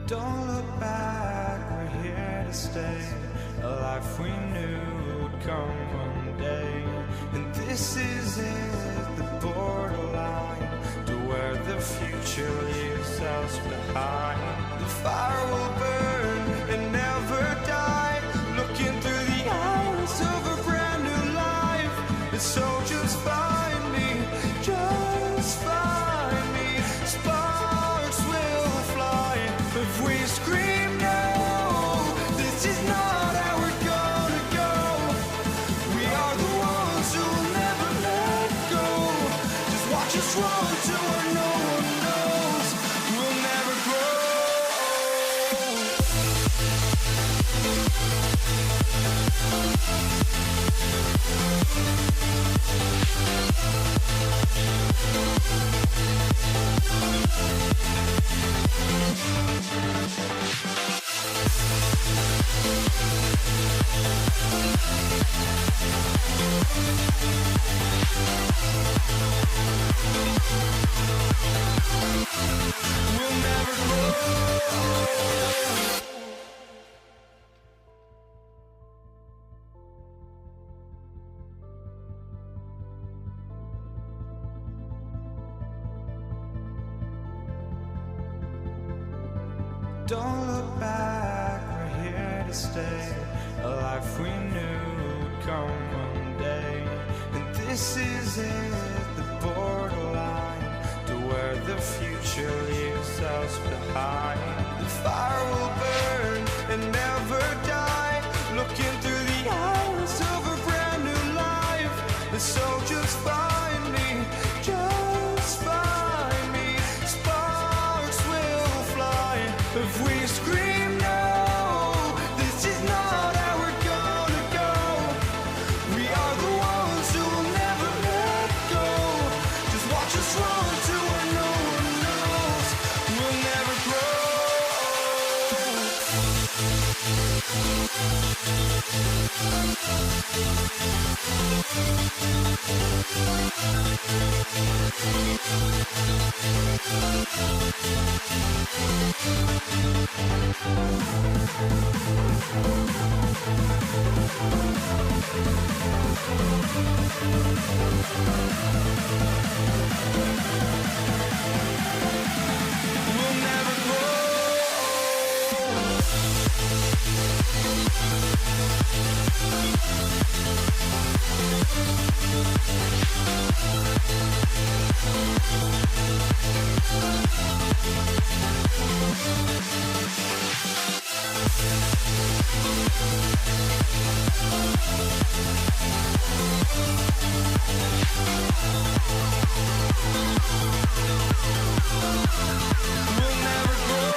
Don't look back, we're here to stay. A life we knew would come one day. And this is it, the borderline to where the future leaves us behind. The fire will burn and never die, looking through the eyes of a brand new life. And so just find me, just find me. Sparks will fly if we scream no. This is not our us run to where no one knows. We'll never grow. We'll never grow. Don't look back, we're here to stay. A life we knew would come one day. And this is it, the borderline to where the future leaves us behind. The fire will burn and never die, looking through the eyes of a brand new life. And so just find me, just find me. Sparks will fly if we scream no. This is not how we're gonna go. We are the ones who will never let go. Just watch us run to where no one knows. We'll never grow. We'll never grow. We'll never grow.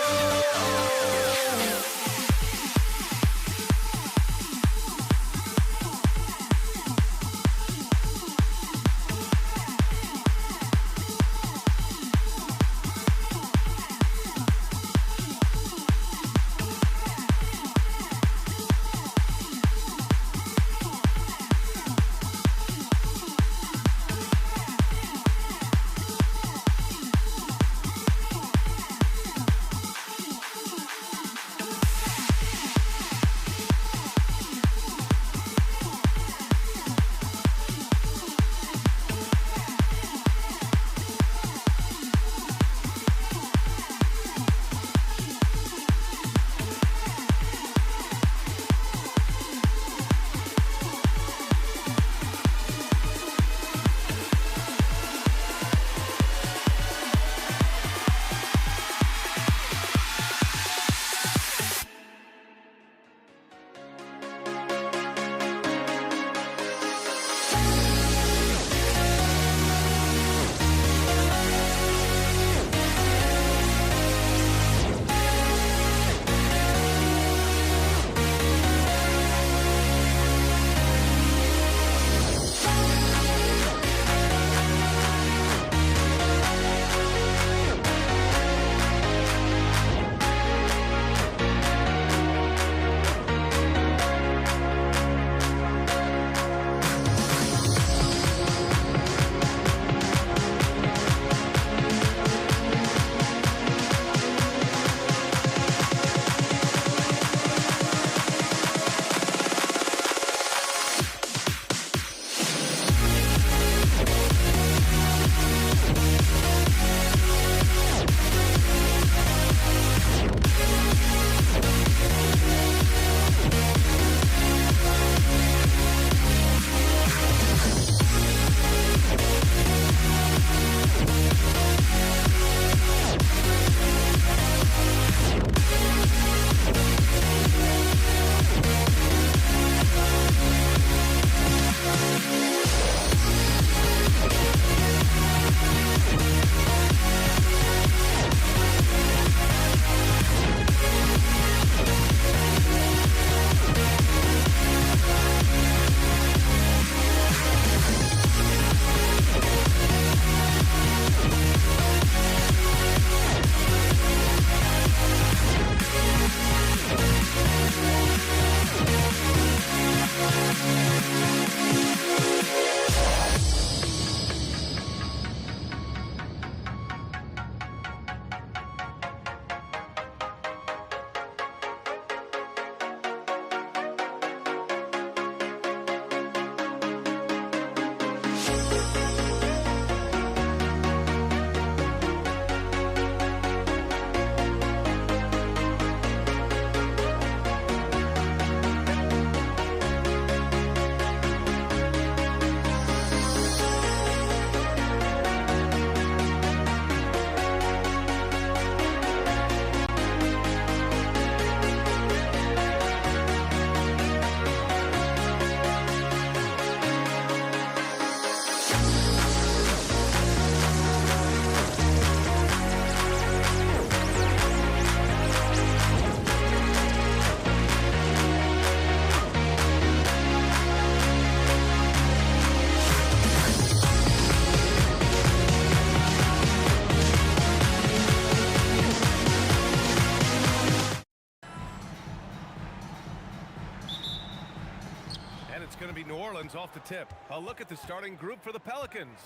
And it's going to be New Orleans off the tip. A look at the starting group for the Pelicans.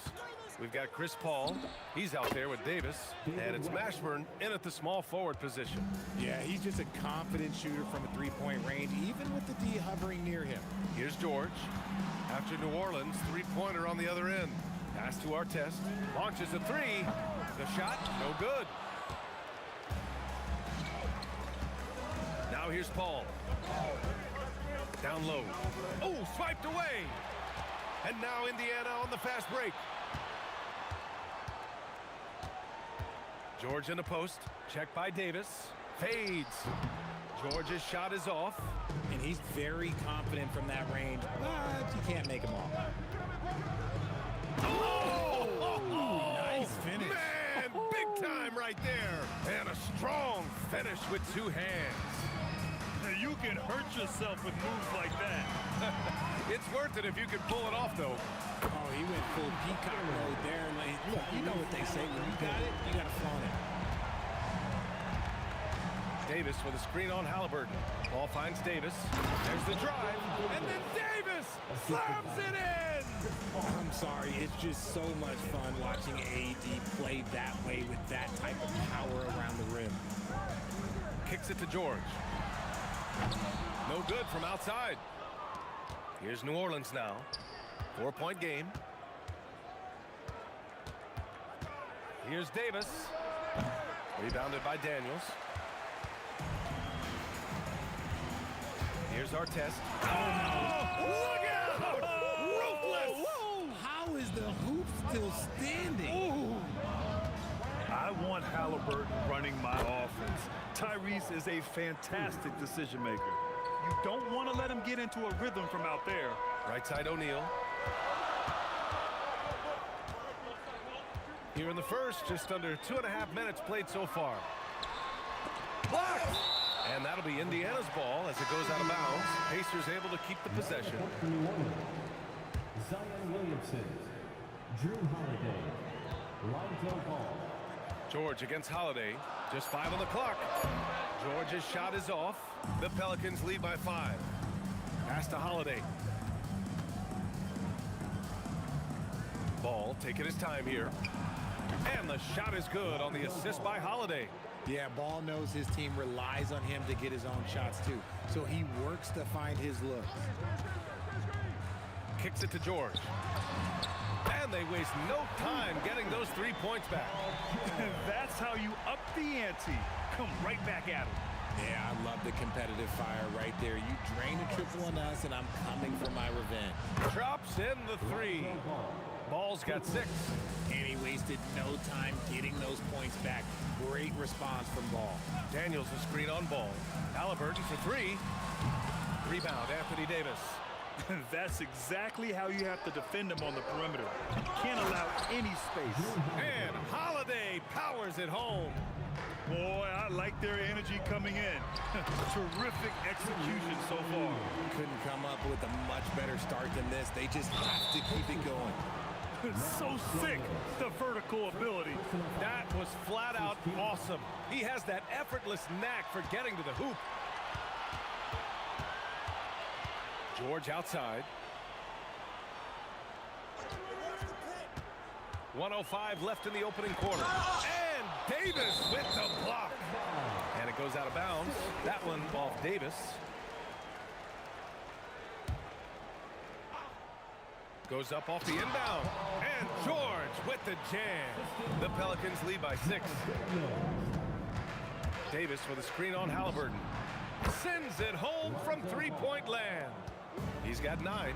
We've got Chris Paul. He's out there with Davis. And it's Mashburn in at the small forward position. Yeah, he's just a confident shooter from a three-point range, even with the D hovering near him. Here's George. After New Orleans, three-pointer on the other end. Pass to Artest. Launches a three. The shot, no good. Now here's Paul. Down low. Oh, swiped away. And now Indiana on the fast break. George in the post. Checked by Davis. Fades. George's shot is off. And he's very confident from that range, but you can't make him off. Oh! Nice finish. Man, big time right there. And a strong finish with two hands. You can hurt yourself with moves like that. It's worth it if you can pull it off, though. Oh, he went full peacock mode there. Like, look, you know what they say. When you got it, you got to flaunt it. Davis with a screen on Halliburton. Ball finds Davis. There's the drive. And then Davis slams it in! I'm sorry. It's just so much fun watching AD play that way with that type of power around the rim. Kicks it to George. No good from outside. Here's New Orleans now. 4-point game. Here's Davis. Rebounded by Daniels. Here's Artest. Oh, look out! Ruthless! How is the hoop still standing? Ooh. I want Halliburton running my offense. Tyrese is a fantastic decision maker. You don't want to let him get into a rhythm from out there. Right side O'Neal. Here in the first, just under 2.5 minutes played so far. Blocked! And that'll be Indiana's ball as it goes out of bounds. Pacers able to keep the possession. Zion Williamson, Drew Holiday, Lonzo Ball. George against Holiday. Just 5 on the clock. George's shot is off. The Pelicans lead by 5. Pass to Holiday. Ball taking his time here. And the shot is good on the assist by Holiday. Yeah, Ball knows his team relies on him to get his own shots too. So he works to find his looks. Kicks it to George. And they waste no time getting those 3 points back. That's how you up the ante. Come right back at him. Yeah, I love the competitive fire right there. You drain a triple on us, and I'm coming for my revenge. Drops in the 3. Ball's got 6. And he wasted no time getting those points back. Great response from Ball. Daniels the screen on Ball. Halliburton for 3. Rebound, Anthony Davis. That's exactly how you have to defend him on the perimeter. Can't allow any space. And Holiday powers it home. Boy, I like their energy coming in. Terrific execution so far. Couldn't come up with a much better start than this. They just have to keep it going. So sick, the vertical ability. That was flat out awesome. He has that effortless knack for getting to the hoop. George outside. 1:05 left in the opening quarter. And Davis with the block. And it goes out of bounds. That one off Davis. Goes up off the inbound. And George with the jam. The Pelicans lead by 6. Davis with a screen on Halliburton. Sends it home from three-point land. He's got 9.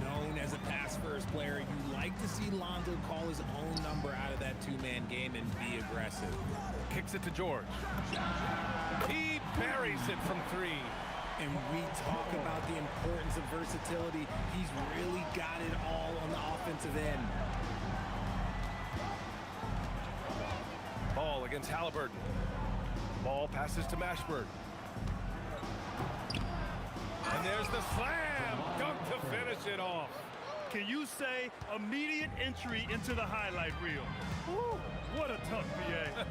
Known as a pass-first player, you like to see Lonzo call his own number out of that two-man game and be aggressive. Kicks it to George. He buries it from 3. And we talk about the importance of versatility. He's really got it all on the offensive end. Ball against Halliburton. Ball passes to Mashburn. And there's the slam. Dunk to finish it off. Can you say immediate entry into the highlight reel? Woo, what a tough BA.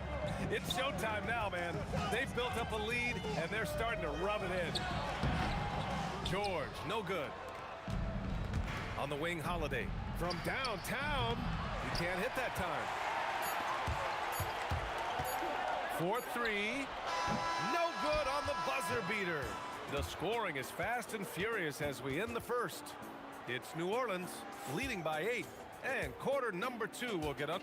It's showtime now, man. They've built up a lead, and they're starting to rub it in. George, no good. On the wing, Holiday. From downtown, he can't hit that time. 4-3. No good on the buzzer beater. The scoring is fast and furious as we end the first. It's New Orleans leading by 8. And quarter number 2 will get up.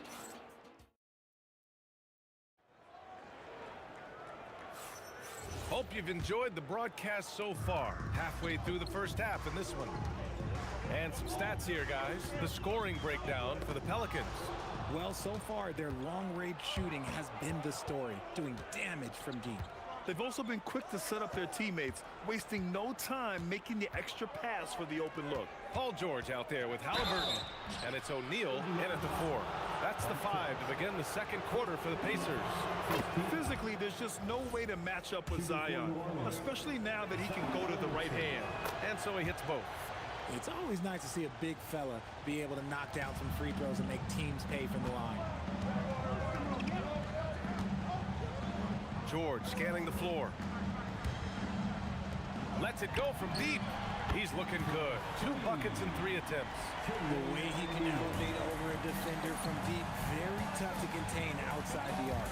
Hope you've enjoyed the broadcast so far. Halfway through the first half in this one. And some stats here, guys. The scoring breakdown for the Pelicans. Well, so far, their long-range shooting has been the story, doing damage from deep. They've also been quick to set up their teammates, wasting no time making the extra pass for the open look. Paul George out there with Halliburton. And it's O'Neal in at the 4. That's the 5 to begin the second quarter for the Pacers. Physically, there's just no way to match up with Zion, especially now that he can go to the right hand. And so he hits both. It's always nice to see a big fella be able to knock down some free throws and make teams pay from the line. George scanning the floor. Lets it go from deep. He's looking good. 2 buckets in 3 attempts. The way he can elevate over a defender from deep, very tough to contain outside the arc.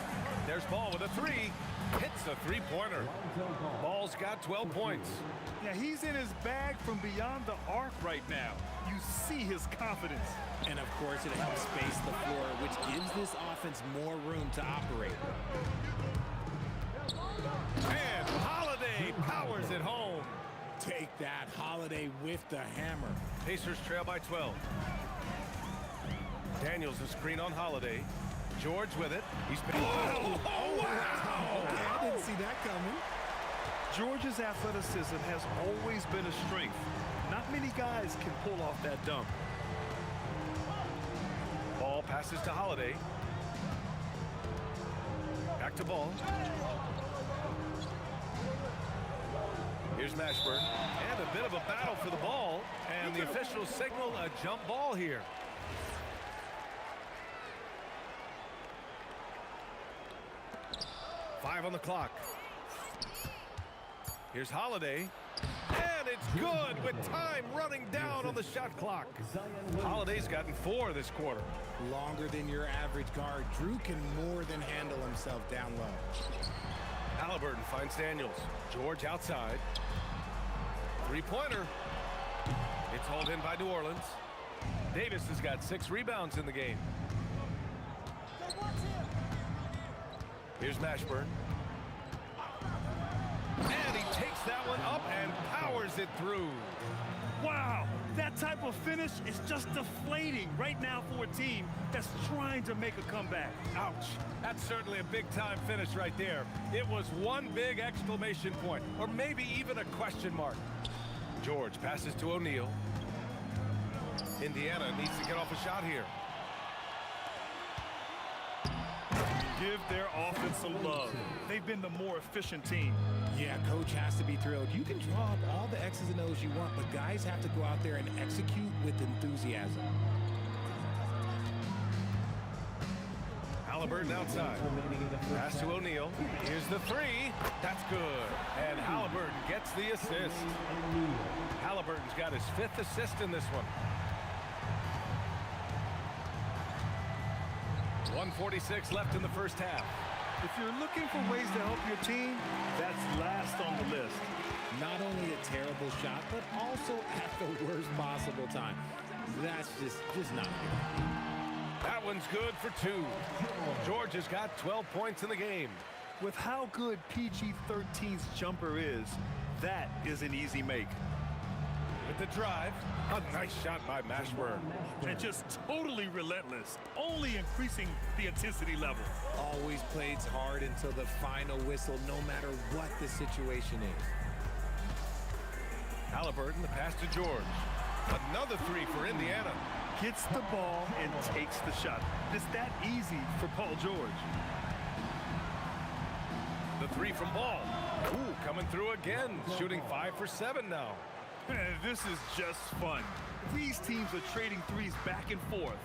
There's Ball with a 3. Hits a 3-pointer. Ball's got 12 points. Yeah, he's in his bag from beyond the arc right now. You see his confidence. And of course, it helps space the floor, which gives this offense more room to operate. And Holiday powers it home. Take that, Holiday with the hammer. Pacers trail by 12. Daniels a screen on Holiday. George with it. He's been... Oh, wow! Okay, I didn't see that coming. George's athleticism has always been a strength. Not many guys can pull off that dunk. Ball passes to Holiday. Back to Ball. Here's Mashburn. And a bit of a battle for the ball. And the officials signal a jump ball here. Five on the clock. Here's Holiday. And it's good with time running down on the shot clock. Holiday's gotten 4 this quarter. Longer than your average guard. Drew can more than handle himself down low. Halliburton finds Daniels. George outside. 3-pointer. It's hauled in by New Orleans. Davis has got 6 rebounds in the game. Here's Mashburn. And he takes that one up and powers it through. Wow, that type of finish is just deflating right now for a team that's trying to make a comeback. Ouch. That's certainly a big-time finish right there. It was one big exclamation point, or maybe even a question mark. George passes to O'Neal. Indiana needs to get off a shot here. Give their offense some love. They've been the more efficient team. Yeah, coach has to be thrilled. You can draw up all the X's and O's you want, but guys have to go out there and execute with enthusiasm. Halliburton outside. Pass to O'Neal. Here's the 3. That's good. And Halliburton gets the assist. Halliburton's got his 5th assist in this one. 1:46 left in the first half. If you're looking for ways to help your team, that's last on the list. Not only a terrible shot, but also at the worst possible time. That's just not good. That one's good for 2. George has got 12 points in the game. With how good PG-13's jumper is, that is an easy make. With the drive, a nice shot by Mashburn. And just totally relentless, only increasing the intensity level. Always plays hard until the final whistle, no matter what the situation is. Halliburton, the pass to George. Another 3 for Indiana. Gets the ball and takes the shot. It's that easy for Paul George. The 3 from Ball. Ooh, coming through again. Shooting 5 for 7 now. This is just fun. These teams are trading threes back and forth.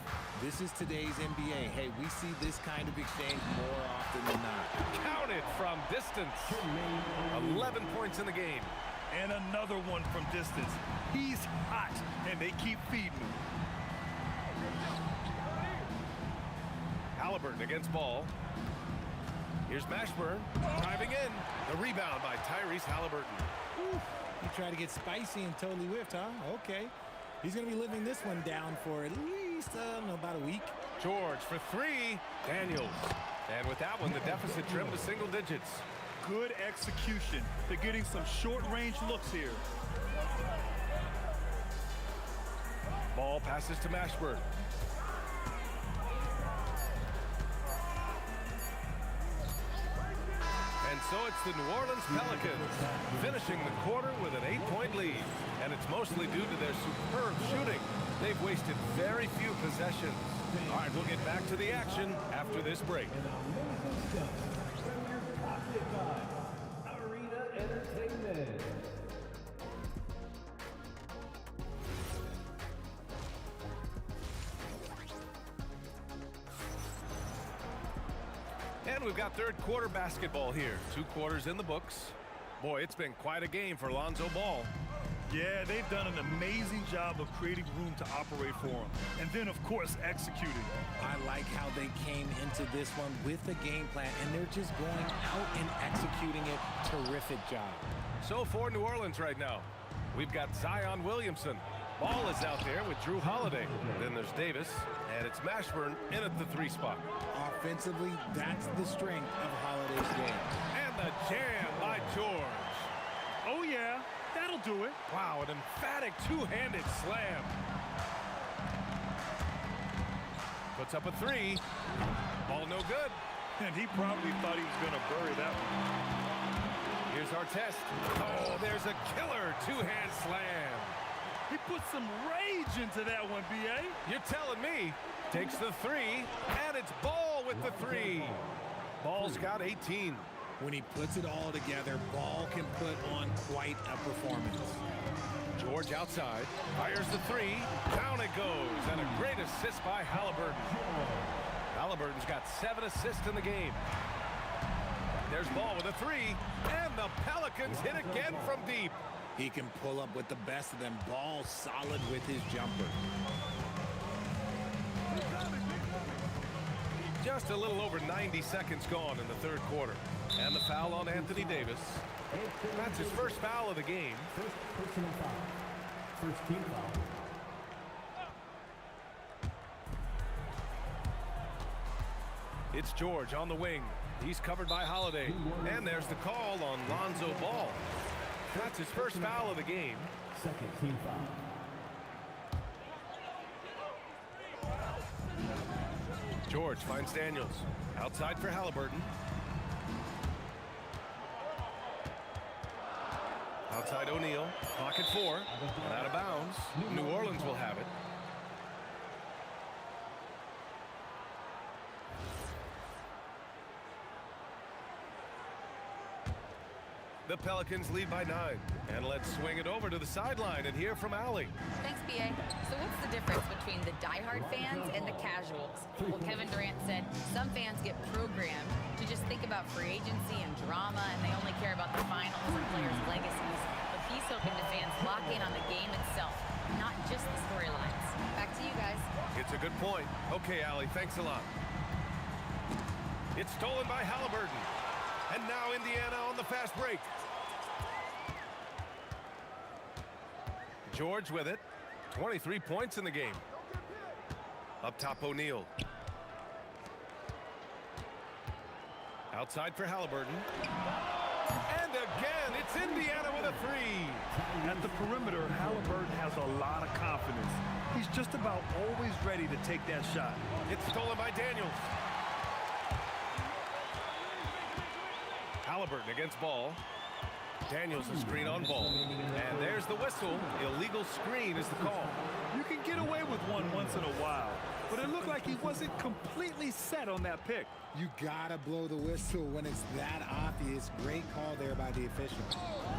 This is today's NBA. Hey, we see this kind of exchange more often than not. Counted from distance. 11 points in the game. And another one from distance. He's hot, and they keep feeding him. Halliburton against ball. Here's Mashburn driving in. The rebound by Tyrese Halliburton. Whew. He tried to get spicy and totally whiffed, huh? Okay. He's going to be living this one down for at least, about a week. George for three. Daniels. And with that one, the deficit trimmed to single digits. Good execution. They're getting some short-range looks here. Ball passes to Mashburn. And so it's the New Orleans Pelicans finishing the quarter with an 8-point lead. And it's mostly due to their superb shooting. They've wasted very few possessions. All right, we'll get back to the action after this break. Arena Entertainment. And we've got third quarter basketball here. 2 quarters in the books. Boy, it's been quite a game for Lonzo Ball. Yeah, they've done an amazing job of creating room to operate for him. And then, of course, executing. I like how they came into this one with a game plan, and they're just going out and executing it. Terrific job. So for New Orleans right now, we've got Zion Williamson. Ball is out there with Drew Holiday. Then there's Davis, and it's Mashburn in at the 3 spot. Offensively, that's the strength of Holiday's game. And the jam by George. Oh, yeah, that'll do it. Wow, an emphatic two-handed slam. Puts up a 3. Ball no good. And he probably thought he was going to bury that one. Here's our test. Oh, there's a killer two-hand slam. He put some rage into that one, B.A. You're telling me. Takes the 3, and it's Ball with the 3. Ball's got 18. When he puts it all together, Ball can put on quite a performance. George outside, fires the 3, down it goes, and a great assist by Halliburton. Halliburton's got 7 assists in the game. There's Ball with a 3, and the Pelicans hit again from deep. He can pull up with the best of them. Ball solid with his jumper. Just a little over 90 seconds gone in the third quarter. And the foul on Anthony Davis. That's his first foul of the game. First personal foul. First team foul. It's George on the wing. He's covered by Holiday. And there's the call on Lonzo Ball. That's his first foul of the game. Second team foul. George finds Daniels. Outside for Halliburton. Outside O'Neal. Pocket 4. And out of bounds. New Orleans will have it. The Pelicans lead by 9. And let's swing it over to the sideline and hear from Allie. Thanks, B.A. So what's the difference between the diehard fans and the casuals? Well, Kevin Durant said some fans get programmed to just think about free agency and drama, and they only care about the finals and players' legacies. But he's hoping the fans lock in on the game itself, not just the storylines. Back to you guys. It's a good point. Okay, Allie, thanks a lot. It's stolen by Halliburton. And now Indiana on the fast break. George with it. 23 points in the game. Up top, O'Neal. Outside for Halliburton. And again, it's Indiana with a 3. At the perimeter, Halliburton has a lot of confidence. He's just about always ready to take that shot. It's stolen by Daniels. Halliburton against Ball. Daniels a screen on Ball. And there's the whistle. Illegal screen is the call. You can get away with one once in a while, but it looked like he wasn't completely set on that pick. You gotta blow the whistle when it's that obvious. Great call there by the official.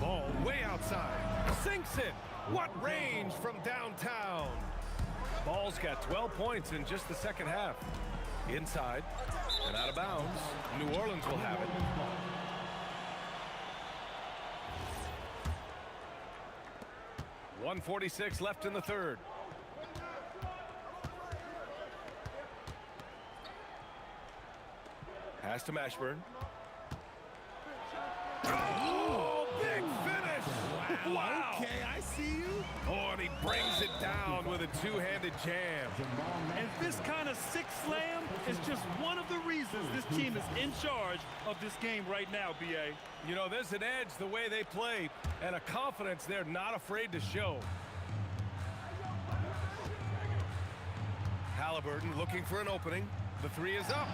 Ball way outside. Sinks it. What range from downtown. Ball's got 12 points in just the second half. Inside and out of bounds. New Orleans will have it. 1:46 left in the third. Pass to Mashburn. Oh, big finish! Wow! Okay, I see you. Oh, and he brings it down with a two-handed jam. And this kind of sick slam is just one of the reasons this team is in charge of this game right now, B.A. You know, there's an edge the way they play and a confidence they're not afraid to show. Halliburton looking for an opening. The three is up.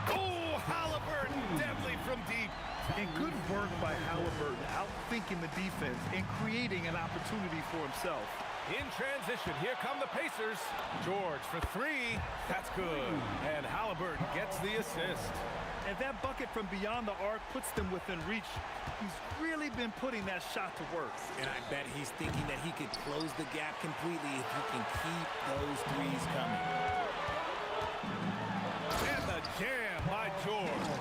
Oh, Halliburton deadly from deep. And good work by Halliburton, outthinking the defense and creating an opportunity for himself. In transition, here come the Pacers. George for three. That's good. And Halliburton gets the assist. And that bucket from beyond the arc puts them within reach. He's really been putting that shot to work. And I bet he's thinking that he could close the gap completely if he can keep those threes coming. And the jam by George.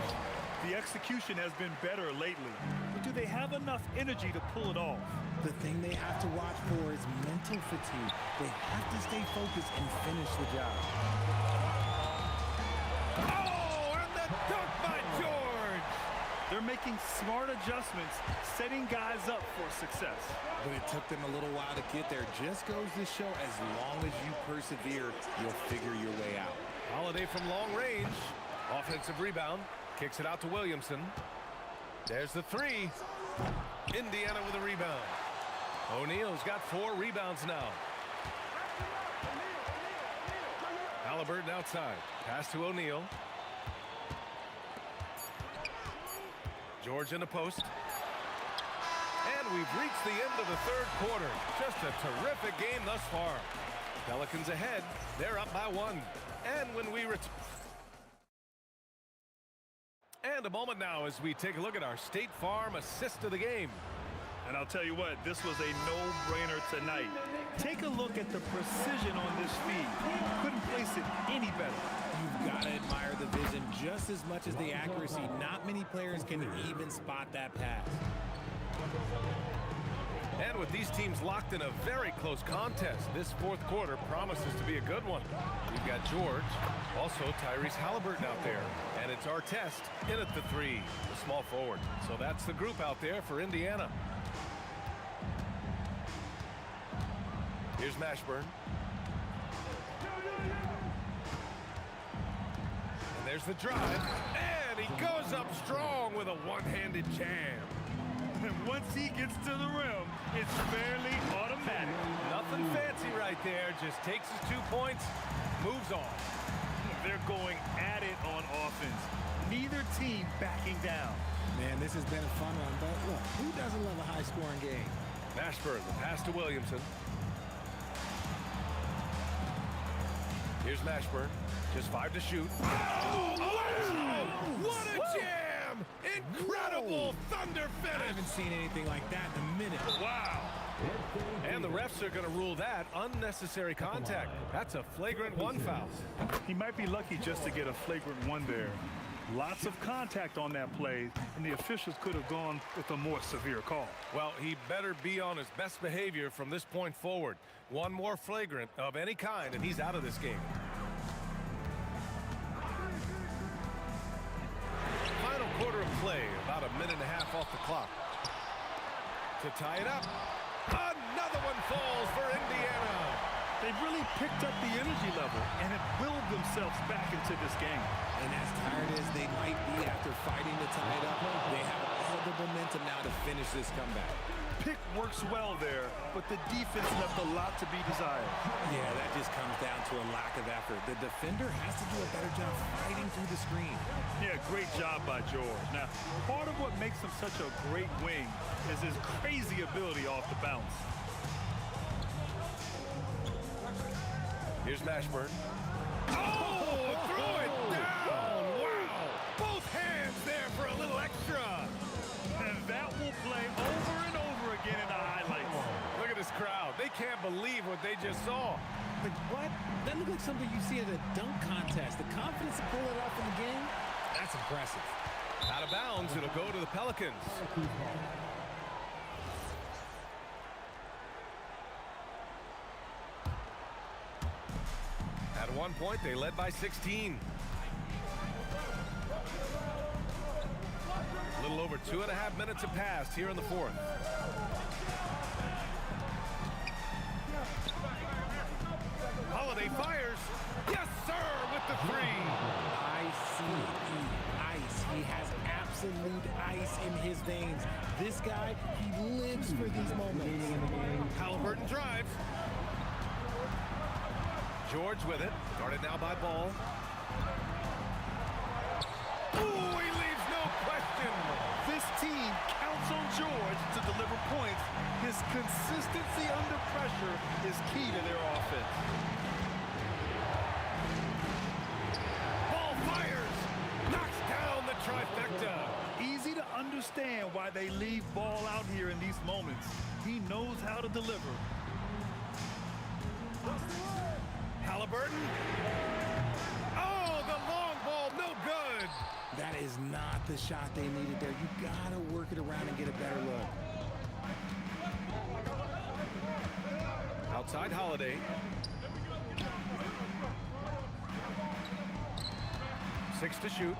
The execution has been better lately, but do they have enough energy to pull it off? The thing they have to watch for is mental fatigue. They have to stay focused and finish the job. Oh, and the dunk by George! They're making smart adjustments, setting guys up for success. But it took them a little while to get there. Just goes to show as long as you persevere, you'll figure your way out. Holiday from long range. Offensive rebound. Kicks it out to Williamson. There's the three. Indiana with a rebound. O'Neal's got 4 rebounds now. Halliburton outside. Pass to O'Neal. George in the post. And we've reached the end of the third quarter. Just a terrific game thus far. Pelicans ahead. They're up by 1. And when we return... And a moment now as we take a look at our State Farm assist of the game. And I'll tell you what, this was a no-brainer tonight. Take a look at the precision on this feed. Couldn't place it any better. You've got to admire the vision just as much as the accuracy. Not many players can even spot that pass. And with these teams locked in a very close contest, this fourth quarter promises to be a good one. We've got George, also Tyrese Halliburton out there, and it's our test in at the three, the small forward. So that's the group out there for Indiana. Here's Mashburn. And there's the drive, and he goes up strong with a one-handed jam. And once he gets to the rim, it's fairly automatic. Nothing fancy right there. Just takes his 2 points, moves on. They're going at it on offense. Neither team backing down. Man, this has been a fun one, but look, who doesn't love a high-scoring game? Mashburn, the pass to Williamson. Here's Mashburn. Just 5 to shoot. Oh, wow! What a jam! Incredible thunder finish! I haven't seen anything like that in a minute. Wow! And the refs are going to rule that unnecessary contact. That's a flagrant 1 foul. He might be lucky just to get a flagrant 1 there. Lots of contact on that play, and the officials could have gone with a more severe call. Well, he better be on his best behavior from this point forward. 1 more flagrant of any kind, and he's out of this game. Final quarter of play, about a minute and a half off the clock. To tie it up, another one falls for Indiana. They've really picked up the energy level and have willed themselves back into this game. And as tired as they might be after fighting to tie it up, they have all the momentum now to finish this comeback. Pick works well there, but the defense left a lot to be desired. Yeah, that just comes down to a lack of effort. The defender has to do a better job fighting through the screen. Yeah, great job by George. Now, part of what makes him such a great wing is his crazy ability off the bounce. Here's Mashburn. Oh, throw it down! Wow! Both hands there for a little extra. And that will play over and over again in the highlights. Look at this crowd. They can't believe what they just saw. Like, what? That looked like something you see at a dunk contest. The confidence to pull it off in the game, that's impressive. Out of bounds, it'll go to the Pelicans. one point, they led by 16. A little over 2.5 minutes have passed here in the fourth. Holiday fires. Yes, sir, with the three. Ice. He has absolute ice in his veins. This guy, he lives for these moments. Halliburton drives. George with it. Guarded now by Ball. Ooh, he leaves no question. This team counts on George to deliver points. His consistency under pressure is key to their offense. Ball fires. Knocks down the trifecta. Easy to understand why they leave Ball out here in these moments. He knows how to deliver. Halliburton. Oh, the long ball, no good. That is not the shot they needed there. You gotta work it around and get a better look. Outside Holiday. 6 to shoot.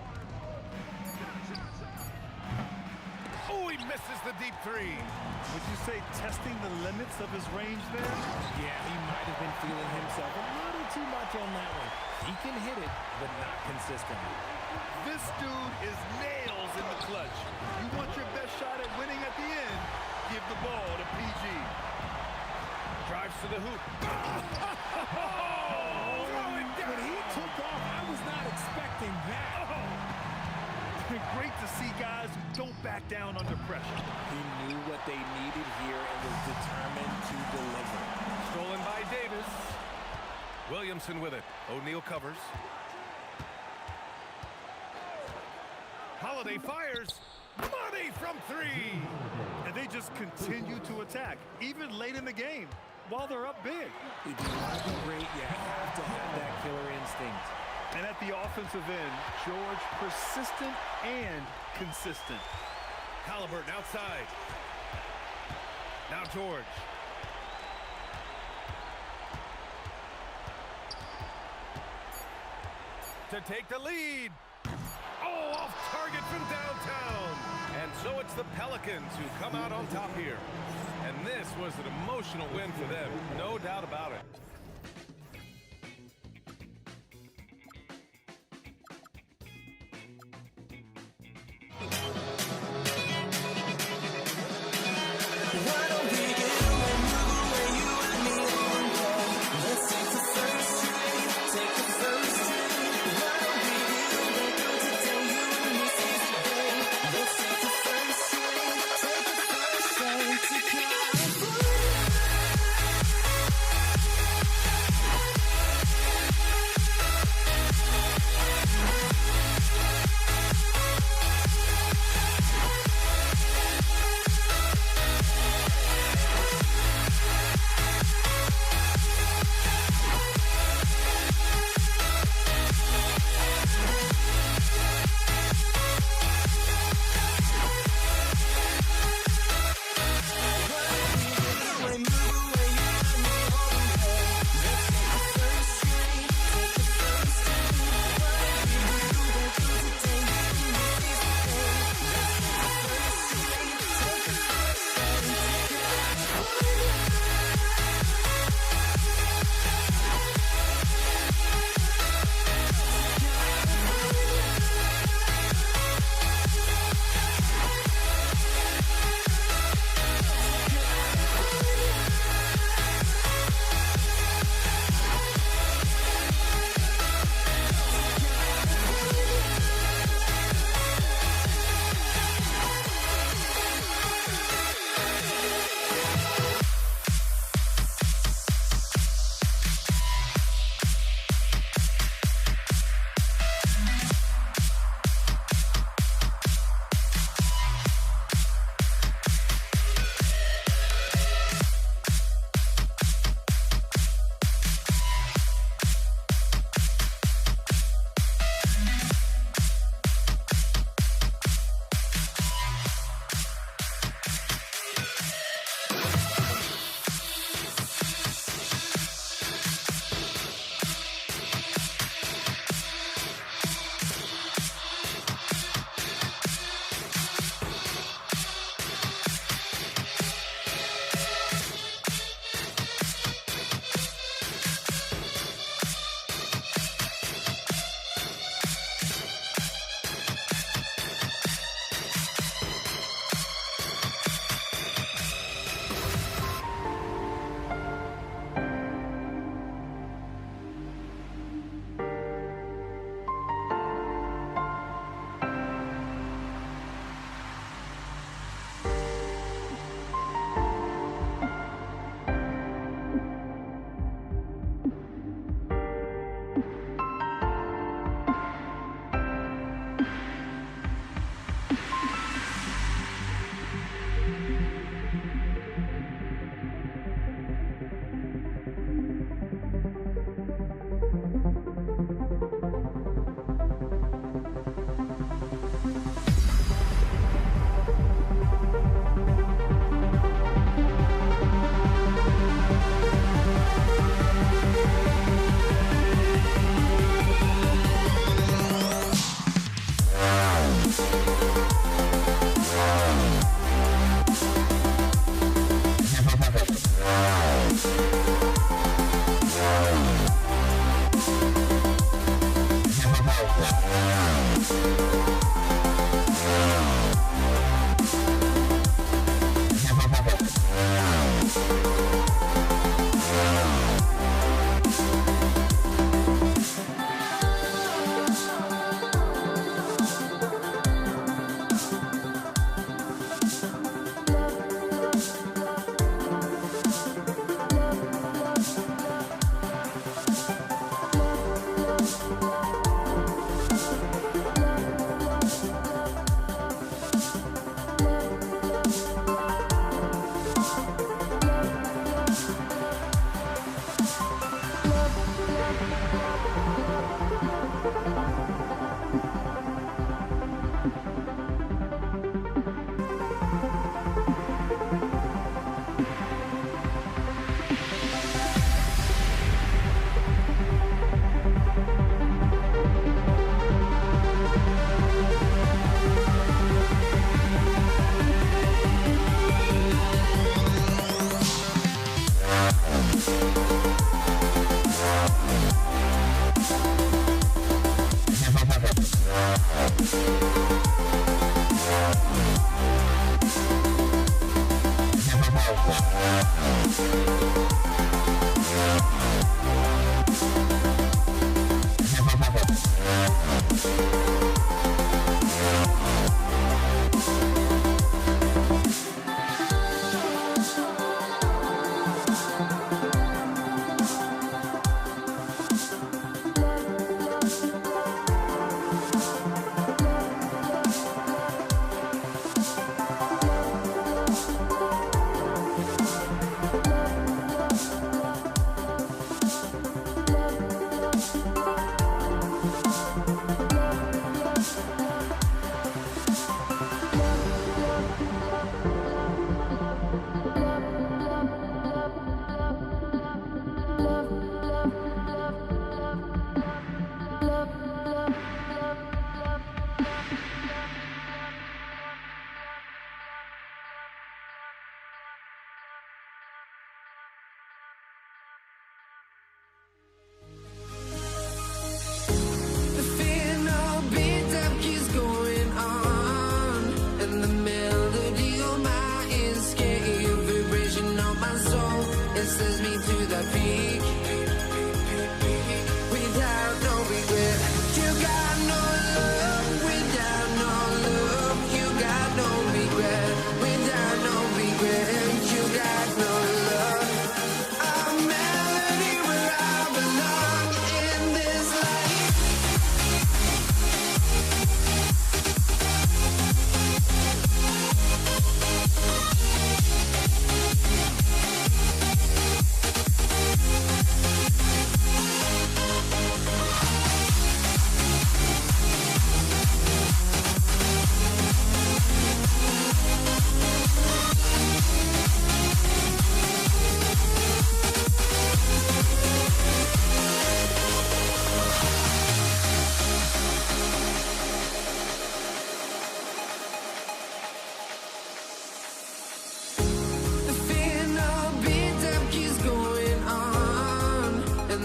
Oh, he misses the deep three. Would you say testing the limits of his range there? Yeah, he might have been feeling himself a little too much on that one. He can hit it, but not consistently. This dude is nails in the clutch. You want your best shot at winning at the end, give the ball to PG. Drives to the hoop. When he took off, I was not expecting that. Great to see guys who don't back down under pressure. He knew what they needed here and was determined to deliver. Stolen by Davis. Williamson with it. O'Neal covers. Holiday fires. Money from three. And they just continue to attack, even late in the game, while they're up big. If you want to be great, you have to have that killer instinct. And at the offensive end, George persistent and consistent. Halliburton outside. Now George. To take the lead. Oh, off target from downtown. And so it's the Pelicans who come out on top here. And this was an emotional win for them, no doubt about it.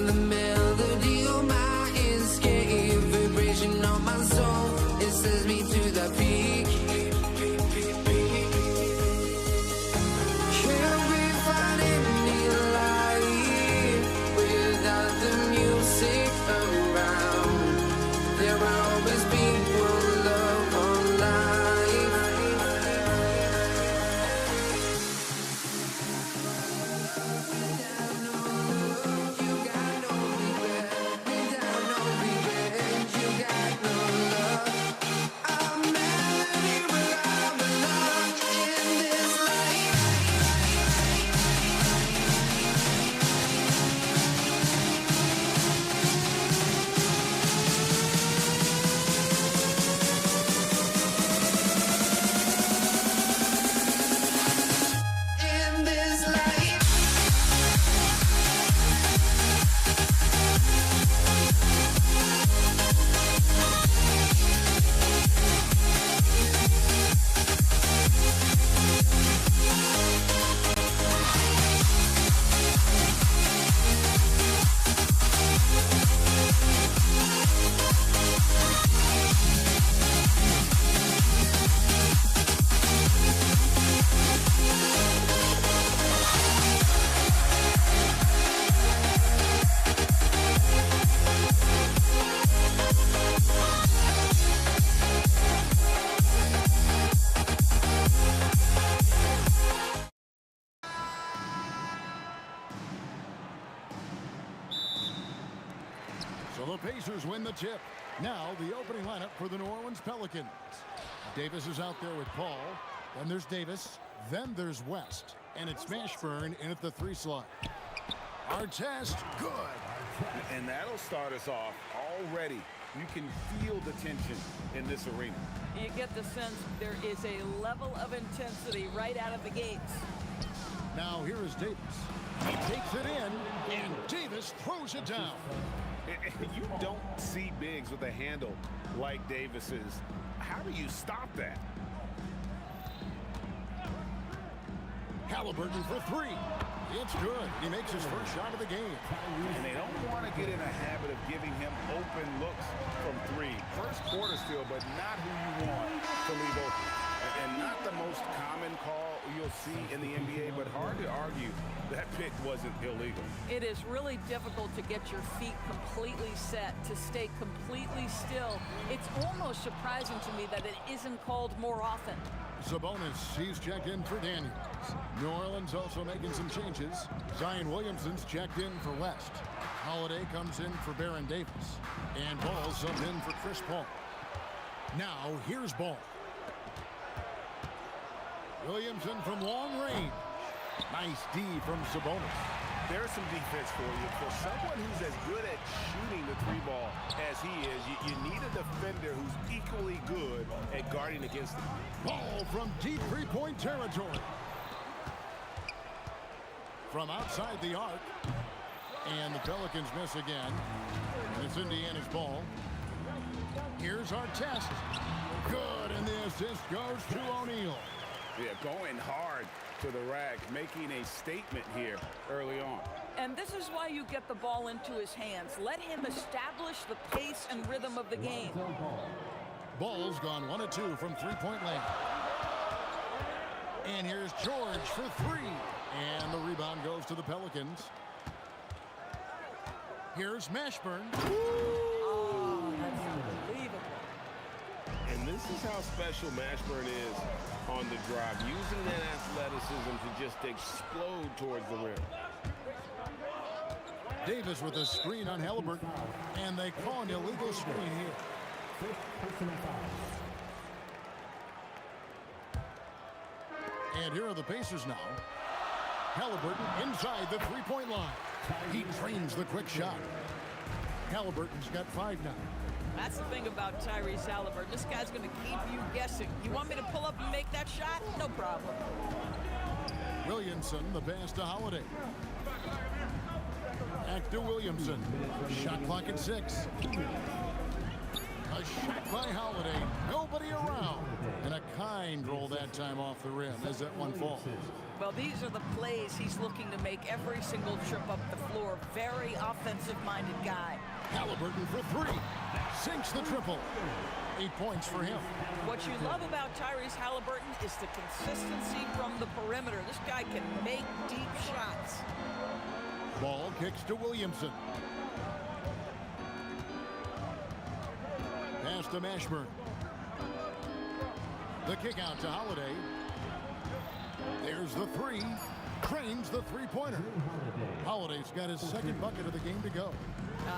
the melody of my escape, vibration on my soul, it sends me to the peak. Can't we find any light without the music around? There will always be one love on life. Without no love, you got no regret. Without no regret, you got no love. A melody where I belong in this life. In this life. So the Pacers win the tip. Now the opening lineup for the New Orleans Pelicans. Davis is out there with Paul. Then there's Davis. Then there's West. And it's Mashburn in at the 3 slot. Artest, good. And that'll start us off already. You can feel the tension in this arena. You get the sense there is a level of intensity right out of the gates. Now here is Davis. He takes it in, and Davis throws it down. You don't see bigs with a handle like Davis's. How do you stop that? Halliburton for 3. It's good. He makes his first shot of the game. And they don't want to get in a habit of giving him open looks from 3. First quarter still, but not who you want to leave open. And not the most common call you'll see in the NBA, but hard to argue that pick wasn't illegal. It is really difficult to get your feet completely set, to stay completely still. It's almost surprising to me that it isn't called more often. Sabonis, he's checked in for Daniels. New Orleans also making some changes. Zion Williamson's checked in for West. Holiday comes in for Baron Davis. And Ball subbed in for Chris Paul. Now here's Ball. Williamson from long range. Nice D from Sabonis. There's some defense for you. For someone who's as good at shooting the 3 ball as he is, you need a defender who's equally good at guarding against him. Ball from deep 3-point territory. From outside the arc. And the Pelicans miss again. And it's Indiana's ball. Here's our test. Good, and the assist goes to O'Neal. Yeah, going hard to the rack, making a statement here early on. And this is why you get the ball into his hands. Let him establish the pace and rhythm of the game. Ball's gone 1 of 2 from 3-point land. And here's George for 3. And the rebound goes to the Pelicans. Here's Mashburn. Oh, that's unbelievable. And this is how special Mashburn is on the drive, using that athleticism to just explode towards the rim. Davis with a screen on Halliburton, and they call an illegal screen here. And here are the Pacers now. Halliburton inside the 3-point line. He trains the quick shot. Halliburton's got 5 now. That's the thing about Tyrese Halliburton. This guy's going to keep you guessing. You want me to pull up and make that shot? No problem. Williamson, the pass to Holiday. Back to Williamson. Shot clock at 6. A shot by Holiday. Nobody around. And a kind roll that time off the rim as that one falls. Well, these are the plays he's looking to make every single trip up the floor. Very offensive-minded guy. Halliburton for three. Sinks the triple. 8 points for him. What you love about Tyrese Halliburton is the consistency from the perimeter. This guy can make deep shots. Ball kicks to Williamson. Pass to Mashburn. The kick out to Holiday. There's the three. Cranes the three-pointer. Holiday's got his second bucket of the game to go.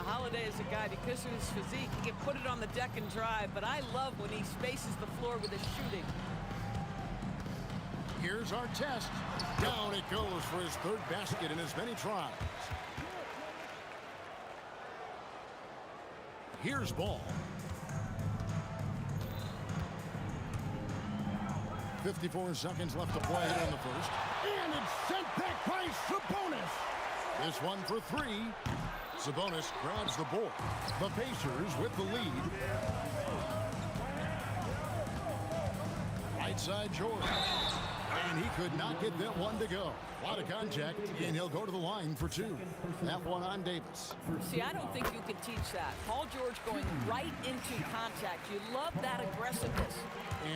Holiday is a guy, because of his physique, he can put it on the deck and drive, but I love when he spaces the floor with his shooting. Here's our test. Down it goes for his third basket in as many tries. Here's Ball. 54 seconds left to play in the first. And it's sent back by Sabonis. This one for three. Sabonis grabs the board. The Pacers with the lead. Right side George. And he could not get that one to go. A lot of contact, and he'll go to the line for two. That one on Davis. See, I don't think you can teach that. Paul George going right into contact. You love that aggressiveness.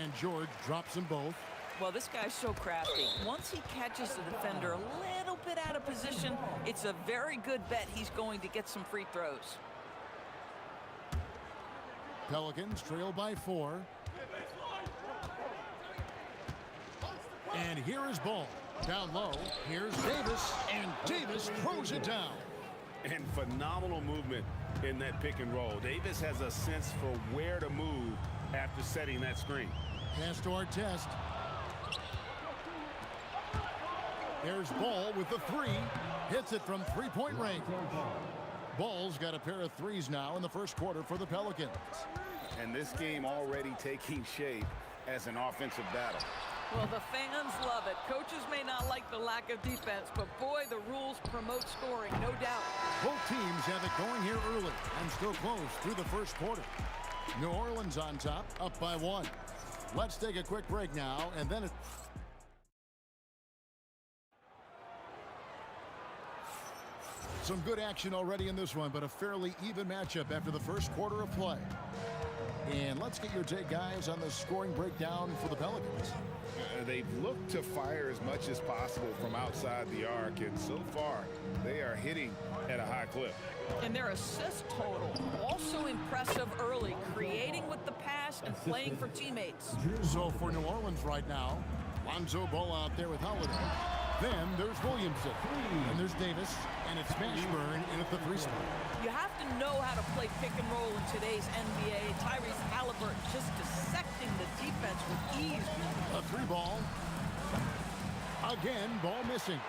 And George drops them both. Well, this guy's so crafty. Once he catches the defender a little bit out of position, it's a very good bet he's going to get some free throws. Pelicans trail by 4. And here is Ball. Down low. Here's Davis. And Davis throws it down. And phenomenal movement in that pick and roll. Davis has a sense for where to move after setting that screen. Pass to our test. There's Ball with the three. Hits it from three-point range. Ball's got a pair of threes now in the first quarter for the Pelicans. And this game already taking shape as an offensive battle. Well, the fans love it. Coaches may not like the lack of defense, but boy, the rules promote scoring, no doubt. Both teams have it going here early and still close through the first quarter. New Orleans on top, up by 1. Let's take a quick break now, and then some good action already in this one, but a fairly even matchup after the first quarter of play. And let's get your take, guys, on the scoring breakdown for the Pelicans. They've looked to fire as much as possible from outside the arc, and so far they are hitting at a high clip. And their assist total also impressive early, creating with the pass and playing for teammates. So for New Orleans right now, Lonzo Ball out there with Holiday. Then there's Williamson. And there's Davis. And it's Mashburn in at the three spot. You have to know how to play pick and roll in today's NBA. Tyrese Halliburton just dissecting the defense with ease. A three ball. Again, ball missing.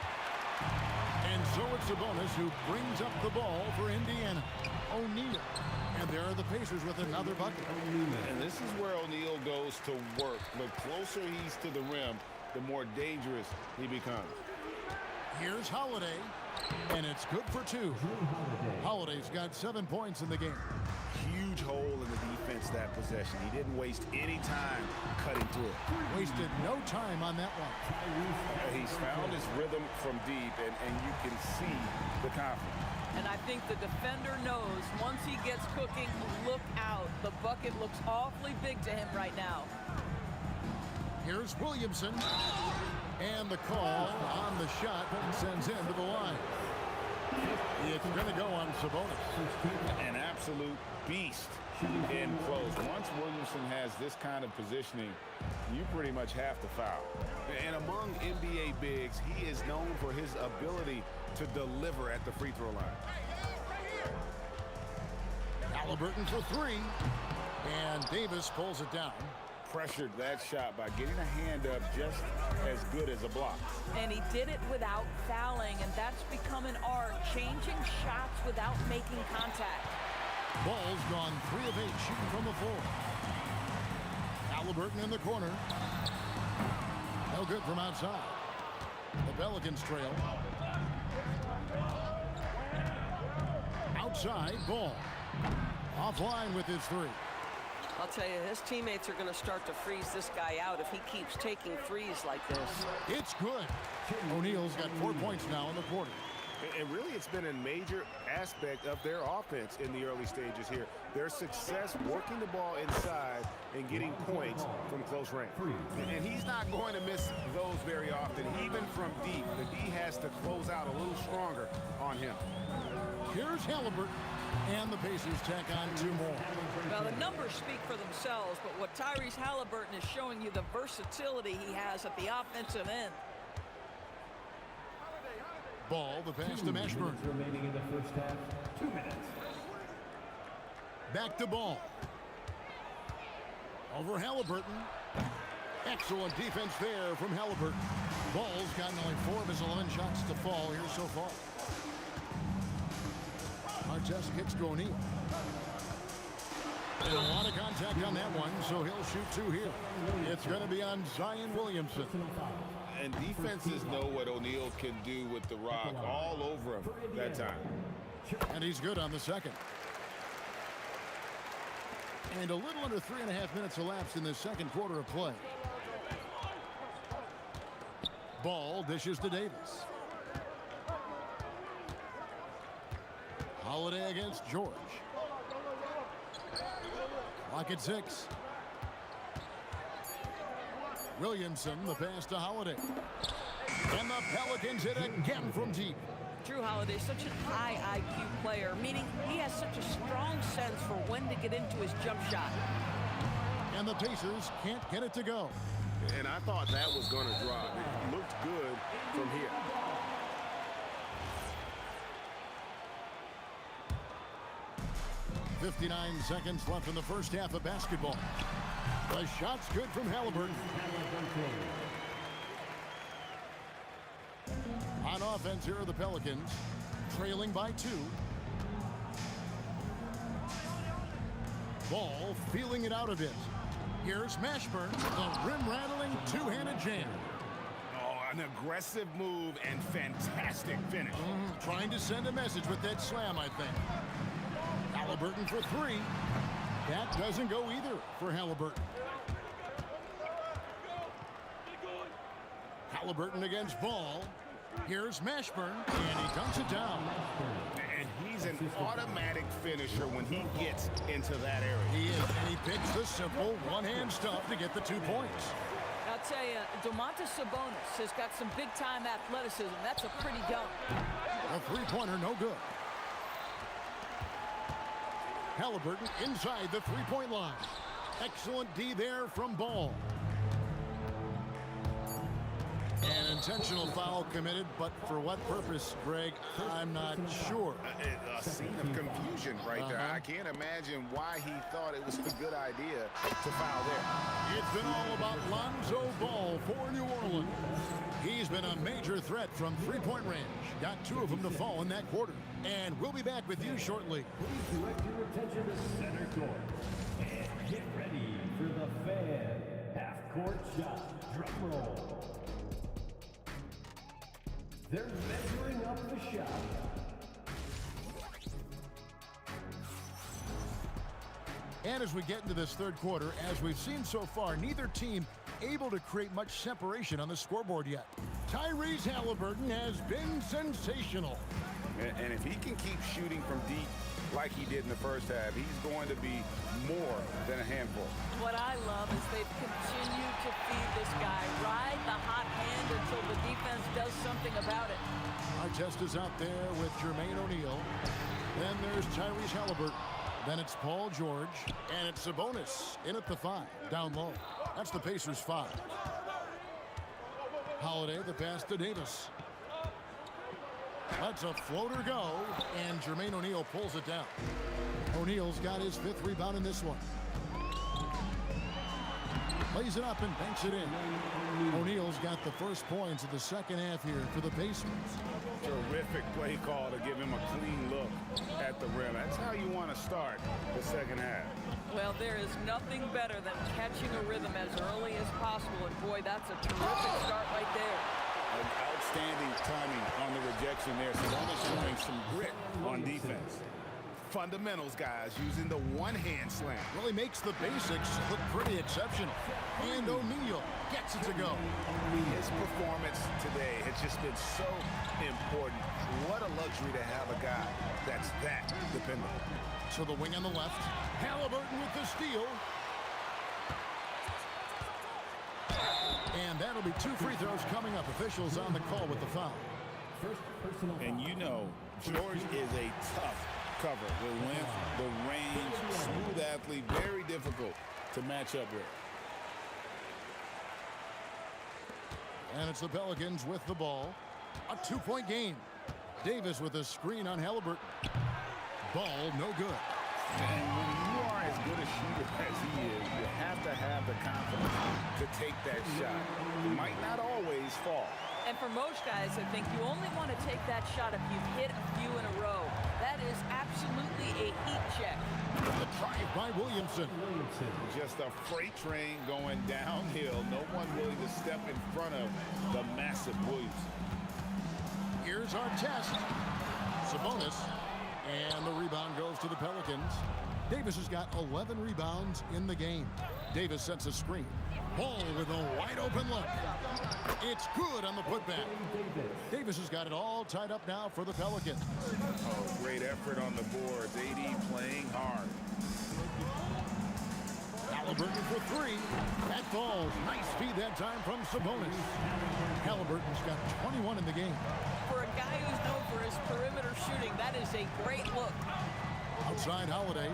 And so it's Sabonis who brings up the ball for Indiana. O'Neal. And there are the Pacers with another bucket. And this is where O'Neal goes to work. The closer he's to the rim, the more dangerous he becomes. Here's Holiday. And it's good for 2. Holiday's got 7 points in the game. Huge hole in the defense that possession. He didn't waste any time cutting through it. Wasted no time on that one. He's found his rhythm from deep, and you can see the confidence. And I think the defender knows once he gets cooking, look out. The bucket looks awfully big to him right now. Here's Williamson. And the call on the shot sends him to the line. It's going to go on Sabonis. An absolute beast in close. Once Williamson has this kind of positioning, you pretty much have to foul. And among NBA bigs, he is known for his ability to deliver at the free throw line. Halliburton for 3. And Davis pulls it down. Pressured that shot by getting a hand up just as good as a block. And he did it without fouling, and that's become an art, changing shots without making contact. Ball's gone 3 of 8 shooting from the floor. Halliburton in the corner. No good from outside. The Pelicans trail. Outside, Ball. Offline with his 3. I'll tell you, his teammates are going to start to freeze this guy out if he keeps taking threes like this. It's good. O'Neal's got 4 points now in the quarter. And really, it's been a major aspect of their offense in the early stages here. Their success working the ball inside and getting points from close range. And he's not going to miss those very often. Even from deep, the D has to close out a little stronger on him. Here's Halliburton, and the Pacers tack on 2 more. Well, the numbers speak for themselves, but what Tyrese Halliburton is showing you, the versatility he has at the offensive end. Ball, the pass to Mashburn. Remaining in the first half, 2 minutes. Back to Ball. Over Halliburton. Excellent defense there from Halliburton. Ball's gotten only 4 of his 11 shots to fall here so far. Artest kicks to O'Neal. And a lot of contact on that one, so he'll shoot 2 here. It's going to be on Zion Williamson. And defenses know what O'Neal can do with the rock all over him that time. And he's good on the second. And a little under 3.5 minutes elapsed in the second quarter of play. Ball dishes to Davis. Holiday against George. Clock at 6. Williamson, the pass to Holiday. And the Pelicans hit again from deep. Drew Holiday's such an high IQ player, meaning he has such a strong sense for when to get into his jump shot. And the Pacers can't get it to go. And I thought that was going to drop. It looked good from here. .59 seconds left in the first half of basketball. The shot's good from Halliburton. On offense, here are the Pelicans, trailing by 2. Ball feeling it out a bit. Here's Mashburn, the rim-rattling two-handed jam. Oh, an aggressive move and fantastic finish. Trying to send a message with that slam, I think. Halliburton for 3. That doesn't go either for Halliburton. Halliburton against Ball. Here's Mashburn, and he dunks it down. And he's an automatic finisher when he gets into that area. He is, and he picks the simple one-hand stuff to get the 2 points. I'll tell you, Domantas Sabonis has got some big-time athleticism. That's a pretty dunk. A three-pointer, no good. Halliburton inside the three-point line. Excellent D there from Ball. An intentional foul committed, but for what purpose, Greg, I'm not sure. A scene of confusion right there. I can't imagine why he thought it was a good idea to foul there. It's been all about Lonzo Ball for New Orleans. He's been a major threat from three-point range. Got 2 of them to fall in that quarter. And we'll be back with you shortly. Please direct your attention to center court. And get ready for the fan half-court shot. Drum roll. They're measuring up the shot. And as we get into this third quarter, as we've seen so far, neither team able to create much separation on the scoreboard yet. Tyrese Halliburton has been sensational. And if he can keep shooting from deep like he did in the first half, he's going to be more than a handful. What I love is they've continued to feed this guy. Ride the hot hand until the defense does something about it. Artest is out there with Jermaine O'Neal. Then there's Tyrese Halliburton. Then it's Paul George. And it's Sabonis in at the 5, down low. That's the Pacers' 5. Holiday, the pass to Davis. Lets a floater go, and Jermaine O'Neal pulls it down. O'Neal's got his 5th rebound in this one. Lays it up and banks it in. O'Neal's got the first points of the second half here for the Pacers. Terrific play call to give him a clean look at the rim. That's how you want to start the second half. Well, there is nothing better than catching a rhythm as early as possible, and boy, that's a terrific start right there. An outstanding timing on the rejection there. Sabonis showing some grit on defense. Fundamentals, guys, using the one-hand slam. Really makes the basics look pretty exceptional. And O'Neal gets it to go. His performance today has just been so important. What a luxury to have a guy that's that dependable. To the wing on the left. Halliburton with the steal. And that'll be 2 free throws coming up. Officials on the call with the foul. And you know, George is a tough cover. The length, the range, smooth athlete, very difficult to match up with. And it's the Pelicans with the ball. A 2-point game. Davis with a screen on Halliburton. Ball no good. And when you are as good a shooter as he is, you have to have the confidence to take that shot. It might not always fall. And for most guys, I think you only want to take that shot if you've hit a few in a row. That is absolutely a heat check. The drive by Williamson. Just a freight train going downhill. No one willing to step in front of the massive Williamson. Here's our test. Sabonis. And the rebound goes to the Pelicans. Davis has got 11 rebounds in the game. Davis sets a screen. Ball with a wide open look. It's good on the putback. Davis has got it all tied up now for the Pelicans. Oh, great effort on the boards. AD playing hard. Halliburton for 3. That falls. Nice speed that time from Sabonis. Halliburton's got 21 in the game. For a guy who's known for his perimeter shooting, that is a great look. Outside Holiday.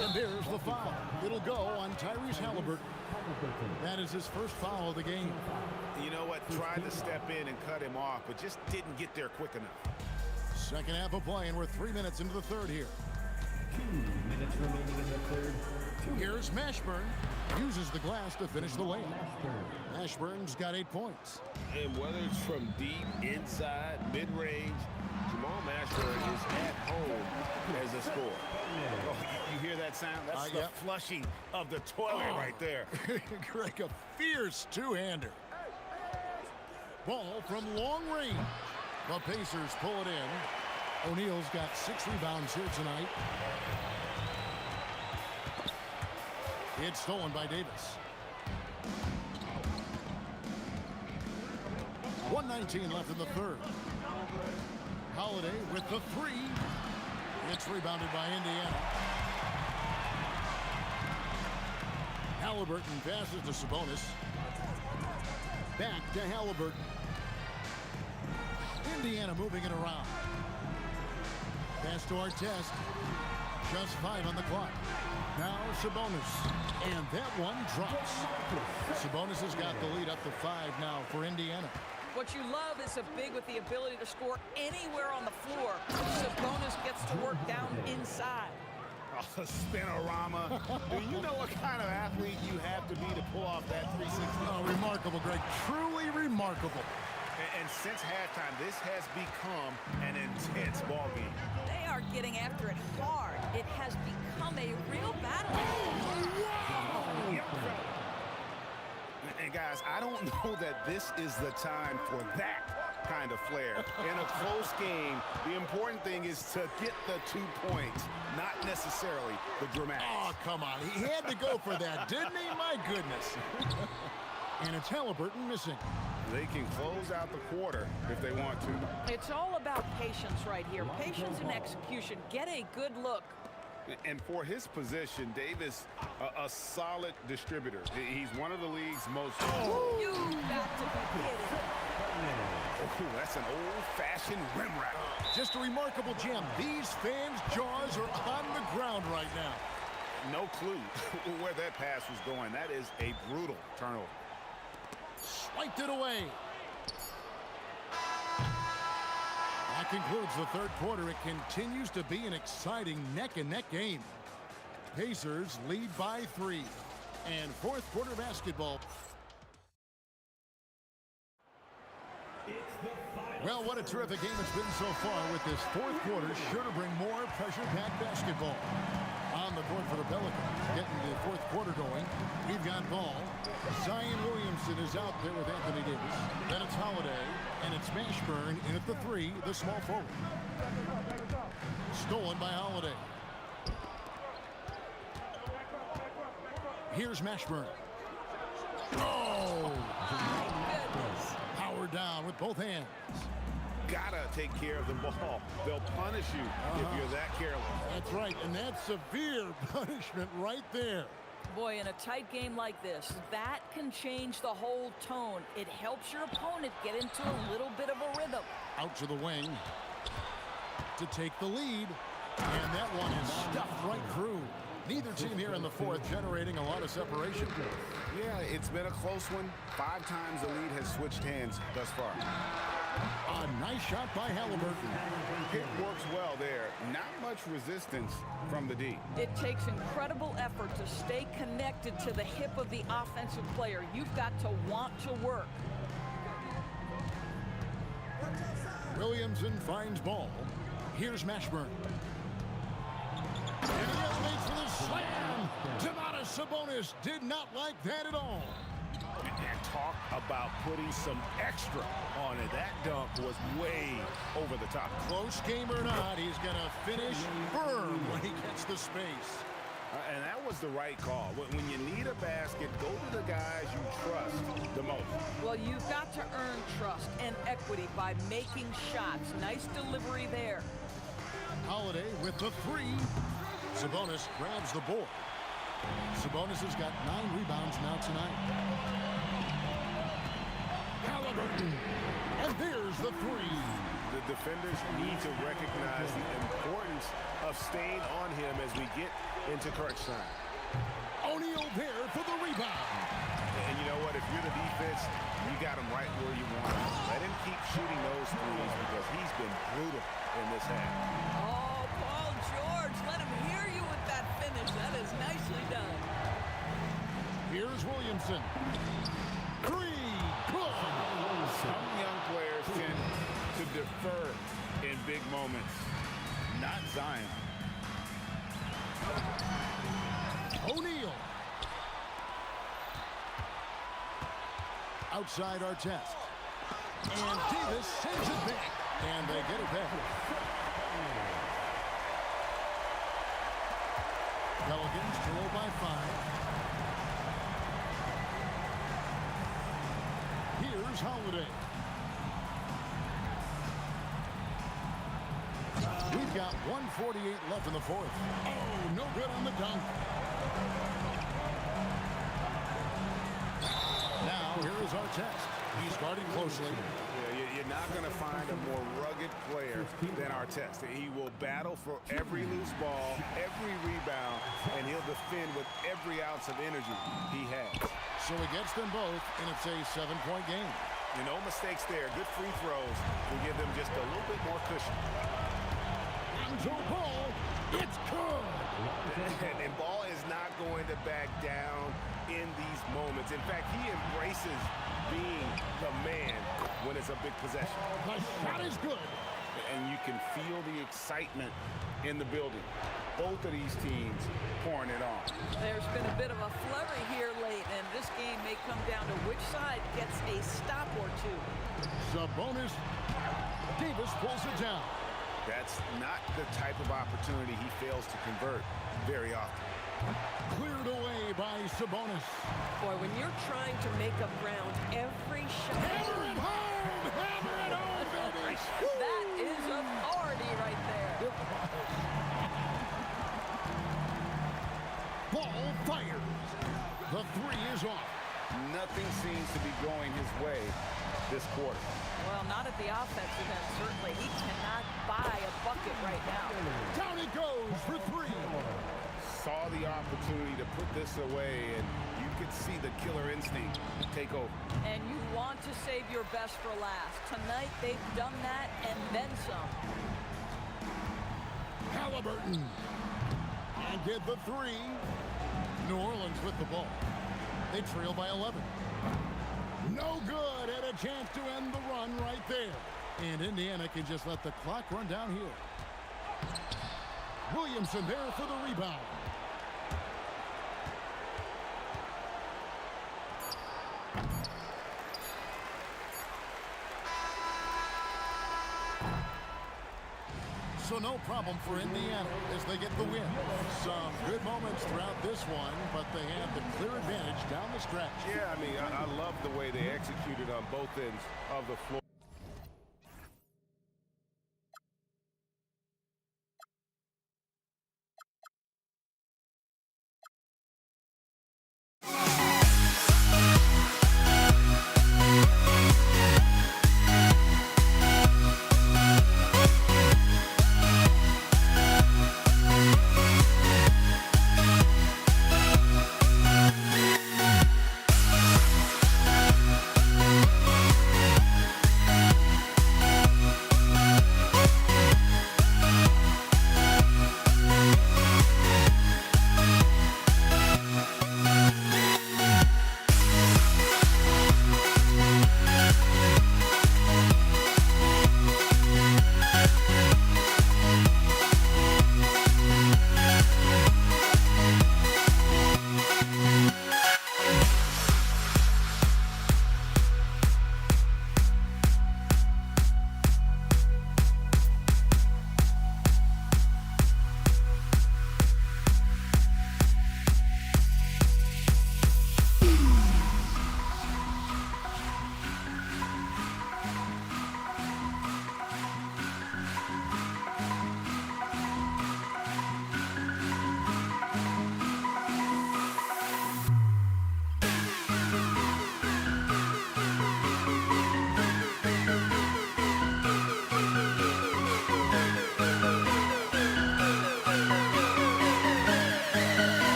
And there's the foul. It'll go on Tyrese Halliburton. That is his first foul of the game. You know what? Tried to step in and cut him off, but just didn't get there quick enough. Second half of play, and we're 3 minutes into the third here. 2 minutes remaining in the third. Here's Mashburn. Uses the glass to finish the layup. Mashburn's got 8 points. And whether it's from deep, inside, mid-range, Jamal Mashburn is at home as a scorer. Oh, you hear that sound? That's the flushing of the toilet right there. Greg, a fierce two-hander. Ball from long range. The Pacers pull it in. O'Neal's got 6 rebounds here tonight. It's stolen by Davis. 1:19 left in the third. Holiday with the 3. It's rebounded by Indiana. Halliburton passes to Sabonis. Back to Halliburton. Indiana moving it around. Pass to Artest. Just 5 on the clock. Now Sabonis. And that one drops. Sabonis has got the lead up to 5 now for Indiana. What you love is a big with the ability to score anywhere on the floor. Sabonis gets to work down inside. Oh, spinorama. Do you know what kind of athlete you have to be to pull off that 360? Oh, remarkable, Greg. Truly remarkable. And since halftime, this has become an intense ball game. They are getting after it hard. It has become a real battle. And guys, I don't know that this is the time for that kind of flair. In a close game, the important thing is to get the 2 points, not necessarily the dramatics. Oh, come on. He had to go for that, didn't he? My goodness. And it's Halliburton missing. They can close out the quarter if they want to. It's all about patience right here. Patience and execution. Get a good look. And for his position, Davis, a solid distributor. He's one of the league's most... You got to be kidding. Oh, that's an old-fashioned rim wrap. Just a remarkable jam. These fans' jaws are on the ground right now. No clue where that pass was going. That is a brutal turnover. Swiped it away. That concludes the third quarter. It continues to be an exciting neck-and-neck game. Pacers lead by 3. And fourth quarter basketball. Well, what a terrific game it's been so far with this fourth quarter. Sure to bring more pressure-packed basketball. On the the court for the Pelicans. Getting the fourth quarter going. We've got ball. Zion Williamson is out there with Anthony Davis. Then it's Holiday. And it's Mashburn in at the 3, the small forward. Stolen by Holiday. Here's Mashburn. Oh! My goodness. Howard down with both hands. Gotta take care of the ball. They'll punish you if you're that careless. That's right, and that's severe punishment right there. Boy, in a tight game like this, that can change the whole tone. It helps your opponent get into a little bit of a rhythm. Out to the wing to take the lead, and that one is stuffed right through. Neither team here in the fourth generating a lot of separation. Yeah, it's been a close one. 5 times the lead has switched hands thus far. A nice shot by Halliburton. It works well there. Not much resistance from the D. It takes incredible effort to stay connected to the hip of the offensive player. You've got to want to work. Williamson finds ball. Here's Mashburn. And he elevates for the slam. Domantas Sabonis did not like that at all. And talk about putting some extra on it. That dunk was way over the top. Close game or not, he's going to finish firm when he gets the space. And that was the right call. When you need a basket, go to the guys you trust the most. Well, you've got to earn trust and equity by making shots. Nice delivery there. Holiday with the 3. Sabonis grabs the board. Sabonis has got 9 rebounds now tonight. Halliburton. And there's the 3. The defenders need to recognize the importance of staying on him as we get into crunch time. O'Neal there for the rebound. And you know what? If you're the defense, you got him right where you want him. Let him keep shooting those threes because he's been brutal in this half. Oh, Paul George, let him hear you with that finish. That is nicely done. Here's Williamson. 3. Good. Some young players tend to defer in big moments. Not Zion. O'Neal. Outside our test. And Davis sends it back. And they get it back. Pelicans trail by 5. Here's Holiday. We've got 1:48 left in the fourth. Oh, no good on the dunk. Now, here is our test. He's guarding closely. Yeah, you're not going to find a more rugged player than Artest. He will battle for every loose ball, every rebound, and he'll defend with every ounce of energy he has. So he gets them both, and it's a 7-point game. No mistakes there. Good free throws will give them just a little bit more cushion. Lonzo Ball, it's good. And Ball is not going to back down in these moments. In fact, he embraces being the man when it's a big possession. The shot is good. And you can feel the excitement in the building. Both of these teams pouring it on. There's been a bit of a flurry here late, and this game may come down to which side gets a stop or two. Sabonis. Davis pulls it down. That's not the type of opportunity he fails to convert very often. Cleared away by Sabonis. Boy, when you're trying to make up ground, every shot... Hammer it home! Hammer it home, baby! That is authority right there. Ball fires. The 3 is off. Nothing seems to be going his way this quarter. Well, not at the offensive end, certainly. He cannot buy a bucket right now. Down it goes for 3. Saw the opportunity to put this away, and you could see the killer instinct take over. And you want to save your best for last. Tonight, they've done that and then some. Halliburton. And get the 3. New Orleans with the ball. They trail by 11. No good, and a chance to end the run right there. And Indiana can just let the clock run down here. Williamson there for the rebound. So no problem for Indiana as they get the win. Some good moments throughout this one, but they have the clear advantage down the stretch. Yeah, I mean, I love the way they executed on both ends of the floor.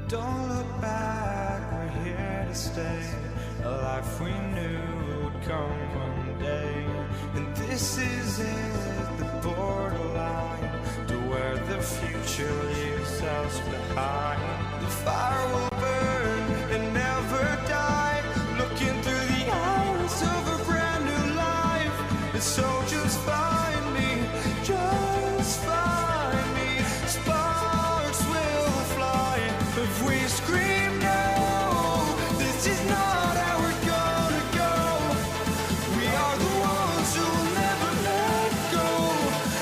Don't look back, we're here to stay. A life we knew would come one day. And this is it, the borderline to where the future leaves us behind. The fire will burn and never die, looking through the eyes of a brand new life. And so just find me, just find me. Sparks will fly if we scream no. This is not how we're gonna go. We are the ones who will never let go.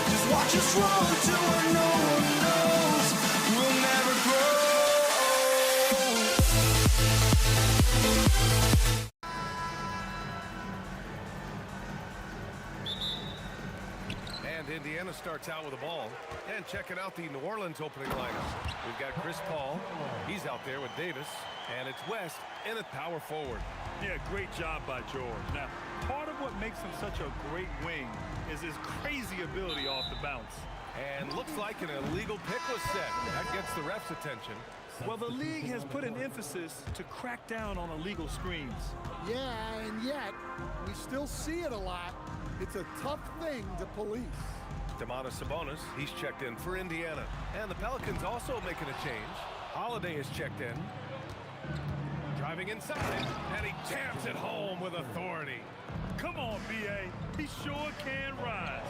Just watch us run to where no one knows. We'll never grow. And Indiana starts out with the ball. And checking out the New Orleans opening lineup. We've got Chris Paul. He's out there with Davis. And it's West in at power forward. Yeah, great job by George. Now, part of what makes him such a great wing is his crazy ability off the bounce. And looks like an illegal pick was set. That gets the ref's attention. Well, the league has put an emphasis to crack down on illegal screens. Yeah, and yet, we still see it a lot. It's a tough thing to police. Sabonis, he's checked in for Indiana. And the Pelicans also making a change. Holiday is checked in. Driving inside, and he jams it home with authority. Come on, B.A. He sure can rise.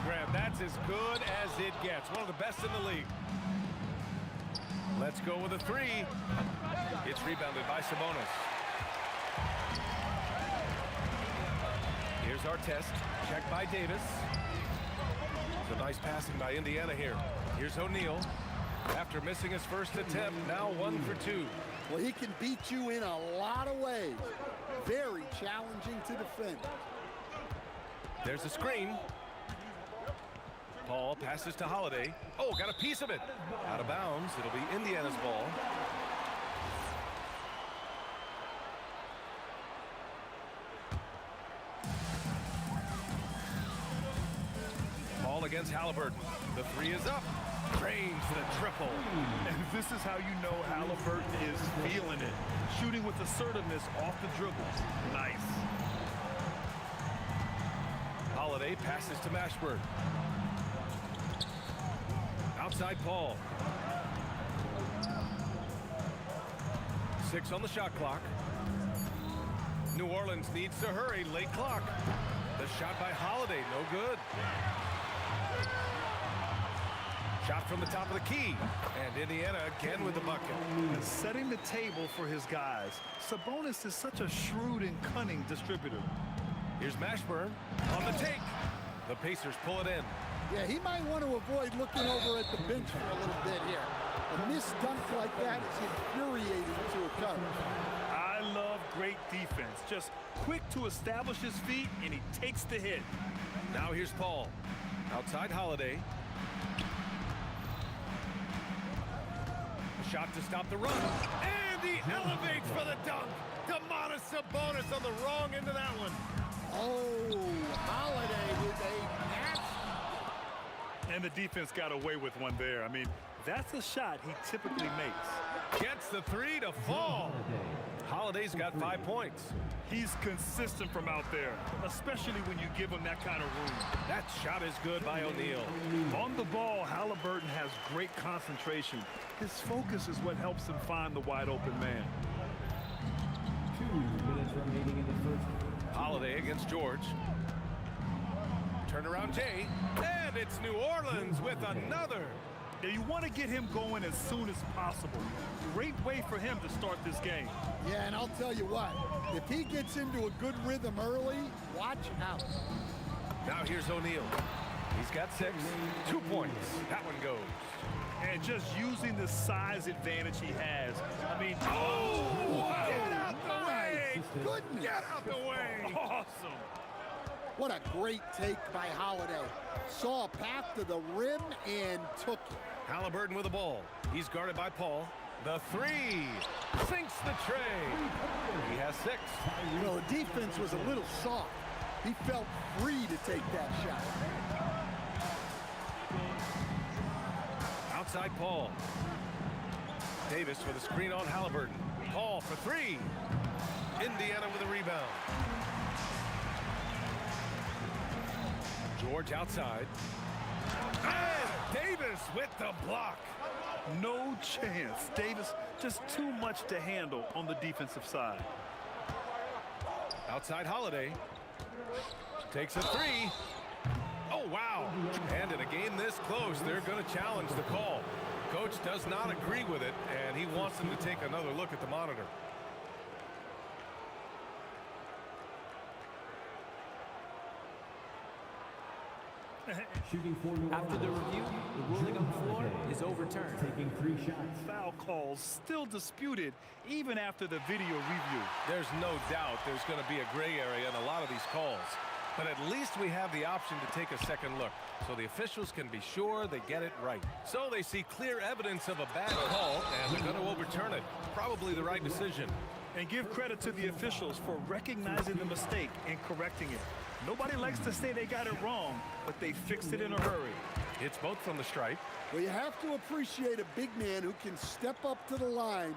Graham, that's as good as it gets. One of the best in the league. Let's go with a three. It's rebounded by Sabonis. Here's Artest. Checked by Davis. It's a nice passing by Indiana here. Here's O'Neal. After missing his first attempt, now 1 for 2. Well, he can beat you in a lot of ways. Very challenging to defend. There's a screen. Paul passes to Holiday. Oh, got a piece of it. Out of bounds. It'll be Indiana's ball. Paul against Halliburton. The three is up. Drains the triple. And this is how you know Halliburton is feeling it. Shooting with assertiveness off the dribble. Nice. Holiday passes to Mashburn. Outside Paul. 6 on the shot clock. New Orleans needs to hurry. Late clock. The shot by Holiday. No good. Shot from the top of the key. And Indiana again with the bucket. And setting the table for his guys. Sabonis is such a shrewd and cunning distributor. Here's Mashburn on the take. The Pacers pull it in. Yeah, he might want to avoid looking over at the bench for a little bit here. A missed dunk like that is infuriating to a coach. I love great defense. Just quick to establish his feet, and he takes the hit. Now here's Paul. Outside Holiday. A shot to stop the run. And he elevates for the dunk. Domantas Sabonis on the wrong end of that one. Oh, Holiday with a match. And the defense got away with one there. I mean, that's a shot he typically makes. Gets the three to fall. Holiday's got 5 points. He's consistent from out there, especially when you give him that kind of room. That shot is good by O'Neal. On the ball, Halliburton has great concentration. His focus is what helps him find the wide open man. 2 minutes remaining in the first. Holiday against George. Turnaround Jay. And it's New Orleans with another. Yeah, you want to get him going as soon as possible. Great way for him to start this game. Yeah, and I'll tell you what, if he gets into a good rhythm early, watch out. Now here's O'Neal. He's got 6. 2 points. That one goes. And just using the size advantage he has. I mean, oh! Get out the way! Goodness. Get out the way! Awesome! What a great take by Holiday. Saw a path to the rim and took it. Halliburton with the ball. He's guarded by Paul. The three. Sinks the tray. He has 6. You know, the defense was a little soft. He felt free to take that shot. Outside Paul. Davis with a screen on Halliburton. Paul for three. Indiana with a rebound. George outside. And Davis with the block. No chance. Davis just too much to handle on the defensive side. Outside Holiday. Takes a three. Oh, wow. And in a game this close, they're going to challenge the call. Coach does not agree with it, and he wants them to take another look at the monitor. After the review, the ruling on the floor is overturned. Taking 3 shots. Foul calls still disputed even after the video review. There's no doubt there's going to be a gray area in a lot of these calls. But at least we have the option to take a second look, so the officials can be sure they get it right. So they see clear evidence of a bad call, and they're going to overturn it. Probably the right decision. And give credit to the officials for recognizing the mistake and correcting it. Nobody likes to say they got it wrong, but they fixed it in a hurry. It's both from the stripe. Well, you have to appreciate a big man who can step up to the line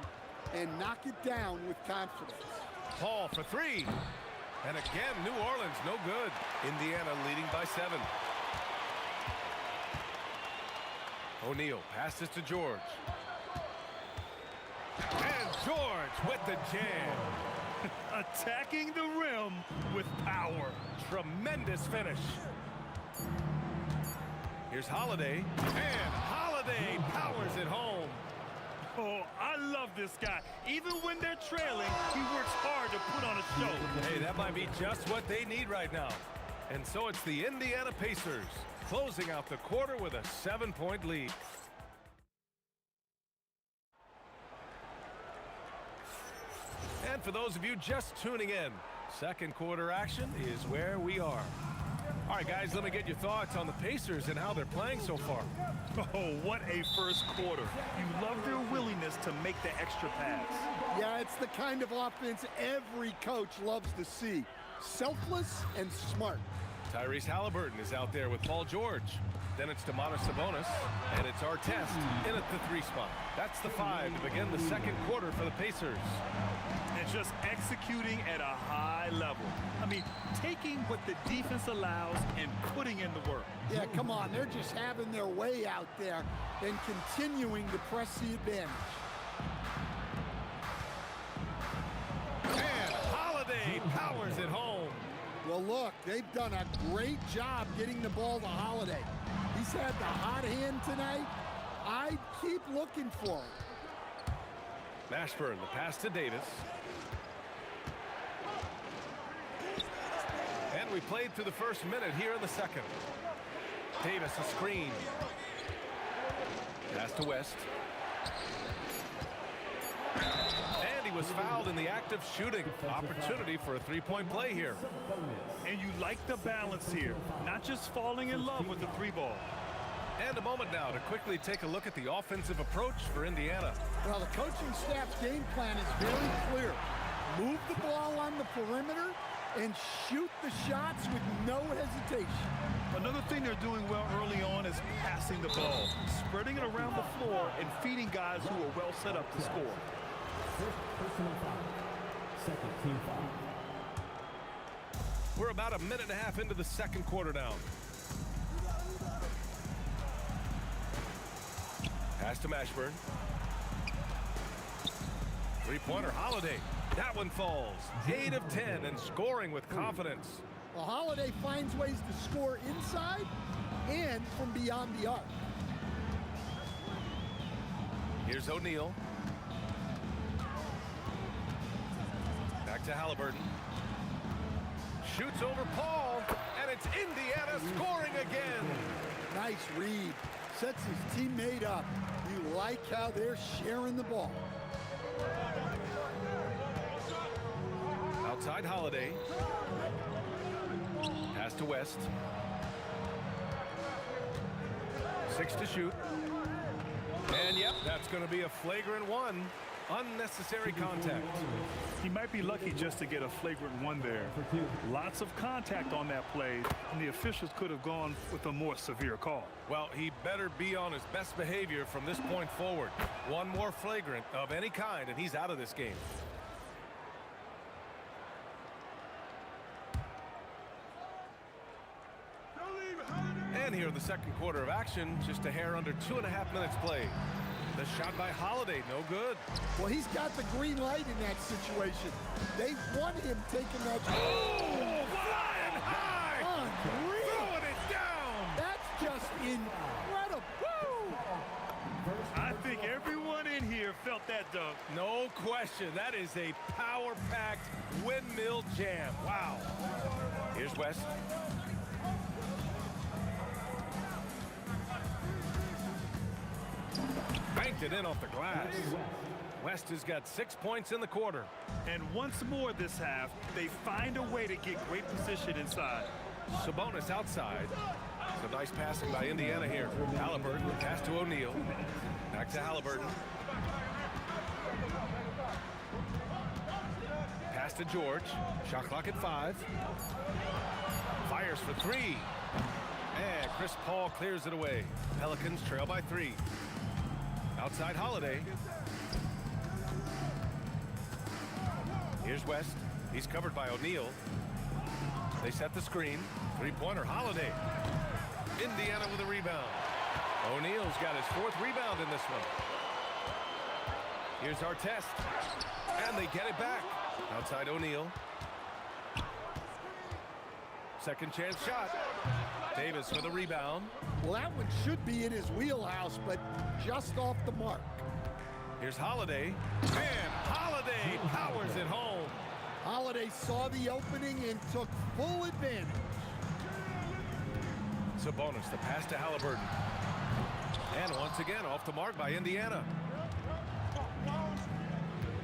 and knock it down with confidence. Paul for three. And again, New Orleans, no good. Indiana leading by 7. O'Neal passes to George. And George with the jam. Attacking the rim with power. Tremendous finish. Here's Holiday. And Holiday powers it home. Oh, I love this guy. Even when they're trailing, he works hard to put on a show. Hey, that might be just what they need right now. And so it's the Indiana Pacers closing out the quarter with a 7-point lead. And for those of you just tuning in, second quarter action is where we are. All right, guys, let me get your thoughts on the Pacers and how they're playing so far. Oh, what a first quarter. You love their willingness to make the extra pass. Yeah, it's the kind of offense every coach loves to see. Selfless and smart. Tyrese Halliburton is out there with Paul George. Then it's Domantas Sabonis, and it's Artest in at the 3 spot. That's the 5 to begin the second quarter for the Pacers. And just executing at a high level. I mean, taking what the defense allows and putting in the work. Yeah, come on. They're just having their way out there and continuing to press the advantage. And Holiday powers it home. Well, look, they've done a great job getting the ball to Holiday. He's had the hot hand tonight. I'd keep looking for it. Mashburn, the pass to Davis. And we played through the first minute here in the second. Davis, a screen. Pass to West. And he was fouled in the act of shooting. Opportunity for a 3-point play here. And you like the balance here. Not just falling in love with the 3-ball. And a moment now to quickly take a look at the offensive approach for Indiana. Well, the coaching staff's game plan is very clear. Move the ball on the perimeter and shoot the shots with no hesitation. Another thing they're doing well early on is passing the ball, spreading it around the floor and feeding guys who are well set up to score. First personal foul. Second team foul. We're about a minute and a half into the second quarter now. Pass to Mashburn. 3-pointer Holiday. That one falls. 8 of 10 and scoring with confidence. Well, Holiday finds ways to score inside and from beyond the arc. Here's O'Neal. Back to Halliburton. Shoots over Paul, and it's Indiana scoring again. Nice read. Sets his teammate up. You like how they're sharing the ball. Outside Holiday. Pass to West. 6 to shoot. And yep, that's going to be a flagrant one. Unnecessary contact. He might be lucky just to get a flagrant one there. Lots of contact on that play, and the officials could have gone with a more severe call. Well, he better be on his best behavior from this point forward. One more flagrant of any kind, and he's out of this game. And here in the second quarter of action, just a hair under 2.5 minutes played. The shot by Holiday, no good. Well, he's got the green light in that situation. They want him taking that. Oh, flying high! Unreal. Throwing it down! That's just incredible. Woo! I think everyone in here felt that dunk. No question. That is a power-packed windmill jam. Wow. Here's West. Banked it in off the glass. West has got 6 points in the quarter. And once more this half, they find a way to get great position inside. Sabonis outside. Some nice passing by Indiana here. Halliburton, pass to O'Neal. Back to Halliburton. Pass to George. Shot clock at 5. Fires for 3. And Chris Paul clears it away. Pelicans trail by 3. Outside Holiday. Here's West. He's covered by O'Neal. They set the screen. Three-pointer Holiday. Indiana with a rebound. O'Neal's got his 4th rebound in this one. Here's Artest. And they get it back. Outside O'Neal. Second chance shot. Davis with a rebound. Well, that one should be in his wheelhouse, but just off the mark. Here's Holiday. And Holiday powers it home. Holiday saw the opening and took full advantage. Sabonis, the pass to Halliburton. And once again, off the mark by Indiana.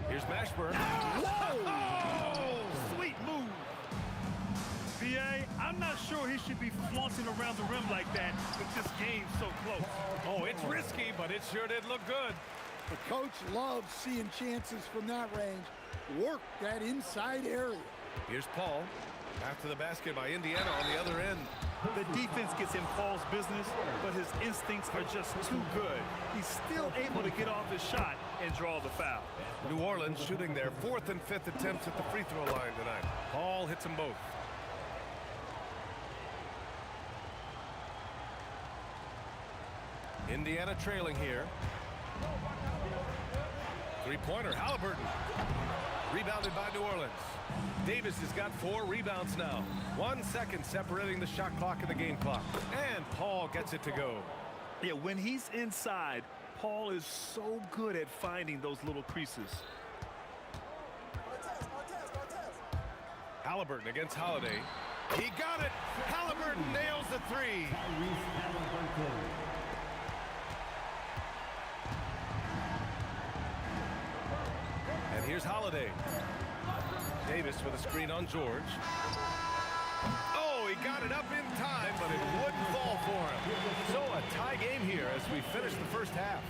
Here's Mashburn. Oh, sweet move. VA, I'm not sure he should be flaunting around the rim like that with this game so close. Oh, it's risky, but it sure did look good. The coach loves seeing chances from that range. Work that inside area. Here's Paul. After the basket by Indiana on the other end. The defense gets in Paul's business, but his instincts are just too good. He's still able to get off his shot and draw the foul. New Orleans shooting their 4th and 5th attempts at the free throw line tonight. Paul hits them both. Indiana trailing here. Three-pointer, Halliburton. Rebounded by New Orleans. Davis has got 4 rebounds now. 1 second separating the shot clock and the game clock. And Paul gets it to go. Yeah, when he's inside, Paul is so good at finding those little creases. Halliburton against Holiday. He got it. Halliburton nails the 3. And here's Holiday. Davis with a screen on George. Oh, he got it up in time, but it wouldn't fall for him. So a tie game here as we finish the first half.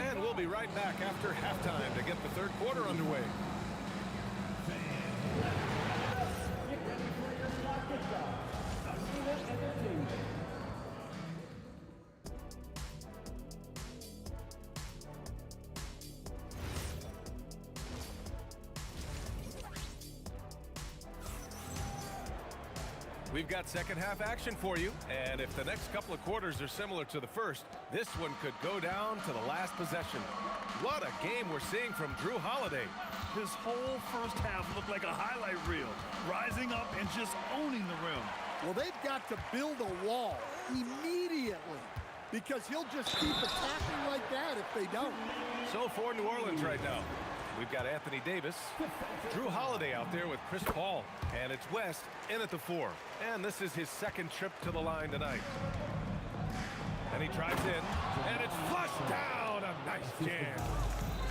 And we'll be right back after halftime to get the third quarter underway. We've got second half action for you, and if the next couple of quarters are similar to the first, this one could go down to the last possession. What a game we're seeing from Drew Holiday. His whole first half looked like a highlight reel, rising up and just owning the rim. Well, they've got to build a wall immediately because he'll just keep attacking like that if they don't. So for New Orleans right now, we've got Anthony Davis, Drew Holiday out there with Chris Paul, and it's West in at the 4. And this is his second trip to the line tonight. And he drives in, and it's flushed down. A nice jam.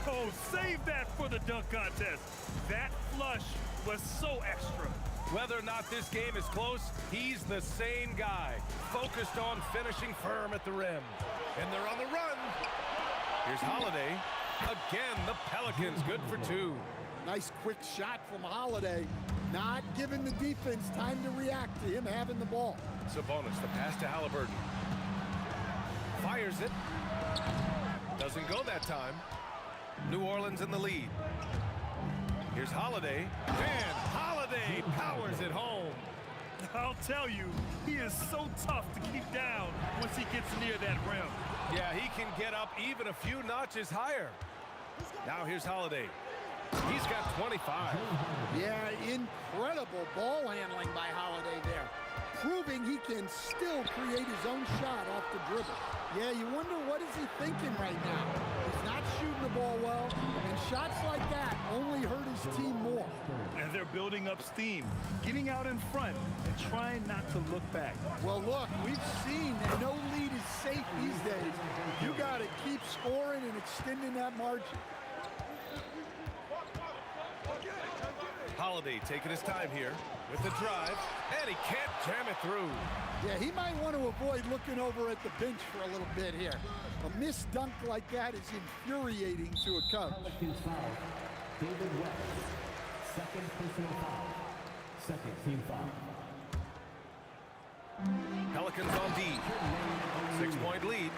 Oh, save that for the dunk contest. That flush was so extra. Whether or not this game is close, he's the same guy, focused on finishing firm at the rim. And they're on the run. Here's Holiday. Again, the Pelicans good for 2. Nice quick shot from Holiday. Not giving the defense time to react to him having the ball. Sabonis, the pass to Halliburton. Fires it. Doesn't go that time. New Orleans in the lead. Here's Holiday. And Holiday powers it home. I'll tell you, he is so tough to keep down once he gets near that rim. Yeah, he can get up even a few notches higher. Now here's Holiday. He's got 25. Yeah, incredible ball handling by Holiday there. Proving he can still create his own shot off the dribble. Yeah, you wonder what is he thinking right now. He's not shooting the ball well, and shots like that only hurt his team more. And they're building up steam, getting out in front and trying not to look back. Well, look, we've seen that no lead is safe these days. You got to keep scoring and extending that margin. Holiday taking his time here with the drive, and he can't jam it through. Yeah, he might want to avoid looking over at the bench for a little bit here. A missed dunk like that is infuriating to a coach. Pelicans foul. David West. Second personal foul. Second team foul. Pelicans on D. 6-point lead.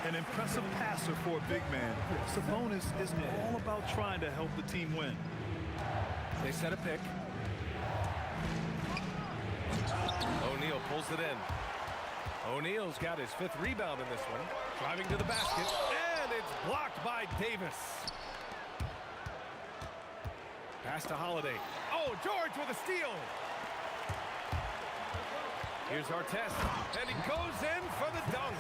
An impressive passer for a big man. Sabonis is all about trying to help the team win. They set a pick. O'Neal pulls it in. O'Neal's got his 5th rebound in this one. Driving to the basket, and it's blocked by Davis. Pass to Holiday. Oh, George with a steal. Here's Artest, and he goes in for the dunk.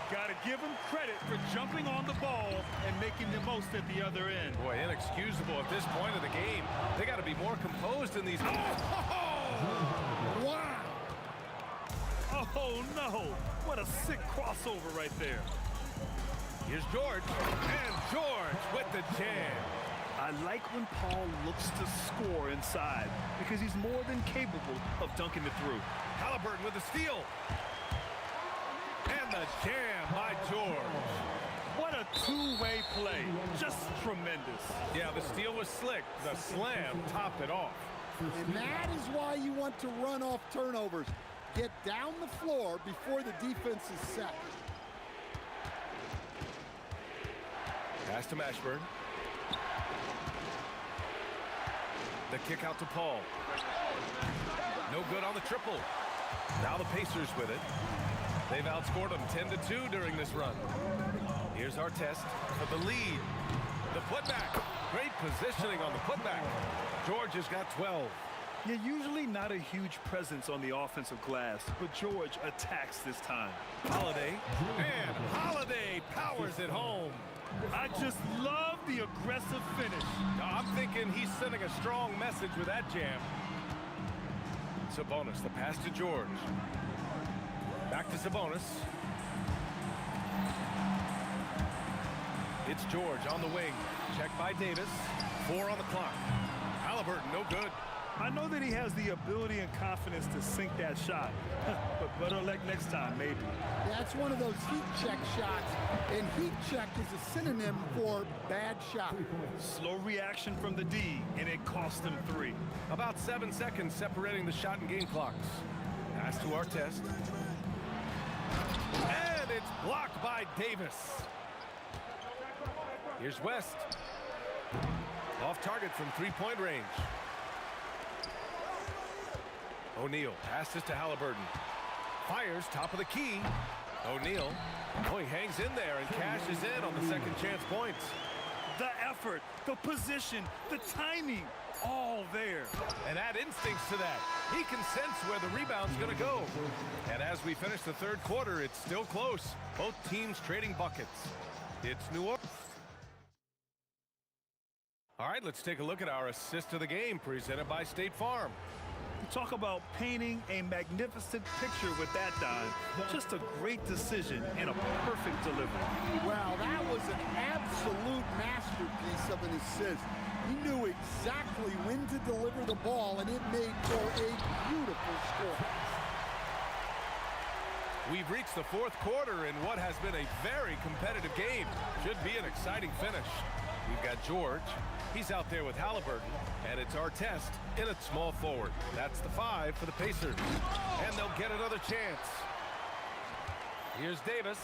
Got to give him credit for jumping on the ball and making the most at the other end. Boy, inexcusable at this point of the game. They got to be more composed in these. Oh! Wow! Oh, no. What a sick crossover right there. Here's George, and George with the jam. I like when Paul looks to score inside because he's more than capable of dunking it through. Halliburton with the steal. And the jam by George. What a two-way play. Just tremendous. Yeah, the steal was slick. The slam topped it off. And that is why you want to run off turnovers. Get down the floor before the defense is set. Pass to Mashburn. The kick out to Paul. No good on the triple. Now the Pacers with it. They've outscored them 10-2 during this run. Here's Artest for the lead. The putback. Great positioning on the putback. George has got 12. Yeah, usually not a huge presence on the offensive glass, but George attacks this time. Holiday. And Holiday powers it home. I just love the aggressive finish. I'm thinking he's sending a strong message with that jam. Sabonis, the pass to George. Back to Sabonis. It's George on the wing. Checked by Davis. 4 on the clock. Halliburton, no good. I know that he has the ability and confidence to sink that shot, but better luck next time, maybe. That's one of those heat check shots, and heat check is a synonym for bad shot. Slow reaction from the D, and it cost him 3. About 7 seconds separating the shot and game clocks. Pass to Artest. And it's blocked by Davis. Here's West. Off target from 3-point range. O'Neal passes to Halliburton. Fires top of the key. O'Neal. Oh, he hangs in there and cashes in on the second chance points. The effort, the position, the timing, all there. And add instincts to that. He can sense where the rebound's going to go. And as we finish the third quarter, it's still close. Both teams trading buckets. It's New Orleans. All right, let's take a look at our assist of the game presented by State Farm. Talk about painting a magnificent picture with that dive. Just a great decision and a perfect delivery. Wow, that was an absolute masterpiece of an assist. He knew exactly when to deliver the ball, and it made for a beautiful score. We've reached the fourth quarter in what has been a very competitive game. Should be an exciting finish. We've got George. He's out there with Halliburton, and it's our test in a small forward. That's the 5 for the Pacers, and they'll get another chance. Here's Davis.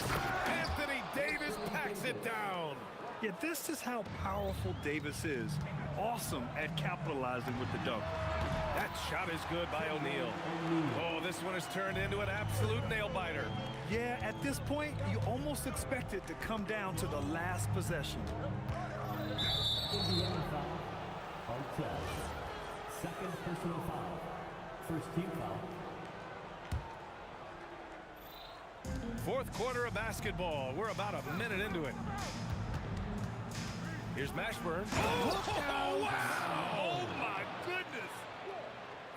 Anthony Davis packs it down. Yeah, this is how powerful Davis is. Awesome at capitalizing with the dunk. That shot is good by O'Neal. Oh, this one has turned into an absolute nail-biter. Yeah, at this point, you almost expect it to come down to the last possession. Indiana foul. Artest. Second personal foul. First team foul. Fourth quarter of basketball. We're about a minute into it. Here's Mashburn. Oh, wow! Oh, my goodness!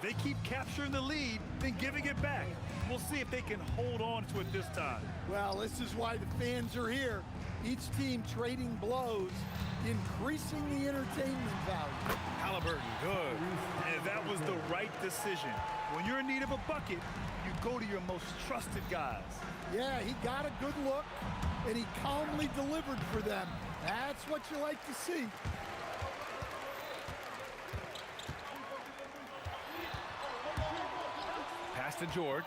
They keep capturing the lead, then giving it back. We'll see if they can hold on to it this time. Well, this is why the fans are here. Each team trading blows, increasing the entertainment value. Halliburton, good. And that was the right decision. When you're in need of a bucket, you go to your most trusted guys. Yeah, he got a good look, and he calmly delivered for them. That's what you like to see. Pass to George.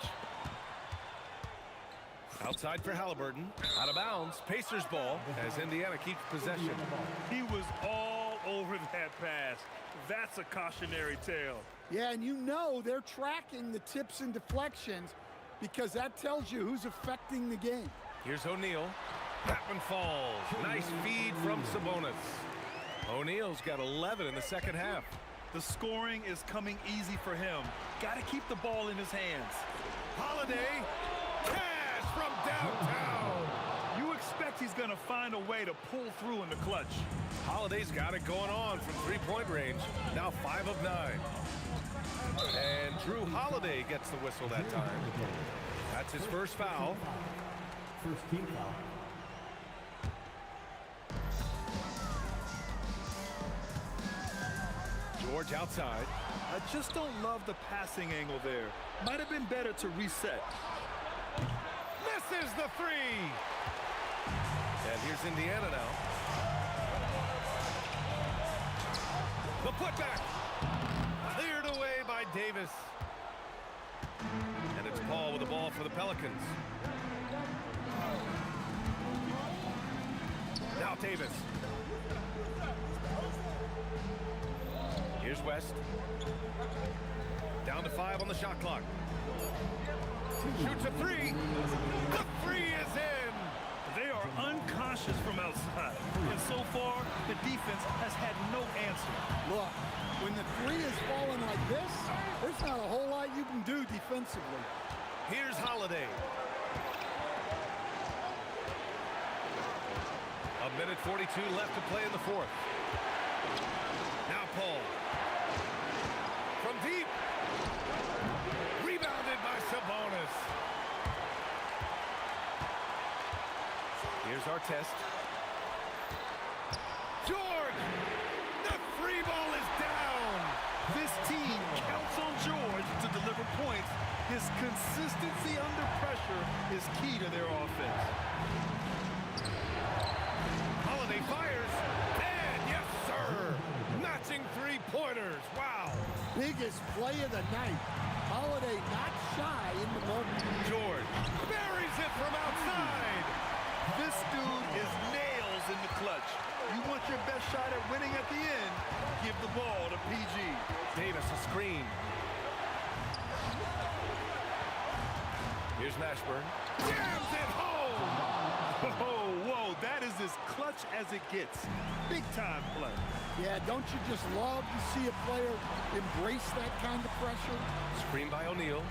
Outside for Halliburton. Out of bounds. Pacers ball as Indiana keeps possession. He was all over that pass. That's a cautionary tale. Yeah, and you know they're tracking the tips and deflections because that tells you who's affecting the game. Here's O'Neal. That one falls. Nice feed from Sabonis. O'Neal's got 11 in the second half. The scoring is coming easy for him. Got to keep the ball in his hands. Holiday. Cash from downtown. You expect he's going to find a way to pull through in the clutch. Holiday's got it going on from three-point range. Now 5 of 9. And Drew Holiday gets the whistle that time. That's his first foul. First team foul. George outside. I just don't love the passing angle there. Might have been better to reset. Misses the 3. And here's Indiana now. The putback. Cleared away by Davis. And it's Paul with the ball for the Pelicans. Now Davis. Here's West. Down to 5 on the shot clock. Shoots a 3. The 3 is in. They are unconscious from outside. And so far, the defense has had no answer. Look, when the 3 is falling like this, there's not a whole lot you can do defensively. Here's Holiday. A minute 42 left to play in the fourth. Now Paul. From deep. Rebounded by Sabonis. Here's our test. George! The free ball is down! This team counts on George to deliver points. His consistency under pressure is key to their offense. Holiday fires. And yes, sir! Matching three-pointers. Wow! Biggest play of the night. Holiday not shy in the moment. George buries it from outside. This dude is nails in the clutch. You want your best shot at winning at the end, give the ball to PG. Davis a screen. Here's Mashburn. Jams it home. Oh, whoa, that is as clutch as it gets. Big time play. Yeah, don't you just love to see a player embrace that kind of pressure? Screen by O'Neal.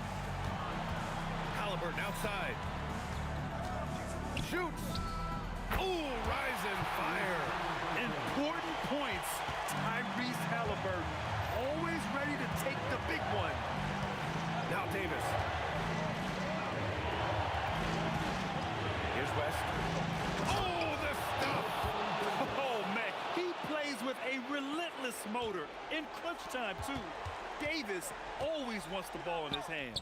Halliburton outside. Shoots. Ooh, rise and fire. Important points. Tyrese Halliburton, always ready to take the big one. Now Davis. Here's West. Oh, the stuff. Oh, man, he plays with a relentless motor. In clutch time, too. Davis always wants the ball in his hands.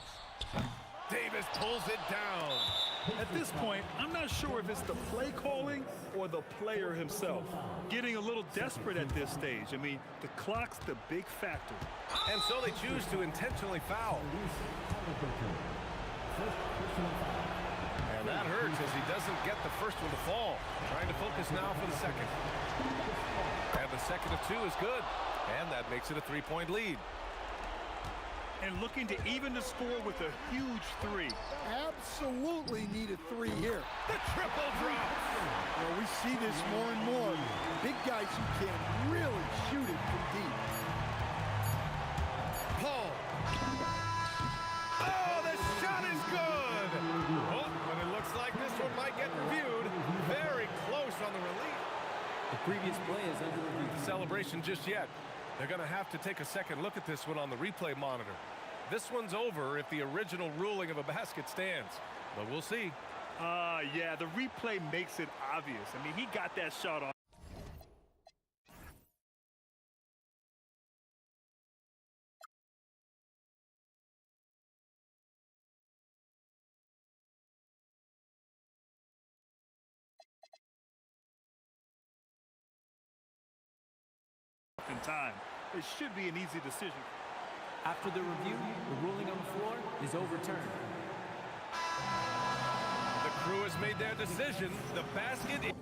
Davis pulls it down. At this point, I'm not sure if it's the play calling or the player himself. Getting a little desperate at this stage. I mean, the clock's the big factor. And so they choose to intentionally foul. And that hurts as he doesn't get the first one to fall. Trying to focus now for the second. And the second of 2 is good. And that makes it a 3-point lead. And looking to even the score with a huge 3. Absolutely need a 3 here. The triple drop. Well, we see this more and more. Big guys who can really shoot it from deep. Paul. Oh, the shot is good. Oh, but it looks like this one might get reviewed. Very close on the release. The previous play is under review. The celebration just yet. They're going to have to take a second look at this one on the replay monitor. This one's over if the original ruling of a basket stands. But we'll see. Yeah, the replay makes it obvious. I mean, he got that shot off. In time. It should be an easy decision. After the review, the ruling on the floor is overturned. The crew has made their decision. The basket is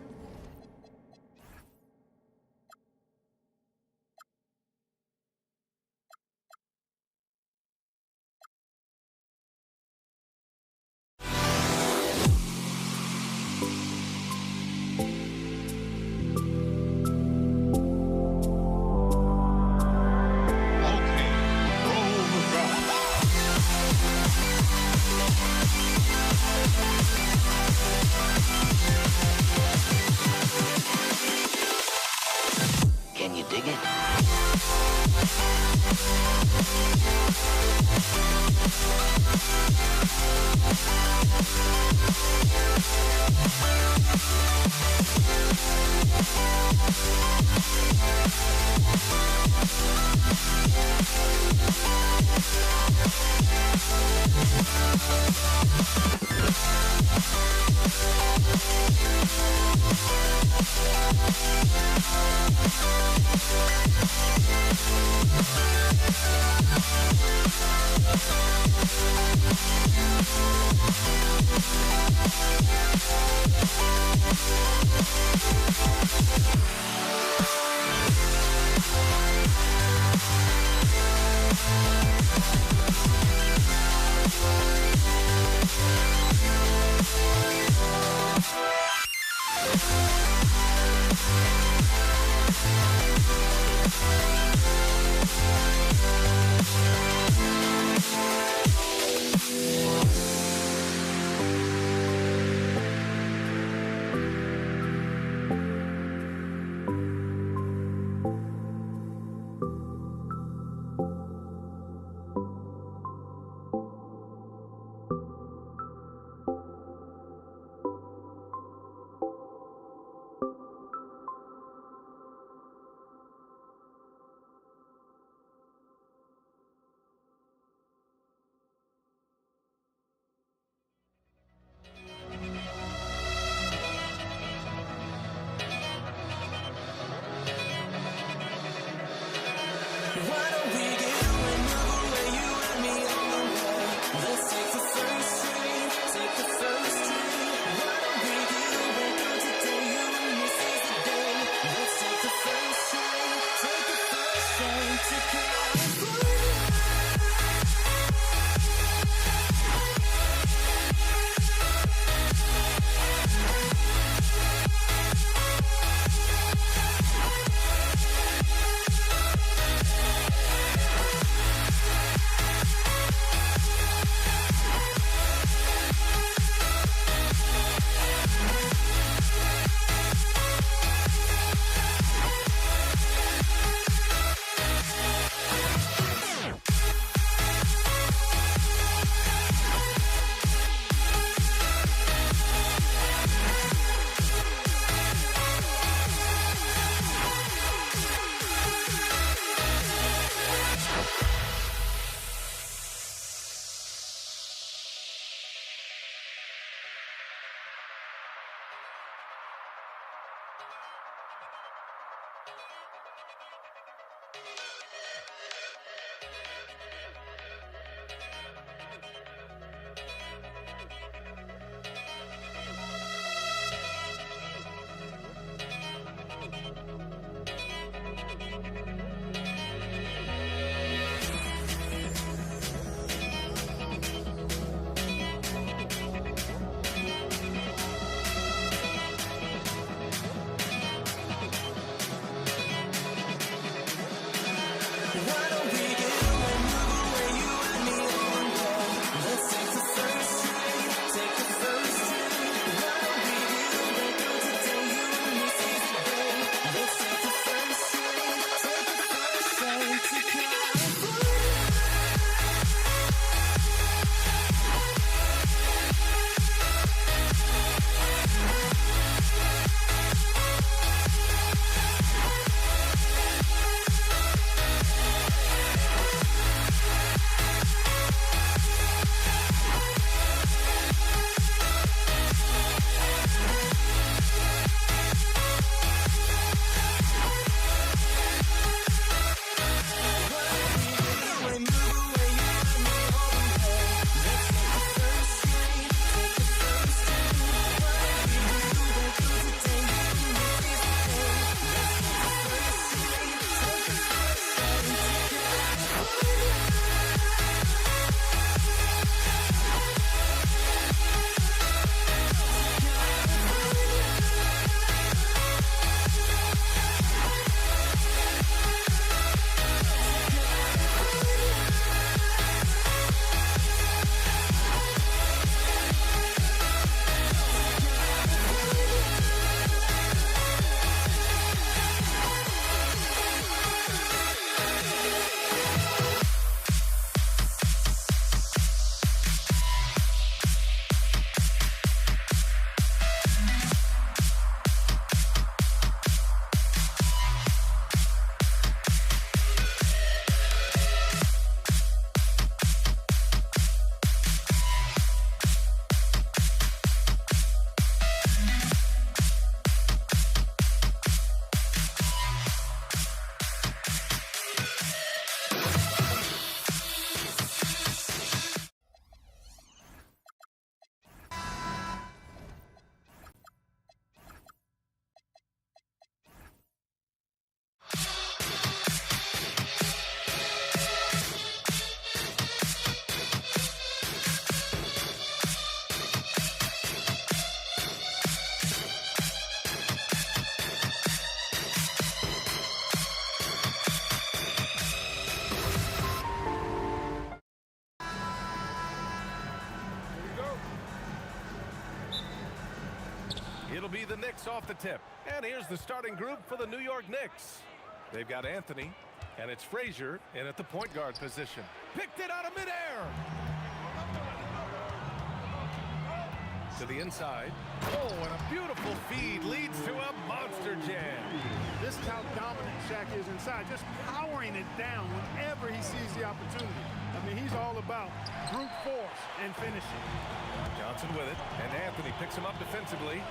It'll be the Knicks off the tip. And here's the starting group for the New York Knicks. They've got Anthony, and it's Frazier in at the point guard position. Picked it out of midair. To the inside. Oh, and a beautiful feed leads to a monster jam. This is how dominant Shaq is inside, just powering it down whenever he sees the opportunity. I mean, he's all about brute force and finishing. Johnson with it, and Anthony picks him up defensively.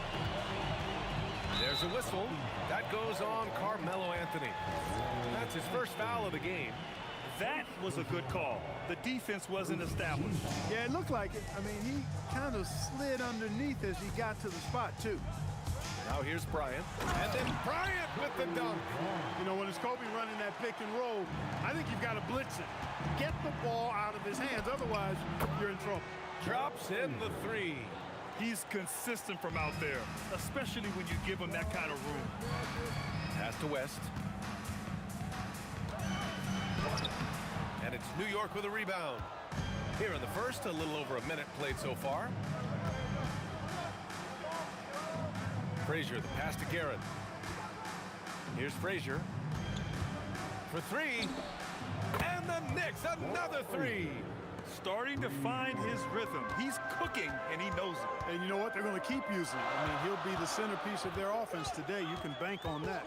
There's a whistle. That goes on Carmelo Anthony. That's his first foul of the game. That was a good call. The defense wasn't established. Yeah, it looked like it. I mean, he kind of slid underneath as he got to the spot, too. Now here's Bryant. And then Bryant with the dunk. You know, when it's Kobe running that pick and roll, I think you've got to blitz it. Get the ball out of his hands. Otherwise, you're in trouble. Drops in the three. He's consistent from out there, especially when you give him that kind of room. Pass to West. And it's New York with a rebound. Here in the first, a little over a minute played so far. Frazier, the pass to Garrett. Here's Frazier for three. And the Knicks, another three. Starting to find his rhythm. He's cooking, and he knows it. And you know what? They're going to keep using it. I mean, he'll be the centerpiece of their offense today. You can bank on that.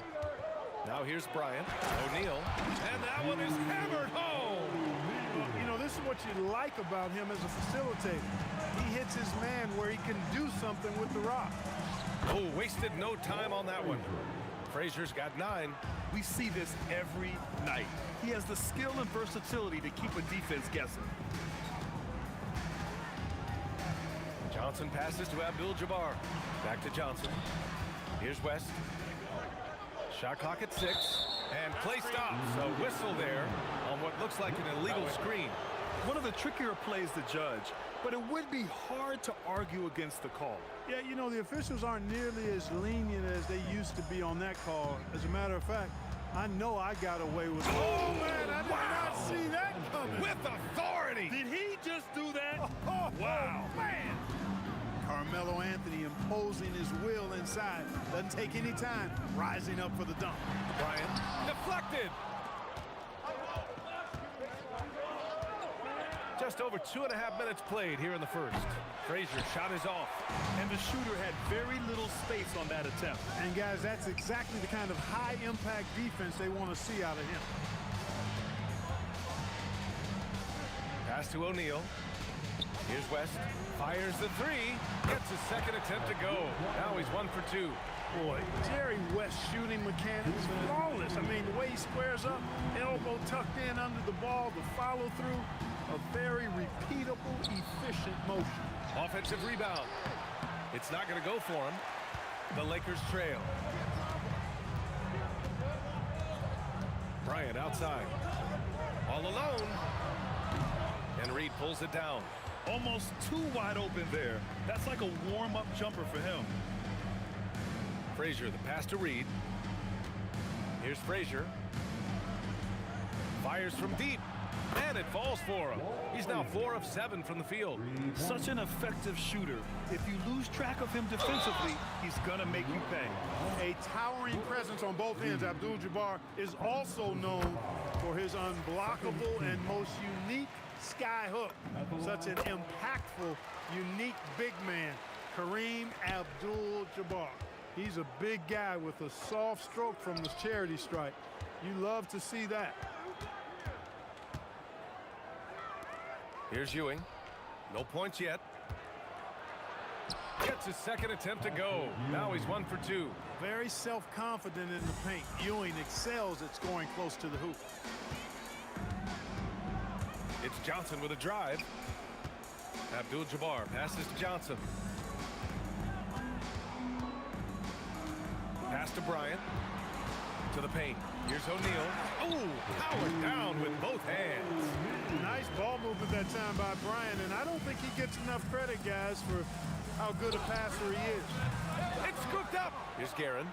Now here's Bryant. O'Neal. And that one is hammered home. You know, this is what you like about him as a facilitator. He hits his man where he can do something with the rock. Oh, wasted no time on that one. Frazier's got 9. We see this every night. He has the skill and versatility to keep a defense guessing. Johnson passes to Abdul-Jabbar. Back to Johnson. Here's West. Shot clock at 6. And play stops. A whistle there on what looks like an illegal screen. One of the trickier plays to judge, but it would be hard to argue against the call. Yeah, you know, the officials aren't nearly as lenient as they used to be on that call. As a matter of fact, I know I got away with it. Oh, man, I did not see that coming. With authority. Did he just do that? Oh, wow. Man. Carmelo Anthony imposing his will inside. Doesn't take any time. Rising up for the dunk. Bryant deflected. Just over 2.5 minutes played here in the first. Frazier's shot is off. And the shooter had very little space on that attempt. And guys, that's exactly the kind of high-impact defense they want to see out of him. Pass to O'Neal. Here's West. Fires the 3. Gets his second attempt to go. Now he's 1 for 2. Boy, Jerry West shooting mechanics, flawless. I mean, the way he squares up, elbow tucked in under the ball, the follow-through, a very repeatable, efficient motion. Offensive rebound. It's not going to go for him. The Lakers trail. Bryant outside. All alone. And Reed pulls it down. Almost too wide open there. That's like a warm-up jumper for him. Frazier, the pass to Reed. Here's Frazier. Fires from deep. And it falls for him. He's now 4 of 7 from the field. Such an effective shooter. If you lose track of him defensively, he's gonna make you pay. A towering presence on both ends. Abdul-Jabbar is also known for his unblockable and most unique sky hook. Such an impactful, unique big man, Kareem Abdul-Jabbar. He's a big guy with a soft stroke from the charity stripe. You love to see that. Here's Ewing. No points yet. Gets his second attempt to go. Now he's 1 for 2. Very self-confident in the paint. Ewing excels at scoring close to the hoop. It's Johnson with a drive. Abdul-Jabbar passes to Johnson. Pass to Bryant. To the paint. Here's O'Neal. Oh, powered down with both hands. Nice ball movement that time by Bryant, and I don't think he gets enough credit, guys, for how good a passer he is. It's scooped up. Here's Guerin.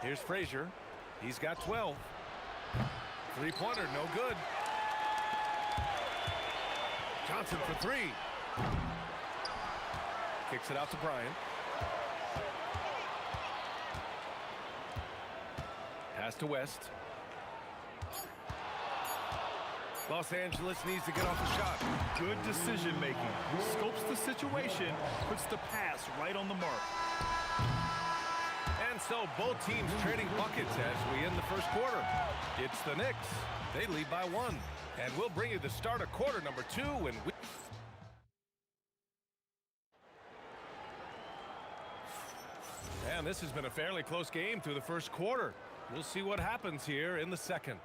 Here's Frazier. He's got 12. Three-pointer, no good. Johnson for 3. Kicks it out to Bryant. Pass to West. Los Angeles needs to get off the shot. Good decision making. Scopes the situation, puts the pass right on the mark. And so both teams trading buckets as we end the first quarter. It's the Knicks. They lead by 1. And we'll bring you the start of quarter number 2. And this has been a fairly close game through the first quarter. We'll see what happens here in the second.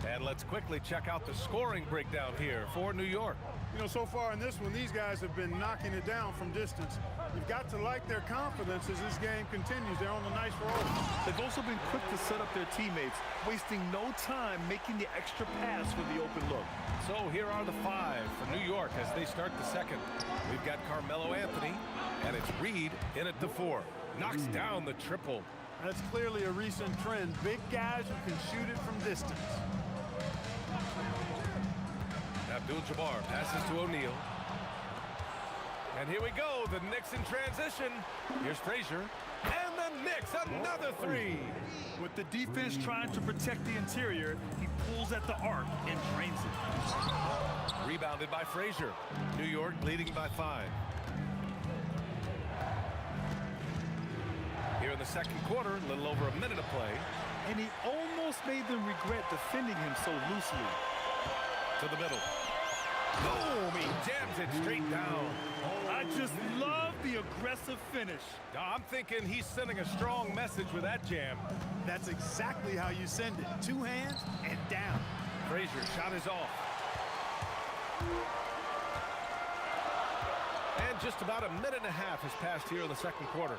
And let's quickly check out the scoring breakdown here for New York. You know, so far in this one, these guys have been knocking it down from distance. You've got to like their confidence as this game continues. They're on a nice roll. They've also been quick to set up their teammates, wasting no time making the extra pass for the open look. So here are the 5 for New York as they start the second. We've got Carmelo Anthony, and it's Reed in at the 4. Knocks down the triple. That's clearly a recent trend. Big guys who can shoot it from distance. Abdul-Jabbar passes to O'Neal. And here we go, the Knicks in transition. Here's Frazier. And the Knicks, another 3. With the defense trying to protect the interior, he pulls at the arc and drains it. Rebounded by Frazier. New York leading by 5. Here in the second quarter, a little over a minute of play. And he almost made them regret defending him so loosely. To the middle. Boom! He jams it straight down. I just love the aggressive impressive finish. I'm thinking he's sending a strong message with that jam. That's exactly how you send it. Two hands and down. Frazier shot is off. And just about a minute and a half has passed here in the second quarter.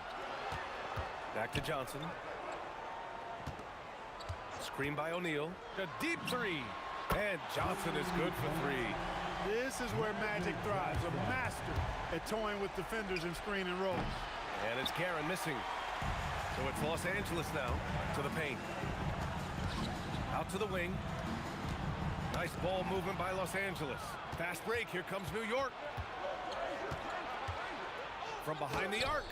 Back to Johnson. Screen by O'Neal. A deep three. And Johnson is good for three. This is where Magic thrives. A master at toying with defenders and screen and rolls. And it's Guerin missing. So it's Los Angeles now to the paint. Out to the wing. Nice ball movement by Los Angeles. Fast break. Here comes New York. From behind the arc.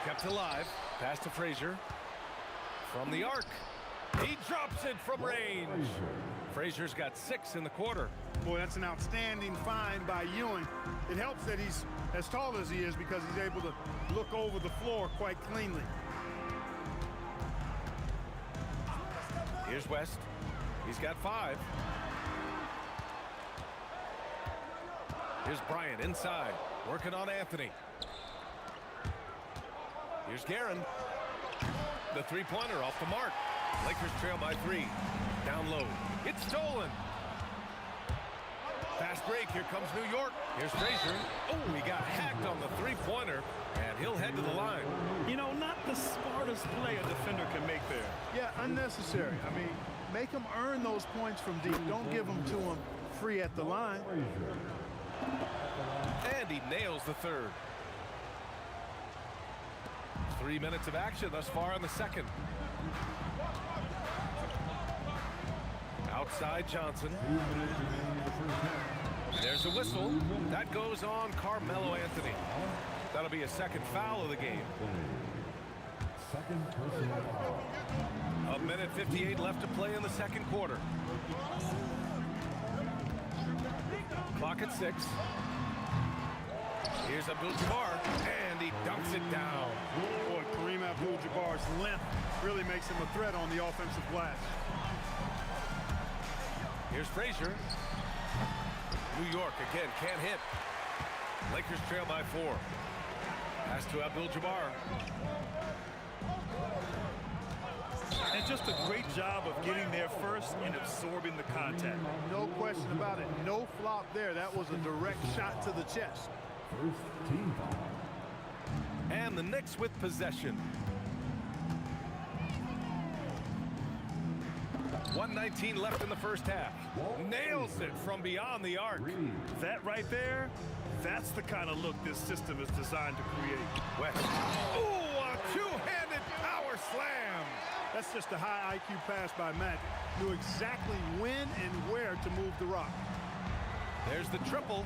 Kept alive. Pass to Frazier. From the arc. He drops it from range. Frazier's got 6 in the quarter. Boy, that's an outstanding find by Ewing. It helps that he's as tall as he is because he's able to look over the floor quite cleanly. Here's West. He's got 5. Here's Bryant inside. Working on Anthony. Here's Guerin. The three-pointer off the mark. Lakers trail by 3. Down low. It's stolen. Fast break. Here comes New York. Here's Frazier. Oh, he got hacked on the three-pointer, and he'll head to the line. You know, not the smartest play a defender can make there. Yeah, unnecessary. I mean, make them earn those points from deep. Don't give them to them free at the line. And he nails the third. 3 minutes of action thus far in the second. Outside Johnson. There's a whistle. That goes on Carmelo Anthony. That'll be a second foul of the game. A minute 58 left to play in the second quarter. Clock at 6. Here's Abdul-Jabbar, and he dunks it down. Boy, Kareem Abdul-Jabbar's length really makes him a threat on the offensive glass. Here's Frazier. New York again can't hit. Lakers trail by 4. Pass to Abdul-Jabbar. And just a great job of getting there first and absorbing the contact. No question about it. No flop there. That was a direct shot to the chest. First team foul. And the Knicks with possession. 1:19 left in the first half. Nails it from beyond the arc. That right there, that's the kind of look this system is designed to create. West. Ooh, a two-handed power slam. That's just a high IQ pass by Magic. Knew exactly when and where to move the rock. There's the triple.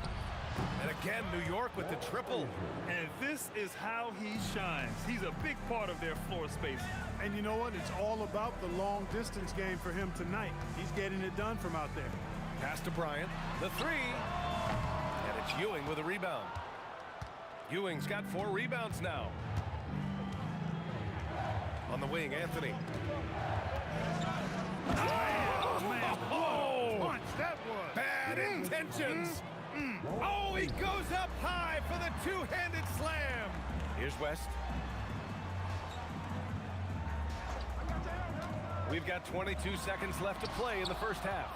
And again, New York with the triple. And this is how he shines. He's a big part of their floor space. And you know what? It's all about the long distance game for him tonight. He's getting it done from out there. Pass to Bryant. The 3. And it's Ewing with a rebound. Ewing's got 4 rebounds now. On the wing, Anthony. Oh, man. Oh, Punch, that was. bad intentions. Oh, he goes up high for the two-handed slam. Here's West. We've got 22 seconds left to play in the first half.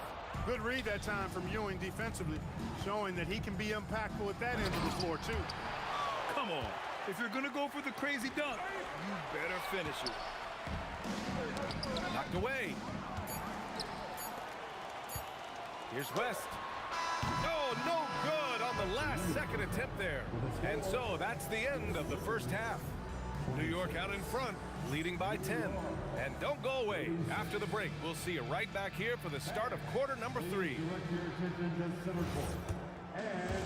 Good read that time from Ewing defensively, showing that he can be impactful at that end of the floor, too. Come on. If you're going to go for the crazy dunk, you better finish it. Knocked away. Here's West. Oh, no good on the last second attempt there. And so that's the end of the first half. New York out in front, leading by 10. And don't go away. After the break, we'll see you right back here for the start of quarter number 3. Direct your attention to center court. And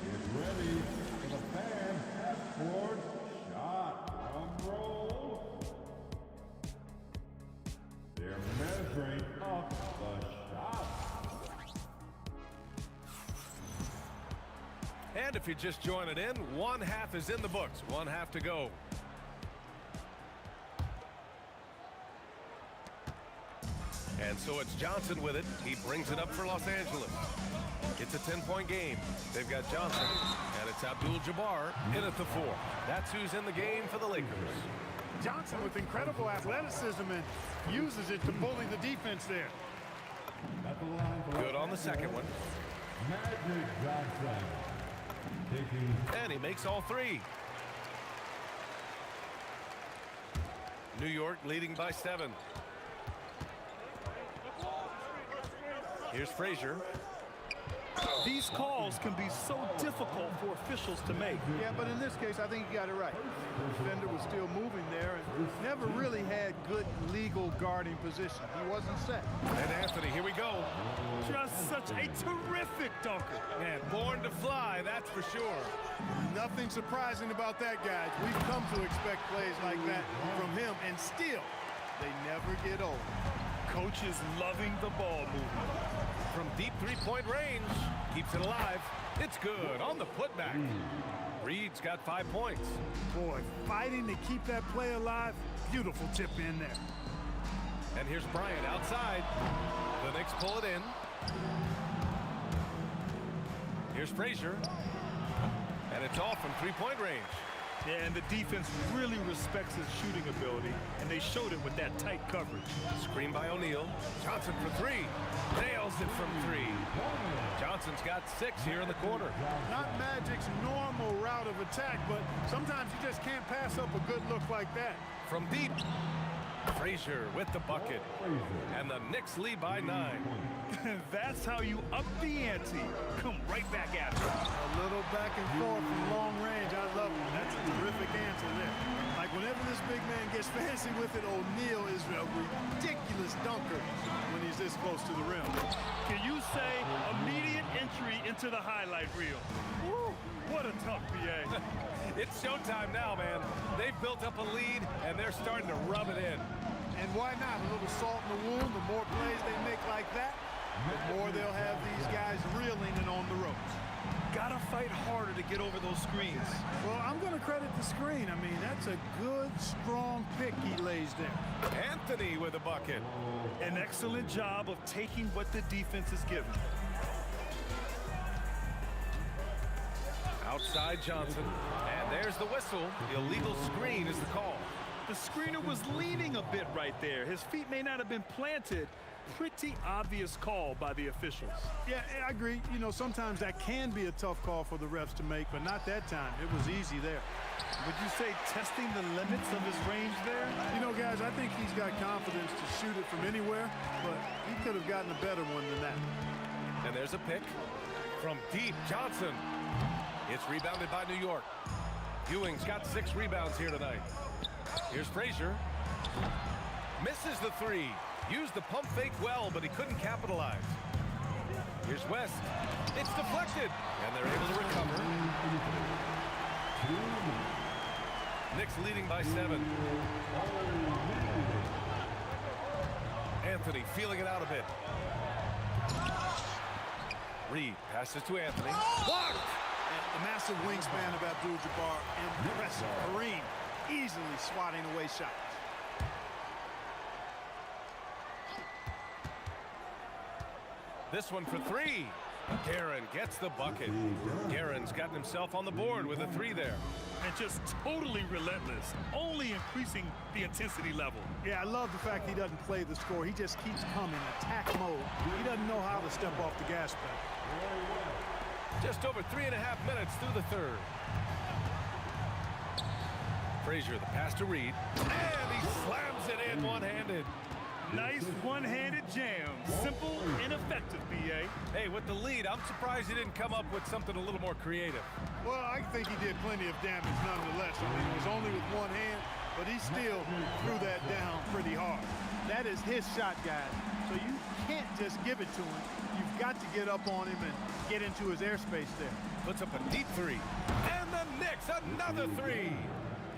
get ready for the fan half-court shot. Drum roll. They're measuring up the shot. And if you're just joining in, one half is in the books. One half to go. And so it's Johnson with it. He brings it up for Los Angeles. It's a 10-point game. They've got Johnson, and it's Abdul-Jabbar in at the 4. That's who's in the game for the Lakers. Johnson with incredible athleticism and uses it to bully the defense there. Good on the second one. Magic Johnson. And he makes all 3. New York leading by 7. Here's Frazier. These calls can be so difficult for officials to make. Yeah, but in this case, I think you got it right. The defender was still moving there and never really had good legal guarding position. He wasn't set. And Anthony, here we go. Just such a terrific dunker. Man, born to fly, that's for sure. Nothing surprising about that, guys. We've come to expect plays like that from him, and still, they never get old. Coach is loving the ball movement. From deep three-point range, keeps it alive. It's good on the putback. Reed's got 5 points. Boy, fighting to keep that play alive. Beautiful tip in there. And here's Bryant outside. The Knicks pull it in. Here's Frazier. And it's off from three-point range. Yeah, and the defense really respects his shooting ability, and they showed it with that tight coverage. Screen by O'Neal. Johnson for 3. Nails it from 3. Johnson's got 6 here in the quarter. Not Magic's normal route of attack, but sometimes you just can't pass up a good look like that. From deep, Frazier with the bucket. And the Knicks lead by 9. That's how you up the ante. Come right back at it. A little back and forth from long range. I love it. That's a terrific answer there. Like whenever this big man gets fancy with it, O'Neal is a ridiculous dunker when he's this close to the rim. Can you say immediate entry into the highlight reel? Woo, what a tough BA. It's showtime now, man. They've built up a lead, and they're starting to rub it in. And why not? A little salt in the wound. The more plays they make like that, the more they'll have these guys reeling and on the ropes. Gotta fight harder to get over those screens. Well, I'm going to credit the screen. I mean, that's a good, strong pick he lays there. Anthony with a bucket. An excellent job of taking what the defense is given. Outside Johnson. And there's the whistle. Illegal screen is the call. The screener was leaning a bit right there. His feet may not have been planted. Pretty obvious call by the officials. Yeah, I agree. You know, sometimes that can be a tough call for the refs to make, but not that time. It was easy there. Would you say testing the limits of his range there? You know, guys, I think he's got confidence to shoot it from anywhere, but he could have gotten a better one than that. And there's a pick from deep. Johnson. It's rebounded by New York. Ewing's got 6 rebounds here tonight. Here's Frazier. Misses the 3. Used the pump fake well, but he couldn't capitalize. Here's West. It's deflected, and they're able to recover. Knicks leading by 7. Anthony feeling it out a bit. Reed passes to Anthony. Blocked! And the massive wingspan of Abdul-Jabbar, impressive. Kareem easily swatting away shots. This one for 3. Guerin gets the bucket. Guerin's gotten himself on the board with a 3 there. And just totally relentless, only increasing the intensity level. Yeah, I love the fact he doesn't play the score. He just keeps coming, attack mode. He doesn't know how to step off the gas pedal. Just over 3.5 minutes through the 3rd. Frazier, the pass to Reed. And he slams it in one-handed. Nice one-handed jam. Simple and effective, B.A. Hey, with the lead, I'm surprised he didn't come up with something a little more creative. Well, I think he did plenty of damage nonetheless. I mean, it was only with one hand, but he still threw that down pretty hard. That is his shot, guys. So you can't just give it to him. You've got to get up on him and get into his airspace there. Puts up a deep 3. And the Knicks, another 3.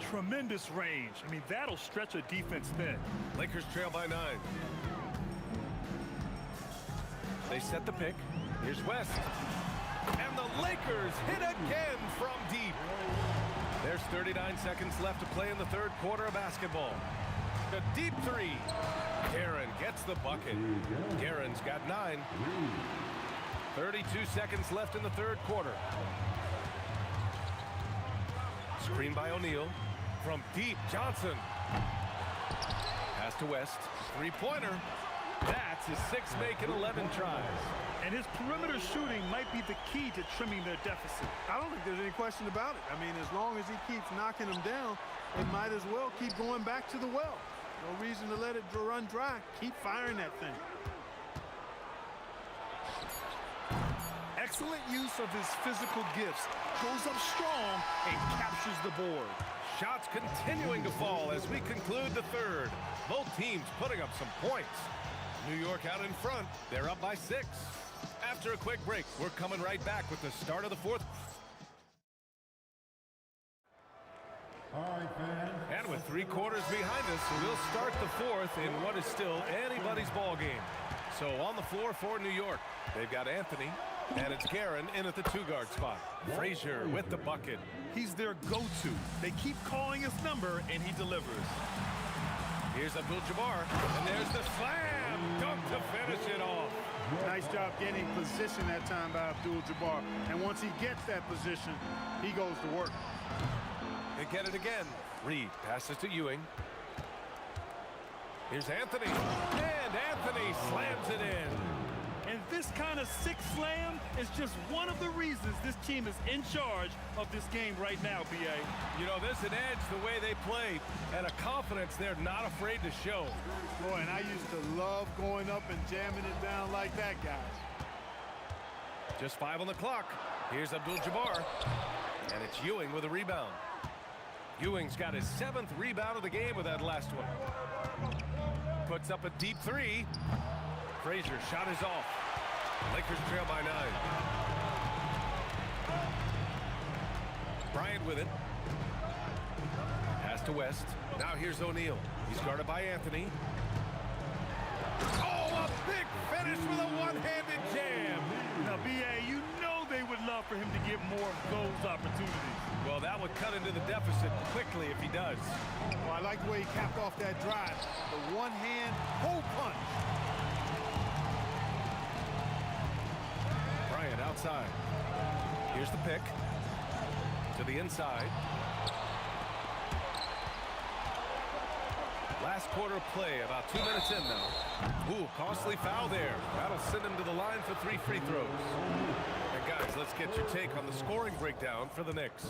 Tremendous range. I mean, that'll stretch a defense thin. Lakers trail by 9. They set the pick. Here's West. And the Lakers hit again from deep. There's 39 seconds left to play in the 3rd quarter of basketball. A deep 3. Guerin gets the bucket. Guerin's got 9. 32 seconds left in the third quarter. Screen by O'Neal. From deep, Johnson. Pass to West. Three-pointer. That's his 6th make in 11 tries. And his perimeter shooting might be the key to trimming their deficit. I don't think there's any question about it. I mean, as long as he keeps knocking them down, they might as well keep going back to the well. No reason to let it run dry. Keep firing that thing. Excellent use of his physical gifts. Goes up strong and captures the board. Shots continuing to fall as we conclude the third. Both teams putting up some points. New York out in front. They're up by 6. After a quick break, we're coming right back with the start of the fourth. All right, fans. And with 3 quarters behind us, we'll start the fourth in what is still anybody's ball game. So on the floor for New York, they've got Anthony, and it's Guerin in at the 2-guard spot. Frazier with the bucket. He's their go-to. They keep calling his number, and he delivers. Here's Abdul-Jabbar, and there's the slam dunk to finish it off. Nice job getting position that time by Abdul-Jabbar. And once he gets that position, he goes to work. They get it again. Reed passes to Ewing. Here's Anthony, and Anthony slams it in. And this kind of 6 slam is just one of the reasons this team is in charge of this game right now, B.A. You know, there's an edge the way they play and a confidence they're not afraid to show. Boy, and I used to love going up and jamming it down like that, guys. Just 5 on the clock. Here's Abdul-Jabbar, and it's Ewing with a rebound. Ewing's got his 7th rebound of the game with that last one. Puts up a deep 3. Frazier shot is off. Lakers trail by 9. Bryant with it. Pass to West. Now here's O'Neal. He's guarded by Anthony. Oh, a big finish with a one-handed jam. Now, B.A., you know they would love for him to get more of those opportunities. Well, that would cut into the deficit quickly if he does. Well, I like the way he capped off that drive. The one-hand hole punch. Bryant outside. Here's the pick. To the inside. Last quarter of play, about 2 minutes in now. Ooh, costly foul there. That'll send him to the line for 3 free throws. And guys, let's get your take on the scoring breakdown for the Knicks.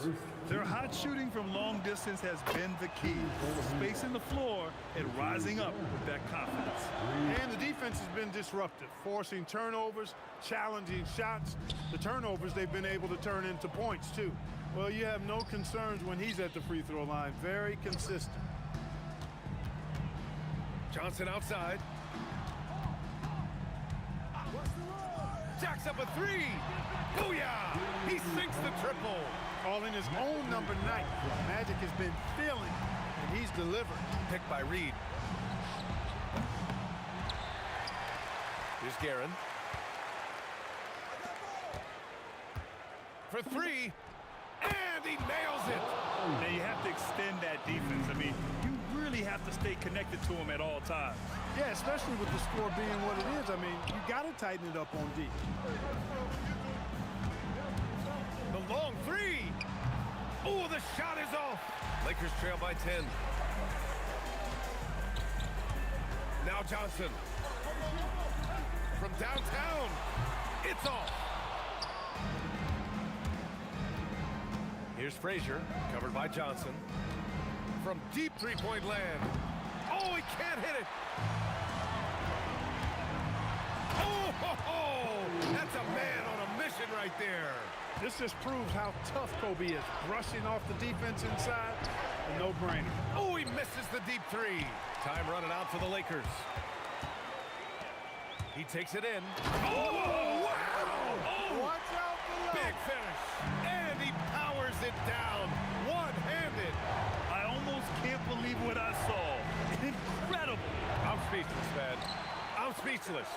Their hot shooting from long distance has been the key. Spacing the floor and rising up with that confidence. And the defense has been disruptive, forcing turnovers, challenging shots. The turnovers they've been able to turn into points, too. Well, you have no concerns when he's at the free throw line. Very consistent. Johnson outside. Jacks up a 3. Booyah! He sinks the triple. Calling his own number 9. Magic has been feeling, and he's delivered. Picked by Reed. Here's Guerin. For 3. And he nails it. Now you have to extend that defense. I mean, you really have to stay connected to him at all times. Yeah, especially with the score being what it is. I mean, you got to tighten it up on D. The long 3. Oh, the shot is off. Lakers trail by 10. Now Johnson. From downtown. It's off. Here's Frazier, covered by Johnson. From deep three-point land. Oh, he can't hit it. Oh, ho, ho. That's a man on a mission right there. This just proves how tough Kobe is. Brushing off the defense inside, a no-brainer. Oh, he misses the deep 3. Time running out for the Lakers. He takes it in. Oh, wow! Oh, watch out below. Big finish. And he powers it down. One-handed. I almost can't believe what I saw. Incredible. I'm speechless, man. I'm speechless.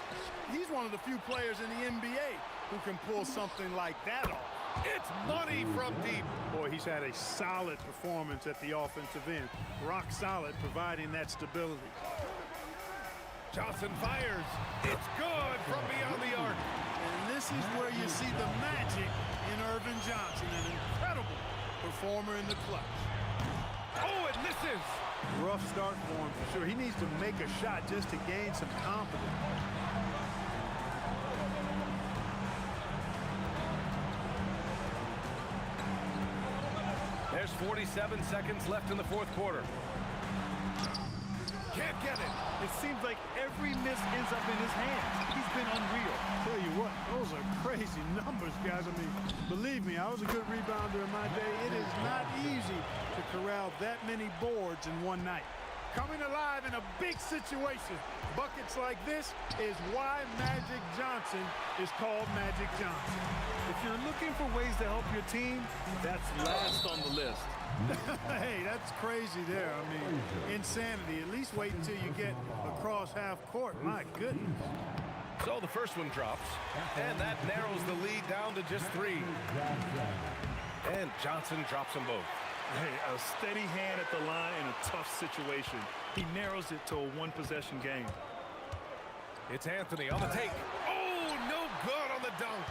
He's one of the few players in the NBA who can pull something like that off. It's money from deep. Boy, he's had a solid performance at the offensive end. Rock solid, providing that stability. Johnson fires. It's good from beyond the arc. And this is where you see the magic in Irvin Johnson, an incredible performer in the clutch. Oh, it misses. Rough start for him for sure. He needs to make a shot just to gain some confidence. There's 47 seconds left in the fourth quarter. Can't get it. It seems like every miss ends up in his hands. He's been unreal. Tell you what, those are crazy numbers, guys. I mean, believe me, I was a good rebounder in my day. It is not easy to corral that many boards in one night. Coming alive in a big situation. Buckets like this is why Magic Johnson is called Magic Johnson. If you're looking for ways to help your team, that's last on the list. Hey, that's crazy there. I mean, insanity. At least wait until you get across half court. My goodness. So the first one drops, and that narrows the lead down to just 3. And Johnson drops them both. Hey, a steady hand at the line in a tough situation. He narrows it to a one-possession game. It's Anthony on the take. Oh, no good on the dunk.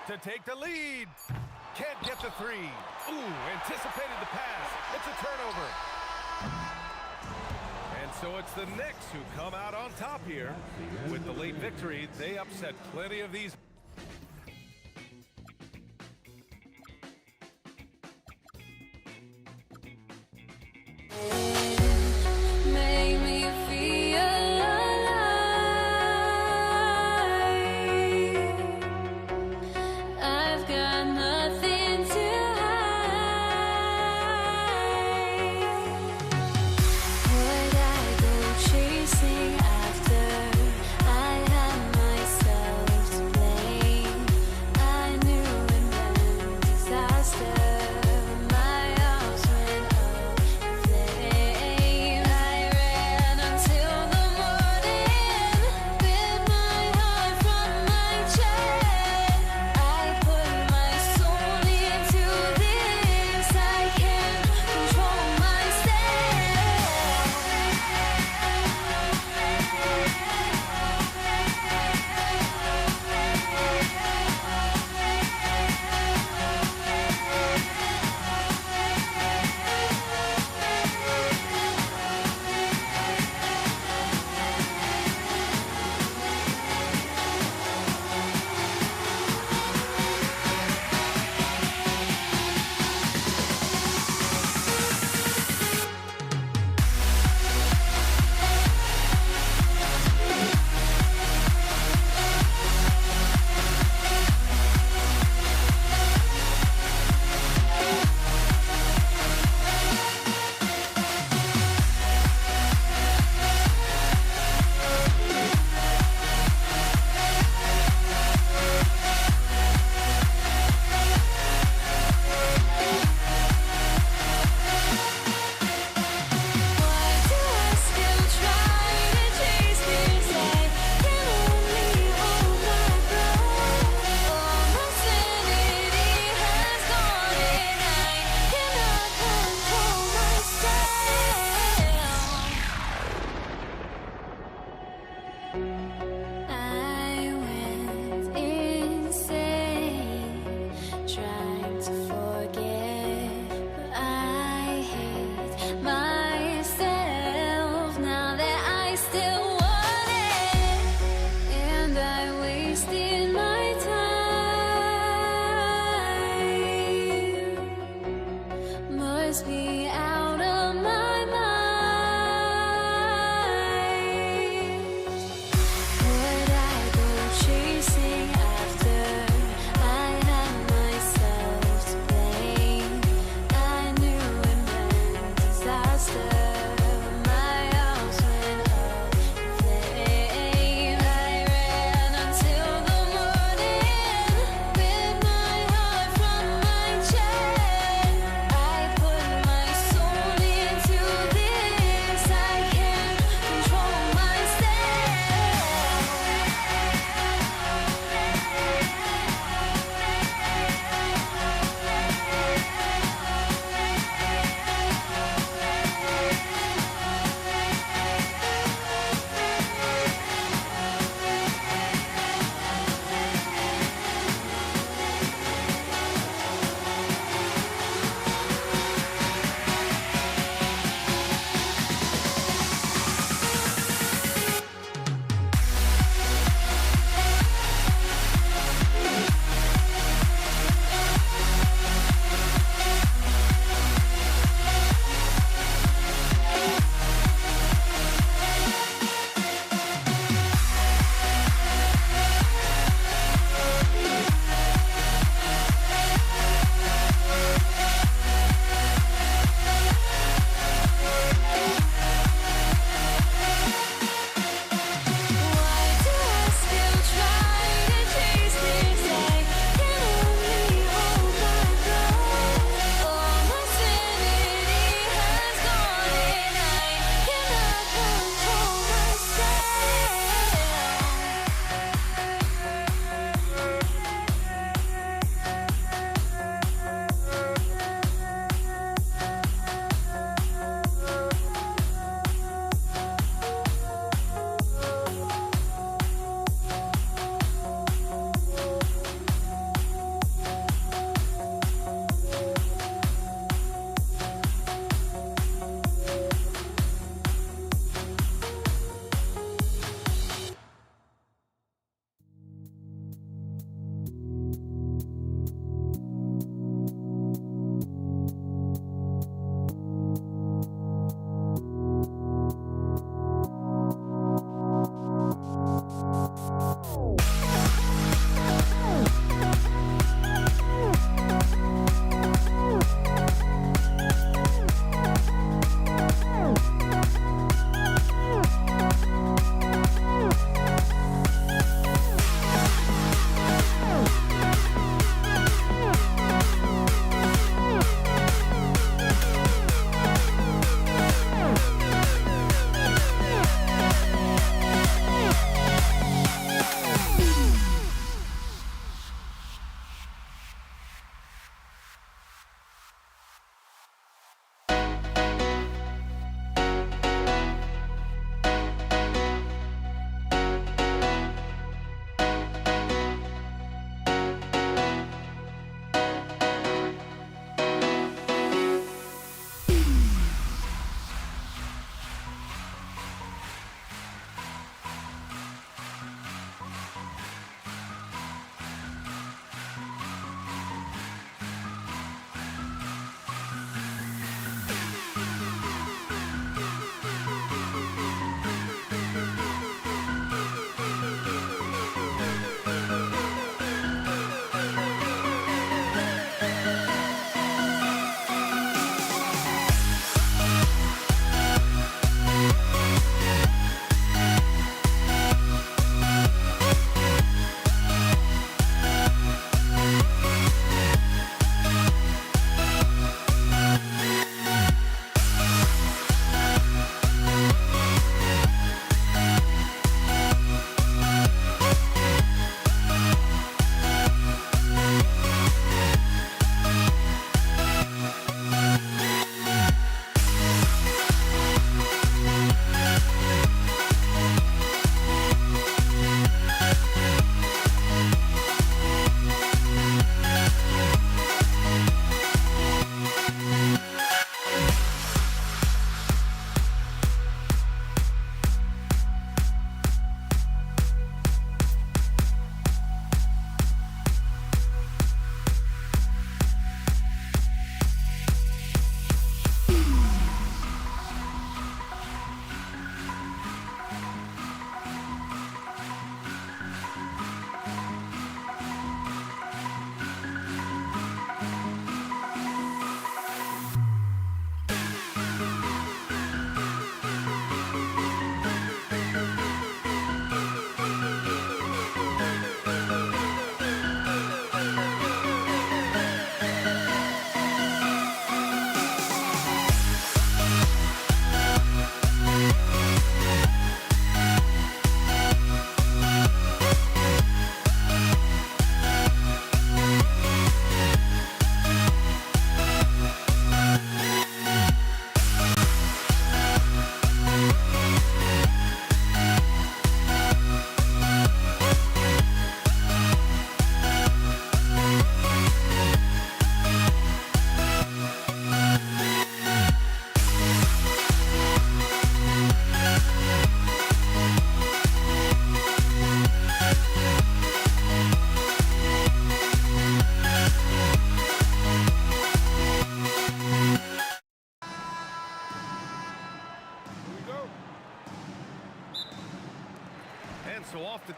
To take the lead. Can't get the 3. Ooh, anticipated the pass. It's a turnover. And so it's the Knicks who come out on top here. With the late victory, they upset plenty of these. Make me feel alive. I've got nothing to hide. Would I go chasing after I have myself to blame?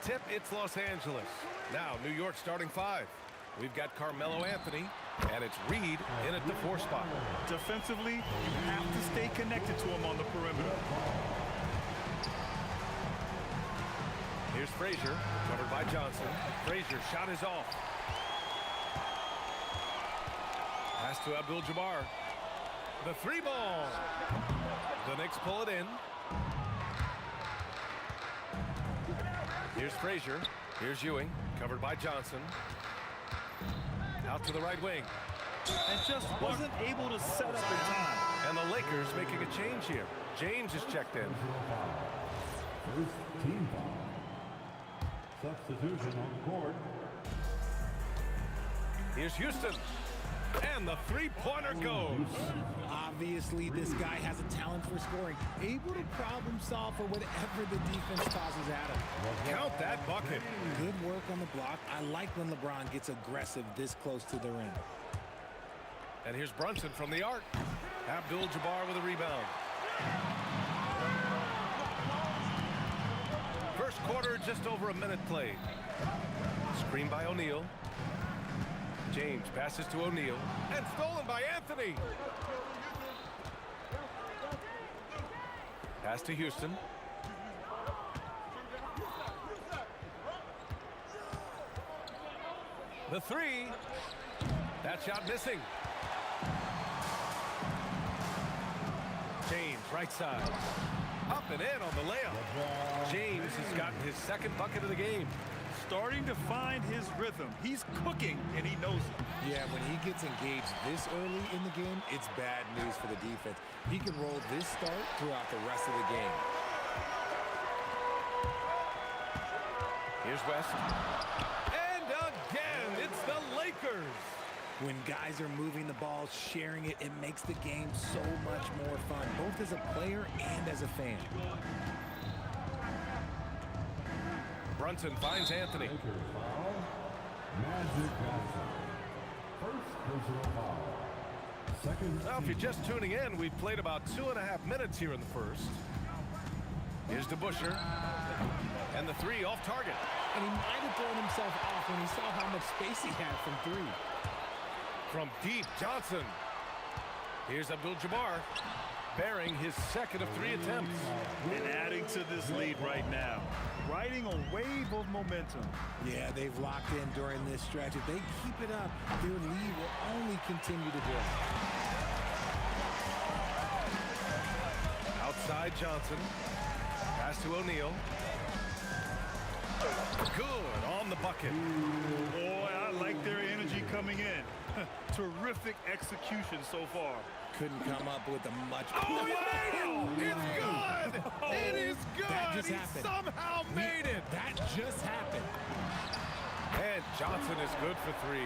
tip, it's Los Angeles. Now, New York starting 5. We've got Carmelo Anthony, and it's Reed in at the 4 spot. Defensively, you have to stay connected to him on the perimeter. Here's Frazier, covered by Johnson. Frazier shot is off. Pass to Abdul-Jabbar. The 3 ball. The Knicks pull it in. Here's Frazier. Here's Ewing, covered by Johnson. Out to the right wing. And just wasn't able to set up in time. And the Lakers making a change here. James is checked in. First team foul. Substitution on the court. Here's Houston. And the 3-pointer goes. Obviously, this guy has a talent for scoring. Able to problem solve for whatever the defense tosses at him. Count that bucket. Good work on the block. I like when LeBron gets aggressive this close to the rim. And here's Brunson from the arc. Abdul-Jabbar with a rebound. First quarter, just over a minute played. Screen by O'Neal. James passes to O'Neal. And stolen by Anthony. Pass to Houston. The 3. That shot missing. James, right side. Up and in on the layup. James has gotten his 2nd bucket of the game. Starting to find his rhythm. He's cooking, and he knows it. Yeah, when he gets engaged this early in the game, it's bad news for the defense. He can roll this start throughout the rest of the game. Here's West. And again, it's the Lakers. When guys are moving the ball, sharing it, it makes the game so much more fun, both as a player and as a fan. Brunson finds Anthony. Magic Johnson. First personal foul. Second. Well, if you're just tuning in, we've played about 2.5 minutes here in the first. Here's DeBusschere. And the 3 off target. And he might have thrown himself off when he saw how much space he had from 3. From deep, Johnson. Here's Abdul-Jabbar, bearing his 2nd of 3 attempts. And adding to this lead right now. Riding a wave of momentum. Yeah, they've locked in during this stretch. If they keep it up, their lead will only continue to grow. Outside Johnson. Pass to O'Neal. Good on the bucket. Boy, I like their energy coming in. Terrific execution so far. Couldn't come up with a much... Oh, he made it! It's good! It is good! That just he happened. somehow made it! That just happened. And Johnson is good for 3.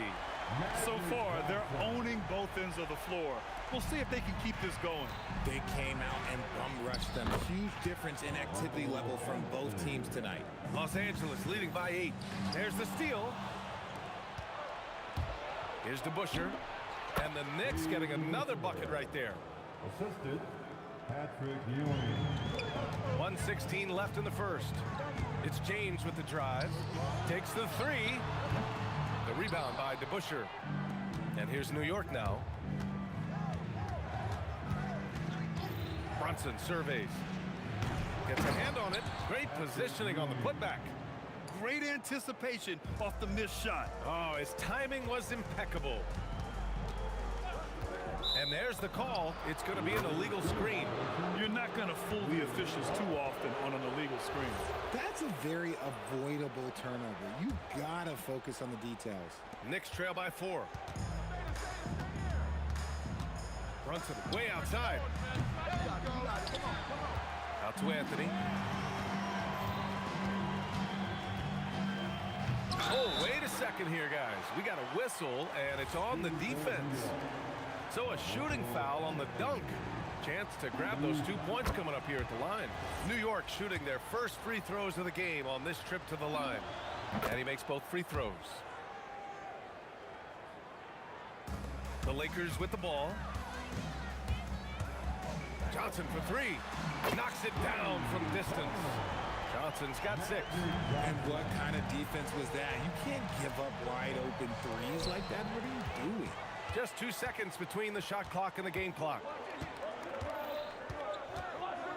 So far, they're owning both ends of the floor. We'll see if they can keep this going. They came out and bum rushed them. Huge difference in activity level from both teams tonight. Los Angeles leading by 8. There's the steal. Here's DeBusschere. And the Knicks getting another bucket right there. Assisted, Patrick Ewing. 1:16 left in the first. It's James with the drive. Takes the 3. The rebound by DeBusschere. And here's New York now. Brunson surveys. Gets a hand on it. Great positioning on the putback. Great anticipation off the missed shot. Oh, his timing was impeccable. And there's the call. It's going to be an illegal screen. You're not going to fool the officials too often on an illegal screen. That's a very avoidable turnover. You gotta focus on the details. Knicks trail by 4. Brunson way outside. Out to Anthony. Oh, wait a second here, guys. We got a whistle, and it's on the defense. So a shooting foul on the dunk. Chance to grab those 2 points coming up here at the line. New York shooting their first free throws of the game on this trip to the line. And he makes both free throws. The Lakers with the ball. Johnson for 3. Knocks it down from distance. Johnson's got 6. And what kind of defense was that? You can't give up wide open threes like that. What are you doing? Just 2 seconds between the shot clock and the game clock.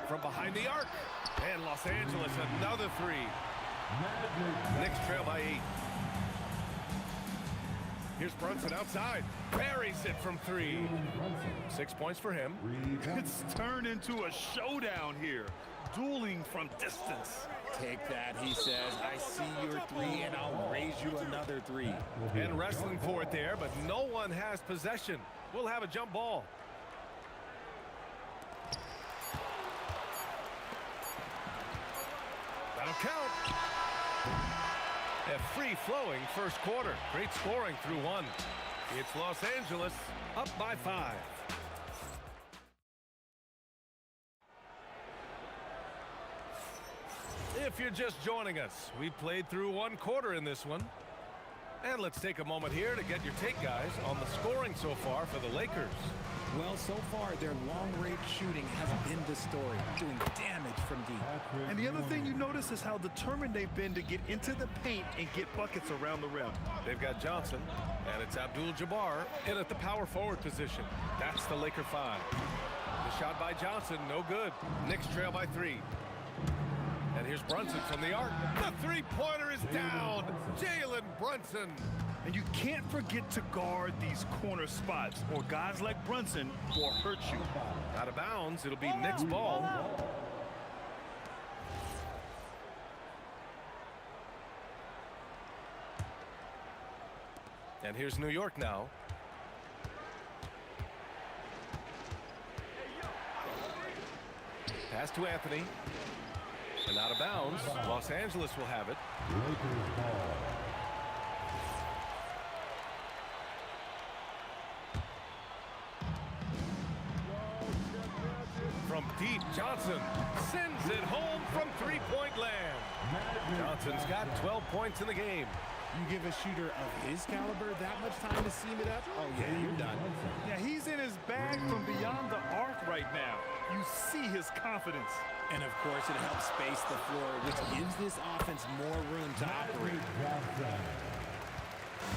From behind the arc. And Los Angeles, another 3. Knicks trail by 8. Here's Brunson outside. Buries it from 3. 6 points for him. It's turned into a showdown here. Dueling from distance. Take that, he says. I see your 3, and I'll raise you another 3. And wrestling for it there, but no one has possession. We'll have a jump ball. That'll count. A free-flowing first quarter. Great scoring through 1. It's Los Angeles up by 5. If you're just joining us, we played through 1 quarter in this one. And let's take a moment here to get your take, guys, on the scoring so far for the Lakers. Well, so far, their long-range shooting has been the story, doing damage from deep. And the other thing you notice is how determined they've been to get into the paint and get buckets around the rim. They've got Johnson, and it's Abdul-Jabbar in at the power forward position. That's the Laker 5. The shot by Johnson, no good. Knicks trail by 3. And here's Brunson from the arc. The three-pointer is down. Jalen Brunson. And you can't forget to guard these corner spots, or guys like Brunson will hurt you. Out of bounds, it'll be Knicks ball. And here's New York now. Pass to Anthony. And out of bounds, Los Angeles will have it. From deep, Johnson sends it home from three-point land. Johnson's got 12 points in the game. You give a shooter of his caliber that much time to seam it up? Oh, yeah, you're done. Yeah, he's in his bag from beyond the arc right now. You see his confidence. And, of course, it helps space the floor, which gives this offense more room to operate.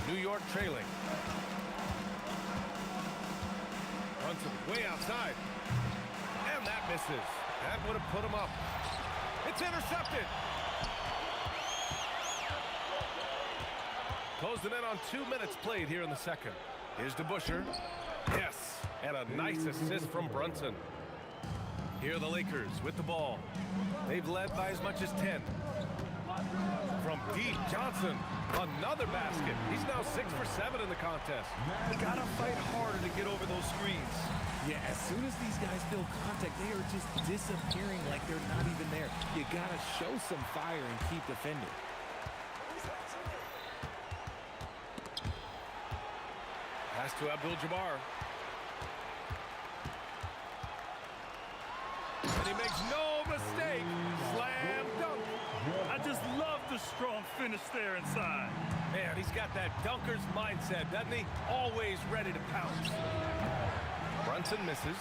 New York trailing. Brunson way outside. And that misses. That would have put him up. It's intercepted. Closing in on 2 minutes played here in the second. Here's DeBusschere. Yes, and a nice assist from Brunson. Here are the Lakers with the ball. They've led by as much as 10. From deep, Johnson, another basket. He's now 6 for 7 in the contest. You gotta fight harder to get over those screens. Yeah, as soon as these guys feel contact, they are just disappearing like they're not even there. You gotta show some fire and keep defending. Pass to Abdul-Jabbar. And he makes no mistake. Slam dunk. I just love the strong finish there inside. Man, he's got that dunker's mindset, doesn't he? Always ready to pounce. Brunson misses.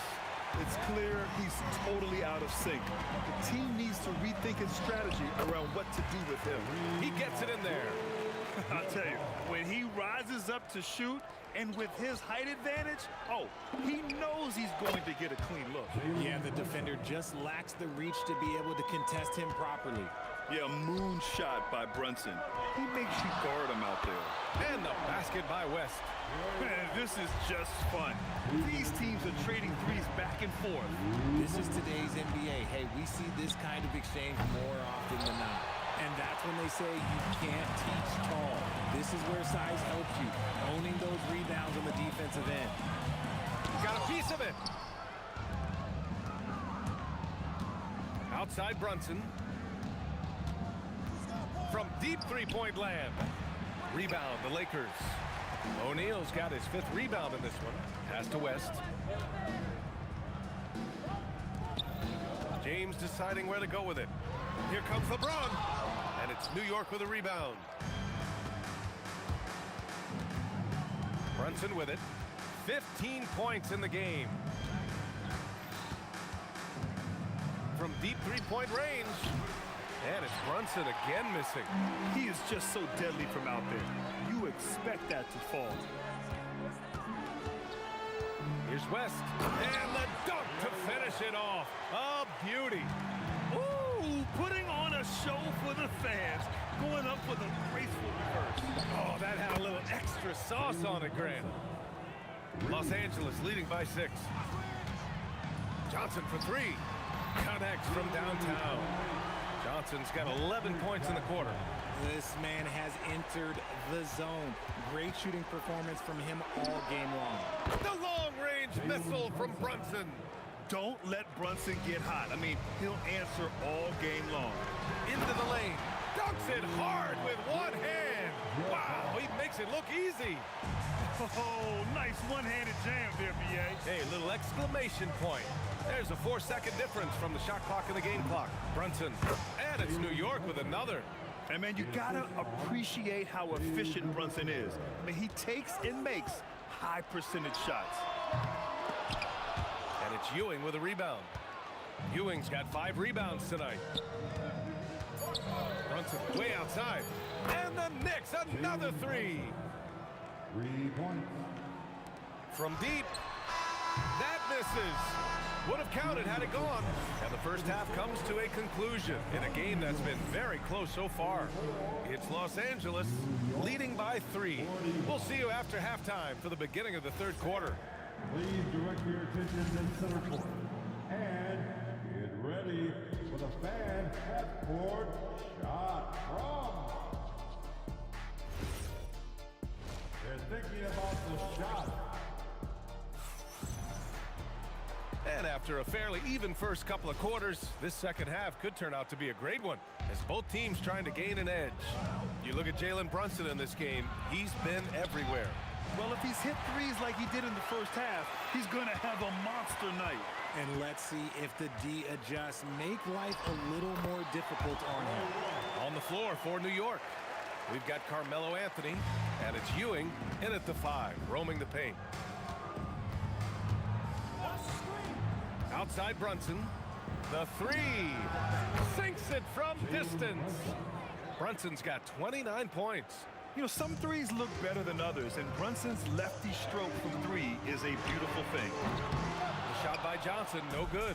It's clear he's totally out of sync. The team needs to rethink its strategy around what to do with him. He gets it in there. I'll tell you, when he rises up to shoot, and with his height advantage, oh, he knows he's going to get a clean look. Yeah, the defender just lacks the reach to be able to contest him properly. Yeah, moonshot by Brunson. He makes you guard him out there. And the basket by West. Man, this is just fun. These teams are trading threes back and forth. This is today's NBA. Hey, we see this kind of exchange more often than not. And that's when they say you can't teach tall. This is where size helps you, owning those rebounds on the defensive end. Got a piece of it. Outside Brunson. From deep three-point land. Rebound, the Lakers. O'Neal's got his 5th rebound in this one. Pass to West. James deciding where to go with it. Here comes LeBron. And it's New York with a rebound. Brunson with it. 15 points in the game. From deep three-point range. And it's Brunson again missing. He is just so deadly from out there. You expect that to fall. Here's West. And the dunk to finish it off. A beauty. Ooh, putting on a show for the fans. Going up with a graceful reverse. Oh, that had a little extra sauce on it, Grant. Los Angeles leading by 6. Johnson for 3. Connects from downtown. Johnson's got 11 points in the quarter. This man has entered the zone. Great shooting performance from him all game long. The long-range missile from Brunson. Don't let Brunson get hot. I mean, he'll answer all game long. Into the lane. Dunks it hard with one hand. Wow, he makes it look easy. Oh, nice one-handed jam there, B.A. Hey, little exclamation point. There's a 4-second difference from the shot clock and the game clock. Brunson, and it's New York with another. And, man, you got to appreciate how efficient Brunson is. I mean, he takes and makes high-percentage shots. And it's Ewing with a rebound. Ewing's got 5 rebounds tonight. Brunson way outside. And the Knicks, another 3. 3 points. From deep. That misses. Would have counted had it gone. And the first half comes to a conclusion in a game that's been very close so far. It's Los Angeles leading by 3. We'll see you after halftime for the beginning of the third quarter. Please direct your attention to center court. And get ready for the fan half-court shot from. They're thinking about the shot. And after a fairly even first couple of quarters, this second half could turn out to be a great one, as both teams trying to gain an edge. You look at Jalen Brunson in this game, he's been everywhere. Well, if he's hit threes like he did in the first half, he's going to have a monster night. And let's see if the D adjusts, make life a little more difficult on him. On the floor for New York, we've got Carmelo Anthony, and it's Ewing in at the 5, roaming the paint. Outside Brunson, the 3, sinks it from distance. Brunson's got 29 points. You know, some threes look better than others, and Brunson's lefty stroke from 3 is a beautiful thing. The shot by Johnson, no good.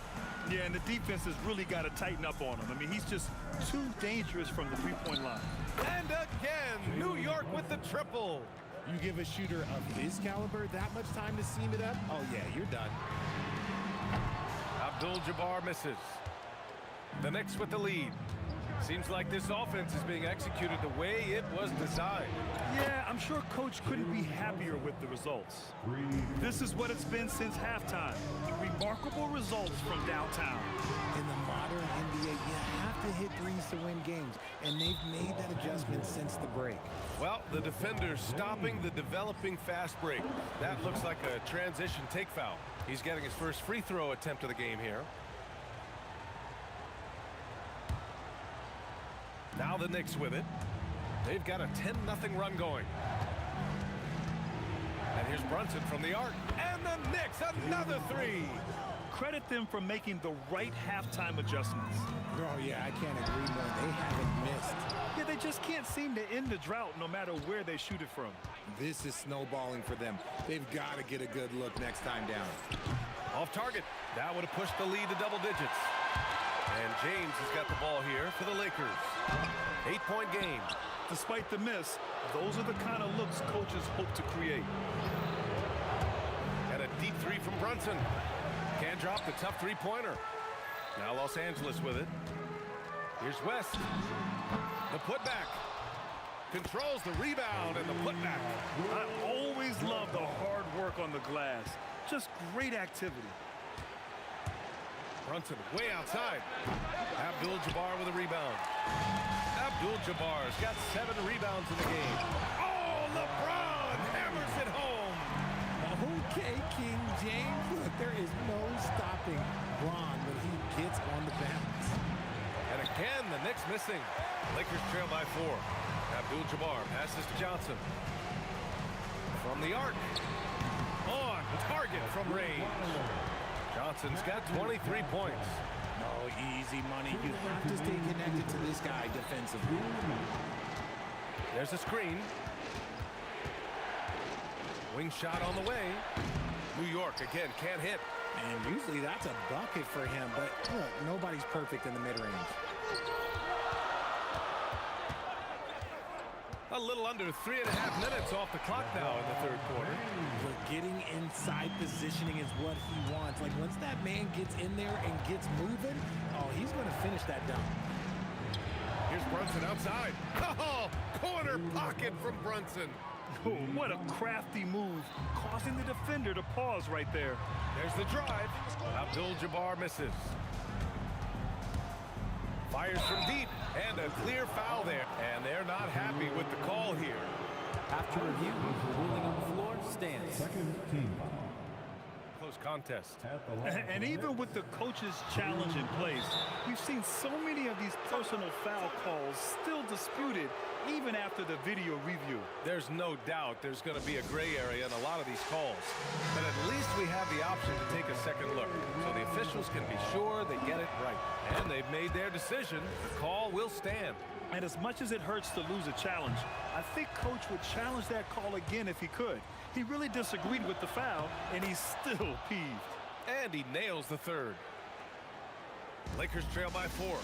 Yeah, and the defense has really got to tighten up on him. I mean, he's just too dangerous from the three-point line. And again, New York with the triple. You give a shooter of his caliber that much time to seam it up? Oh, yeah, you're done. Abdul-Jabbar misses. The Knicks with the lead. Seems like this offense is being executed the way it was designed. Yeah, I'm sure Coach couldn't be happier with the results. This is what it's been since halftime. Remarkable results from downtown. In the modern NBA, you have to hit threes to win games, and they've made that adjustment since the break. Well, the defender's stopping the developing fast break. That looks like a transition take foul. He's getting his first free throw attempt of the game here. Now the Knicks with it. They've got a 10-0 run going. And here's Brunson from the arc. And the Knicks, another 3. Credit them for making the right halftime adjustments. Oh, yeah, I can't agree more. They haven't missed. Yeah, they just can't seem to end the drought no matter where they shoot it from. This is snowballing for them. They've got to get a good look next time down. Off target. That would have pushed the lead to double digits. And James has got the ball here for the Lakers. 8-point game. Despite the miss, those are the kind of looks coaches hope to create. And a deep 3 from Brunson. Can't drop the tough three-pointer. Now Los Angeles with it. Here's West. The putback. Controls the rebound and the putback. I always love the hard work on the glass. Just great activity. Brunson way outside. Abdul-Jabbar with a rebound. Abdul-Jabbar's got 7 rebounds in the game. Oh, LeBron hammers it home. Okay, King James. Look, there is no stopping Bron when he gets on the bounce. And again, the Knicks missing. Lakers trail by 4. Abdul-Jabbar passes to Johnson. From the arc. On target from range. Johnson's got 23 points. Oh, easy money. You have to stay connected to this guy defensively. There's a screen. Wing shot on the way. New York, again, can't hit. And usually that's a bucket for him, but look, nobody's perfect in the mid-range. A little under 3.5 minutes off the clock now in the third quarter. But getting inside positioning is what he wants. Like, once that man gets in there and gets moving, oh, he's going to finish that dunk. Here's Brunson outside. Oh, corner pocket from Brunson. Oh, what a crafty move, causing the defender to pause right there. There's the drive. Abdul-Jabbar misses. Fires from deep, and a clear foul there. And they're not happy with the call here. After review, the ruling on the floor stands. Second team foul. Close contest. And even with the coach's challenge in place, we've seen so many of these personal foul calls still disputed even after the video review. There's no doubt there's going to be a gray area in a lot of these calls. But at least we have the option to take a second look, so the officials can be sure they get it right. And they've made their decision. The call will stand. And as much as it hurts to lose a challenge, I think Coach would challenge that call again if he could. He really disagreed with the foul, and he's still peeved. And he nails the third. Lakers trail by 4.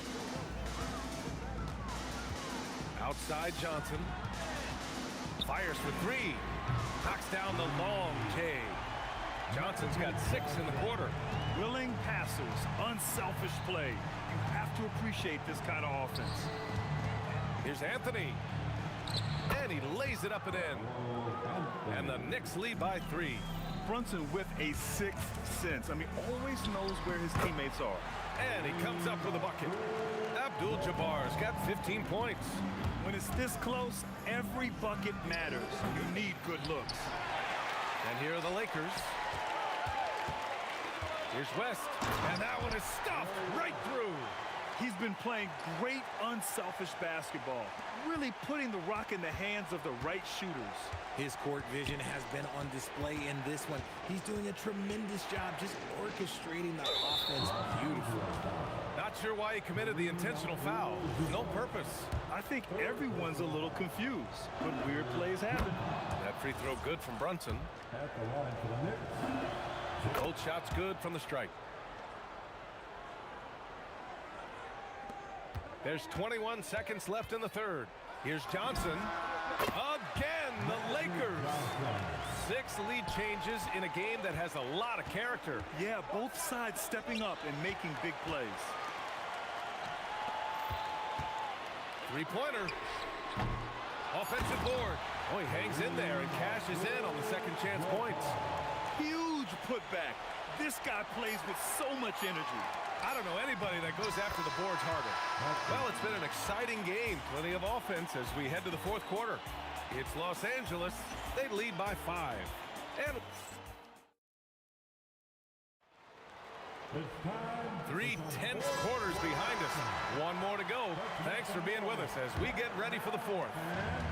Outside Johnson. Fires for 3. Knocks down the long J. Johnson's got 6 in the quarter. Willing passers, unselfish play. You have to appreciate this kind of offense. Here's Anthony. And he lays it up and in. And the Knicks lead by 3. Brunson with a sixth sense. I mean, always knows where his teammates are. And he comes up with a bucket. Abdul-Jabbar's got 15 points. When it's this close, every bucket matters. You need good looks. And here are the Lakers. Here's West. And that one is stuffed right through. He's been playing great unselfish basketball, really putting the rock in the hands of the right shooters. His court vision has been on display in this one. He's doing a tremendous job just orchestrating the offense beautifully. Not sure why he committed the intentional foul. No purpose. I think everyone's a little confused, but weird plays happen. That free throw good from Brunson. At the line for the Knicks. Both shots good from the stripe. There's 21 seconds left in the third. Here's Johnson. Again, the Lakers. 6 lead changes in a game that has a lot of character. Yeah, both sides stepping up and making big plays. Three-pointer. Offensive board. Oh, he hangs in there and cashes in on the second chance points. Huge putback. This guy plays with so much energy. I don't know anybody that goes after the boards harder. Well, it's been an exciting game. Plenty of offense as we head to the fourth quarter. It's Los Angeles. They lead by 5. And 3 tense quarters behind us. One more to go. Thanks for being with us as we get ready for the fourth.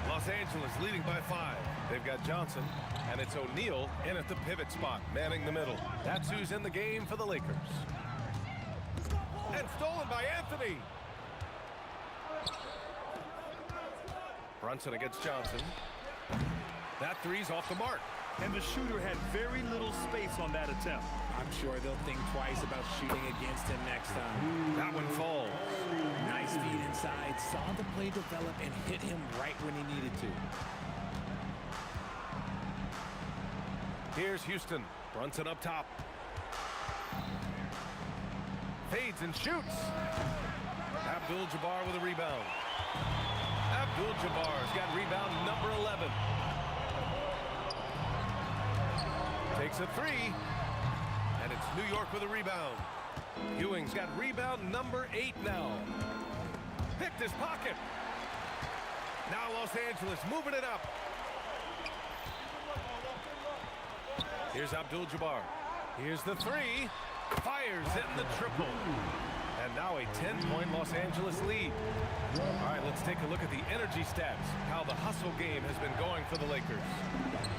Los Angeles leading by 5. They've got Johnson, and it's O'Neal in at the pivot spot, manning the middle. That's who's in the game for the Lakers. And stolen by Anthony. Brunson against Johnson. That three's off the mark. And the shooter had very little space on that attempt. I'm sure they'll think twice about shooting against him next time. That one falls. Nice feed inside. Saw the play develop and hit him right when he needed to. Here's Houston. Brunson up top. Fades and shoots. Abdul-Jabbar with a rebound. Abdul-Jabbar's got rebound number 11. Takes a 3. And it's New York with a rebound. Ewing's got rebound number 8 now. Picked his pocket. Now Los Angeles moving it up. Here's Abdul-Jabbar. Here's the 3. Fires in the triple. And now a 10-point Los Angeles lead. All right, let's take a look at the energy stats, how the hustle game has been going for the Lakers.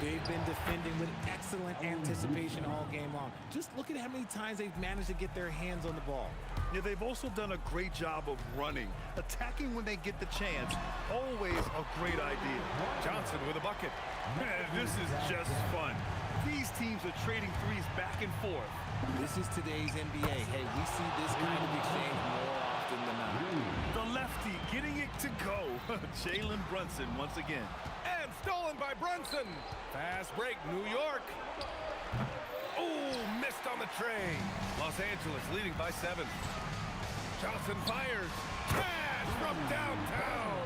They've been defending with excellent anticipation all game long. Just look at how many times they've managed to get their hands on the ball. Yeah, they've also done a great job of running. Attacking when they get the chance, always a great idea. Johnson with a bucket. Man, this is just fun. These teams are trading threes back and forth. This is today's NBA. Hey, we see this kind of exchange more often than not. The lefty getting it to go. Jalen Brunson once again. And stolen by Brunson. Fast break, New York. Oh, missed on the tray. Los Angeles leading by 7. Johnson fires. Cash from downtown.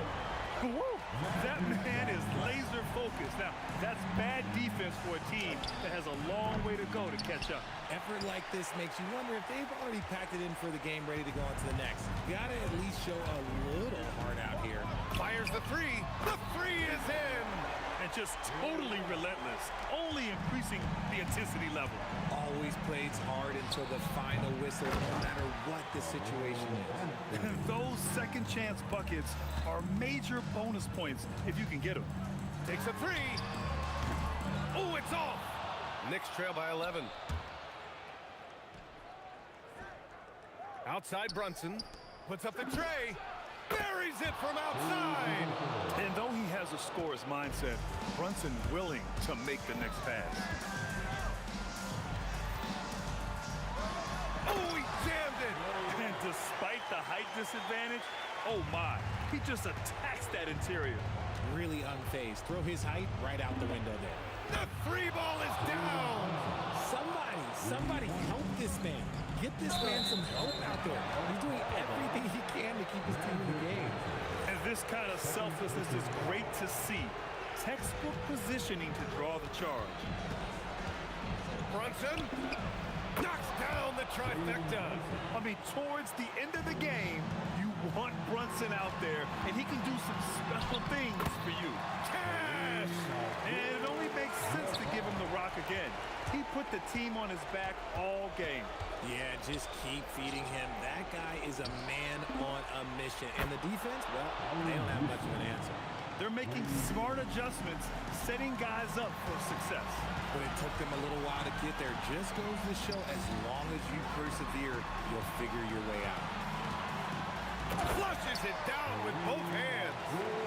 Woo! That man is laser focused. Now, that's bad defense for a team that has a long way to go to catch up. Effort like this makes you wonder if they've already packed it in for the game, ready to go on to the next. Gotta at least show a little heart out here. Fires the 3. The 3 is in. And just totally relentless, only increasing the intensity level. Always plays hard until the final whistle, no matter what the situation is. And those second chance buckets are major bonus points if you can get them. Takes a 3. Oh, it's off. Knicks trail by 11. Outside Brunson. Puts up the tray. Buries it from outside. And though he has a scorer's mindset, Brunson willing to make the next pass. Oh, he jammed it. And despite the height disadvantage, oh my, he just attacks that interior. Really unfazed. Throw his height right out the window there. The 3 ball is down. Somebody help this man. Get this man some help out there. He's doing everything he can to keep his team in the game. And this kind of selflessness is great to see. Textbook positioning to draw the charge. Brunson knocks down the trifecta. I mean, towards the end of the game, you want Brunson out there, and he can do some special things for you. Cash! And it only makes sense to give him the rock again. He put the team on his back all game. Yeah, just keep feeding him. That guy is a man on a mission. And the defense, well, they don't have much of an answer. They're making smart adjustments, setting guys up for success. But it took them a little while to get there. Just goes to show, as long as you persevere, you'll figure your way out. Flushes it down with both hands.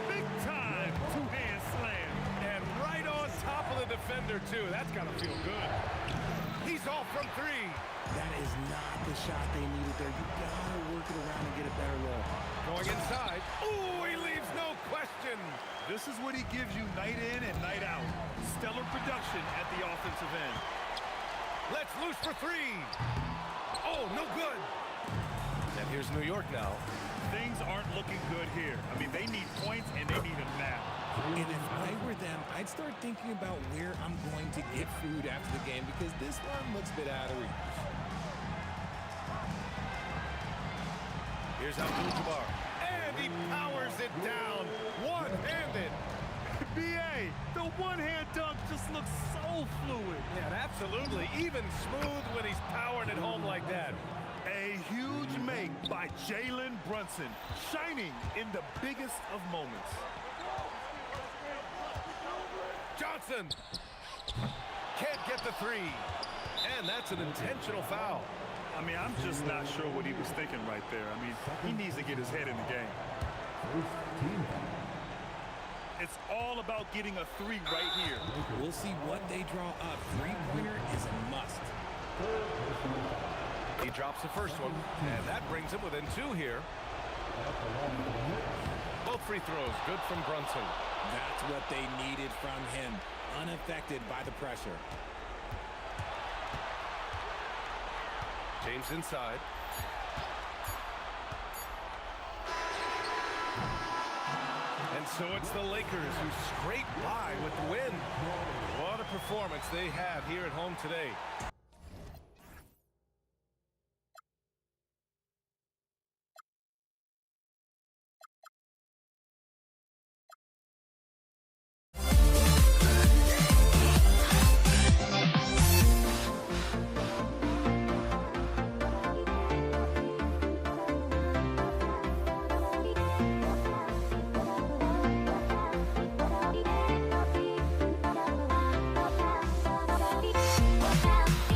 Big time two-hand slam. And right on top of the defender, too. That's got to feel good. He's off from 3. That is not the shot they needed there. You gotta work it around and get a better look. Going inside. Oh, he leaves no question. This is what he gives you night in and night out. Stellar production at the offensive end. Let's loose for 3. Oh, no good. And here's New York now. Things aren't looking good here. I mean, they need points, and they need them now. And if I were them, I'd start thinking about where I'm going to get food after the game, because this one looks a bit out of reach. Here's Abdul-Jabbar. And he powers it down. One-handed. B.A., the one-hand dunk just looks so fluid. Yeah, absolutely. Even smooth when he's powering it home like that. A huge make by Jalen Brunson, shining in the biggest of moments. Johnson can't get the 3. And that's an intentional foul. I mean, I'm just not sure what he was thinking right there. I mean, he needs to get his head in the game. It's all about getting a 3 right here. We'll see what they draw up. Three-pointer is a must. He drops the first one, and that brings him within 2 here. Both free throws, good from Brunson. That's what they needed from him, unaffected by the pressure. James inside. And so it's the Lakers who scrape by with the win. What a performance they have here at home today. Wow.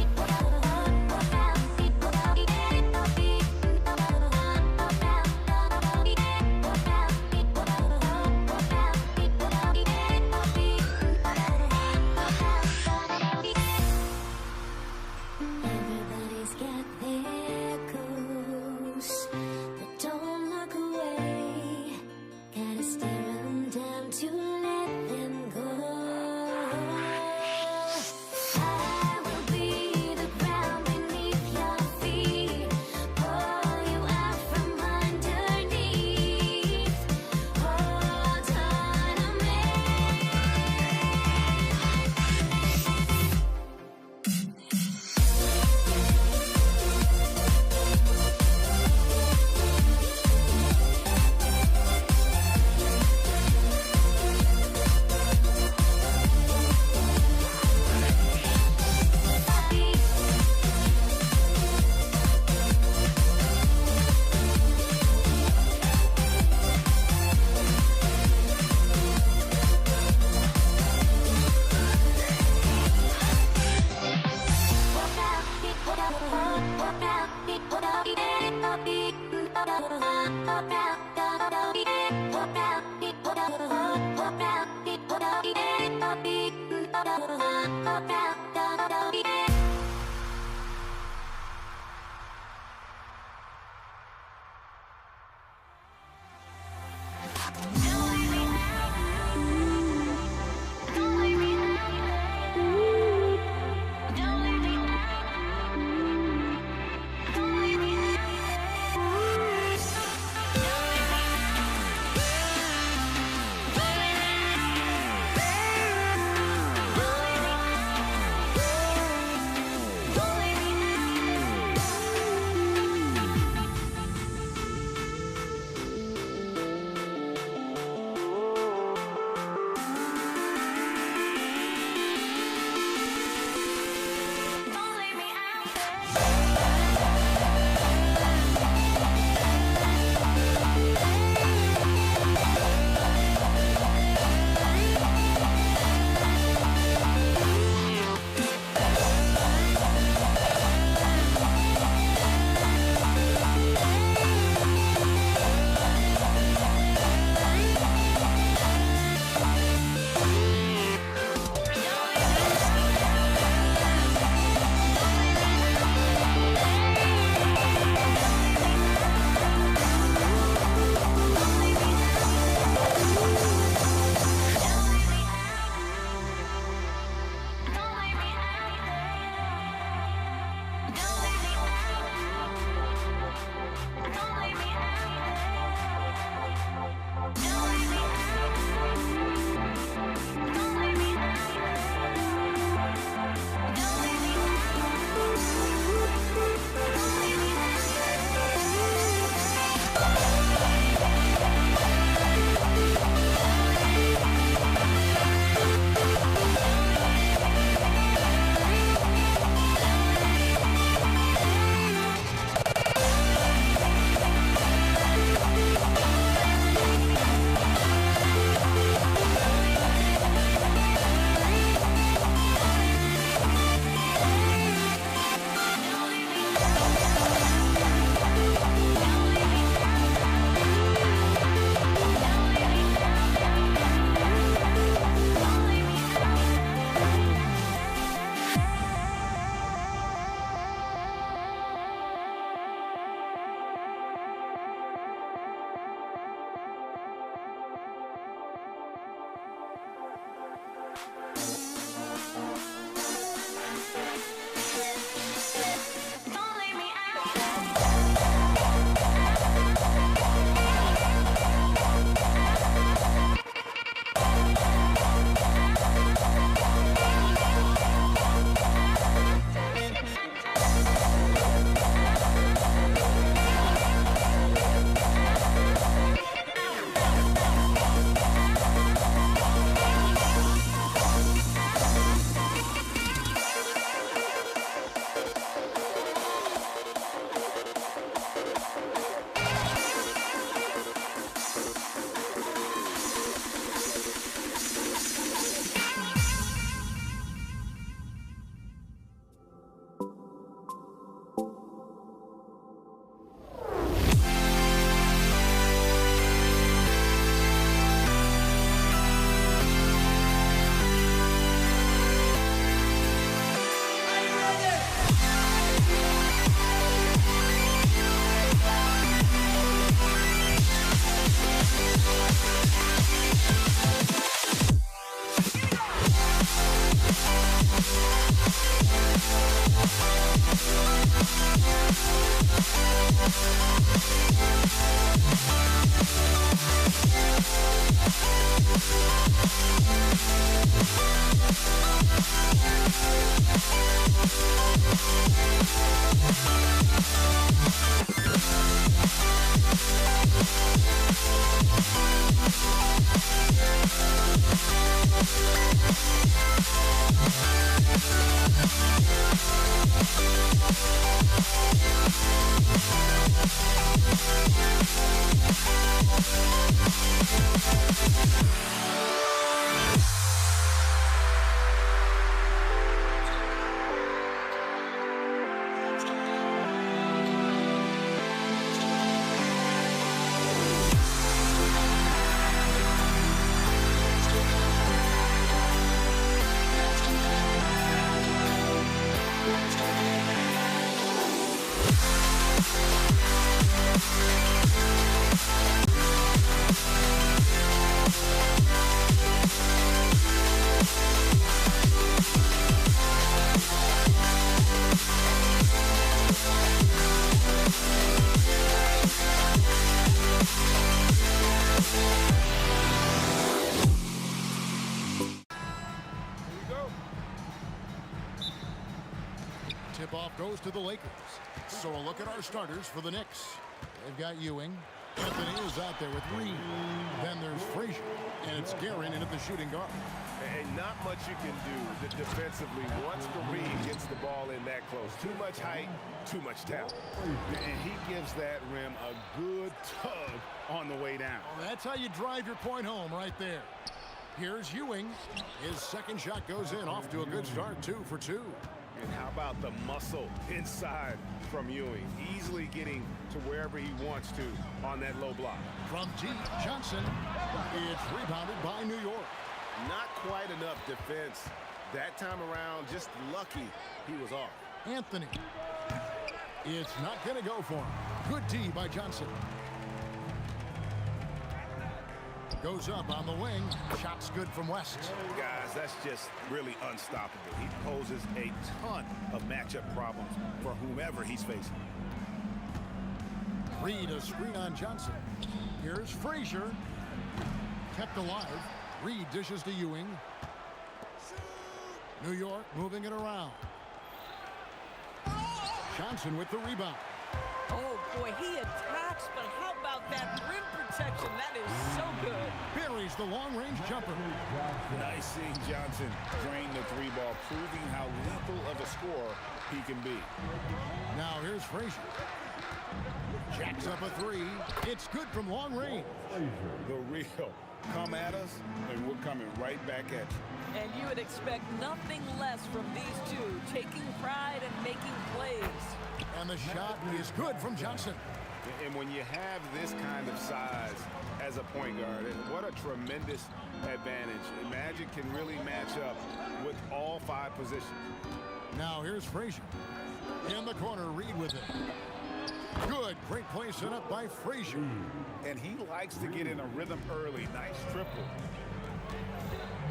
Tip-off goes to the Lakers. So a look at our starters for the Knicks. They've got Ewing. Anthony is out there with Reed. Then there's Frazier. And it's Guerin in at the shooting guard. And not much you can do defensively once Reed gets the ball in that close. Too much height, too much talent. And he gives that rim a good tug on the way down. Oh, that's how you drive your point home right there. Here's Ewing. His second shot goes in, off to a good start, 2 for 2. And how about the muscle inside from Ewing? Easily getting to wherever he wants to on that low block. From deep, Johnson. It's rebounded by New York. Not quite enough defense that time around. Just lucky he was off. Anthony. It's not going to go for him. Good D by Johnson. Goes up on the wing. Shot's good from West. Guys, that's just really unstoppable. He poses a ton of matchup problems for whomever he's facing. Reed, a screen on Johnson. Here's Frazier. Kept alive. Reed dishes to Ewing. New York moving it around. Johnson with the rebound. Oh, boy, he attacks, but how about that rim protection? That is so good. Buries the long-range jumper. Nice seeing Johnson drain the three ball, proving how lethal of a scorer he can be. Now here's Frazier. Jacks up a three. It's good from long range. The real. Come at us, and we're coming right back at you. And you would expect nothing less from these two, taking pride and making plays. And the shot is good from Johnson. And when you have this kind of size as a point guard, what a tremendous advantage. Magic can really match up with all 5 positions. Now here's Frazier. In the corner, Reed with it. Good, great play set up by Frazier. And he likes to get in a rhythm early. Nice triple.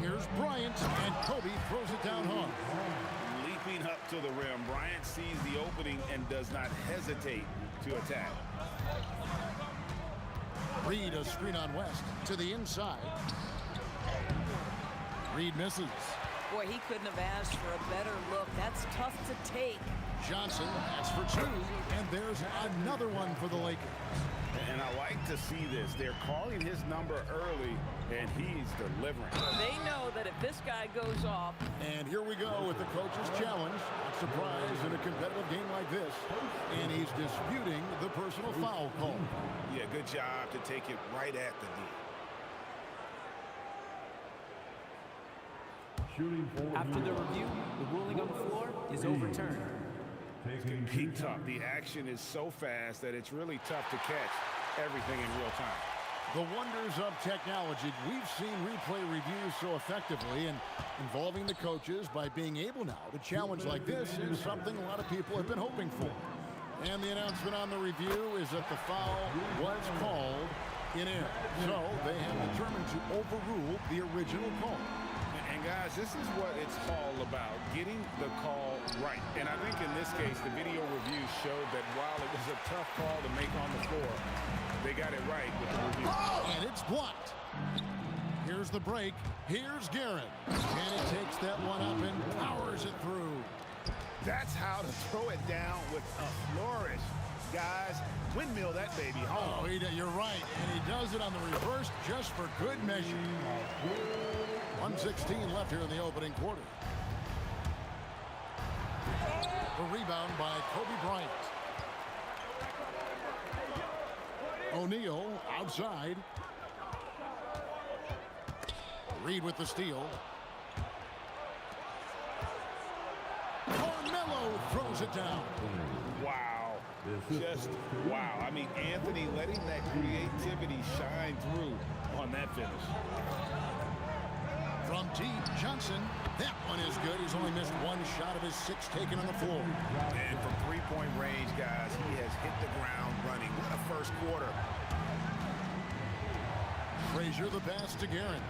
Here's Bryant, and Kobe throws it down hard. Leaping up to the rim, Bryant sees the opening and does not hesitate to attack. Reed, a screen on West to the inside. Reed misses. Boy, he couldn't have asked for a better look. That's tough to take. Johnson, that's for 2, and there's another one for the Lakers. And I like to see this. They're calling his number early, and he's delivering. They know that if this guy goes off. And here we go with the coach's challenge. Not surprised in a competitive game like this. And he's disputing the personal foul call. Yeah, good job to take it right at the D. After the review, the ruling on the floor is overturned. Peak tough. The action is so fast that it's really tough to catch everything in real time. The wonders of technology. We've seen replay reviews so effectively, and involving the coaches by being able now to challenge like this is something a lot of people have been hoping for. And the announcement on the review is that the foul was called in error. So they have determined to overrule the original call. And guys, this is what it's all about, getting the call right. And I think in this case, the video review showed that while it was a tough call to make on the floor, they got it right with the review. And it's blocked. Here's the break. Here's Guerin. And he takes that one up and powers it through. That's how to throw it down with a flourish. Guys, windmill that baby home. Oh, you're right. And he does it on the reverse just for good measure. 1:16 left here in the opening quarter. The rebound by Kobe Bryant. O'Neal outside. Reed with the steal. Carmelo throws it down. Wow. Just wow. I mean, Anthony letting that creativity shine through on that finish. From deep, Johnson. That one is good. He's only missed 1 shot of his 6 taken on the floor. And from three-point range, guys, he has hit the ground running. What a first quarter. Frazier the pass to Guerin.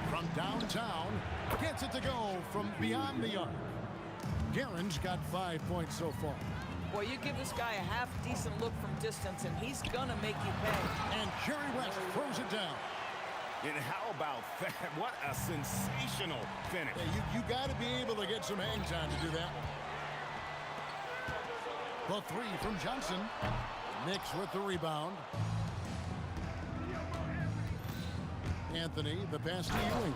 From downtown, gets it to go from beyond the arc. Guerin's got 5 points so far. Boy, you give this guy a half-decent look from distance, and he's gonna make you pay. And Jerry West throws it down. And how about that? What a sensational finish. Yeah, you got to be able to get some hang time to do that. The three from Johnson. Knicks with the rebound. Anthony, the pass to Ewing.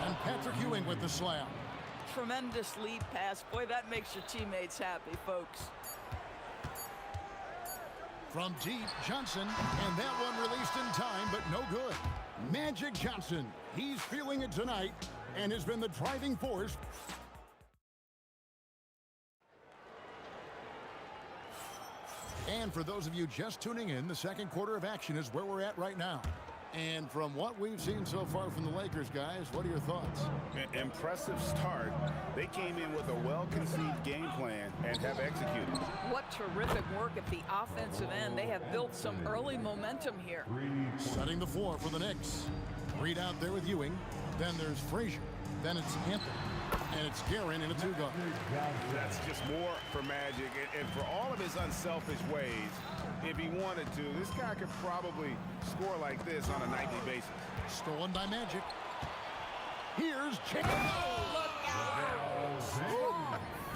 And Patrick Ewing with the slam. Tremendous lead pass. Boy, that makes your teammates happy, folks. From deep, Johnson, and that one released in time, but no good. Magic Johnson, he's feeling it tonight and has been the driving force. And for those of you just tuning in, the second quarter of action is where we're at right now. And from what we've seen so far from the Lakers, guys, what are your thoughts? Impressive start. They came in with a well-conceived game plan and have executed. What terrific work at the offensive end. They have built some early momentum here. Setting the floor for the Knicks. Reed out there with Ewing. Then there's Frazier. Then it's Anthony. And it's Guerin in a two-guard. That's just more for Magic. And for all of his unselfish ways, if he wanted to, this guy could probably score like this on a nightly basis. Stolen by Magic. Here's Chick.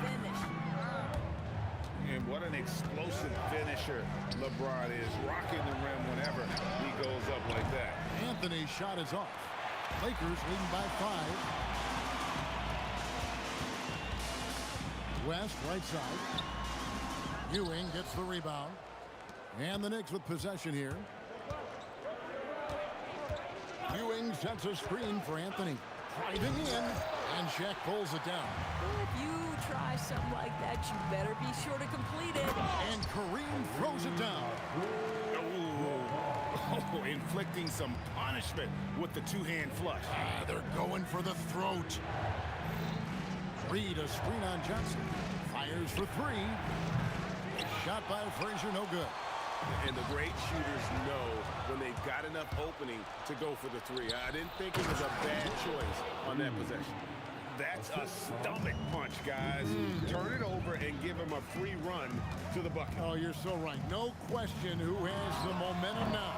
Finish. And what an explosive finisher LeBron is, rocking the rim whenever he goes up like that. Anthony's shot is off. Lakers leading by 5. West, right side. Ewing gets the rebound. And the Knicks with possession here. Ewing sets a screen for Anthony. Driving in. And Shaq pulls it down. If you try something like that, you better be sure to complete it. And Kareem throws it down. Oh, inflicting some punishment with the two-hand flush. They're going for the throat. Reed, a screen on Johnson. Fires for 3. Shot by Frazier, no good. And the great shooters know when they've got enough opening to go for the 3. I didn't think it was a bad choice on that possession. That's a stomach punch, guys. Turn it over and give him a free run to the bucket. Oh, you're so right. No question who has the momentum now.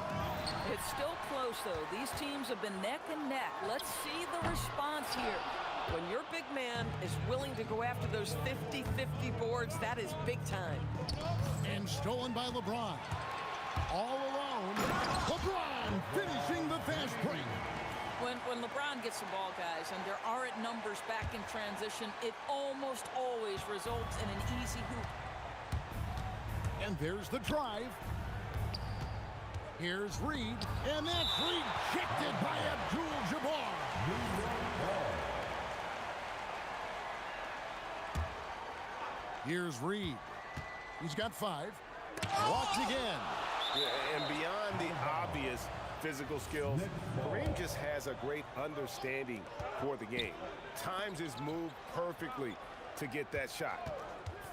It's still close, though. These teams have been neck and neck. Let's see the response here. When your big man is willing to go after those 50-50 boards, that is big time. And stolen by LeBron. All alone. LeBron finishing the fast break. When LeBron gets the ball, guys, and there aren't numbers back in transition, it almost always results in an easy hoop. And there's the drive. Here's Reed. And that's rejected by Abdul-Jabbar. Here's Reed. He's got 5. Walked again. Yeah, and beyond the obvious physical skills, Kareem just has a great understanding for the game. Times his move perfectly to get that shot.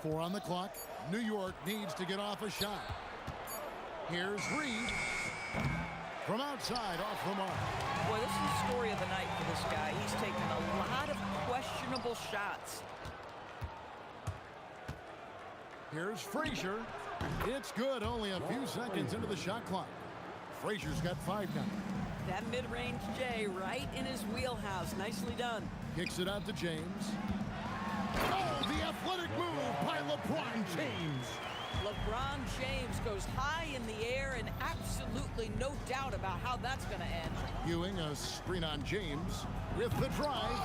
4 on the clock. New York needs to get off a shot. Here's Reed. From outside, off the mark. Boy, this is the story of the night for this guy. He's taken a lot of questionable shots. Here's Frazier. It's good, only a few seconds into the shot clock. Frazier's got 5 now. That mid-range J right in his wheelhouse. Nicely done. Kicks it out to James. Oh, the athletic move by LeBron James. LeBron James goes high in the air, and absolutely no doubt about how that's going to end. Ewing, a screen on James with the drive.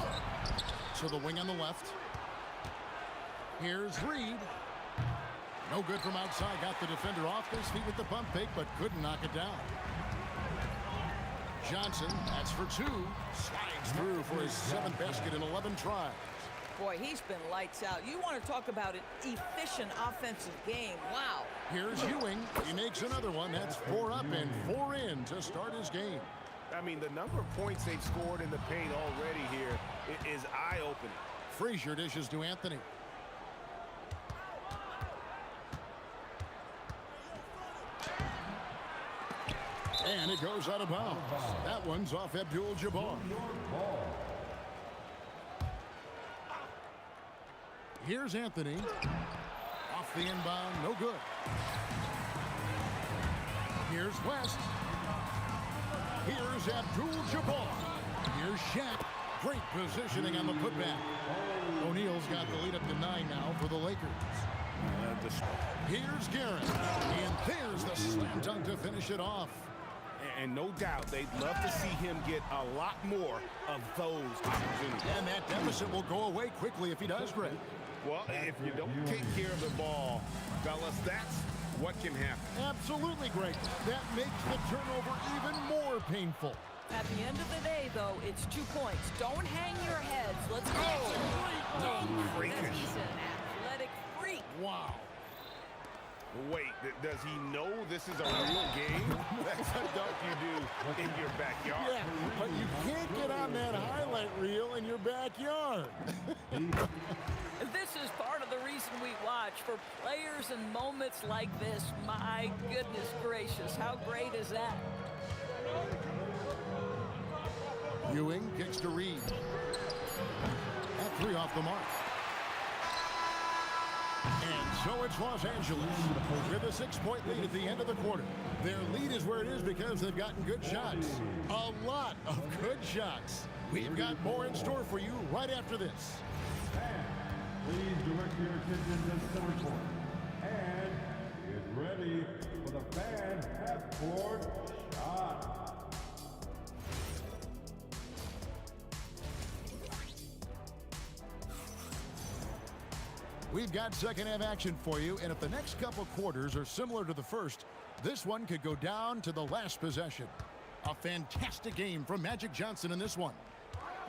To the wing on the left. Here's Reed. No good from outside. Got the defender off his feet with the pump fake, but couldn't knock it down. Johnson, that's for 2. Slides through for his 7th basket in 11 tries. Boy, he's been lights out. You want to talk about an efficient offensive game. Wow. Here's Ewing. He makes another one. That's 4 up and 4 in to start his game. I mean, the number of points they've scored in the paint already here is eye-opening. Frazier dishes to Anthony. And it goes out of bounds. That one's off Abdul-Jabbar. Here's Anthony. Off the inbound, no good. Here's West. Here's Abdul-Jabbar. Here's Shaq. Great positioning on the putback. O'Neal's got the lead up to 9 now for the Lakers. Here's Garrett. And there's the slam dunk to finish it off. And no doubt they'd love to see him get a lot more of those opportunities. And that deficit will go away quickly if he does, Greg. Well, if you don't take care of the ball, fellas, that's what can happen. Absolutely, Greg. That makes the turnover even more painful. At the end of the day, though, it's 2 points. Don't hang your heads. Let's go. Freakish. He's an athletic freak. Wow. Wait, does he know this is a real game? That's a dunk you do in your backyard. Yeah, but you can't get on that highlight reel in your backyard. This is part of the reason we watch, for players and moments like this. My goodness gracious, how great is that? Ewing kicks to Reed. At 3 off the mark. And so it's Los Angeles with a 6-point lead at the end of the quarter. Their lead is where it is because they've gotten good shots. A lot of good shots. We've got more in store for you right after this. Please direct your attention to center court. And get ready for the fan half-court shot. We've got second half action for you, and if the next couple quarters are similar to the first, this one could go down to the last possession. A fantastic game from Magic Johnson in this one.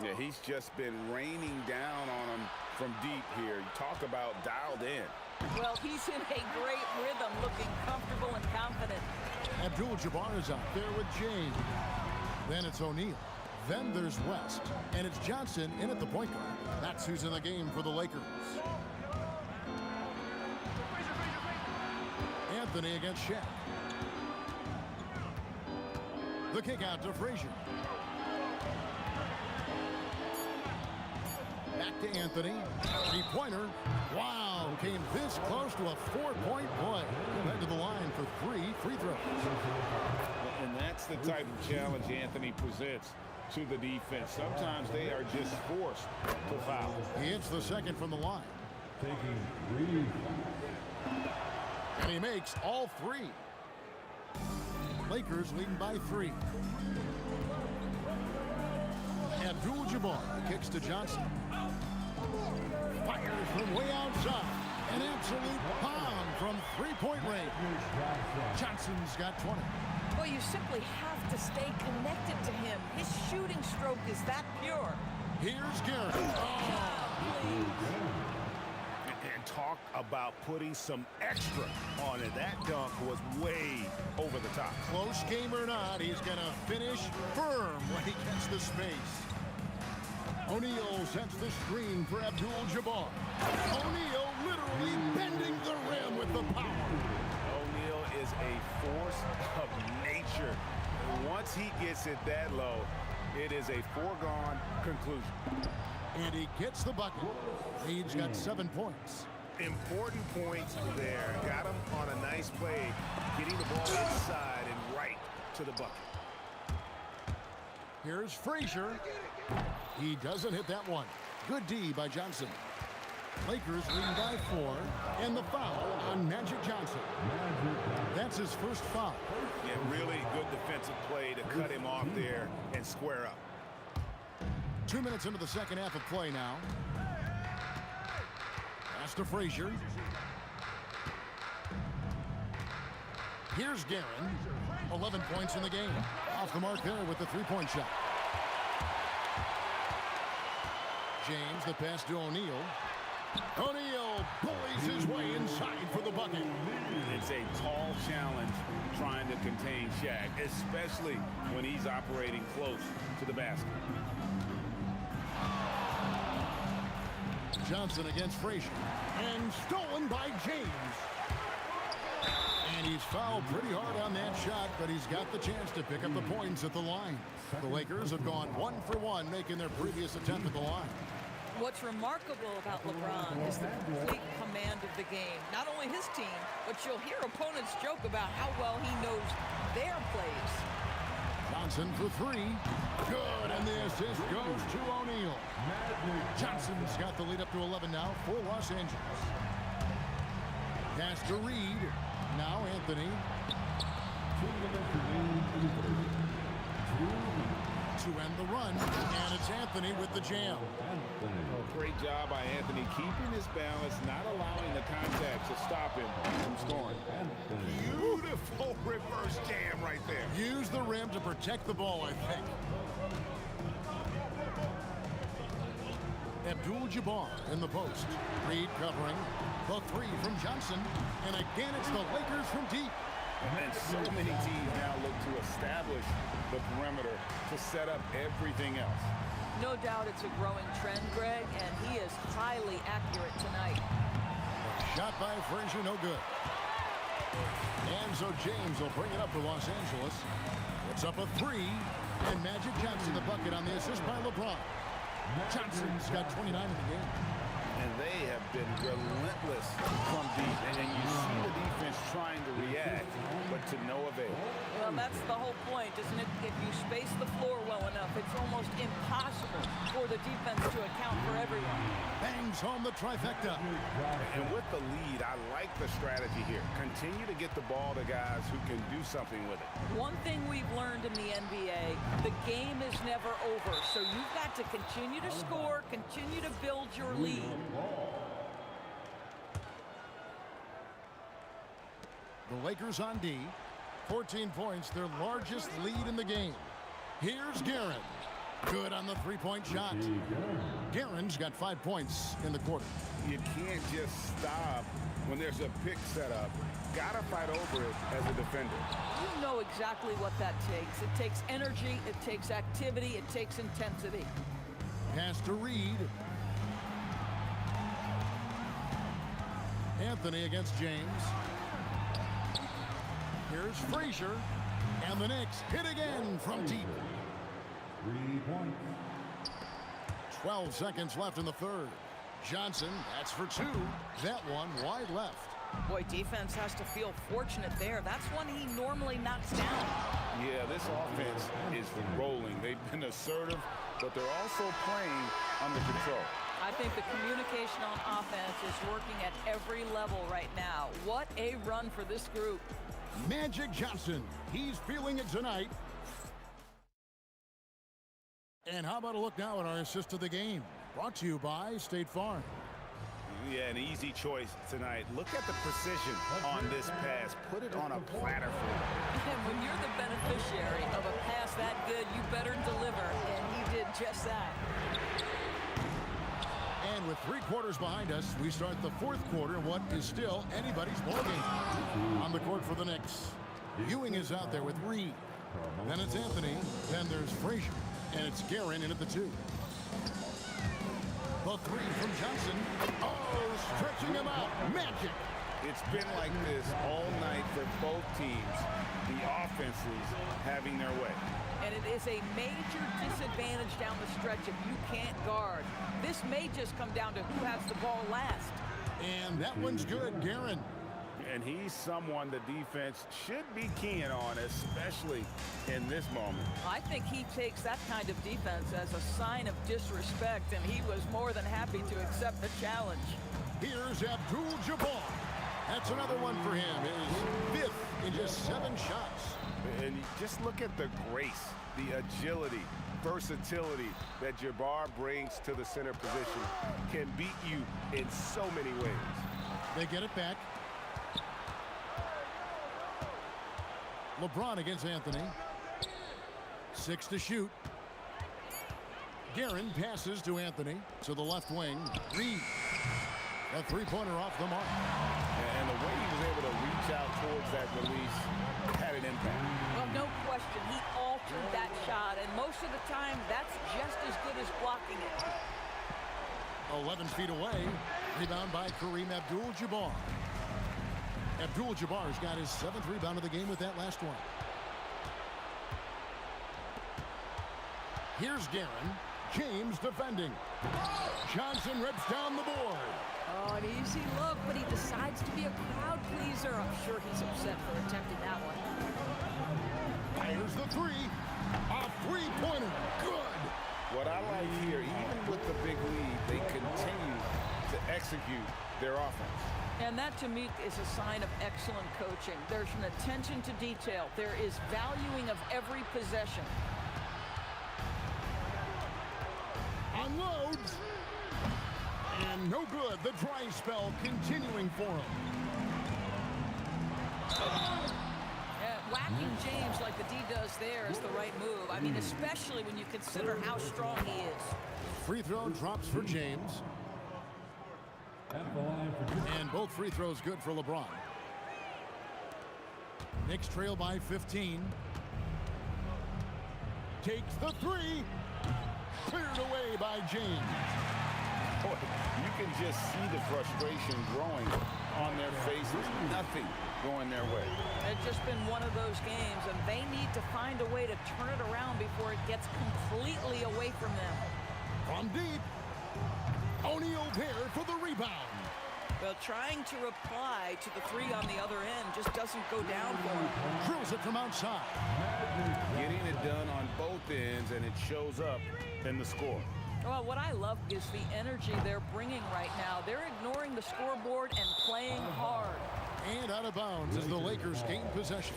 Yeah, he's just been raining down on him from deep here. You talk about dialed in. Well, he's in a great rhythm, looking comfortable and confident. Abdul-Jabbar is out there with James. Then it's O'Neal. Then there's West. And it's Johnson in at the point guard. That's who's in the game for the Lakers. Anthony against Shaq. The kick out to Frazier. Back to Anthony. Three-pointer. Wow, came this close to a 4-point play. Head to the line for 3 free throws. And that's the type of challenge Anthony presents to the defense. Sometimes they are just forced to foul. He hits the second from the line. Taking 3. And he makes all 3. Lakers leading by 3. Abdul-Jabbar kicks to Johnson. Fires from way outside. An absolute bomb from 3-point range. Johnson's got 20. Well, you simply have to stay connected to him. His shooting stroke is that pure. Here's Garrett. And talk about putting some extra on it. That dunk was way over the top. Close game or not, he's going to finish firm when he gets the space. O'Neal sets the screen for Abdul-Jabbar. O'Neal literally bending the rim with the power. O'Neal is a force of nature. Once he gets it that low, it is a foregone conclusion. And he gets the bucket. He's got 7 points. Important points there. Got him on a nice play, getting the ball inside and right to the bucket. Here's Frazier. He doesn't hit that one. Good D by Johnson. Lakers leading by 4, and the foul on Magic Johnson. That's his first foul. Yeah, really good defensive play to cut him off there and square up. 2 minutes into the second half of play now. Pass to Frazier. Here's Guerin. 11 points in the game. Off the mark there with the 3-point shot. James, the pass to O'Neal. O'Neal bullies his way inside for the bucket. It's a tall challenge trying to contain Shaq, especially when he's operating close to the basket. Johnson against Frazier. And stolen by James. And he's fouled pretty hard on that shot, but he's got the chance to pick up the points at the line. The Lakers have gone 1 for 1, making their previous attempt at the line. What's remarkable about LeBron is the complete command of the game. Not only his team, but you'll hear opponents joke about how well he knows their plays. Johnson for 3. Good, and the assist goes to O'Neal. Johnson's got the lead up to 11 now for Los Angeles. Pass to Reed. Now Anthony. To end the run, and it's Anthony with the jam. Great job by Anthony keeping his balance, not allowing the contact to stop him from scoring. Beautiful reverse jam right there. Use the rim to protect the ball, I think. Abdul-Jabbar in the post. Reed covering. The three from Johnson. And again, it's the Lakers from deep. And so many teams now look to establish the perimeter to set up everything else. No doubt it's a growing trend, Greg, and he is highly accurate tonight. Shot by Frazier, no good. And so James will bring it up for Los Angeles. It's up a three, and Magic Johnson the bucket on the assist by LeBron. Johnson's got 29 in the game. And they have been relentless from deep. And you see the defense trying to react, but to no avail. Well, that's the whole point, isn't it? If you space the floor well enough, it's almost impossible for the defense to account for everyone. Bangs home the trifecta. And with the lead, I like the strategy here. Continue to get the ball to guys who can do something with it. One thing we've learned in the NBA, the game is never over. So you've got to continue to score, continue to build your lead. The Lakers on D. 14 points, their largest lead in the game. Here's Guerin. Good on the three-point shot. Guerin's got 5 points in the quarter. You can't just stop when there's a pick set up. Gotta fight over it as a defender. You know exactly what that takes. It takes energy, it takes activity, it takes intensity. Pass to Reed. Anthony against James. Here's Frazier. And the Knicks hit again from deep. 3 points. 12 seconds left in the third. Johnson, that's for two. That one wide left. Boy, defense has to feel fortunate there. That's one he normally knocks down. Yeah, this offense is rolling. They've been assertive, but they're also playing under control. I think the communication on offense is working at every level right now. What a run for this group. Magic Johnson, he's feeling it tonight. And how about a look now at our assist of the game? Brought to you by State Farm. Yeah, an easy choice tonight. Look at the precision on this pass. Put it on a platter for him. And when you're the beneficiary of a pass that good, you better deliver. And he did just that. And with 3 quarters behind us, we start the 4th quarter in what is still anybody's ballgame. On the court for the Knicks, Ewing is out there with Reed. Then it's Anthony. Then there's Frazier. And it's Guerin in at the 2. The 3 from Johnson. Oh, stretching him out. Magic. It's been like this all night for both teams. The offenses having their way. And it is a major disadvantage down the stretch if you can't guard. This may just come down to who has the ball last. And that one's good, Guerin. And he's someone the defense should be keying on, especially in this moment. I think he takes that kind of defense as a sign of disrespect, and he was more than happy to accept the challenge. Here's Abdul-Jabbar. That's another one for him. His 5th in just 7 shots. And just look at the grace, the agility, versatility that Jabbar brings to the center position. Can beat you in so many ways. They get it back. LeBron against Anthony. 6 to shoot. Guerin passes to Anthony to the left wing. Reed. A 3-pointer off the mark. And the way he was able to reach out towards that release had an impact. Well, no question. He altered that shot, and most of the time, that's just as good as blocking it. 11 feet away. Rebound by Kareem Abdul-Jabbar. Abdul-Jabbar's got his 7th rebound of the game with that last one. Here's Guerin. James defending. Johnson rips down the board. Oh, an easy look, but he decides to be a crowd pleaser. I'm sure he's upset for attempting that one. Here's the 3. A 3-pointer. Good. What I like here, even with the big lead, they continue to execute their offense. And that, to me, is a sign of excellent coaching. There's an attention to detail. There is valuing of every possession. Unloads. And no good. The dry spell continuing for him. Whacking James like the D does there is the right move. I mean, especially when you consider how strong he is. Free throw drops for James. And both free throws good for LeBron. Knicks trail by 15. Takes the three. Cleared away by James. Boy, you can just see the frustration growing on their faces. Nothing going their way. It's just been one of those games, and they need to find a way to turn it around before it gets completely away from them. From deep. O'Neal there for the rebound. Well, trying to reply to the three on the other end just doesn't go down for him. Drills it from outside. Getting it done on both ends, and it shows up in the score. Well, what I love is the energy they're bringing right now. They're ignoring the scoreboard and playing hard. And out of bounds as the Lakers gain possession.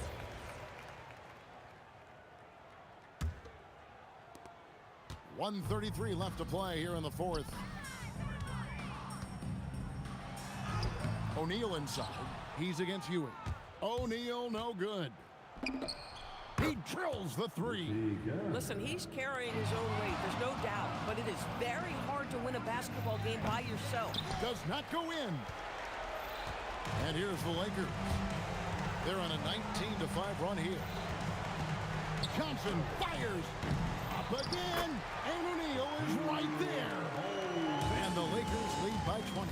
.133 left to play here in the fourth. O'Neal inside. He's against Ewing. O'Neal no good. He drills the three. Listen, he's carrying his own weight, there's no doubt. But it is very hard to win a basketball game by yourself. Does not go in. And here's the Lakers. They're on a 19-5 run here. Johnson fires. Up again. And O'Neal is right there. And the Lakers lead by 20.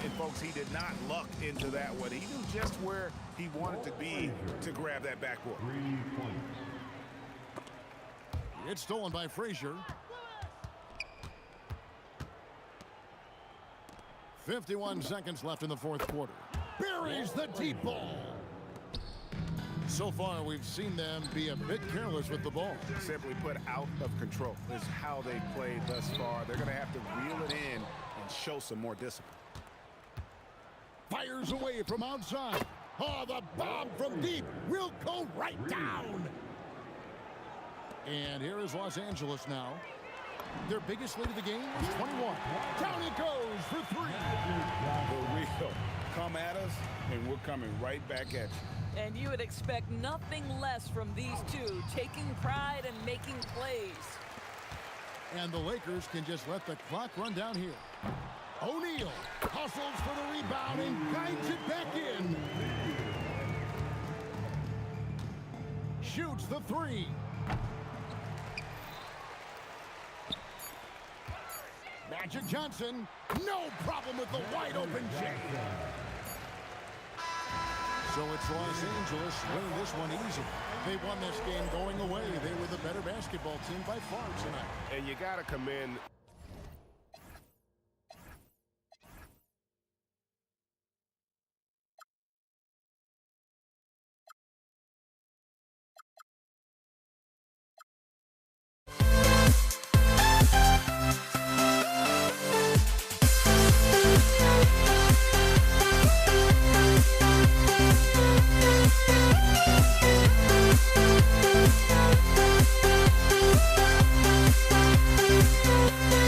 And folks, he did not luck into that one. He knew just where he wanted to be to grab that backboard. It's stolen by Frazier. 51 seconds left in the fourth quarter. Buries the deep ball. So far, we've seen them be a bit careless with the ball. Simply put, out of control is how they played thus far. They're going to have to reel it in and show some more discipline. Fires away from outside. Oh, the bomb from deep will go right down. And here is Los Angeles now. Their biggest lead of the game is 21. Down it goes for three. For real. Come at us, and we're coming right back at you. And you would expect nothing less from these two, taking pride and making plays. And the Lakers can just let the clock run down here. O'Neal hustles for the rebound and guides it back in. Shoots the three. Magic Johnson, no problem with the wide open J. So it's Los Angeles winning this one easy. They won this game going away. They were the better basketball team by far tonight. And you got to commend We'll be right back.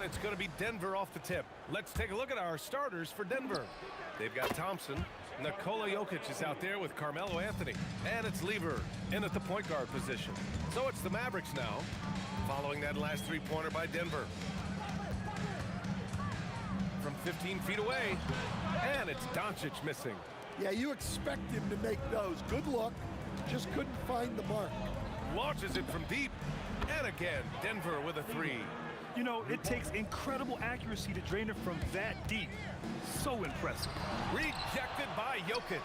It's going to be Denver off the tip. Let's take a look at our starters for Denver. They've got Thompson. Nikola Jokic is out there with Carmelo Anthony. And it's Lever in at the point guard position. So it's the Mavericks now, following that last three-pointer by Denver. 15 feet away. And it's Doncic missing. Yeah, you expect him to make those. Good luck. Just couldn't find the mark. Launches it from deep. And again, Denver with a three. You know, it takes incredible accuracy to drain it from that deep. So impressive. Rejected by Jokic.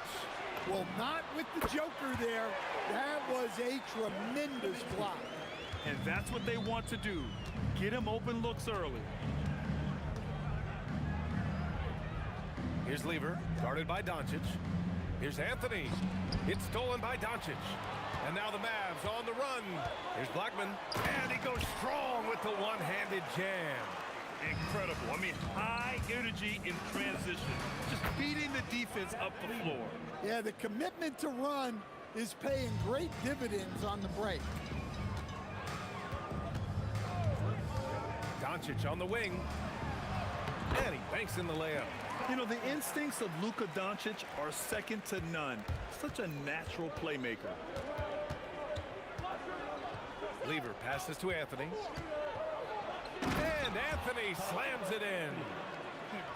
Well, not with the Joker there. That was a tremendous block. And that's what they want to do. Get him open looks early. Here's Lever, guarded by Doncic. Here's Anthony. It's stolen by Doncic. And now the Mavs on the run. Here's Blackman. And he goes strong with the one-handed jam. Incredible. I mean, high energy in transition. Just beating the defense up the floor. Yeah, the commitment to run is paying great dividends on the break. Doncic on the wing. And he banks in the layup. You know, the instincts of Luka Doncic are second to none. Such a natural playmaker. Lever passes to Anthony. And Anthony slams it in.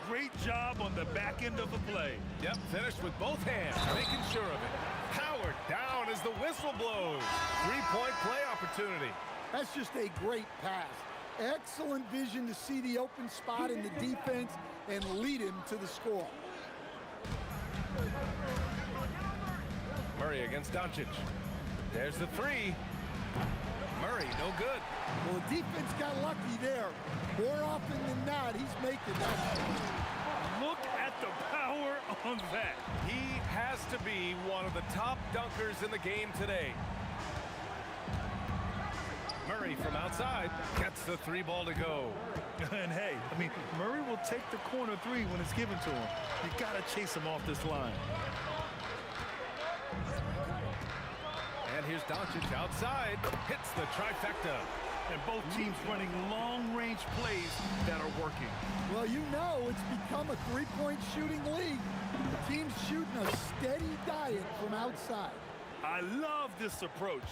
Great job on the back end of the play. Yep, finished with both hands, making sure of it. Howard down as the whistle blows. Three-point play opportunity. That's just a great pass. Excellent vision to see the open spot in the defense and lead him to the score. Murray against Doncic. There's the three. Murray, no good. Well, the defense got lucky there. More often than not, he's making that. Look at the power on that. He has to be one of the top dunkers in the game today. Murray from outside gets the three ball to go. And hey, I mean, Murray will take the corner three when it's given to him. You got to chase him off this line. And here's Doncic outside, hits the trifecta. And both teams running long-range plays that are working. Well, you know it's become a three-point shooting league. The team's shooting a steady diet from outside. I love this approach.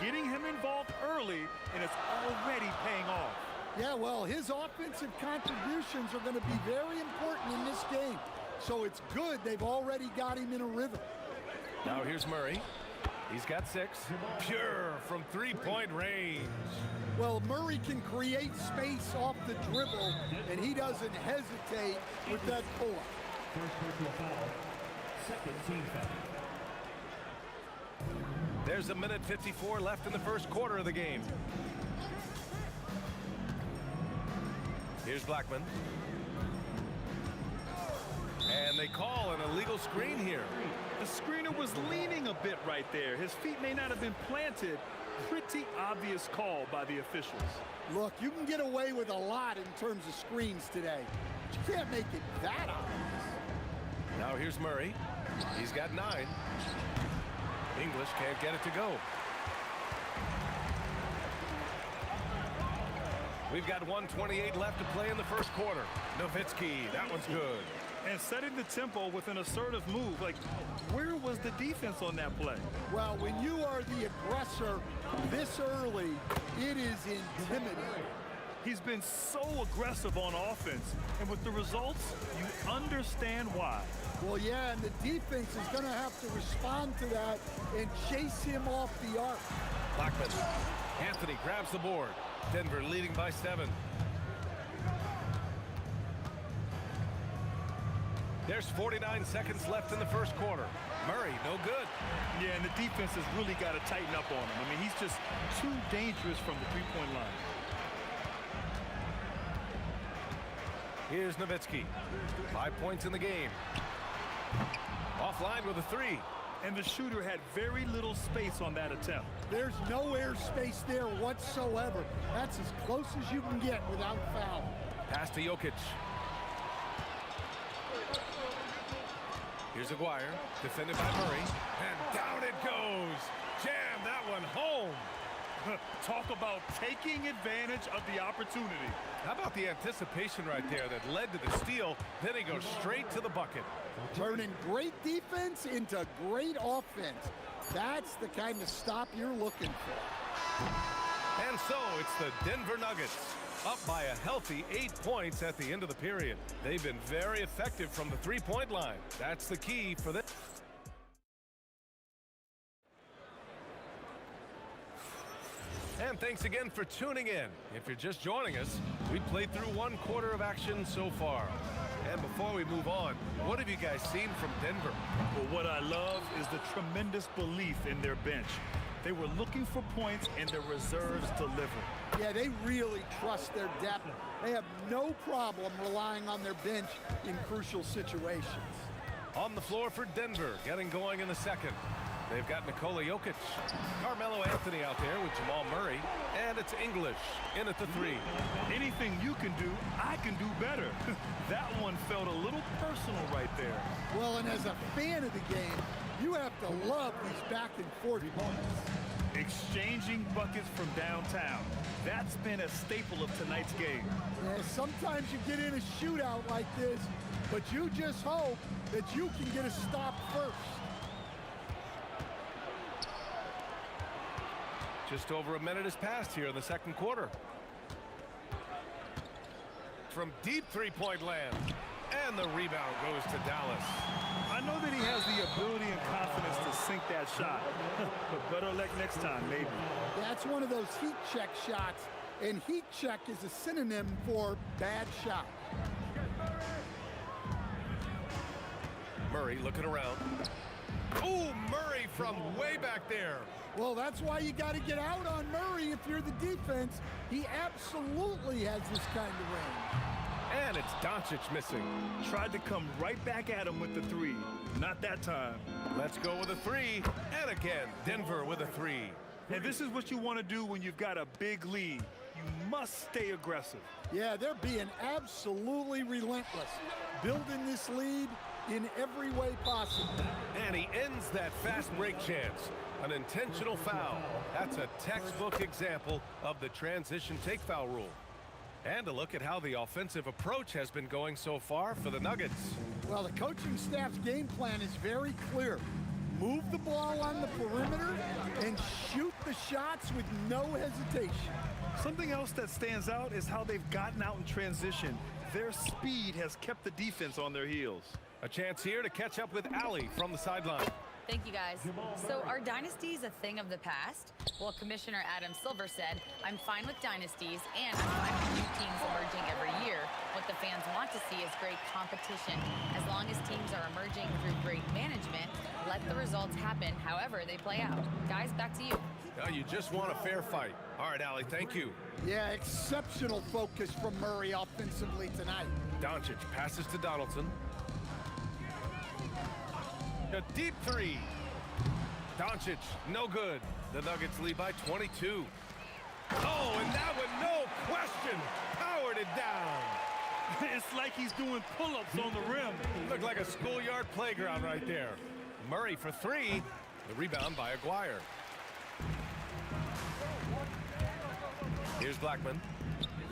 Getting him involved early, and it's already paying off. Yeah, well, his offensive contributions are going to be very important in this game. So it's good they've already got him in a rhythm. Now here's Murray. He's got 6. Pure from three-point range. Well, Murray can create space off the dribble, and he doesn't hesitate with that pull-up. First personal foul. Second team foul. There's a minute 54 left in the first quarter of the game. Here's Blackman. And they call an illegal screen here. The screener was leaning a bit right there. His feet may not have been planted. Pretty obvious call by the officials. Look, you can get away with a lot in terms of screens today, but you can't make it that obvious. Now here's Murray. He's got 9. English can't get it to go. We've got 1:28 left to play in the first quarter. Nowitzki, that one's good. And setting the tempo with an assertive move. Like, where was the defense on that play? Well, when you are the aggressor this early, it is intimidating. He's been so aggressive on offense, and with the results, you understand why. Well, yeah, and the defense is going to have to respond to that and chase him off the arc. Blackman. Anthony grabs the board. Denver leading by 7. There's 49 seconds left in the first quarter. Murray, no good. Yeah, and the defense has really got to tighten up on him. I mean, he's just too dangerous from the three-point line. Here's Nowitzki. 5 points in the game. Offline with a 3. And the shooter had very little space on that attempt. There's no air space there whatsoever. That's as close as you can get without foul. Pass to Jokic. Here's Aguirre, defended by Murray, and down it goes. Jam that one home. Talk about taking advantage of the opportunity. How about the anticipation right there that led to the steal? Then he goes straight to the bucket. Turning great defense into great offense. That's the kind of stop you're looking for. And so it's the Denver Nuggets up by a healthy 8 points at the end of the period. They've been very effective from the three-point line. That's the key for this. And thanks again for tuning in. If you're just joining us, we've played through 1 quarter of action so far. And before we move on, what have you guys seen from Denver? Well, what I love is the tremendous belief in their bench. They were looking for points, and their reserves delivered. Yeah, they really trust their depth. They have no problem relying on their bench in crucial situations. On the floor for Denver, getting going in the second. They've got Nikola Jokic, Carmelo Anthony out there with Jamal Murray, and it's English in at the 3. Anything you can do, I can do better. That one felt a little personal right there. Well, and as a fan of the game, you have to love these back and forth moments. Exchanging buckets from downtown. That's been a staple of tonight's game. Yeah, sometimes you get in a shootout like this, but you just hope that you can get a stop first. Just over a minute has passed here in the second quarter. From deep three-point land. And the rebound goes to Dallas. I know that he has the ability and confidence to sink that shot. But better luck next time, maybe. That's one of those heat check shots. And heat check is a synonym for bad shot. Murray looking around. Oh, Murray from way back there. Well, that's why you got to get out on Murray if you're the defense. He absolutely has this kind of range. And it's Doncic missing. Tried to come right back at him with the 3. Not that time. Let's go with a 3. And again, Denver with a 3. And this is what you want to do when you've got a big lead. You must stay aggressive. Yeah, they're being absolutely relentless. Building this lead in every way possible. And he ends that fast break chance. An intentional foul. That's a textbook example of the transition take foul rule. And a look at how the offensive approach has been going so far for the Nuggets. Well, the coaching staff's game plan is very clear. Move the ball on the perimeter and shoot the shots with no hesitation. Something else that stands out is how they've gotten out in transition. Their speed has kept the defense on their heels. A chance here to catch up with Allie from the sideline. Thank you, guys. So are dynasties a thing of the past? Well, Commissioner Adam Silver said, I'm fine with dynasties, and I'm fine with new teams emerging every year. What the fans want to see is great competition. As long as teams are emerging through great management, let the results happen however they play out. Guys, back to you. Now you just want a fair fight. All right, Allie, thank you. Yeah, exceptional focus from Murray offensively tonight. Doncic passes to Donaldson. A deep 3. Doncic, no good. The Nuggets lead by 22. Oh, and that one, no question, powered it down. It's like he's doing pull-ups on the rim. Looked like a schoolyard playground right there. Murray for 3. The rebound by Aguirre. Here's Blackman.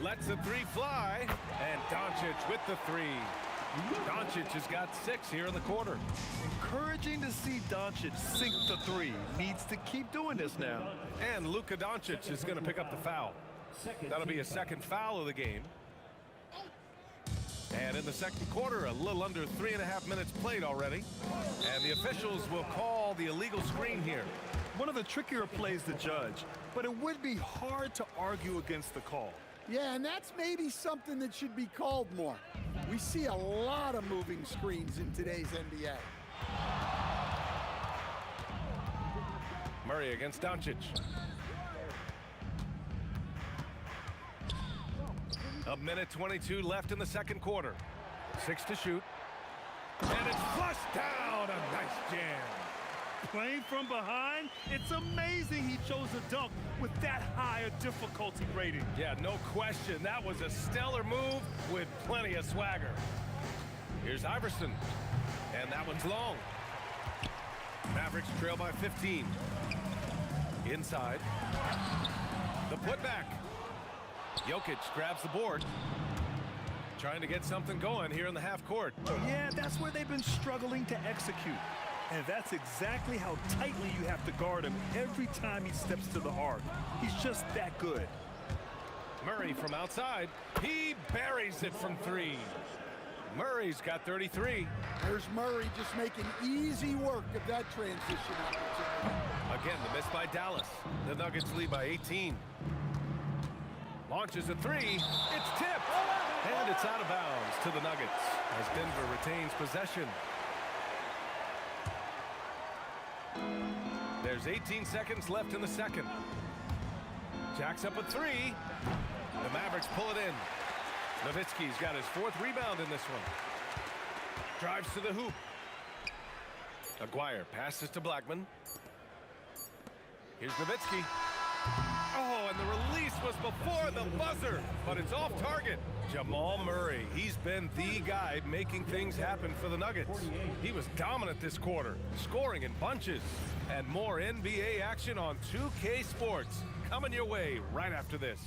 Lets the 3 fly. And Doncic with the 3. Doncic has got 6 here in the quarter. Encouraging to see Doncic sink the 3. Needs to keep doing this now. And Luka Doncic is going to pick up the foul. That'll be a second foul of the game. And in the second quarter, a little under 3.5 minutes played already. And the officials will call the illegal screen here. One of the trickier plays to judge, but it would be hard to argue against the call. Yeah, and that's maybe something that should be called more. We see a lot of moving screens in today's NBA. Murray against Doncic. A minute 22 left in the second quarter. 6 to shoot. And it's flushed down. A nice jam. Playing from behind, it's amazing he chose a dunk with that high a difficulty rating. Yeah, no question. That was a stellar move with plenty of swagger. Here's Iverson. And that one's long. Mavericks trail by 15. Inside. The putback. Jokic grabs the board. Trying to get something going here in the half court. Yeah, that's where they've been struggling to execute. And that's exactly how tightly you have to guard him every time he steps to the arc. He's just that good. Murray from outside. He buries it from 3. Murray's got 33. There's Murray just making easy work of that transition opportunity. Again, the miss by Dallas. The Nuggets lead by 18. Launches a 3. It's tipped. And it's out of bounds to the Nuggets as Denver retains possession. There's 18 seconds left in the second. Jacks up a 3. The Mavericks pull it in. Nowitzki's got his 4th rebound in this one. Drives to the hoop. Aguirre passes to Blackman. Here's Nowitzki. Oh, and the release was before the buzzer, but it's off target. Jamal Murray, he's been the guy making things happen for the Nuggets. He was dominant this quarter, scoring in bunches. And more NBA action on 2K Sports coming your way right after this.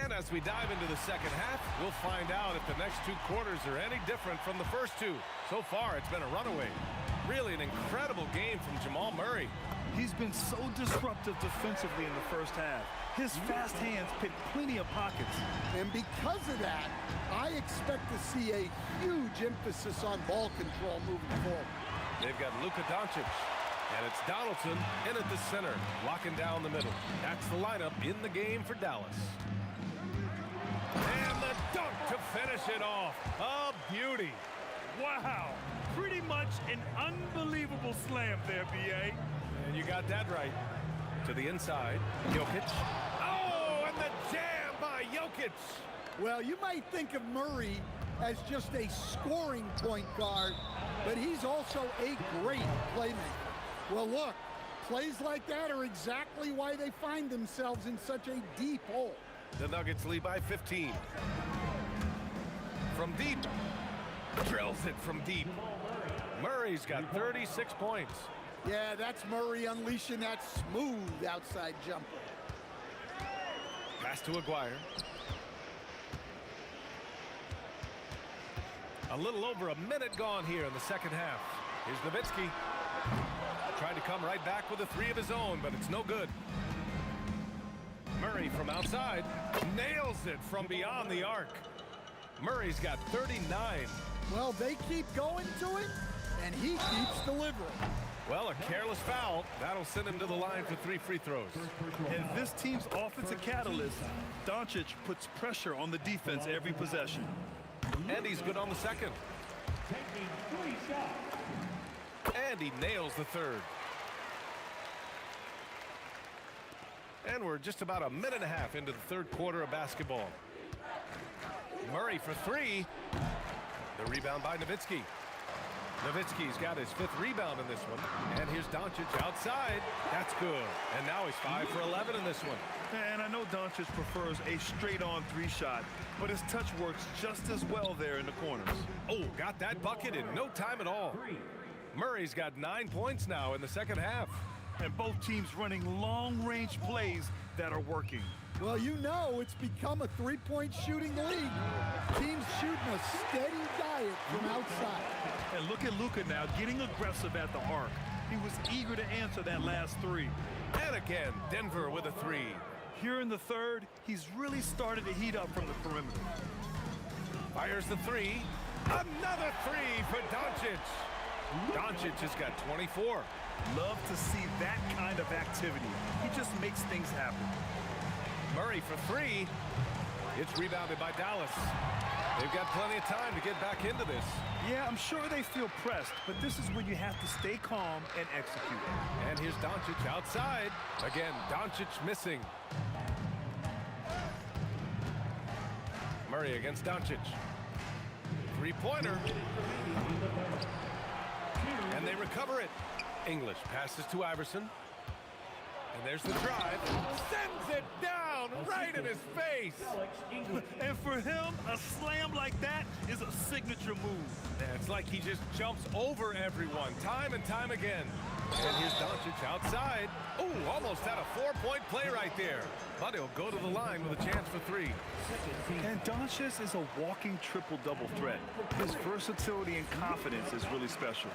And as we dive into the second half, we'll find out if the next 2 quarters are any different from the first 2. So far, it's been a runaway. Really an incredible game from Jamal Murray. He's been so disruptive defensively in the first half. His fast hands pick plenty of pockets. And because of that, I expect to see a huge emphasis on ball control moving forward. They've got Luka Doncic. And it's Donaldson in at the center, locking down the middle. That's the lineup in the game for Dallas. And the dunk to finish it off. A beauty. Wow, pretty much an unbelievable slam there, B.A. And you got that right. To the inside, Jokic. Oh, and the jam by Jokic. Well, you might think of Murray as just a scoring point guard, but he's also a great playmaker. Well, look, plays like that are exactly why they find themselves in such a deep hole. The Nuggets lead by 15. From deep. Drills it from deep. Murray's got 36 points. Yeah, that's Murray unleashing that smooth outside jumper. Pass to Aguirre. A little over a minute gone here in the second half. Here's Nowitzki. Trying to come right back with a 3 of his own, but it's no good. Murray from outside nails it from beyond the arc. Murray's got 39. Well, they keep going to it, and he keeps delivering. Well, a careless foul. That'll send him to the line for 3 free throws. And this team's offensive catalyst, Doncic, puts pressure on the defense every possession. And he's good on the second. And he nails the third. And we're just about a minute and a half into the third quarter of basketball. Murray for 3. The rebound by Nowitzki. Nowitzki's got his 5th rebound in this one. And here's Doncic outside. That's good. And now he's 5 for 11 in this one. And I know Doncic prefers a straight-on 3 shot, but his touch works just as well there in the corners. Oh, got that bucket in no time at all. Murray's got 9 points now in the second half. And both teams running long-range plays that are working. Well, you know it's become a 3-point shooting league. Teams shooting a steady diet from outside. And look at Luka now getting aggressive at the arc. He was eager to answer that last 3. And again, Denver with a 3. Here in the third, he's really started to heat up from the perimeter. Fires the 3. Another 3 for Doncic. Doncic has got 24. Love to see that kind of activity. He just makes things happen. Murray for 3. It's rebounded by Dallas. They've got plenty of time to get back into this. Yeah, I'm sure they feel pressed, but this is where you have to stay calm and execute. And here's Doncic outside. Again, Doncic missing. Murray against Doncic. 3-pointer. And they recover it. English passes to Iverson. And there's the drive. Sends it down right in his face. And for him, a slam like that is a signature move. Yeah, it's like he just jumps over everyone time and time again. And here's Doncic outside. Ooh, almost had a 4-point play right there. But he'll go to the line with a chance for 3. And Doncic is a walking triple-double threat. His versatility and confidence is really special.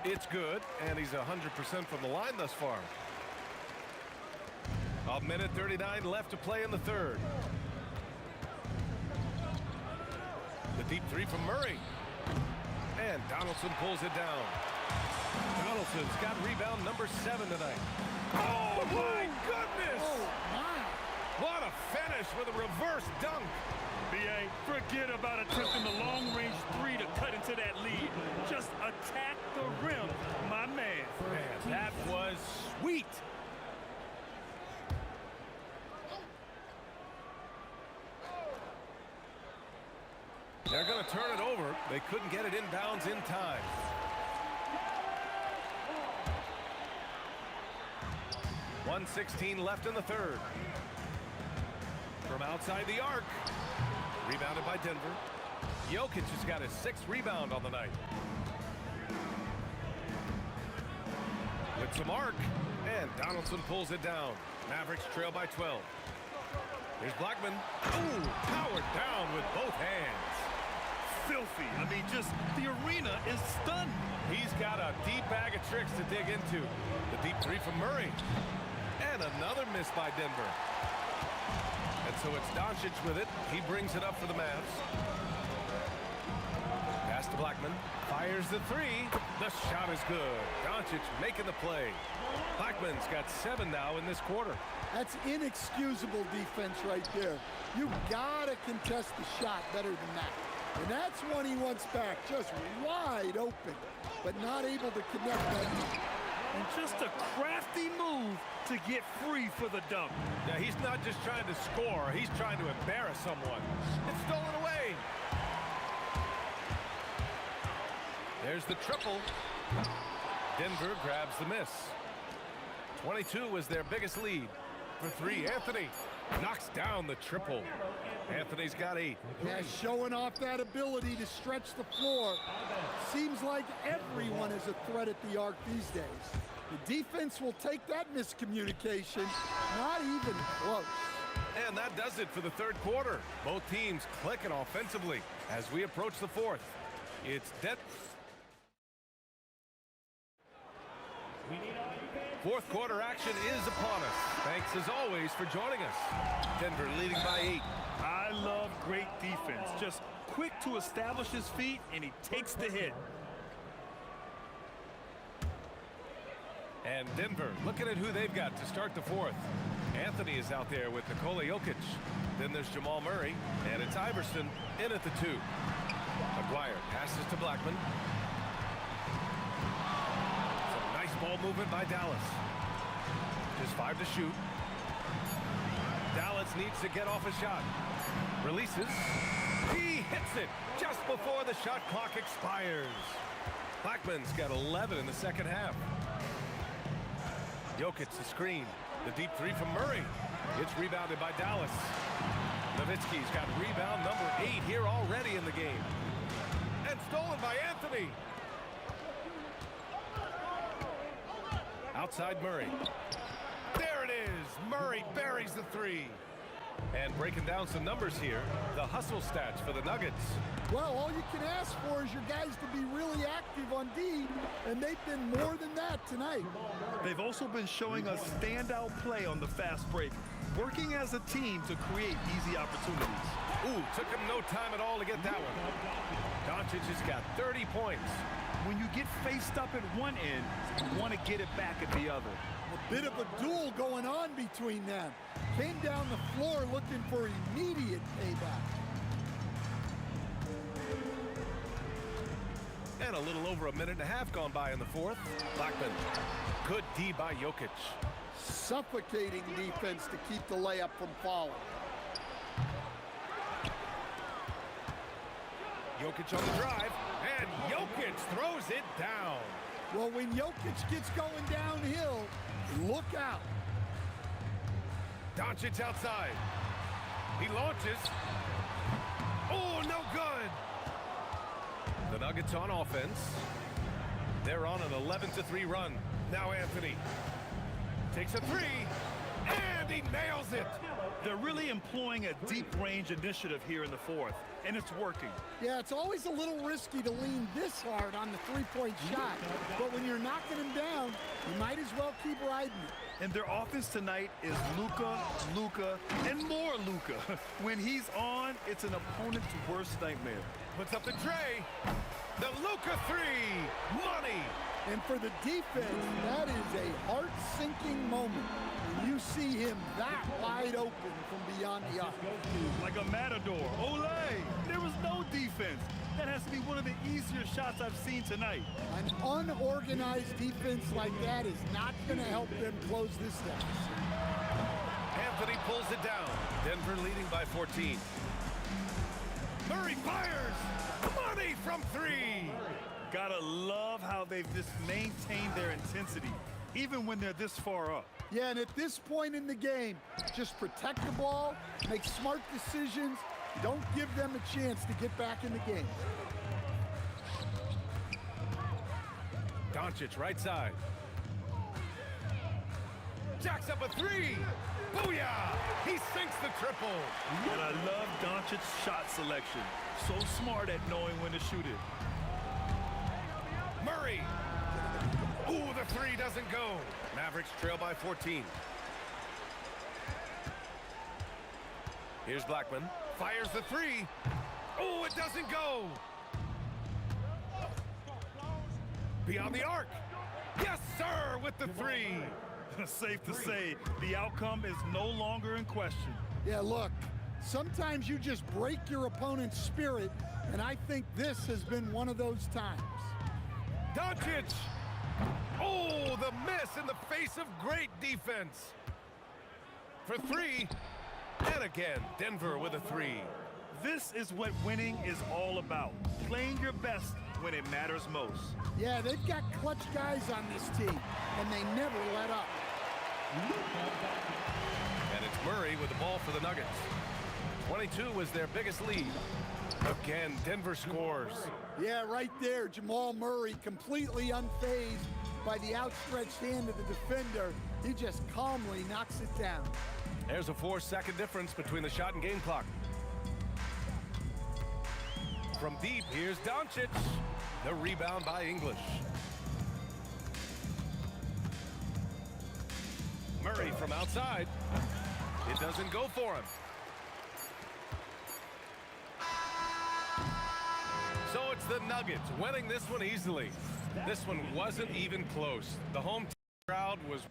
It's good, and he's 100% from the line thus far. A minute 39 left to play in the third. The deep 3 from Murray. And Donaldson pulls it down. Donaldson's got rebound number 7 tonight. Oh, my goodness! Oh, my. What a finish with a reverse dunk. B.A., forget about attempting the long-range 3 to cut into that lead. Just attack the rim, my man. Man, that was sweet. They're going to turn it over. They couldn't get it inbounds in time. .116 left in the third. From outside the arc. Rebounded by Denver. Jokic has got his 6th rebound on the night. With some arc. And Donaldson pulls it down. Mavericks trail by 12. Here's Blackman. Ooh, powered down with both hands. Filthy. I mean, just the arena is stunned. He's got a deep bag of tricks to dig into. The deep 3 from Murray. And another miss by Denver. And so it's Doncic with it. He brings it up for the Mavs. Pass to Blackman. Fires the 3. The shot is good. Doncic making the play. Blackman's got 7 now in this quarter. That's inexcusable defense right there. You gotta contest the shot better than that. And that's one he wants back, just wide open, but not able to connect that. And just a crafty move to get free for the dunk. Yeah, he's not just trying to score, he's trying to embarrass someone. It's stolen away. There's the triple. Denver grabs the miss. 22 was their biggest lead. For 3, Anthony knocks down the triple. Anthony's got 8. Yeah, showing off that ability to stretch the floor. Seems like everyone is a threat at the arc these days. The defense will take that miscommunication. Not even close. And that does it for the third quarter. Both teams clicking offensively as we approach the fourth. It's dead. Fourth quarter action is upon us. Thanks as always for joining us. Denver leading by 8. I love great defense. Just quick to establish his feet, and he takes the hit. And Denver looking at who they've got to start the fourth. Anthony is out there with Nikola Jokic. Then there's Jamal Murray, and it's Iverson in at the 2. McGuire passes to Blackman. Some nice ball movement by Dallas. Just 5 to shoot. Dallas needs to get off a shot. Releases. He hits it just before the shot clock expires. Blackman's got 11 in the second half. Jokic the screen. The deep 3 from Murray. It's rebounded by Dallas. Nowitzki's got rebound number 8 here already in the game. And stolen by Anthony. Outside Murray. There it is. Murray buries the 3. And breaking down some numbers here, the hustle stats for the Nuggets. Well, all you can ask for is your guys to be really active on D, and they've been more than that tonight. They've also been showing us standout play on the fast break, working as a team to create easy opportunities. Ooh, took him no time at all to get that one. Doncic has got 30 points. When you get faced up at one end, you want to get it back at the other. A bit of a duel going on between them. Came down the floor looking for immediate payback. And a little over a minute and a half gone by in the fourth. Blackman, good D by Jokic. Suffocating defense to keep the layup from falling. Jokic on the drive, and Jokic throws it down. Well, when Jokic gets going downhill, look out. Doncic outside. He launches. Oh, no good. The Nuggets on offense. They're on an 11-3 run. Now Anthony takes a three, and he nails it. They're really employing a deep-range initiative here in the fourth, and it's working. Yeah, it's always a little risky to lean this hard on the three-point shot, but when you're knocking him down, you might as well keep riding it. And their offense tonight is Luka, and more Luka. When he's on, it's an opponent's worst nightmare. Puts up the tray. The Luka three. Money. And for the defense, that is a heart-sinking moment when you see him that wide open from beyond the arc. Like a matador. Olay! There was no defense. That has to be one of the easier shots I've seen tonight. An unorganized defense like that is not going to help them close this down. Anthony pulls it down. Denver leading by 14. Murray fires. Money from three. Gotta love how they've just maintained their intensity, even when they're this far up. Yeah, and at this point in the game, just protect the ball, make smart decisions, don't give them a chance to get back in the game. Doncic right side. Jacks up a three. Booyah! He sinks the triple. And I love Doncic's shot selection. So smart at knowing when to shoot it. Murray. Ooh, the three doesn't go. Mavericks trail by 14. Here's Blackman. Fires the three. Oh, it doesn't go. Beyond the arc. Yes, sir, with the three. Safe to say, the outcome is no longer in question. Yeah, look, sometimes you just break your opponent's spirit, and I think this has been one of those times. Doncic. Oh, the miss in the face of great defense. For three. And again, Denver with a three. This is what winning is all about. Playing your best when it matters most. Yeah, they've got clutch guys on this team, and they never let up. And it's Murray with the ball for the Nuggets. 22 was their biggest lead. Again, Denver scores. Yeah, right there, Jamal Murray completely unfazed by the outstretched hand of the defender. He just calmly knocks it down. There's a 4-second difference between the shot and game clock. From deep, here's Doncic. The rebound by English. Murray from outside. It doesn't go for him. So it's the Nuggets winning this one easily. This one wasn't even close. The home crowd was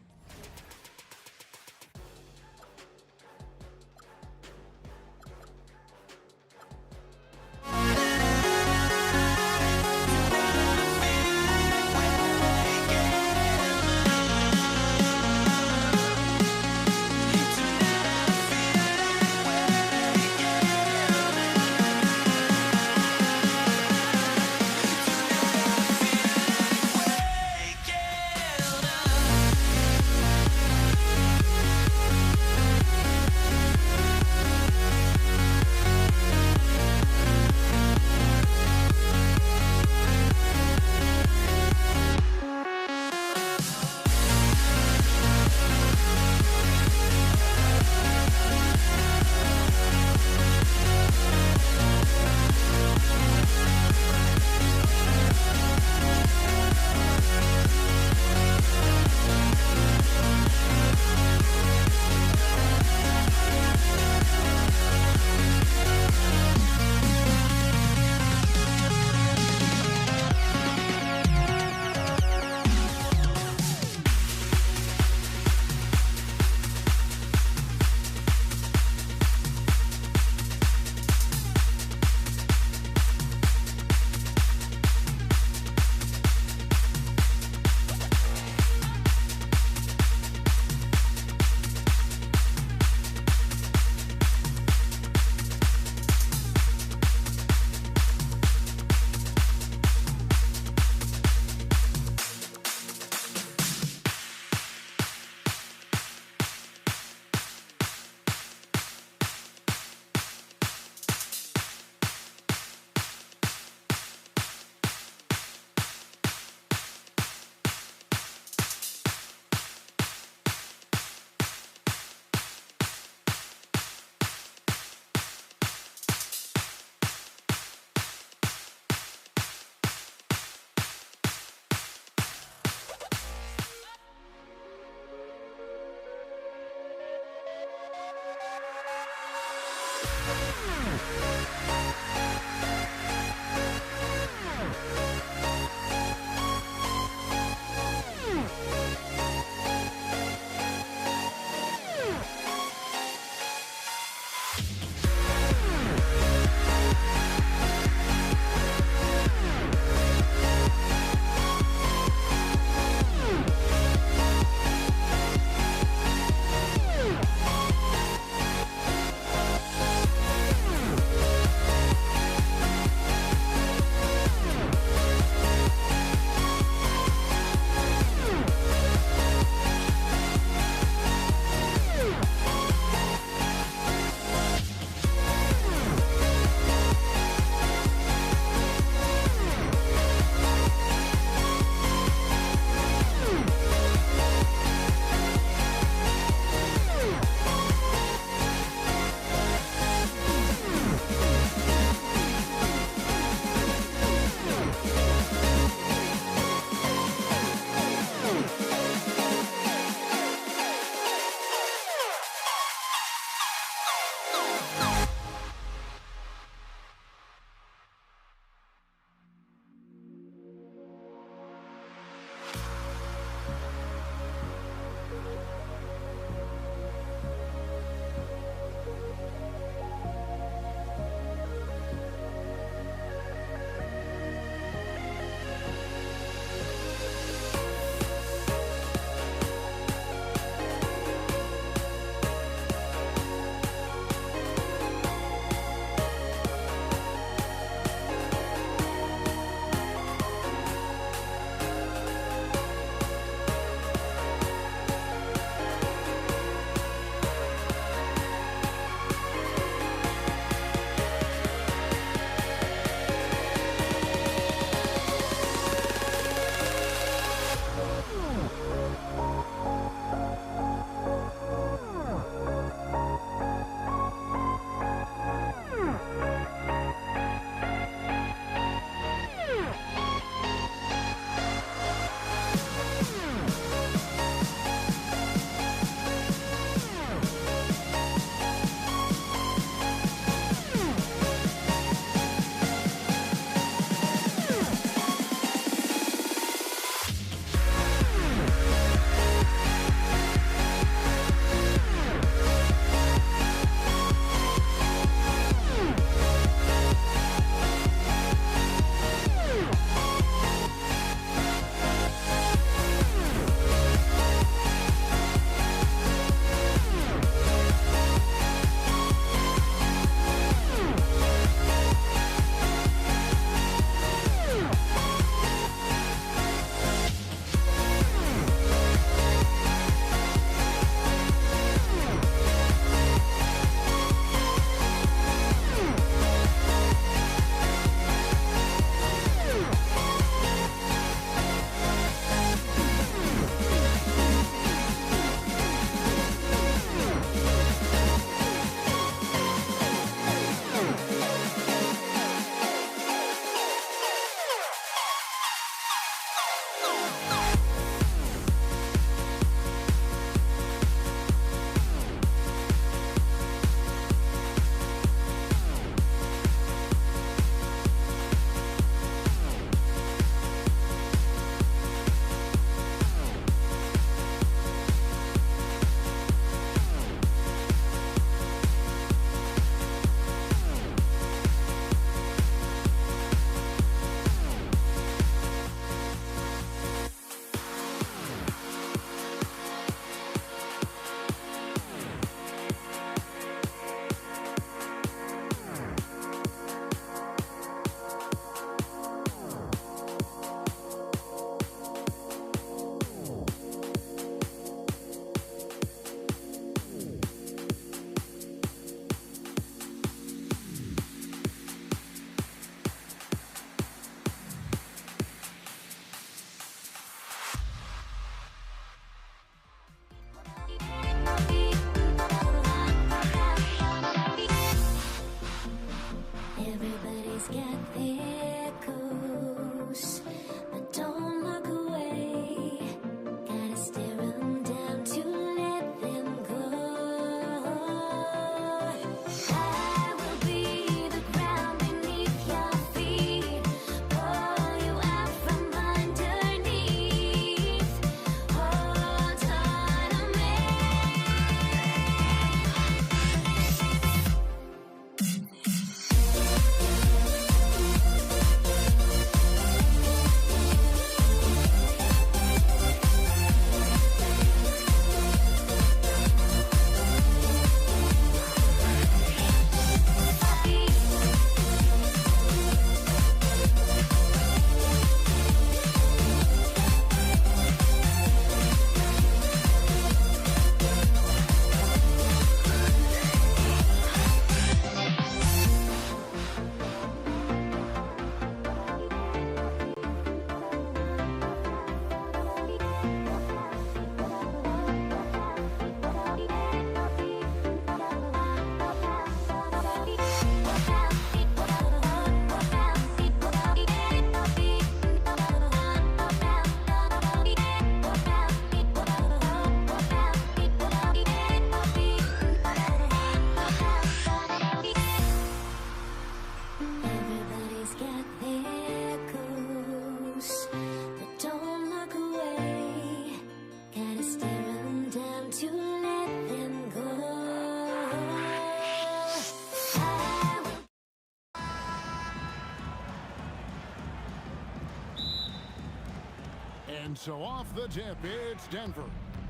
And so off the tip, it's Denver.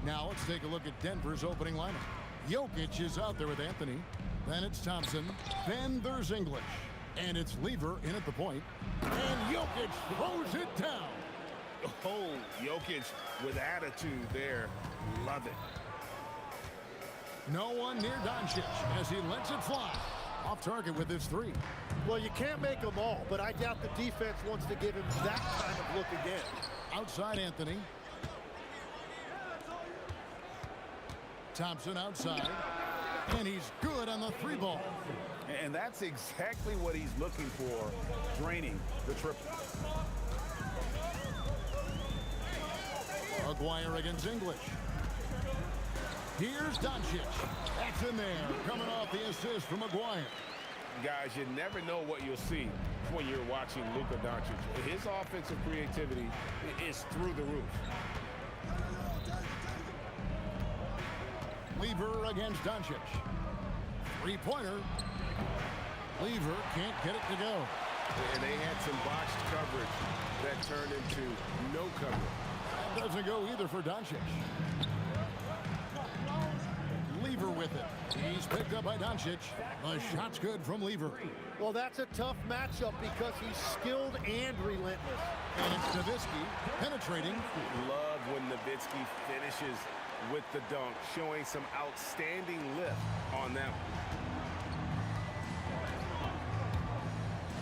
Now let's take a look at Denver's opening lineup. Jokic is out there with Anthony. Then it's Thompson. Then there's English. And it's Lever in at the point. And Jokic throws it down. Oh, Jokic with attitude there. Love it. No one near Doncic as he lets it fly. Off target with his three. Well, you can't make them all, but I doubt the defense wants to give him that kind of look again. Outside Anthony. Thompson outside. And he's good on the three ball. And that's exactly what he's looking for, draining the triple. Aguirre against English. Here's Doncic. That's in there, coming off the assist from Aguirre. Guys, you never know what you'll see when you're watching Luka Doncic. His offensive creativity is through the roof. Lever against Doncic. Three-pointer. Lever can't get it to go. And they had some botched coverage that turned into no coverage. That doesn't go either for Doncic. Lever with it. He's picked up by Doncic. The shot's good from Lever. Well, that's a tough matchup because he's skilled and relentless. And it's Nowitzki penetrating. Love when Nowitzki finishes with the dunk, showing some outstanding lift on them.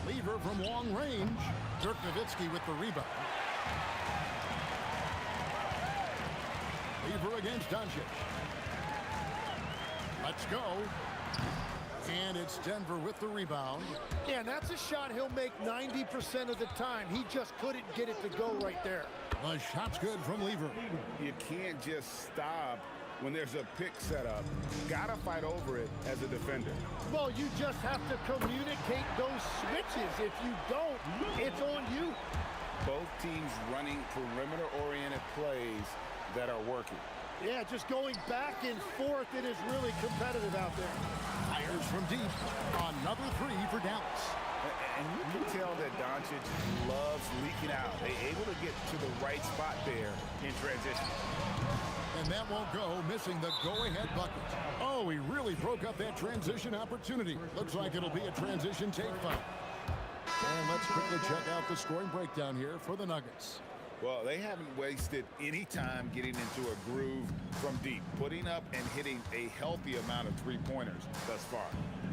Lever from long range. Dirk Nowitzki with the rebound. Lever against Doncic. Let's go. And it's Denver with the rebound. Yeah, and that's a shot he'll make 90% of the time. He just couldn't get it to go right there. The shot's good from Lever. You can't just stop when there's a pick set up. Gotta fight over it as a defender. Well, you just have to communicate those switches. If you don't, it's on you. Both teams running perimeter-oriented plays that are working. Yeah, just going back and forth, it is really competitive out there. Fires from deep. Another three for Dallas. And you can tell that Doncic loves leaking out. They're able to get to the right spot there in transition. And that won't go, missing the go-ahead bucket. Oh, he really broke up that transition opportunity. Looks like it'll be a transition take foul. And let's quickly check out the scoring breakdown here for the Nuggets. Well, they haven't wasted any time getting into a groove from deep, putting up and hitting a healthy amount of three-pointers thus far.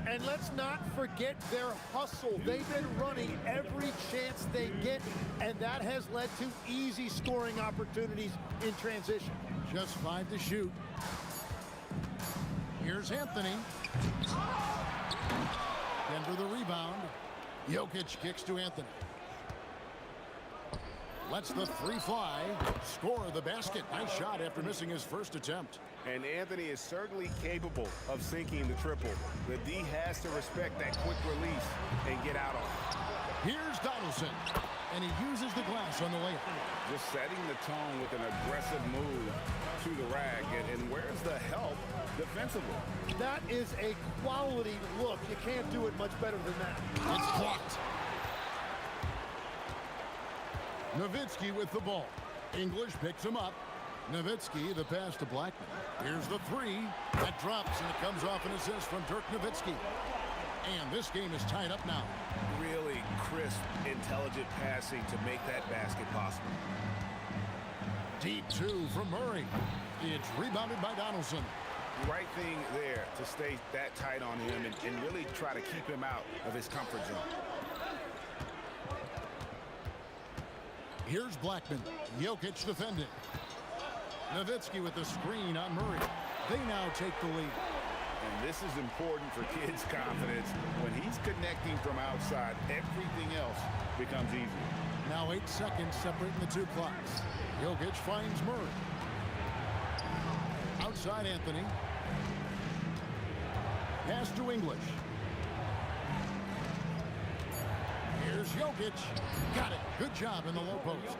And let's not forget their hustle. They've been running every chance they get, and that has led to easy scoring opportunities in transition. Just 5 to shoot. Here's Anthony. Denver the rebound. Jokic kicks to Anthony. Lets the three fly. Score the basket. Nice shot after missing his first attempt. And Anthony is certainly capable of sinking the triple. The D has to respect that quick release and get out on it. Here's Donaldson. And he uses the glass on the layup. Just setting the tone with an aggressive move to the rack. And where's the help defensively? That is a quality look. You can't do it much better than that. It's blocked. Nowitzki with the ball. English picks him up. Nowitzki, the pass to Blackman. Here's the three. That drops, and it comes off an assist from Dirk Nowitzki. And this game is tied up now. Really crisp, intelligent passing to make that basket possible. Deep two from Murray. It's rebounded by Donaldson. Right thing there to stay that tight on him and really try to keep him out of his comfort zone. Here's Blackman. Jokic defending. Nowitzki with the screen on Murray. They now take the lead. And this is important for kids' confidence. When he's connecting from outside, everything else becomes easier. Now 8 seconds separating the two clocks. Jokic finds Murray. Outside Anthony. Pass to English. Here's Jokic. Got it. Good job in the low post.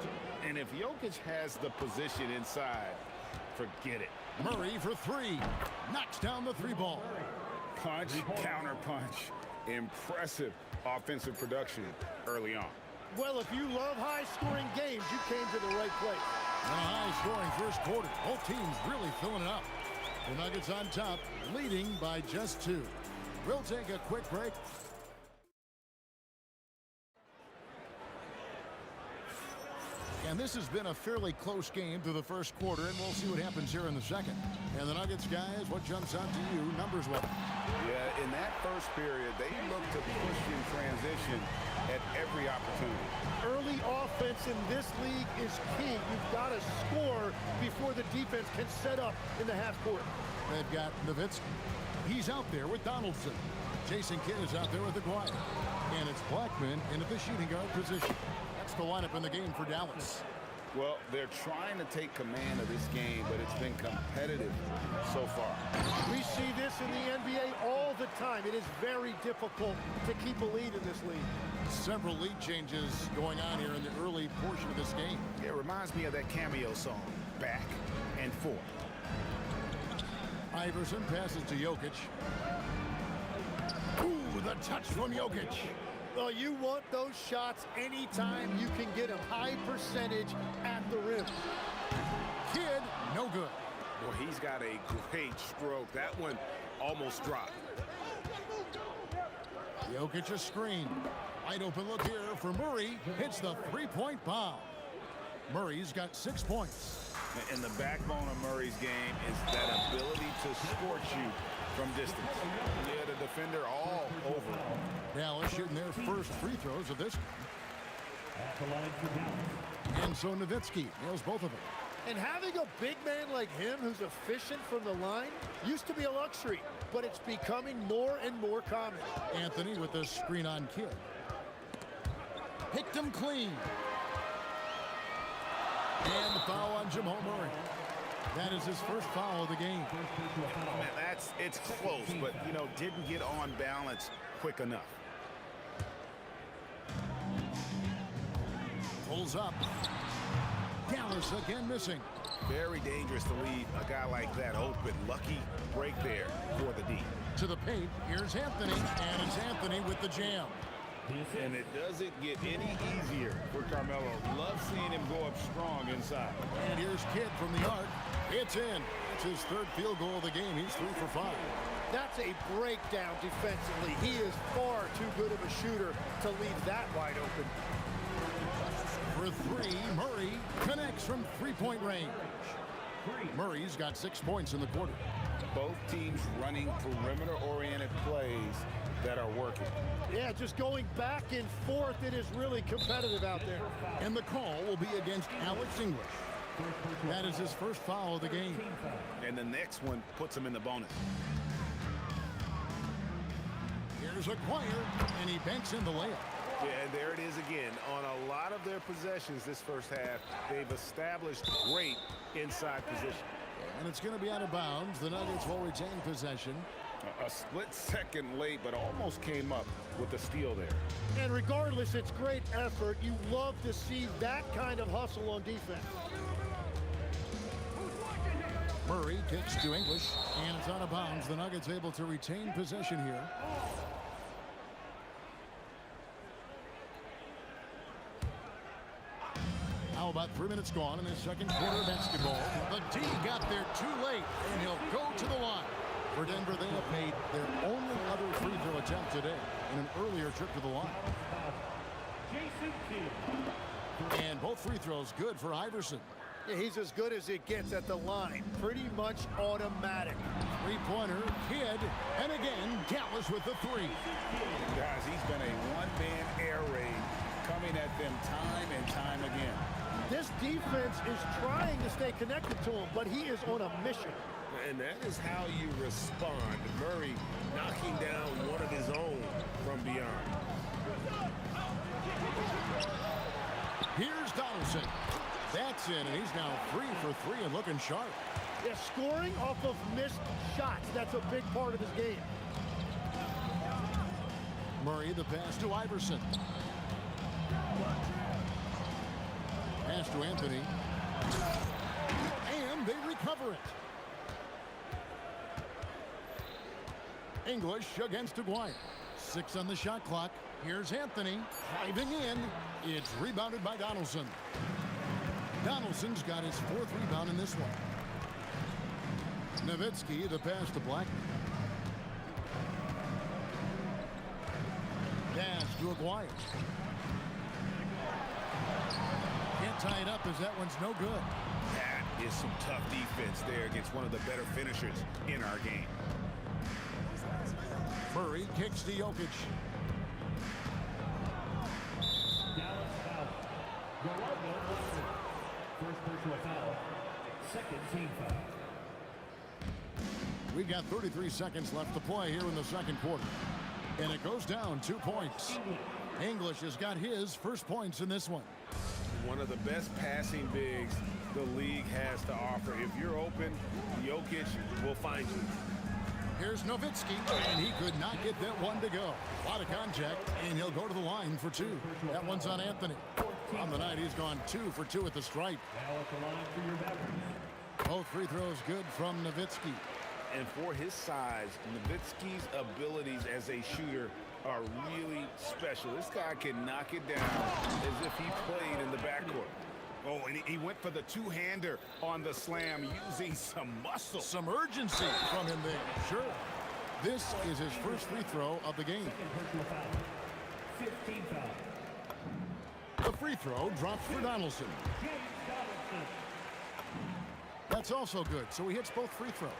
And if Jokic has the position inside, forget it. Murray for three. Knocks down the three ball. Punch, counter punch. Impressive offensive production early on. Well, if you love high-scoring games, you came to the right place. And a high-scoring first quarter. Both teams really filling it up. The Nuggets on top, leading by just 2. We'll take a quick break. And this has been a fairly close game through the first quarter, and we'll see what happens here in the second. And the Nuggets, guys, what jumps out to you numbers-wise? Yeah, in that first period, they looked to push in transition at every opportunity. Early offense in this league is key. You've got to score before the defense can set up in the half court. They've got Nowitzki. He's out there with Donaldson. Jason Kidd is out there with Aguirre. And it's Blackman in at the shooting guard position. That's the lineup in the game for Dallas. Well, they're trying to take command of this game, but it's been competitive so far. We see this in the NBA all the time. It is very difficult to keep a lead in this league. Several lead changes going on here in the early portion of this game. It reminds me of that cameo song, Back and Forth. Iverson passes to Jokic. Ooh, the touch from Jokic. Well, you want those shots anytime you can get them. High percentage at the rim. Kidd, no good. Well, he's got a great stroke. That one almost dropped. Jokic a screen. Wide open look here for Murray. Hits the three-point bomb. Murray's got 6 points. And the backbone of Murray's game is that ability to scorch you from distance. Yeah, the defender all over. Dallas shooting their first free throws of this game. And so Nowitzki nails both of them. And having a big man like him who's efficient from the line used to be a luxury, but it's becoming more and more common. Anthony with the screen on Kidd. Picked him clean. And the foul on Jamal Murray. That is his first foul of the game. Man, it's close, but, you know, didn't get on balance quick enough. Pulls up. Dallas again missing. Very dangerous to leave a guy like that open. Lucky break there for the D. To the paint, here's Anthony, and it's Anthony with the jam. And it doesn't get any easier for Carmelo. Love seeing him go up strong inside. And here's Kidd from the arc. It's in. It's his third field goal of the game. He's 3 for 5. That's a breakdown defensively. He is far too good of a shooter to leave that wide open. For 3, Murray connects from three-point range. Murray's got 6 points in the quarter. Both teams running perimeter-oriented plays that are working. Yeah, just going back and forth, it is really competitive out there. And the call will be against Alex English. That is his first foul of the game. And the next one puts him in the bonus. Here's Aguirre, and he banks in the layup. Yeah, and there it is again. On a lot of their possessions this first half, they've established great inside position. And it's going to be out of bounds. The Nuggets will retain possession. A split second late, but almost came up with the steal there. And regardless, it's great effort. You love to see that kind of hustle on defense. Murray kicks to English, and it's out of bounds. The Nuggets able to retain possession here. How about 3 minutes gone in the second quarter of basketball? The D got there too late, and he'll go to the line. For Denver, they have made their only other free throw attempt today in an earlier trip to the line. And both free throws good for Iverson. Yeah, he's as good as it gets at the line. Pretty much automatic. Three-pointer, Kidd, and again, Dallas with the 3. Guys, he's been a one-man air raid coming at them time and time again. This defense is trying to stay connected to him, but he is on a mission. And that is how you respond. Murray knocking down one of his own from beyond. Here's Donaldson. That's in, and he's now 3 for 3 and looking sharp. Yeah, scoring off of missed shots. That's a big part of his game. Murray, the pass to Iverson. Pass to Anthony. And they recover it. English against Aguirre. 6 on the shot clock. Here's Anthony driving in. It's rebounded by Donaldson. Donaldson's got his 4th rebound in this one. Nowitzki, the pass to Blackman. Pass to Aguirre. Can't tie it up as that one's no good. That is some tough defense there against one of the better finishers in our game. Murray kicks to Jokic. First personal foul. Second team foul. We've got 33 seconds left to play here in the second quarter. And it goes down 2 points. English has got his first points in this one. One of the best passing bigs the league has to offer. If you're open, Jokic will find you. Here's Nowitzki, and he could not get that one to go. A lot of contact, and he'll go to the line for 2. That one's on Anthony. On the night, he's gone 2 for 2 at the stripe. Now at the line for your Mavericks. Both free throws good from Nowitzki. And for his size, Nowitzki's abilities as a shooter are really special. This guy can knock it down as if he played in the backcourt. Oh, and he went for the two-hander on the slam using some muscle. Some urgency from him there. Sure. This is his first free throw of the game. Second personal foul. 15 foul. The free throw drops for Donaldson. James Donaldson. That's also good, so he hits both free throws.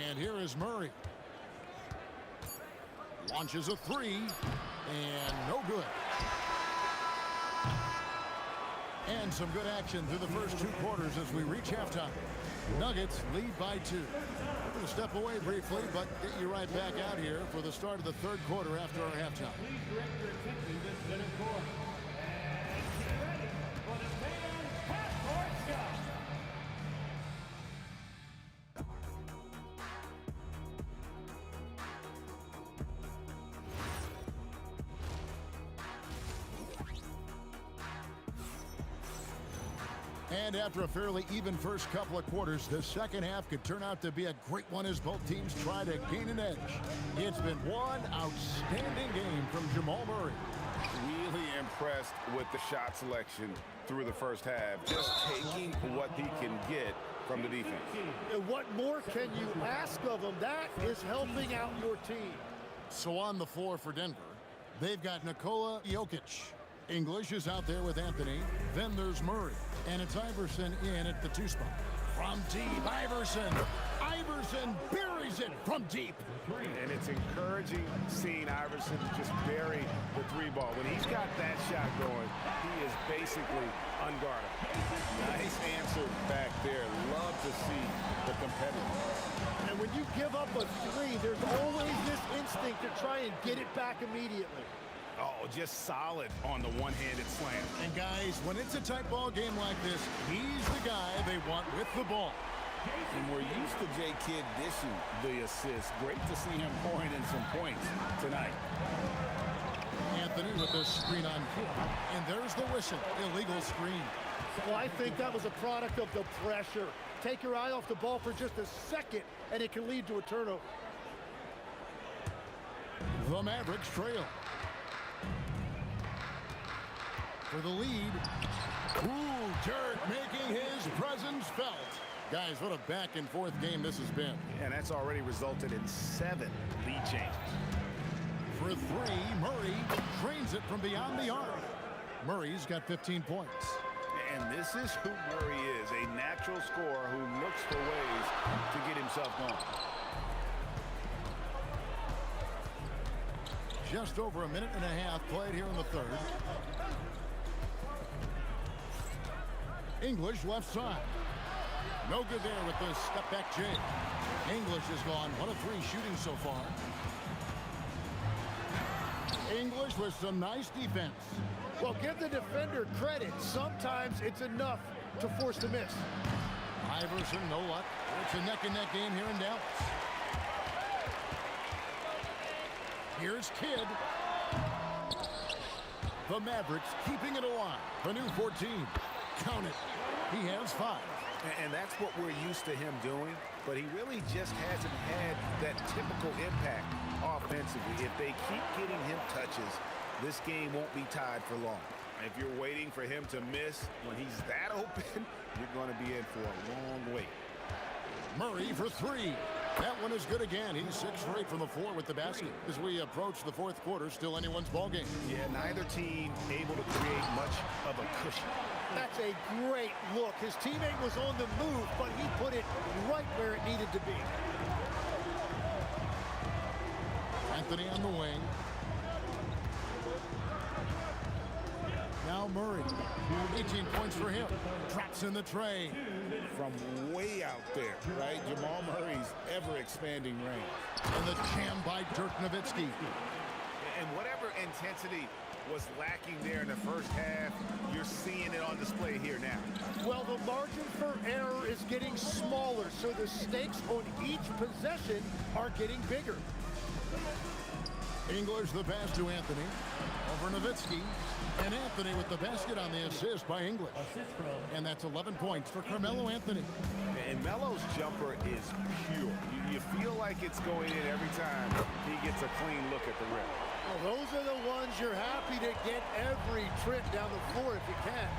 And here is Murray. Launches a 3, and no good. And some good action through the first 2 quarters as we reach halftime. Nuggets lead by 2. We're going to step away briefly, but get you right back out here for the start of the third quarter after our halftime. Please direct your attention to the center court. And get ready for the fan half-court shot. And after a fairly even first couple of quarters, the second half could turn out to be a great one as both teams try to gain an edge. It's been one outstanding game from Jamal Murray. Really impressed with the shot selection through the first half. Just taking what he can get from the defense. And what more can you ask of him? That is helping out your team. So on the floor for Denver, they've got Nikola Jokic. English is out there with Anthony. Then there's Murray. And it's Iverson in at the 2 spot. From deep, Iverson. Iverson buries it from deep. And it's encouraging seeing Iverson just bury the 3 ball. When he's got that shot going, he is basically unguarded. Nice answer back there. Love to see the competitor. And when you give up a 3, there's always this instinct to try and get it back immediately. Oh, just solid on the one-handed slam. And guys, when it's a tight ball game like this, he's the guy they want with the ball. And we're used to J. Kidd dishing the assist. Great to see him pouring in some points tonight. Anthony with the screen on Kidd. And there's the whistle. Illegal screen. Well, I think that was a product of the pressure. Take your eye off the ball for just a second, and it can lead to a turnover. The Mavericks trail. For the lead. Ooh, Dirk making his presence felt. Guys, what a back-and-forth game this has been. And that's already resulted in 7 lead changes. For 3, Murray drains it from beyond the arc. Murray's got 15 points. And this is who Murray is, a natural scorer who looks for ways to get himself going. Just over a minute and a half played here in the third. English left side. No good there with the step-back J. English has gone 1 of 3 shooting so far. English with some nice defense. Well, give the defender credit. Sometimes it's enough to force the miss. Iverson, no luck. It's a neck-and-neck game here in Dallas. Here's Kidd. The Mavericks keeping it alive. The new 14. Count it. He has 5. And that's what we're used to him doing, but he really just hasn't had that typical impact offensively. If they keep getting him touches, this game won't be tied for long. If you're waiting for him to miss when he's that open, you're going to be in for a long wait. Murray for three. That one is good again. He's 6 for 8 from the floor with the basket. As we approach the fourth quarter, still anyone's ball game. Yeah, neither team able to create much of a cushion. That's a great look. His teammate was on the move, but he put it right where it needed to be. Anthony on the wing. Now Murray. 18 points for him. Drops in the tray. From way out there, right? Jamal Murray's ever-expanding range. And the jam by Dirk Nowitzki. And whatever intensity was lacking there in the first half, you're seeing it on display here now. Well, the margin for error is getting smaller, so the stakes on each possession are getting bigger. English the pass to Anthony. Over Nowitzki. And Anthony with the basket on the assist by English. And that's 11 points for Carmelo Anthony. And Melo's jumper is pure. You feel like it's going in every time he gets a clean look at the rim. Well, those are the ones you're happy to get every trip down the floor if you can.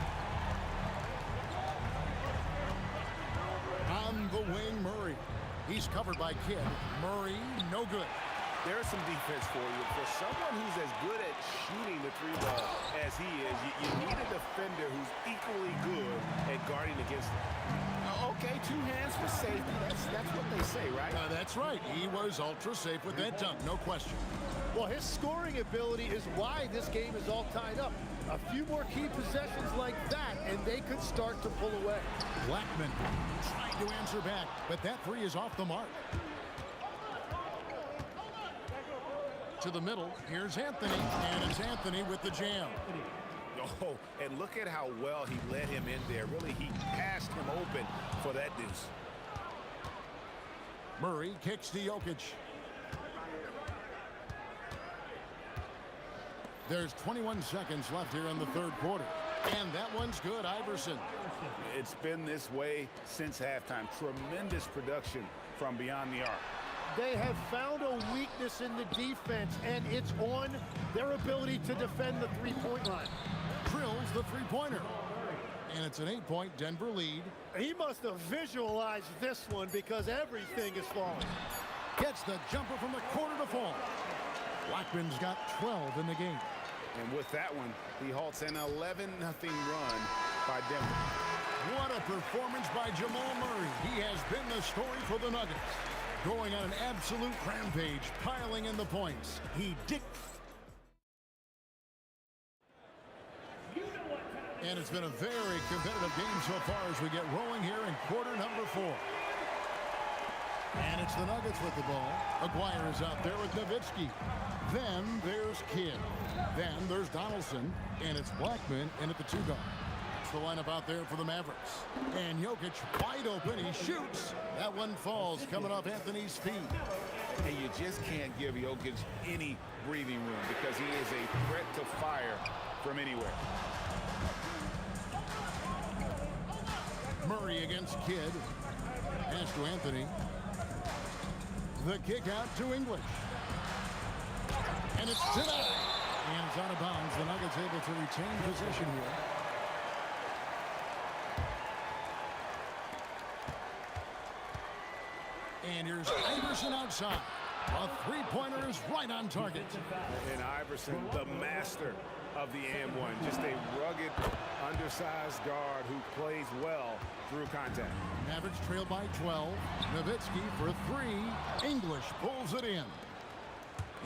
On the wing, Murray. He's covered by Kidd. Murray, no good. There's some defense for you. For someone who's as good at shooting the three ball as he is, you need a defender who's equally good at guarding against him. Okay, 2 hands for safety. That's what they say, right? That's right. He was ultra safe with that dunk, no question. Well, his scoring ability is why this game is all tied up. A few more key possessions like that, and they could start to pull away. Blackman trying to answer back, but that three is off the mark. To the middle, here's Anthony, and it's Anthony with the jam. Oh, and look at how well he led him in there. Really, he passed him open for that deuce. Murray kicks to Jokic. There's 21 seconds left here in the third quarter. And that one's good, Iverson. It's been this way since halftime. Tremendous production from beyond the arc. They have found a weakness in the defense, and it's on their ability to defend the three-point line. Drills the three-pointer. And it's an 8-point Denver lead. He must have visualized this one because everything is falling. Gets the jumper from the corner to fall. Blackman's got 12 in the game. And with that one, he halts an 11-0 run by Denver. What a performance by Jamal Murray. He has been the story for the Nuggets. Going on an absolute rampage, piling in the points. And it's been a very competitive game so far as we get rolling here in quarter number 4. And it's the Nuggets with the ball. Aguirre is out there with Nowitzki. Then there's Kidd. Then there's Donaldson. And it's Blackman in at the 2 guard. That's the lineup out there for the Mavericks. And Jokic wide open. He shoots. That one falls coming off Anthony's feet. And you just can't give Jokic any breathing room because he is a threat to fire from anywhere. Murray against Kidd. Pass to Anthony. The kick out to English. And it's denied. And it's out of bounds. The Nuggets able to retain possession here. And here's Iverson outside. A three-pointer is right on target. And Iverson, the master of the and one. Just a rugged, undersized guard who plays well through contact. Mavericks trail by 12. Nowitzki for 3. English pulls it in.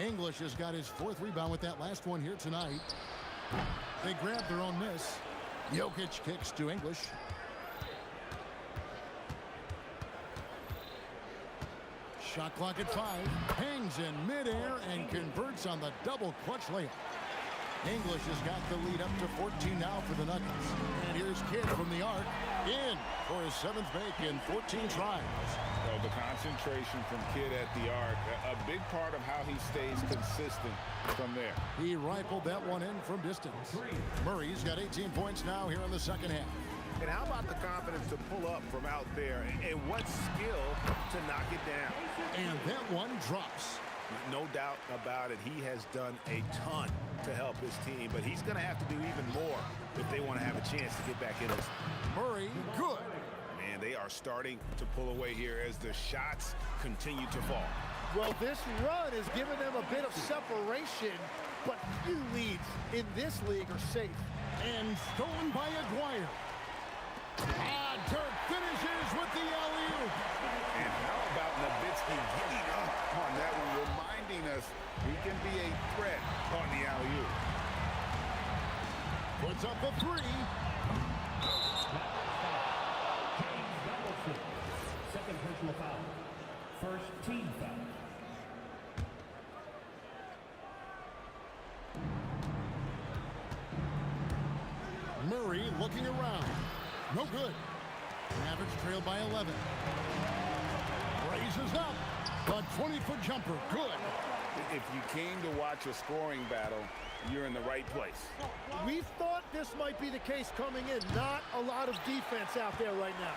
English has got his 4th rebound with that last one here tonight. They grab their own miss. Jokic kicks to English. Shot clock at 5. Hangs in midair and converts on the double clutch layup. English has got the lead up to 14 now for the Nuggets. And here's Kidd from the arc. In for his 7th make in 14 tries. Well, the concentration from Kidd at the arc, a big part of how he stays consistent from there. He rifled that one in from distance. Murray's got 18 points now here in the second half. And how about the confidence to pull up from out there, and what skill to knock it down. And that one drops. No doubt about it. He has done a ton to help his team, but he's going to have to do even more if they want to have a chance to get back in this. Murray, good. Man, they are starting to pull away here as the shots continue to fall. Well, this run has given them a bit of separation, but few leads in this league are safe. And stolen by Aguirre. Dirk finishes with the alley-oop. And how about Nowitzki getting up on that one, reminding us he can be a threat on the alley-oop. Puts up the three. Second personal foul. First team foul. Murray looking around. No good. Mavericks trailed by 11. Raises up. A 20-foot jumper. Good. If you came to watch a scoring battle, you're in the right place. We thought this might be the case coming in. Not a lot of defense out there right now.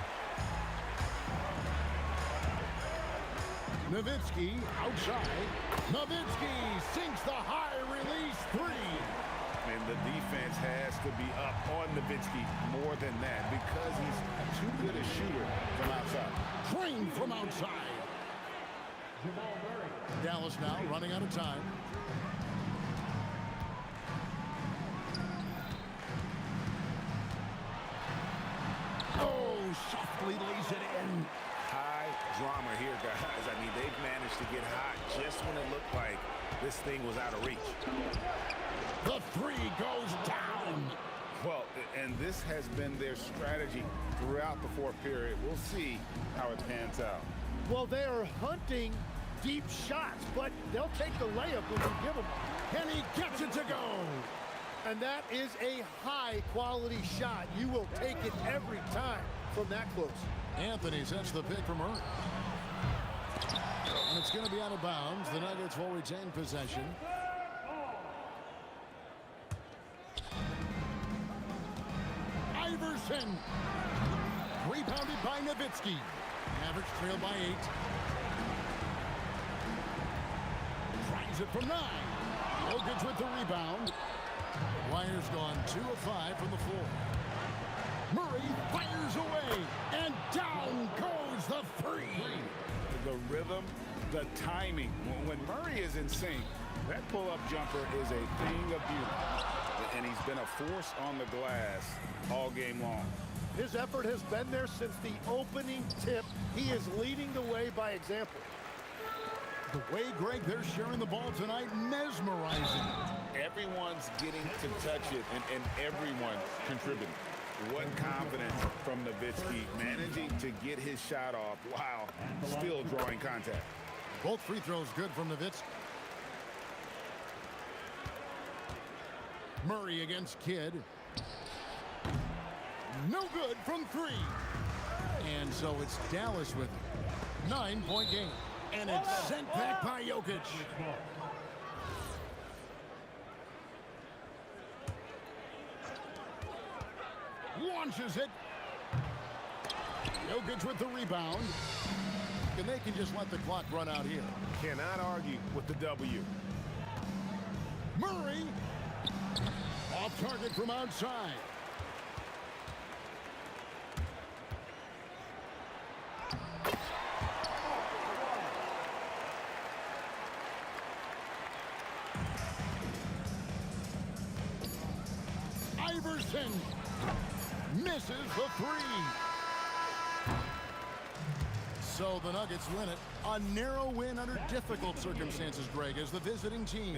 Nowitzki outside. Nowitzki sinks the high release three. And the defense has to be up on Nowitzki more than that because he's too good a shooter from outside. Trained from outside. Dallas now running out of time. Oh, softly lays it in. High drama here, guys. I mean, they've managed to get hot just when it looked like this thing was out of reach. The three goes down. Well, and this has been their strategy throughout the fourth period. We'll see how it pans out. Well, they are hunting deep shots, but they'll take the layup when you give them. And he gets it to go. And that is a high-quality shot. You will take it every time from that close. Anthony sets the pick from Earth. And it's going to be out of bounds. The Nuggets will retain possession. Iverson. Rebounded by Nowitzki. Mavericks trail by 8. Tries it from 9. Jokic with the rebound. Warriors gone 2 of 5 from the floor. Murray fires away. And down goes the three. The rhythm, the timing. When Murray is in sync, that pull-up jumper is a thing of beauty. And he's been a force on the glass all game long. His effort has been there since the opening tip. He is leading the way by example. The way, Greg, they're sharing the ball tonight, mesmerizing. Everyone's getting to touch it, and everyone contributing. What confidence from Nowitzki, managing to get his shot off while still drawing contact. Both free throws good from Nowitzki. Murray against Kidd. No good from 3. And so it's Dallas with it. 9-point game. And it's sent back by Jokic. Launches it. Jokic with the rebound. And they can just let the clock run out here. Cannot argue with the W. Murray. Off target from outside. Iverson misses the 3. So the Nuggets win it. A narrow win under difficult circumstances, Greg, as the visiting team.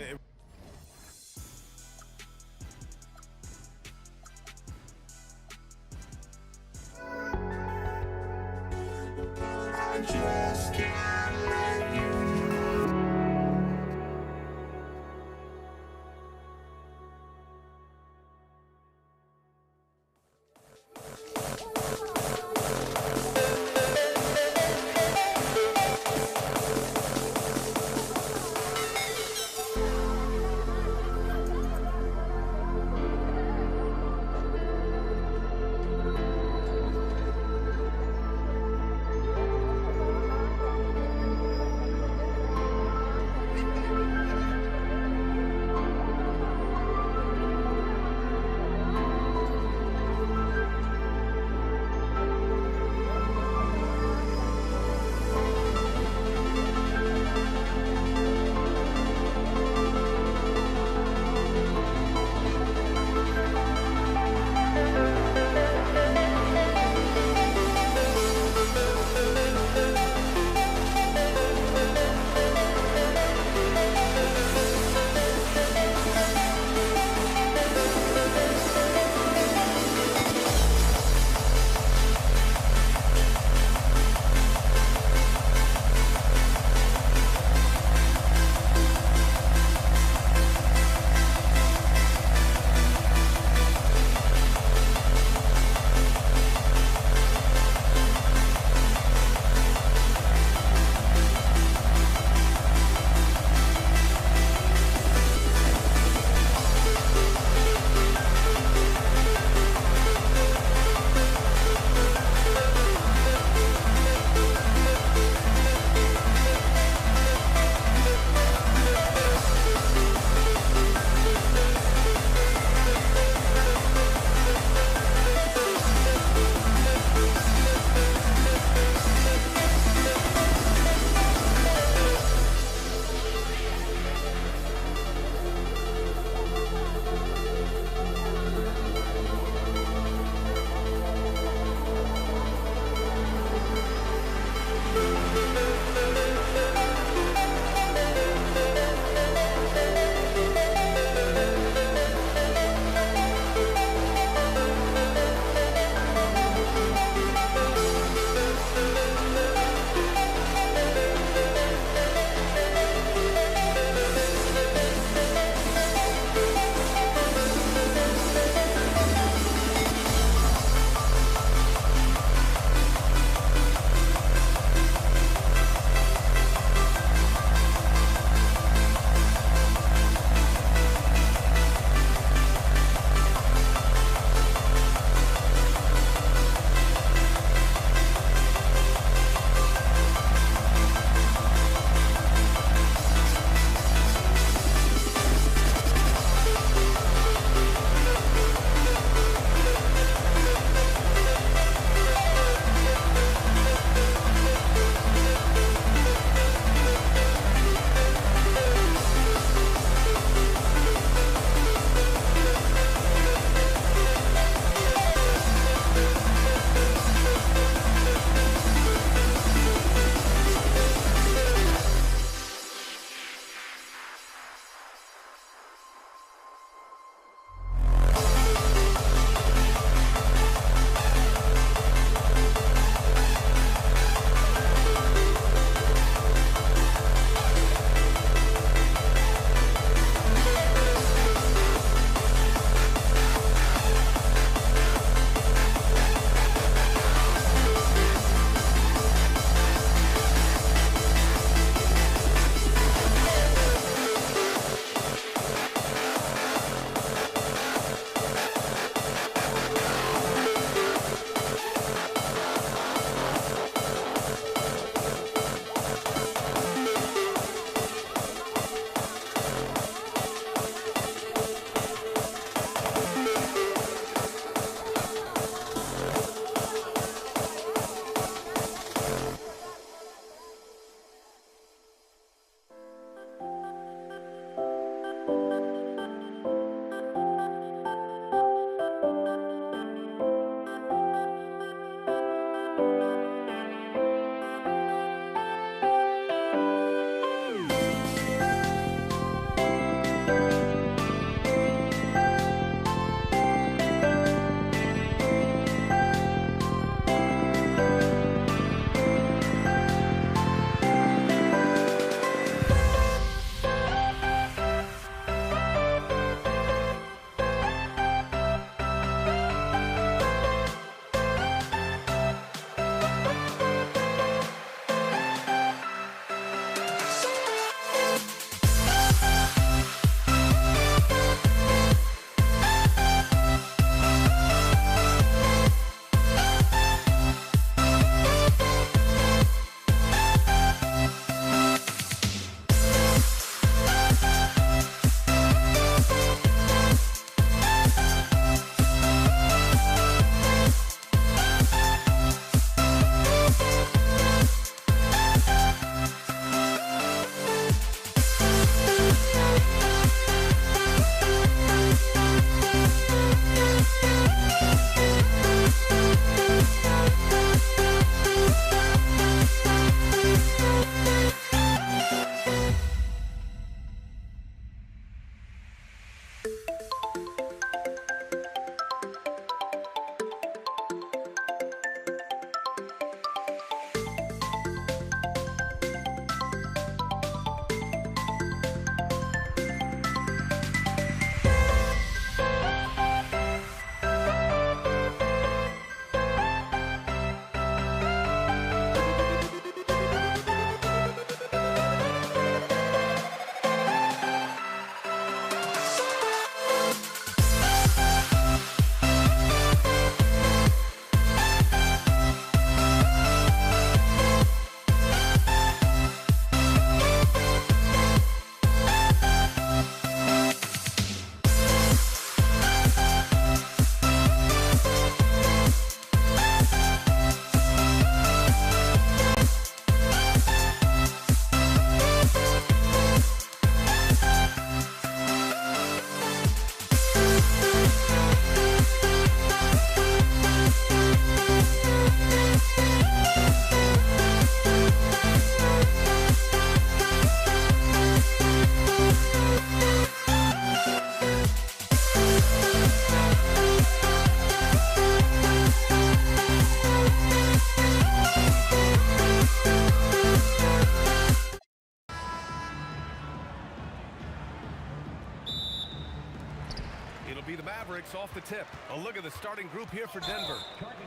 Mavericks off the tip. A look at the starting group here for Denver.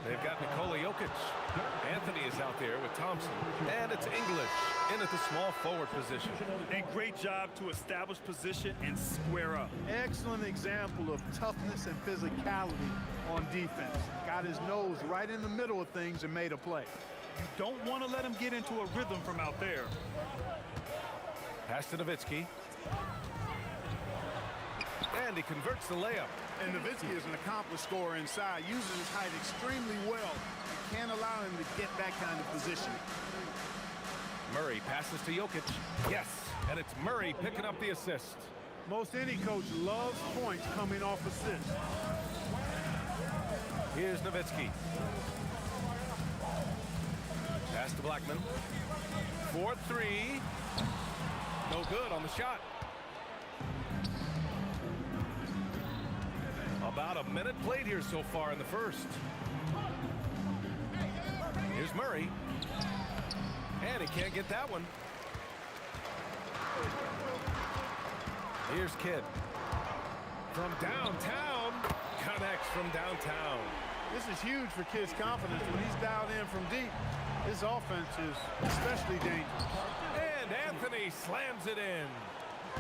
They've got Nikola Jokic. Anthony is out there with Thompson. And it's English in at the small forward position. A great job to establish position and square up. Excellent example of toughness and physicality on defense. Got his nose right in the middle of things and made a play. You don't want to let him get into a rhythm from out there. Pass to Nowitzki. And he converts the layup. And Nowitzki is an accomplished scorer inside, uses his height extremely well. You can't allow him to get that kind of position. Murray passes to Jokic. Yes, and it's Murray picking up the assist. Most any coach loves points coming off assists. Here's Nowitzki. Pass to Blackman. 4-3. No good on the shot. About a minute played here so far in the first. Here's Murray. And he can't get that one. Here's Kidd. From downtown. Connects from downtown. This is huge for Kidd's confidence. When he's dialed in from deep, his offense is especially dangerous. And Anthony slams it in.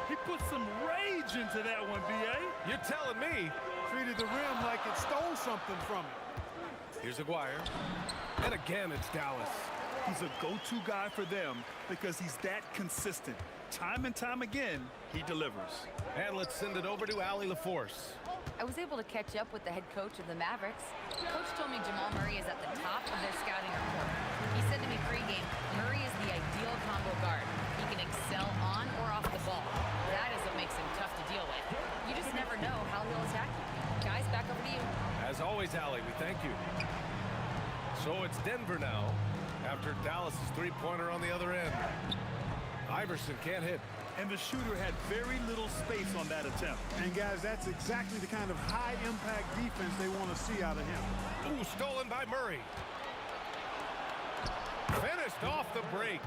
He put some rage into that one, B.A. You're telling me. Treated the rim like it stole something from him. Here's Aguirre. And again, it's Dallas. He's a go-to guy for them because he's that consistent. Time and time again, he delivers. And let's send it over to Allie LaForce. I was able to catch up with the head coach of the Mavericks. Coach told me Jamal Murray is at the top of their scouting report. He said to me pregame, Murray is the ideal combo guard. He can excel on or off the ball. That is what makes him tough to deal with. You just never know how he'll attack you. Guys, back over to you. As always, Allie, we thank you. So it's Denver now, after Dallas' three-pointer on the other end. Iverson can't hit. And the shooter had very little space on that attempt. And guys, that's exactly the kind of high-impact defense they want to see out of him. Ooh, stolen by Murray. Finished off the break.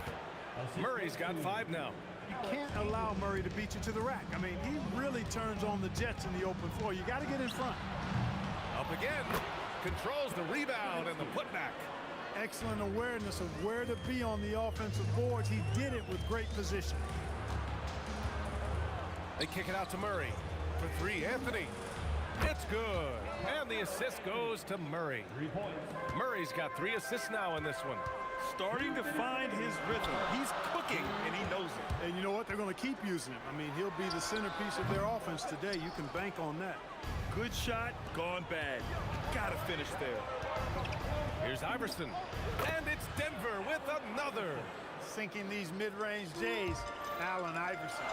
Murray's got 5 now. You can't allow Murray to beat you to the rack. I mean, he really turns on the Jets in the open floor. You got to get in front. Up again. Controls the rebound and the putback. Excellent awareness of where to be on the offensive boards. He did it with great position. They kick it out to Murray. For 3, Anthony. It's good. And the assist goes to Murray. Murray's got 3 assists now in this one. Starting to find his rhythm. He's cooking, and he knows it. And you know what? They're going to keep using him. I mean, he'll be the centerpiece of their offense today. You can bank on that. Good shot, gone bad. Gotta finish there. Here's Iverson. And it's Denver with another. Sinking these mid-range J's, Allen Iverson.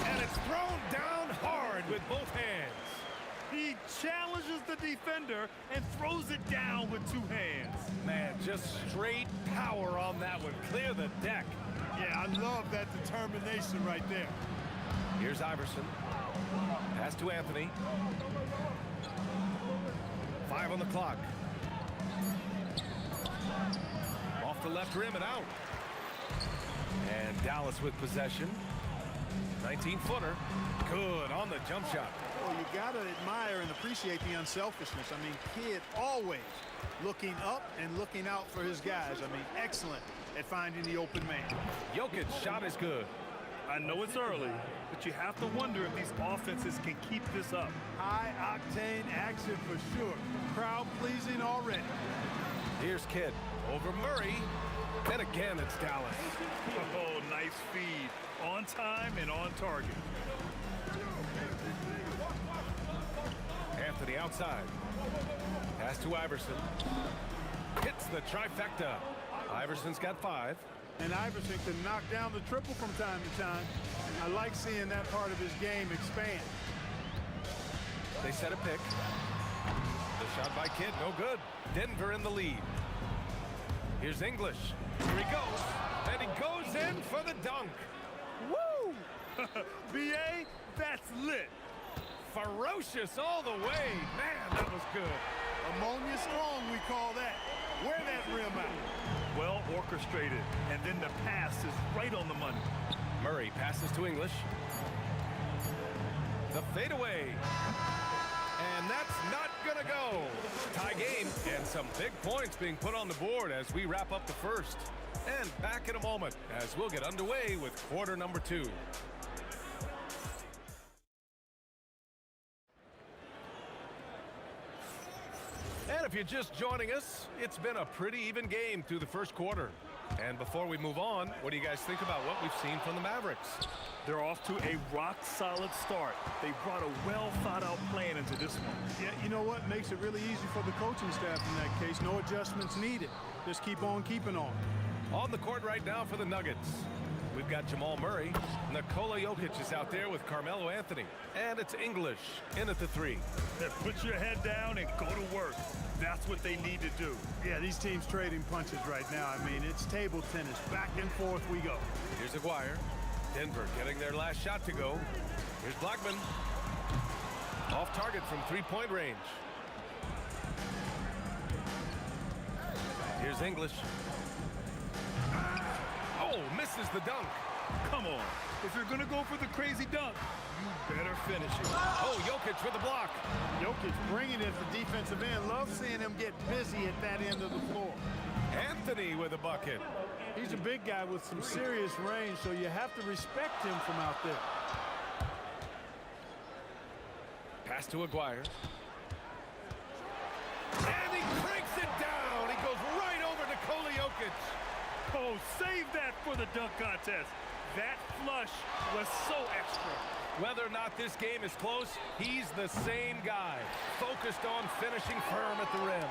And it's thrown down hard with both hands. He challenges the defender and throws it down with 2 hands. Man, just straight power on that one. Clear the deck. Yeah, I love that determination right there. Here's Iverson. Pass to Anthony. 5 on the clock. Off the left rim and out. And Dallas with possession. 19-footer. Good on the jump shot. Well, you got to admire and appreciate the unselfishness. I mean, Kidd always looking up and looking out for his guys. I mean, excellent at finding the open man. Jokic's shot is good. I know it's early, but you have to wonder if these offenses can keep this up. High-octane action for sure. Crowd-pleasing already. Here's Kidd over Murray. And again, it's Dallas. Oh, nice feed. On time and on target. Anthony outside. Pass to Iverson. Hits the trifecta. Iverson's got 5. And Iverson can knock down the triple from time to time. I like seeing that part of his game expand. They set a pick. The shot by Kidd, no good. Denver in the lead. Here's English. Here he goes. And he goes in for the dunk. Woo! B.A., that's lit. Ferocious all the way. Man, that was good. Ammonia strong, we call that. Wear that rim out. Well orchestrated. And then the pass is right on the money. Murray passes to English. The fadeaway. And that's not going to go. Tie game and some big points being put on the board as we wrap up the first. And back in a moment as we'll get underway with quarter number 2. And if you're just joining us, it's been a pretty even game through the first quarter. And before we move on, what do you guys think about what we've seen from the Mavericks? They're off to a rock-solid start. They brought a well-thought-out plan into this one. Yeah, you know what? Makes it really easy for the coaching staff in that case. No adjustments needed. Just keep on keeping on. On the court right now for the Nuggets, we've got Jamal Murray. Nikola Jokic is out there with Carmelo Anthony. And it's English in at the 3. Put your head down and go to work. That's what they need to do. Yeah, these teams trading punches right now. I mean, it's table tennis. Back and forth we go. Here's Aguirre. Denver getting their last shot to go. Here's Blackman. Off target from 3-point range. Here's English. Oh, misses the dunk. Come on. If you're going to go for the crazy dunk, you better finish it. Oh, Jokic with the block. Jokic bringing it at the defensive end. Love seeing him get busy at that end of the floor. Anthony with a bucket. He's a big guy with some serious range, so you have to respect him from out there. Pass to Aguirre. And he cranks it down. He goes right over Nikola Jokic. Oh, save that for the dunk contest. That flush was so extra. Whether or not this game is close, he's the same guy, focused on finishing firm at the rim.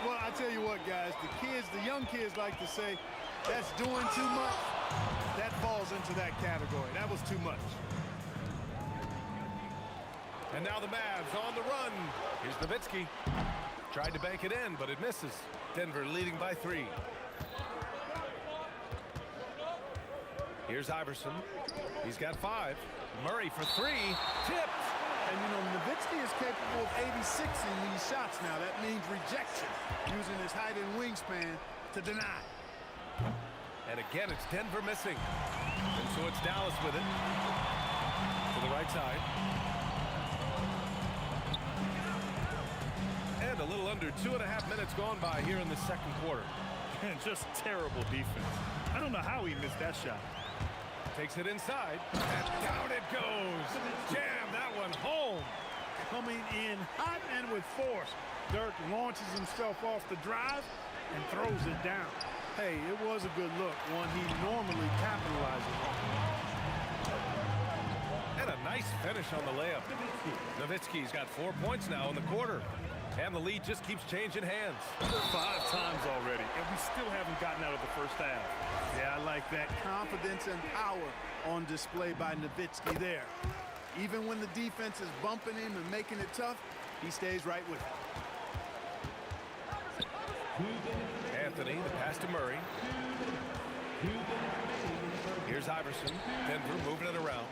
Well, I tell you what, guys, the young kids like to say, that's doing too much. That falls into that category. That was too much. And now the Mavs on the run. Here's Nowitzki. Tried to bank it in, but it misses. Denver leading by 3. Here's Iverson. He's got 5. Murray for 3. Tipped. And, you know, Nowitzki is capable of 86ing these shots now. That means rejection, using his height and wingspan to deny. And again, it's Denver missing. And so it's Dallas with it. To the right side. And a little under 2.5 minutes gone by here in the second quarter. And just terrible defense. I don't know how he missed that shot. Takes it inside, and down it goes. Jam that one home. Coming in hot and with force. Dirk launches himself off the drive and throws it down. Hey, it was a good look, one he normally capitalizes on. And a nice finish on the layup. Nowitzki's got 4 points now in the quarter. And the lead just keeps changing hands. 5 times already, and we still haven't gotten out of the first half. Yeah, I like that confidence and power on display by Nowitzki there. Even when the defense is bumping him and making it tough, he stays right with it. Anthony, the pass to Murray. Here's Iverson. Denver moving it around.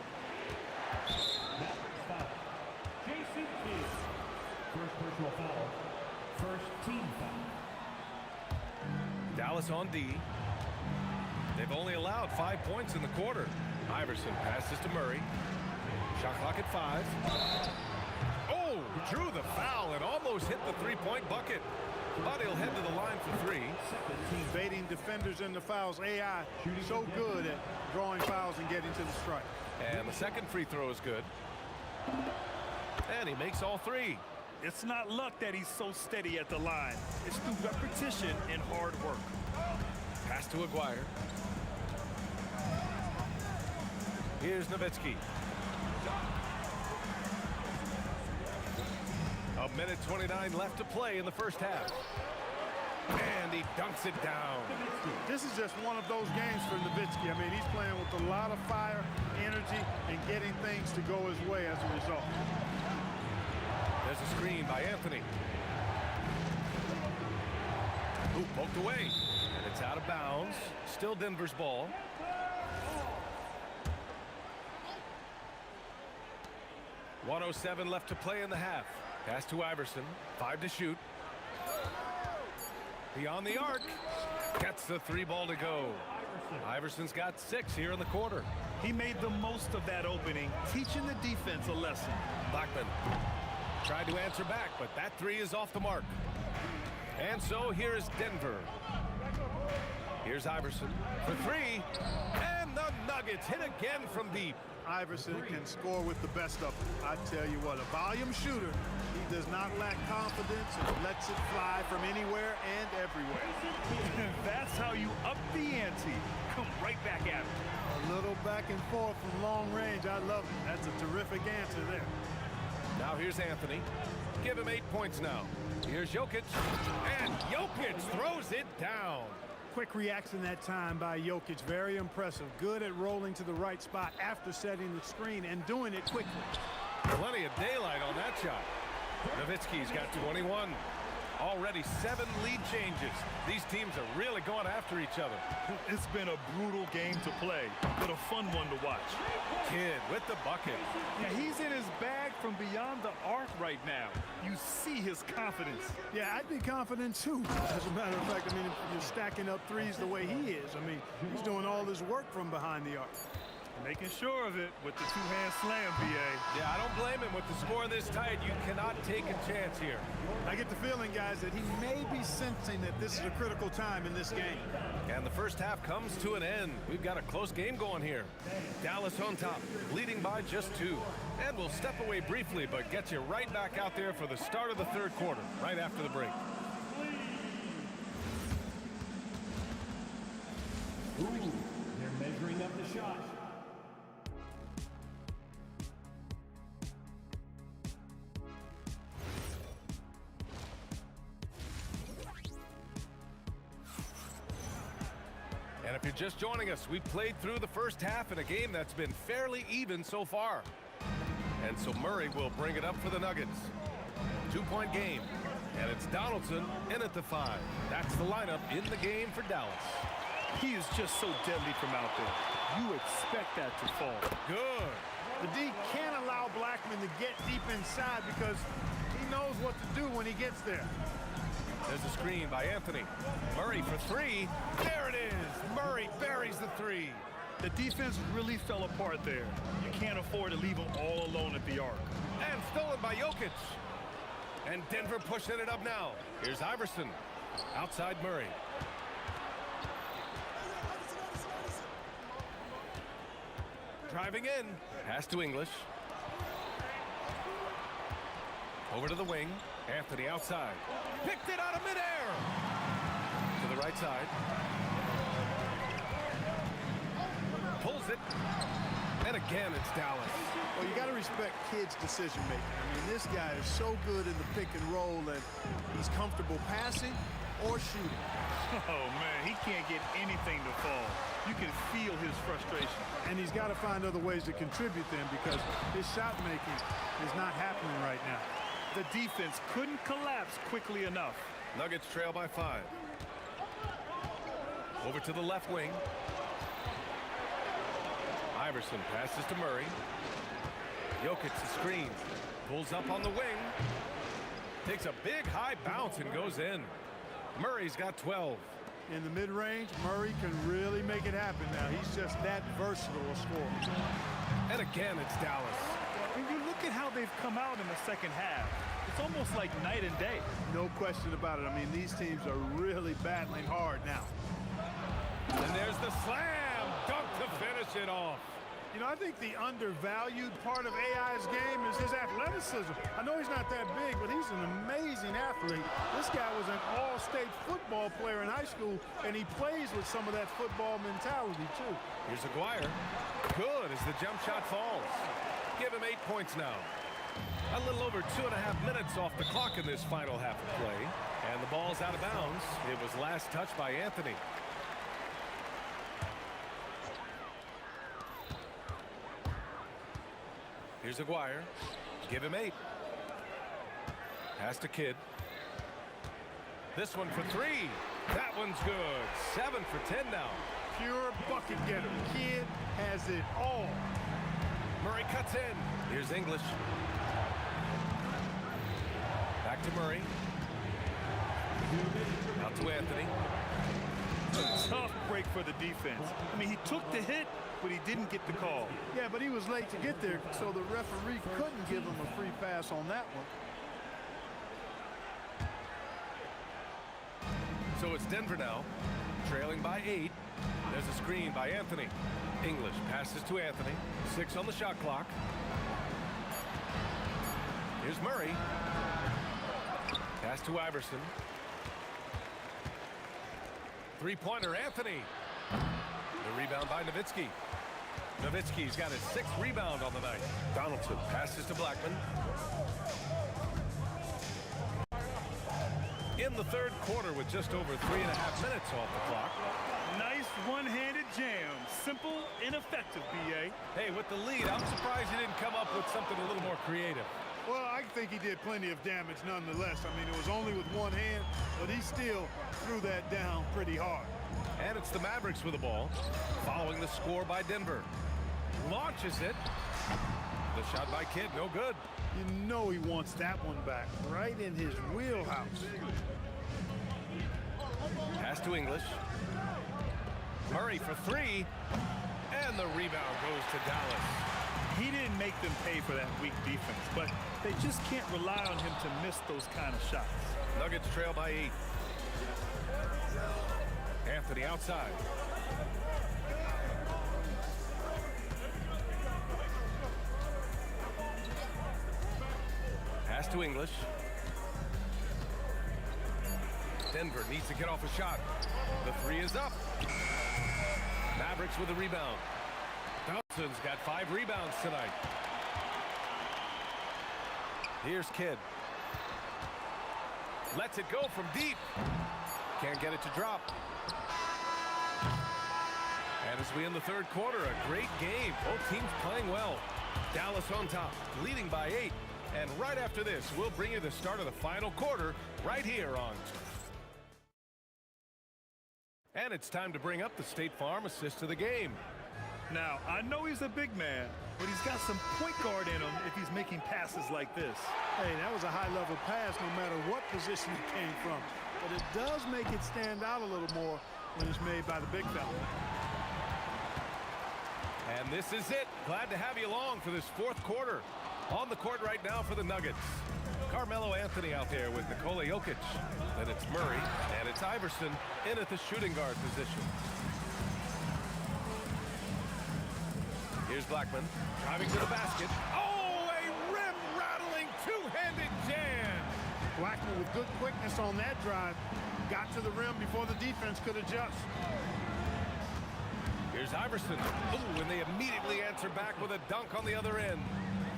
First personal foul. First team foul. Dallas on D. They've only allowed 5 points in the quarter. Iverson passes to Murray. Shot clock at 5. Oh, drew the foul and almost hit the 3-point bucket. But he'll head to the line for 3. Baiting defenders into fouls. AI so good at drawing fouls and getting to the strike. And the second free throw is good. And he makes all 3. It's not luck that he's so steady at the line. It's through repetition and hard work. Pass to Aguirre. Here's Nowitzki. A minute 29 left to play in the first half. And he dunks it down. This is just one of those games for Nowitzki. I mean, he's playing with a lot of fire, energy, and getting things to go his way as a result. There's a screen by Anthony. Ooh, poked away. And it's out of bounds. Still Denver's ball. .107 left to play in the half. Pass to Iverson. 5 to shoot. Beyond the arc. Gets the 3 ball to go. Iverson's got 6 here in the quarter. He made the most of that opening, teaching the defense a lesson. Blackman tried to answer back, but that 3 is off the mark. And so here is Denver. Here's Iverson for 3. And the Nuggets hit again from deep. Iverson can score with the best of them. I tell you what, a volume shooter. He does not lack confidence and lets it fly from anywhere and everywhere. That's how you up the ante. Come right back at him. A little back and forth from long range. I love it. That's a terrific answer there. Now here's Anthony. Give him 8 points now. Here's Jokic. And Jokic throws it down. Quick reaction that time by Jokic. Very impressive. Good at rolling to the right spot after setting the screen and doing it quickly. Plenty of daylight on that shot. Nowitzki's got 21. Already 7 lead changes. These teams are really going after each other. It's been a brutal game to play, but a fun one to watch. Kidd with the bucket. Yeah, he's in his bag from beyond the arc right now. You see his confidence. Yeah, I'd be confident too. As a matter of fact, I mean, if you're stacking up threes the way he is, I mean, he's doing all his work from behind the arc. Making sure of it with the 2-hand slam, BA. Yeah, I don't blame him. With the score this tight, you cannot take a chance here. I get the feeling, guys, that he may be sensing that this is a critical time in this game. And the first half comes to an end. We've got a close game going here. Dallas on top, leading by just 2. And we'll step away briefly, but get you right back out there for the start of the 3rd quarter, right after the break. Ooh, they're measuring up the shot. And if you're just joining us, we've played through the first half in a game that's been fairly even so far. And so Murray will bring it up for the Nuggets. 2-point game. And it's Donaldson in at the 5. That's the lineup in the game for Dallas. He is just so deadly from out there. You expect that to fall. Good. The D can't allow Blackman to get deep inside because he knows what to do when he gets there. There's a screen by Anthony. Murray for 3. There it is. Murray buries the 3. The defense really fell apart there. You can't afford to leave them all alone at the arc. And stolen by Jokic. And Denver pushing it up now. Here's Iverson. Outside Murray. Driving in. Pass to English. Over to the wing. Anthony outside. Picked it out of midair. To the right side. Pulls it. And again, it's Dallas. Well, you got to respect Kidd's decision making. I mean, this guy is so good in the pick and roll and he's comfortable passing or shooting. Oh, man, he can't get anything to fall. You can feel his frustration. And he's got to find other ways to contribute then because his shot making is not happening right now. The defense couldn't collapse quickly enough. Nuggets trail by 5. Over to the left wing. Iverson passes to Murray. Jokic the screen. Pulls up on the wing. Takes a big high bounce and goes in. Murray's got 12. In the mid-range, Murray can really make it happen now. He's just that versatile a scorer. And again, it's Dallas. When you look at how they've come out in the second half, it's almost like night and day. No question about it. I mean, these teams are really battling hard now. And there's the slam dunk to finish it off. You know, I think the undervalued part of AI's game is his athleticism. I know he's not that big, but he's an amazing athlete. This guy was an all-state football player in high school, and he plays with some of that football mentality, too. Here's Aguirre. Good as the jump shot falls. Give him 8 points now. A little over 2.5 minutes off the clock in this final half of play. And the ball's out of bounds. It was last touched by Anthony. Here's Aguirre. Give him 8. Pass to Kidd. This one for 3. That one's good. 7 for 10 now. Pure bucket getter. Kidd has it all. Murray cuts in. Here's English. Back to Murray. Out to Anthony. A tough break for the defense. I mean, he took the hit, but he didn't get the call. Yeah, but he was late to get there, so the referee couldn't give him a free pass on that one. So it's Denver now, trailing by 8. There's a screen by Anthony. English passes to Anthony. 6 on the shot clock. Here's Murray. Pass to Iverson. Three-pointer, Anthony. The rebound by Nowitzki. Nowitzki's got his 6th rebound on the night. Donaldson passes to Blackman. In the third quarter with just over 3.5 minutes off the clock. Nice one-handed jam. Simple and effective, B.A. Hey, with the lead, I'm surprised he didn't come up with something a little more creative. Well, I think he did plenty of damage nonetheless. I mean, it was only with one hand, but he still threw that down pretty hard. And it's the Mavericks with the ball, following the score by Denver. Launches it. The shot by Kidd, no good. You know he wants that one back, right in his wheelhouse. Pass to English. Murray for 3. And the rebound goes to Dallas. He didn't make them pay for that weak defense, but they just can't rely on him to miss those kind of shots. Nuggets trail by 8. Anthony outside. Pass to English. Denver needs to get off a shot. The 3 is up. Mavericks with the rebound. Donaldson's got 5 rebounds tonight. Here's Kidd. Lets it go from deep. Can't get it to drop. And as we end the third quarter, a great game. Both teams playing well. Dallas on top, leading by 8. And right after this, we'll bring you the start of the final quarter right here on. And it's time to bring up the State Farm assist of the game. Now, I know he's a big man, but he's got some point guard in him if he's making passes like this. Hey, that was a high-level pass no matter what position it came from. But it does make it stand out a little more when it's made by the big fella. And this is it. Glad to have you along for this fourth quarter. On the court right now for the Nuggets. Carmelo Anthony out there with Nikola Jokic. Then it's Murray, and it's Iverson in at the shooting guard position. Here's Blackman, driving to the basket. Oh, a rim-rattling two-handed jam! Blackman with good quickness on that drive. Got to the rim before the defense could adjust. Here's Iverson. Ooh, and they immediately answer back with a dunk on the other end.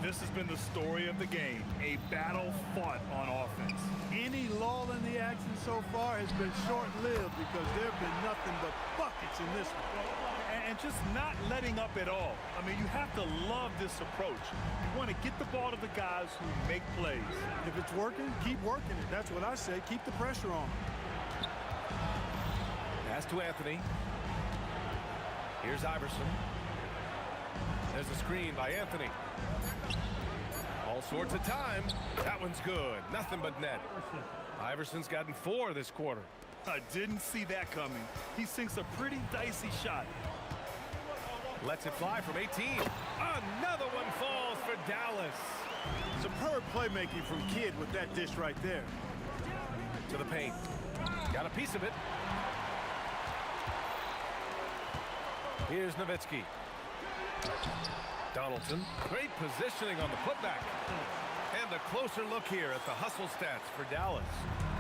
This has been the story of the game, a battle fought on offense. Any lull in the action so far has been short-lived because there have been nothing but buckets in this one. And just not letting up at all. I mean, you have to love this approach. You want to get the ball to the guys who make plays. If it's working, keep working it. That's what I say. Keep the pressure on. Pass to Anthony. Here's Iverson. There's a screen by Anthony. All sorts of time. That one's good. Nothing but net. Iverson's gotten 4 this quarter. I didn't see that coming. He sinks a pretty dicey shot. Lets it fly from 18. Another one falls for Dallas. Superb playmaking from Kidd with that dish right there. To the paint. Got a piece of it. Here's Nowitzki. Donaldson. Great positioning on the putback. And a closer look here at the hustle stats for Dallas.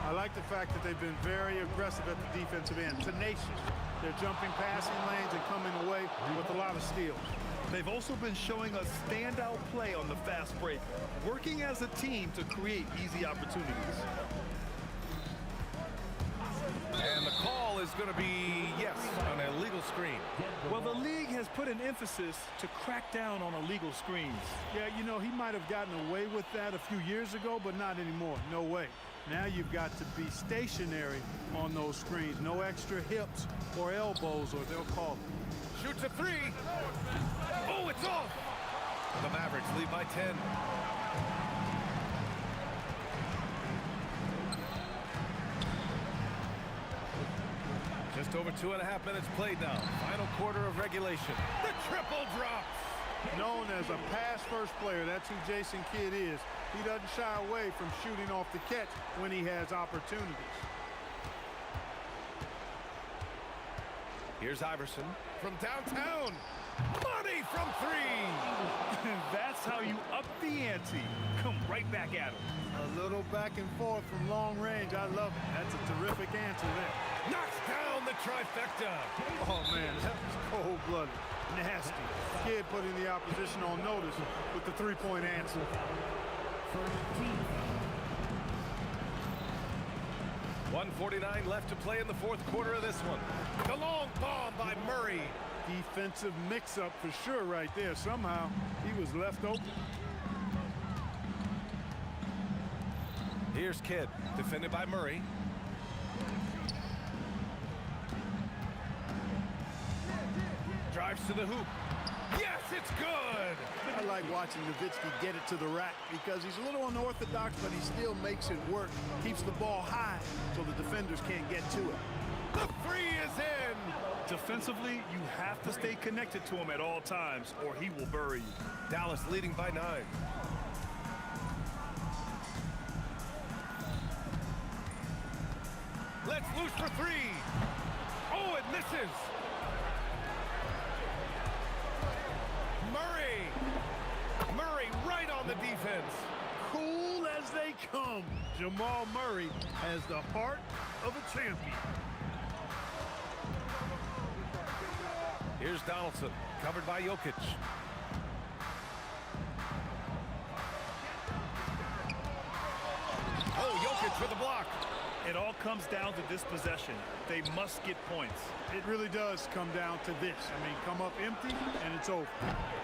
I like the fact that they've been very aggressive at the defensive end. Tenacious. They're jumping passing lanes and coming away with a lot of steals. They've also been showing a standout play on the fast break, working as a team to create easy opportunities. And the call is going to be, yes, an illegal screen. Well, the league has put an emphasis to crack down on illegal screens. Yeah, you know, he might have gotten away with that a few years ago, but not anymore. No way. Now you've got to be stationary on those screens. No extra hips or elbows, or they'll call it. Shoots a 3. Oh, it's off. The Mavericks lead by 10. Just Just over 2.5 minutes played now. Final quarter of regulation. The triple drops. Known as a pass-first player, that's who Jason Kidd is. He doesn't shy away from shooting off the catch when he has opportunities. Here's Iverson from downtown. Money from three. That's how you up the ante. Come right back at him. A little back and forth from long range. I love it. That's a terrific answer there. Knocks down the trifecta. Oh, man, that was cold-blooded. Nasty. Kidd putting the opposition on notice with the three-point answer. 1:49 left to play in the fourth quarter of this one. The long bomb by Murray. Defensive mix-up for sure right there. Somehow he was left open. Here's Kidd, defended by Murray. Drives to the hoop. Yes, it's good. I like watching Nowitzki get it to the rack because he's a little unorthodox, but he still makes it work. Keeps the ball high so the defenders can't get to it. The three is in. Defensively, you have to stay connected to him at all times or he will bury you. Dallas leading by 9. Let's loose for three. Oh, it misses. Murray right on the defense. Cool as they come. Jamal Murray has the heart of a champion. Here's Donaldson, covered by Jokic. Oh, Jokic for the block. It all comes down to this possession. They must get points. It really does come down to this. I mean, come up empty, and it's over.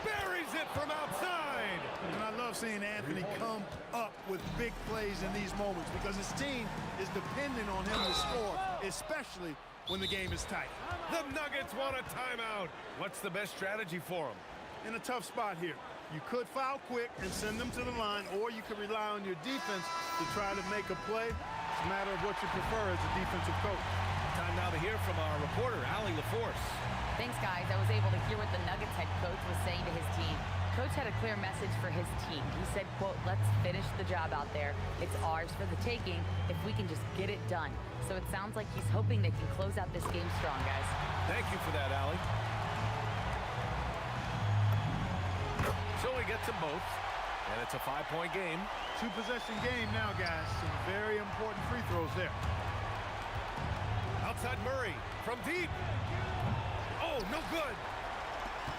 Buries it from outside. And I love seeing Anthony come up with big plays in these moments because his team is dependent on him to score, especially when the game is tight. The Nuggets want a timeout. What's the best strategy for them? In a tough spot here. You could foul quick and send them to the line, or you could rely on your defense to try to make a play. It's a matter of what you prefer as a defensive coach. Time now to hear from our reporter, Allie LaForce. Thanks, guys. I was able to hear what the Nuggets head coach was saying to his team. Coach had a clear message for his team. He said, quote, let's finish the job out there. It's ours for the taking if we can just get it done. So it sounds like he's hoping they can close out this game strong, guys. Thank you for that, Allie. So he gets them both, and it's a 5-point game. 2-possession game now, guys. Some very important free throws there. Outside Murray from deep. Oh, no good.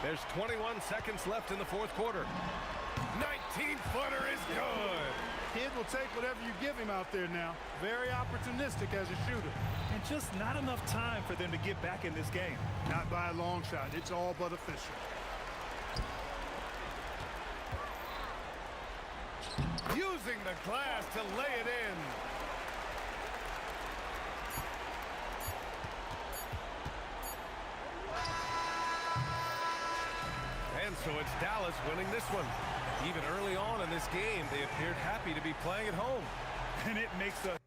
There's 21 seconds left in the fourth quarter. 19-footer is good. Kidd will take whatever you give him out there now. Very opportunistic as a shooter. And just not enough time for them to get back in this game. Not by a long shot. It's all but official. Using the glass to lay it in. And so it's Dallas winning this one. Even early on in this game, they appeared happy to be playing at home. And it makes a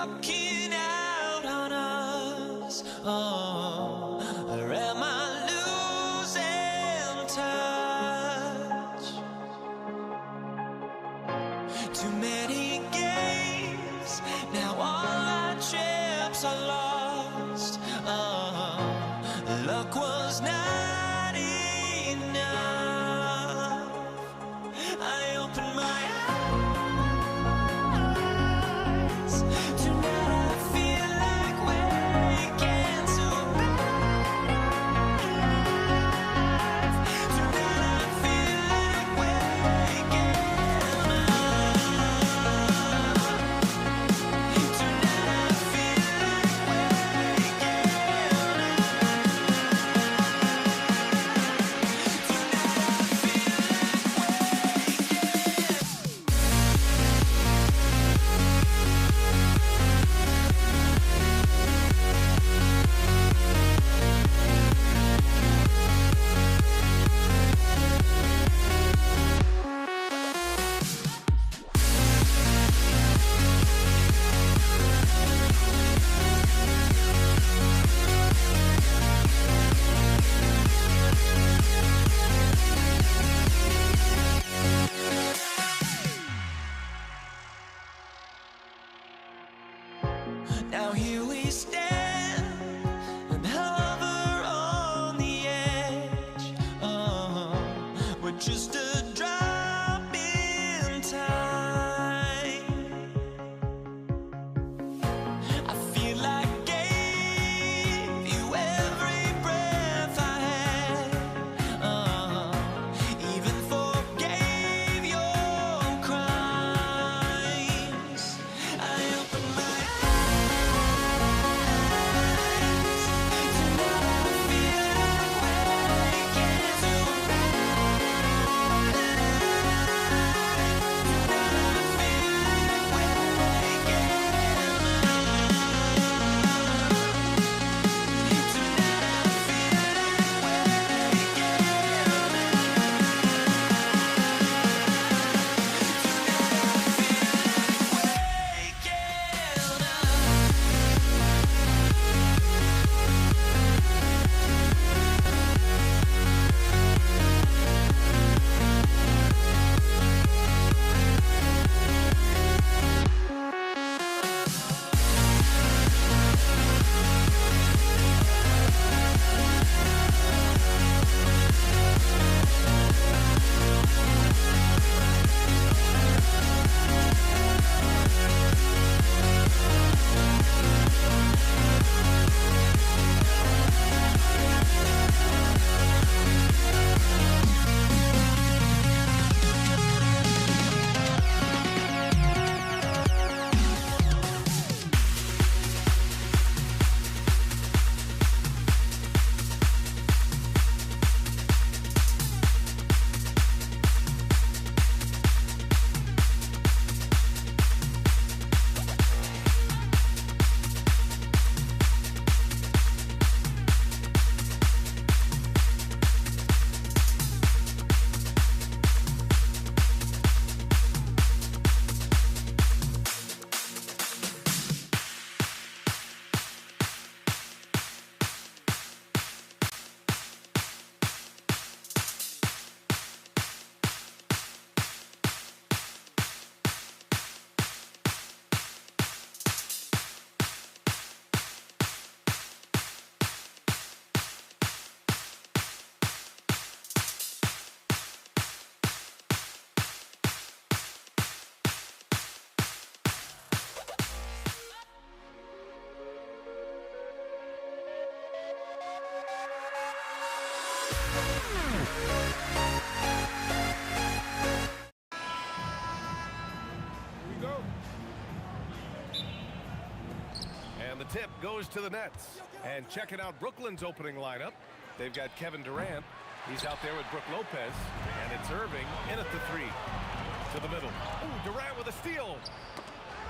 walking out on us? Oh, or am I losing touch? Too many games, now all our chips are lost. Oh, luck was not enough. I opened my eyes. Tonight I feel like waking to life. Tonight I feel like waking up. Tonight I feel like waking Now here we stand and hover on the edge. Oh, we're just a drop in time. I feel like I gave you every breath I had. Oh, even forgave your crimes. I opened my And the tip goes to the Nets. And checking out Brooklyn's opening lineup, they've got Kevin Durant. He's out there with Brook Lopez. And it's Irving in at the three. To the middle. Ooh, Durant with a steal.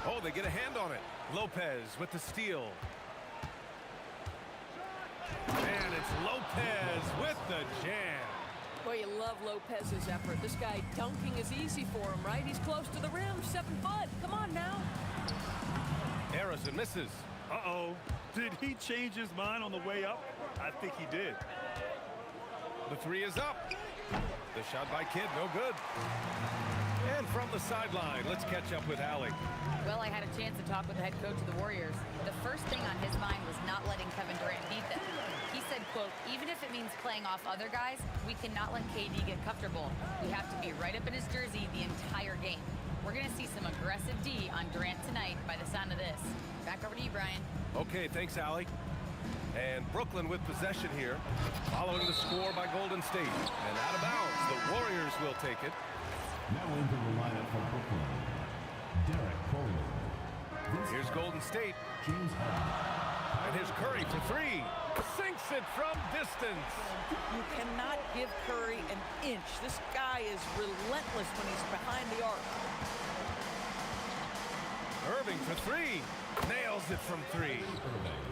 Oh, they get a hand on it. Lopez with the steal. And it's Lopez with the jam. Boy, you love Lopez's effort. This guy dunking is easy for him, right? He's close to the rim, 7 foot. Come on now. Harrison misses. Uh-oh. Did he change his mind on the way up? I think he did. The three is up. The shot by Kidd, no good. And from the sideline, let's catch up with Allie. Well, I had a chance to talk with the head coach of the Warriors. The first thing on his mind was not letting Kevin Durant beat them. He said, quote, even if it means playing off other guys, we cannot let KD get comfortable. We have to be right up in his jersey the entire game. We're going to see some aggressive D on Durant tonight by the sound of this. Back over to you, Brian. Okay, thanks, Allie. And Brooklyn with possession here, following the score by Golden State. And out of bounds, the Warriors will take it. Now into the lineup for Brooklyn, Derek Foley. Here's Golden State. James Harden. And here's Curry for three. Sinks it from distance. You cannot give Curry an inch. This guy is relentless when he's behind the arc. Irving for three. Nails it from three.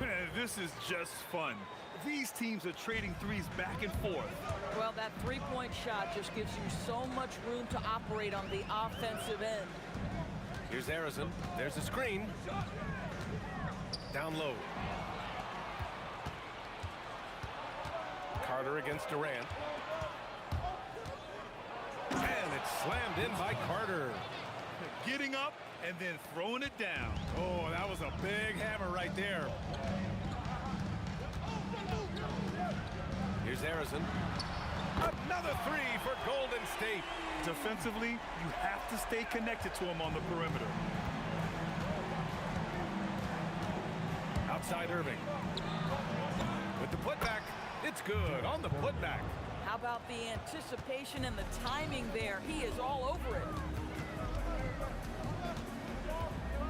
Man, this is just fun. These teams are trading threes back and forth. Well, that three-point shot just gives you so much room to operate on the offensive end. Here's Harrison. There's a screen. Down low. Carter against Durant. And it's slammed in by Carter. Getting up and then throwing it down. Oh, that was a big hammer right there. Here's Harrison. Another three for Golden State. Defensively, you have to stay connected to him on the perimeter. Outside Irving. With the putback, it's good on the putback. How about the anticipation and the timing there? He is all over it.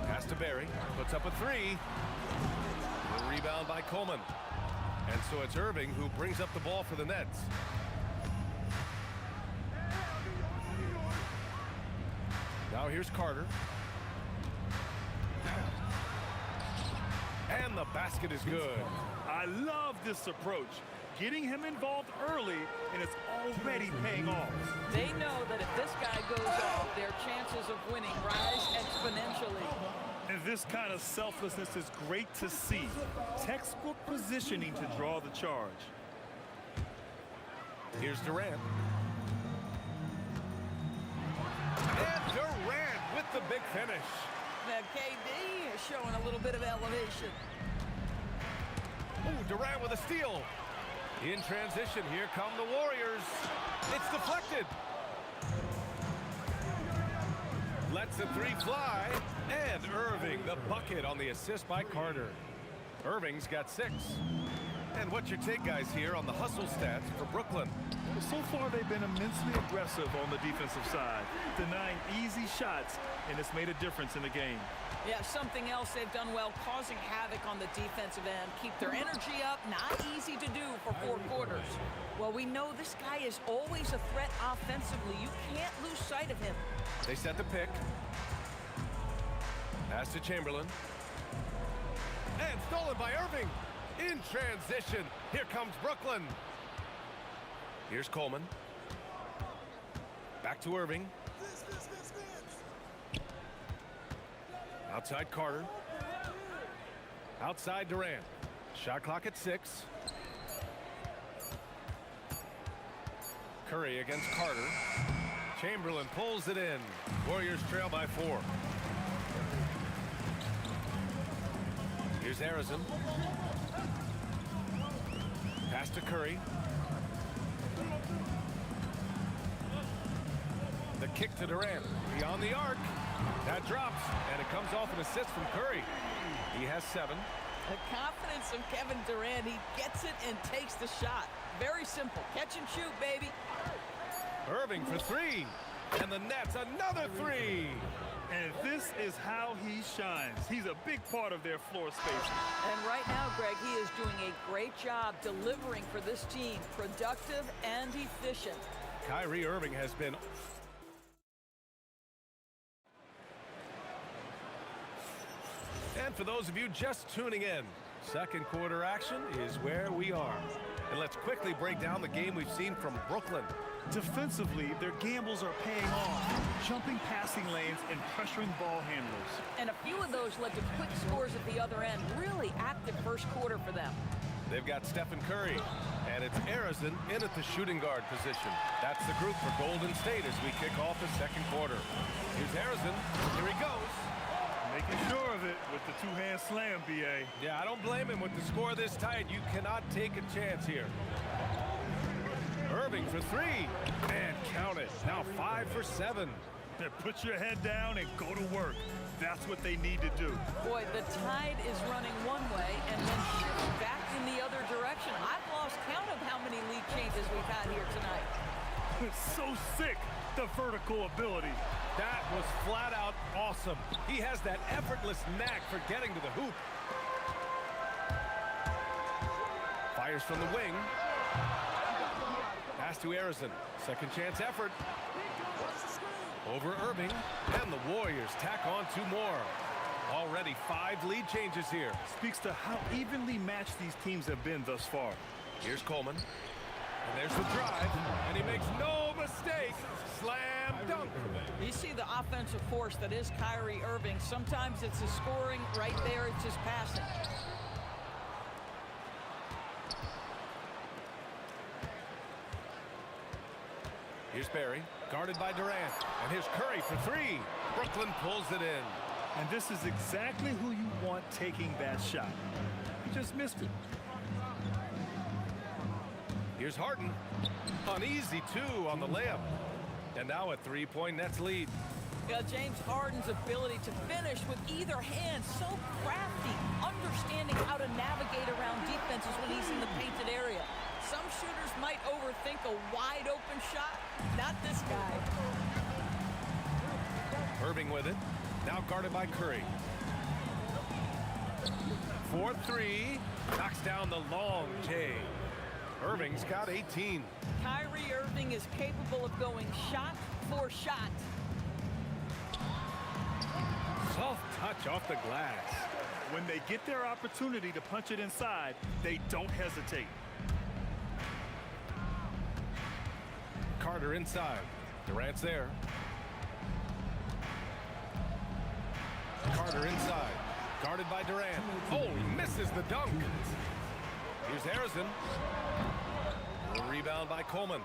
Pass to Barry, puts up a three. The rebound by Coleman. And so it's Irving who brings up the ball for the Nets. Now here's Carter. And the basket is good. I love this approach. Getting him involved early, and it's already paying off. They know that if this guy goes off, their chances of winning rise exponentially. And this kind of selflessness is great to see. Textbook positioning to draw the charge. Here's Durant. And Durant with the big finish. Now KD is showing a little bit of elevation. Ooh, Durant with a steal. In transition, here come the Warriors. It's deflected. Lets the three fly. And Irving, the bucket on the assist by Carter. Irving's got 6. And what's your take, guys, here on the hustle stats for Brooklyn? So far, they've been immensely aggressive on the defensive side, denying easy shots, and it's made a difference in the game. Yeah, something else they've done well, causing havoc on the defensive end. Keep their energy up, not easy to do for 4 quarters. Well, we know this guy is always a threat offensively. You can't lose sight of him. They set the pick. Pass to Chamberlain. And stolen by Irving. In transition, here comes Brooklyn. Here's Coleman. Back to Irving. Outside Carter. Outside Durant. Shot clock at 6. Curry against Carter. Chamberlain pulls it in. Warriors trail by 4. Here's Harrison. Pass to Curry. The kick to Durant. Beyond the arc. That drops, and it comes off an assist from Curry. He has 7. The confidence of Kevin Durant. He gets it and takes the shot. Very simple. Catch and shoot, baby. Irving for 3. And the Nets, another 3. And this is how he shines. He's a big part of their floor space. And right now, Greg, he is doing a great job delivering for this team. Productive and efficient. Kyrie Irving has been... And for those of you just tuning in, second quarter action is where we are. And let's quickly break down the game we've seen from Brooklyn. Defensively, their gambles are paying off, jumping passing lanes and pressuring ball handlers. And a few of those led to quick scores at the other end. Really active first quarter for them. They've got Stephen Curry, and it's Arizon in at the shooting guard position. That's the group for Golden State as we kick off the second quarter. Here's Arizon. Here he goes. Making sure of it with the two-hand slam, B.A. Yeah, I don't blame him. With the score this tight, you cannot take a chance here. Irving for three. And count it. Now 5 for 7. Put your head down and go to work. That's what they need to do. Boy, the tide is running one way and then shifts back in the other direction. I've lost count of how many lead changes we've had here tonight. It's so sick, the vertical ability. That was flat out awesome. He has that effortless knack for getting to the hoop. Fires from the wing. Pass to Arizon. Second chance effort. Over Irving, and the Warriors tack on 2 more. Already 5 lead changes here. Speaks to how evenly matched these teams have been thus far. Here's Coleman. And there's the drive, and he makes no mistake. Slam dunk. You see the offensive force that is Kyrie Irving. Sometimes it's his scoring. Right there, it's his passing. Here's Barry, guarded by Durant. And here's Curry for 3. Brooklyn pulls it in. And this is exactly who you want taking that shot. He just missed it. Here's Harden. An easy 2 on the layup. And now a 3-point Nets lead. Yeah, James Harden's ability to finish with either hand, so crafty, understanding how to navigate around defenses when he's in the painted area. Some shooters might overthink a wide open shot. Not this guy. Irving with it. Now guarded by Curry. 4-3. Knocks down the long J. Irving's got 18. Kyrie Irving is capable of going shot for shot. Soft touch off the glass. When they get their opportunity to punch it inside, they don't hesitate. Carter inside. Durant's there. Carter inside. Guarded by Durant. Oh, he misses the dunk. Here's Arizon. A rebound by Coleman.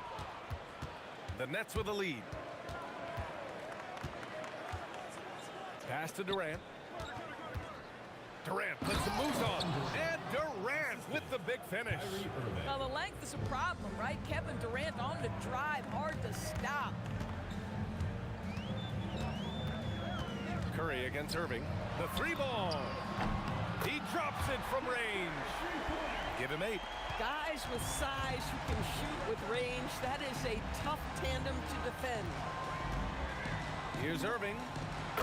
The Nets with a lead. Pass to Durant. Durant puts some moves on. And Durant with the big finish. Now, the length is a problem, right? Kevin Durant on the drive. Hard to stop. Curry against Irving. The 3-ball. He drops it from range. Give him 8. Guys with size who can shoot with range. That is a tough tandem to defend. Here's Irving.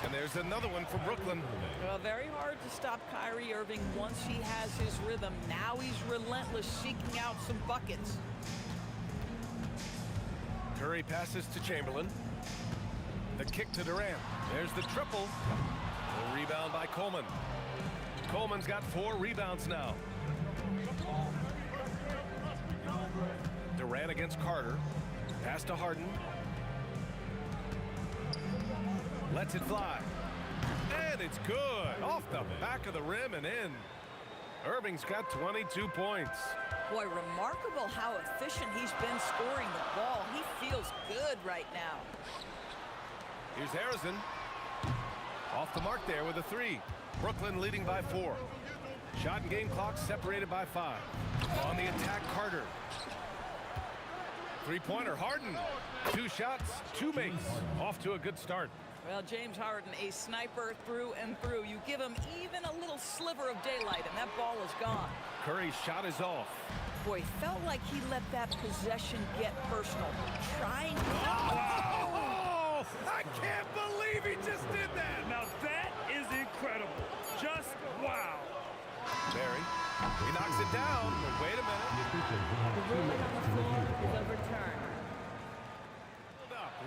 And there's another one for Brooklyn. Well, very hard to stop Kyrie Irving once he has his rhythm. Now he's relentless, seeking out some buckets. Curry passes to Chamberlain. The kick to Durant. There's the triple. The rebound by Coleman. Coleman's got 4 rebounds now. Durant against Carter. Pass to Harden. Lets it fly. And it's good. Off the back of the rim and in. Irving's got 22 points. Boy, remarkable how efficient he's been scoring the ball. He feels good right now. Here's Harrison. Off the mark there with a 3. Brooklyn leading by 4. Shot and game clock separated by 5. On the attack, Carter. 3-pointer, Harden. 2 shots, 2 makes. Off to a good start. Well, James Harden, a sniper through and through. You give him even a little sliver of daylight, and that ball is gone. Curry's shot is off. Boy, felt like he let that possession get personal. Trying to... Oh! I can't believe he just did that! Now that is incredible. Just wow. Barry, he knocks it down, but wait a minute. The ruling on the floor is overturned.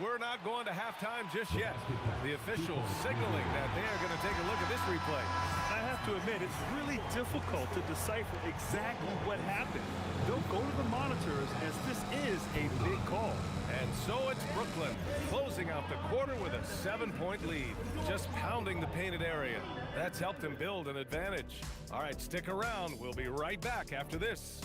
we're not going to halftime just yet. The officials signaling that they are going to take a look at this replay. I have to admit, it's really difficult to decipher exactly what happened. They'll go to the monitors as this is a big call. And so it's Brooklyn closing out the quarter with a 7-point lead, just pounding the painted area. That's helped them build an advantage. All right, stick around. We'll be right back after this.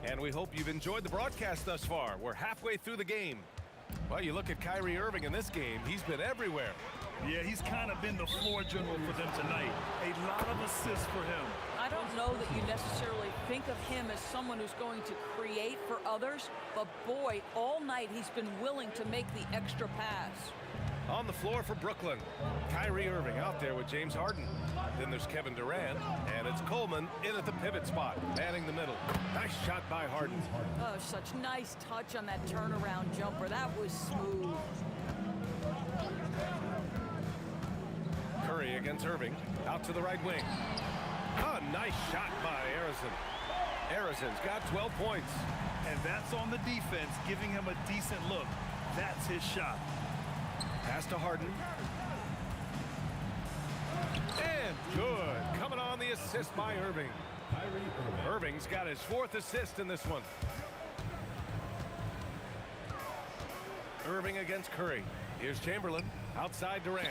And we hope you've enjoyed the broadcast thus far. We're halfway through the game. Well, you look at Kyrie Irving in this game. He's been everywhere. Yeah, he's kind of been the floor general for them tonight. A lot of assists for him. I don't know that you necessarily think of him as someone who's going to create for others, but boy, all night he's been willing to make the extra pass. On the floor for Brooklyn, Kyrie Irving out there with James Harden. Then there's Kevin Durant, and it's Coleman in at the pivot spot, manning the middle. Nice shot by Harden. Oh, such nice touch on that turnaround jumper. That was smooth. Curry against Irving, out to the right wing. Oh, nice shot by Arizin. Arizin's got 12 points. And that's on the defense, giving him a decent look. That's his shot. Pass to Harden. And good. Coming on the assist by Irving. Irving's got his 4th assist in this one. Irving against Curry. Here's Chamberlain. Outside Durant.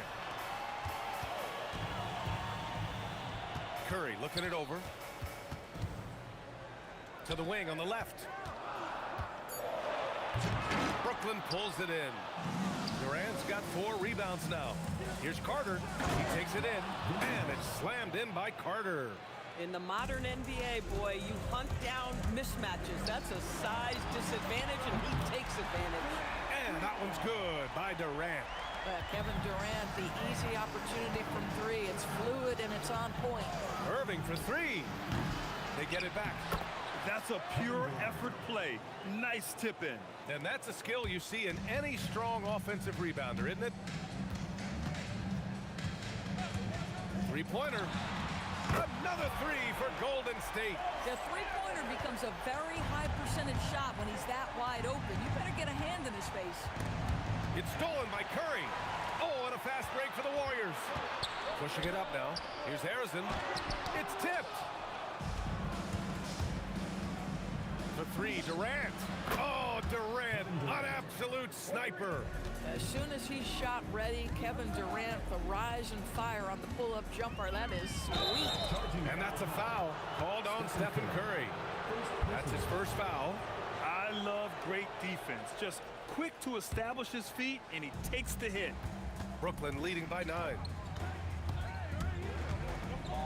Curry looking it over. To the wing on the left. Brooklyn pulls it in. Durant's got 4 rebounds now. Here's Carter. He takes it in, and it's slammed in by Carter. In the modern NBA, boy, you hunt down mismatches. That's a size disadvantage, and he takes advantage. And that one's good by Durant. Kevin Durant, the easy opportunity from 3. It's fluid, and it's on point. Irving for 3. They get it back. That's a pure effort play. Nice tip in. And that's a skill you see in any strong offensive rebounder, isn't it? Three-pointer. Another 3 for Golden State. The three-pointer becomes a very high percentage shot when he's that wide open. You better get a hand in his face. It's stolen by Curry. Oh, and a fast break for the Warriors. Pushing it up now. Here's Arizin. It's tipped. For 3, Durant. Oh, Durant, an absolute sniper. As soon as he's shot ready, Kevin Durant, the rise and fire on the pull-up jumper. That is sweet. And that's a foul called on Stephen Curry. That's his first foul. I love great defense. Just quick to establish his feet, and he takes the hit. Brooklyn leading by 9.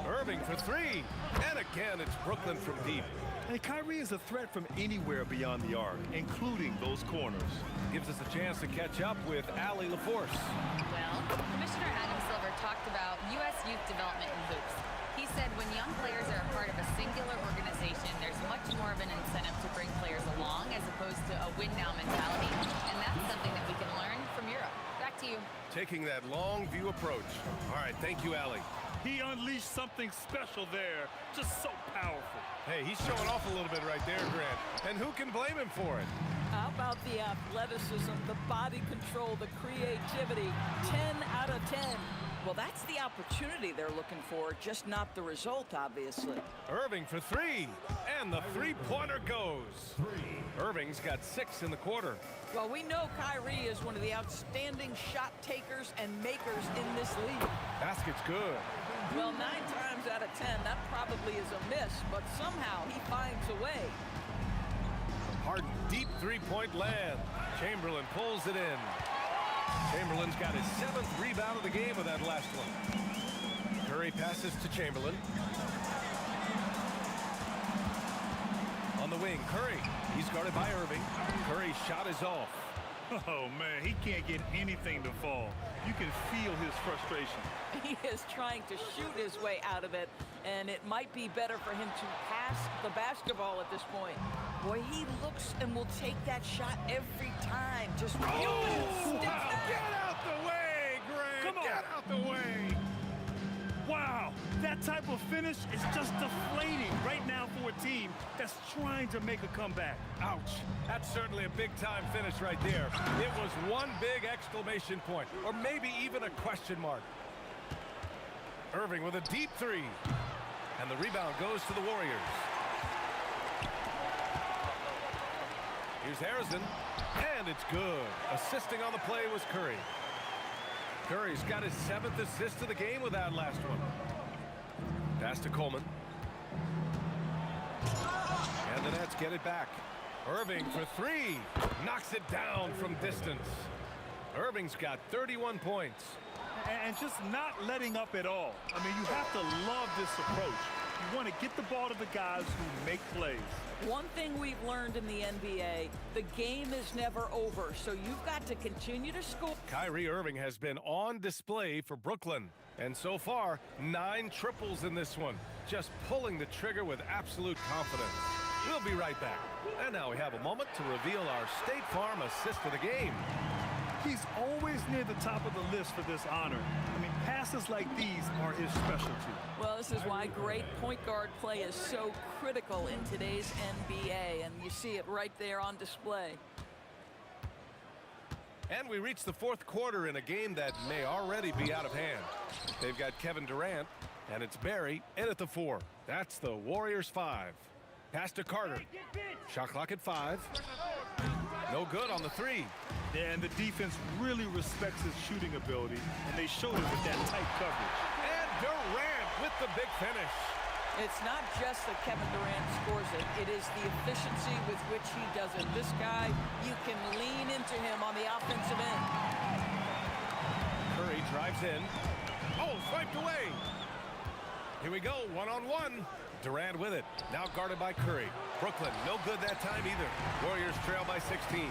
Irving for 3. And again, it's Brooklyn from deep. And Kyrie is a threat from anywhere beyond the arc, including those corners. Gives us a chance to catch up with Allie LaForce. Well, Commissioner Adam Silver talked about U.S. youth development in hoops. He said when young players are a part of a singular organization, there's much more of an incentive to bring players along as opposed to a win-now mentality. And that's something that we can learn from Europe. Back to you. Taking that long view approach. All right, thank you, Allie. He unleashed something special there. Just so powerful. Hey, he's showing off a little bit right there, Grant. And who can blame him for it? How about the athleticism, the body control, the creativity? 10 out of 10. Well, that's the opportunity they're looking for, just not the result, obviously. Irving for 3. And the three-pointer goes. Irving's got 6 in the quarter. Well, we know Kyrie is one of the outstanding shot takers and makers in this league. Basket's good. Well, 9 times out of 10, that probably is a miss, but somehow he finds a way. Harden, deep three-point land. Chamberlain pulls it in. Chamberlain's got his 7th rebound of the game with that last one. Curry passes to Chamberlain. On the wing, Curry. He's guarded by Irving. Curry's shot is off. Oh, man, he can't get anything to fall. You can feel his frustration. He is trying to shoot his way out of it, and it might be better for him to pass the basketball at this point. Boy, he looks and will take that shot every time. Just Get out the way, Grant! Come on. Get out the way! Wow, that type of finish is just deflating right now trying to make a comeback. Ouch. That's certainly a big-time finish right there. It was one big exclamation point, or maybe even a question mark. Irving with a deep three. And the rebound goes to the Warriors. Here's Harrison. And it's good. Assisting on the play was Curry. Curry's got his 7th assist of the game with that last one. Pass to Coleman. And the Nets get it back. Irving for three. Knocks it down from distance. Irving's got 31 points. And just not letting up at all. I mean, you have to love this approach. You want to get the ball to the guys who make plays. One thing we've learned in the NBA, the game is never over, so you've got to continue to score. Kyrie Irving has been on display for Brooklyn. And so far, 9 triples in this one. Just pulling the trigger with absolute confidence. We'll be right back. And now we have a moment to reveal our State Farm assist of the game. He's always near the top of the list for this honor. I mean, passes like these are his specialty. Well, this is why great point guard play is so critical in today's NBA, and you see it right there on display. And we reach the 4th quarter in a game that may already be out of hand. They've got Kevin Durant, and it's Barry in at the 4. That's the Warriors 5. Pass to Carter. Shot clock at 5. No good on the 3. Yeah, and the defense really respects his shooting ability, and they showed it with that tight coverage. And Durant with the big finish. It's not just that Kevin Durant scores it. It is the efficiency with which he does it. This guy, you can lean into him on the offensive end. Curry drives in. Oh, swiped away. Here we go, one-on-one. Durant with it. Now guarded by Curry. Brooklyn, no good that time either. Warriors trail by 16.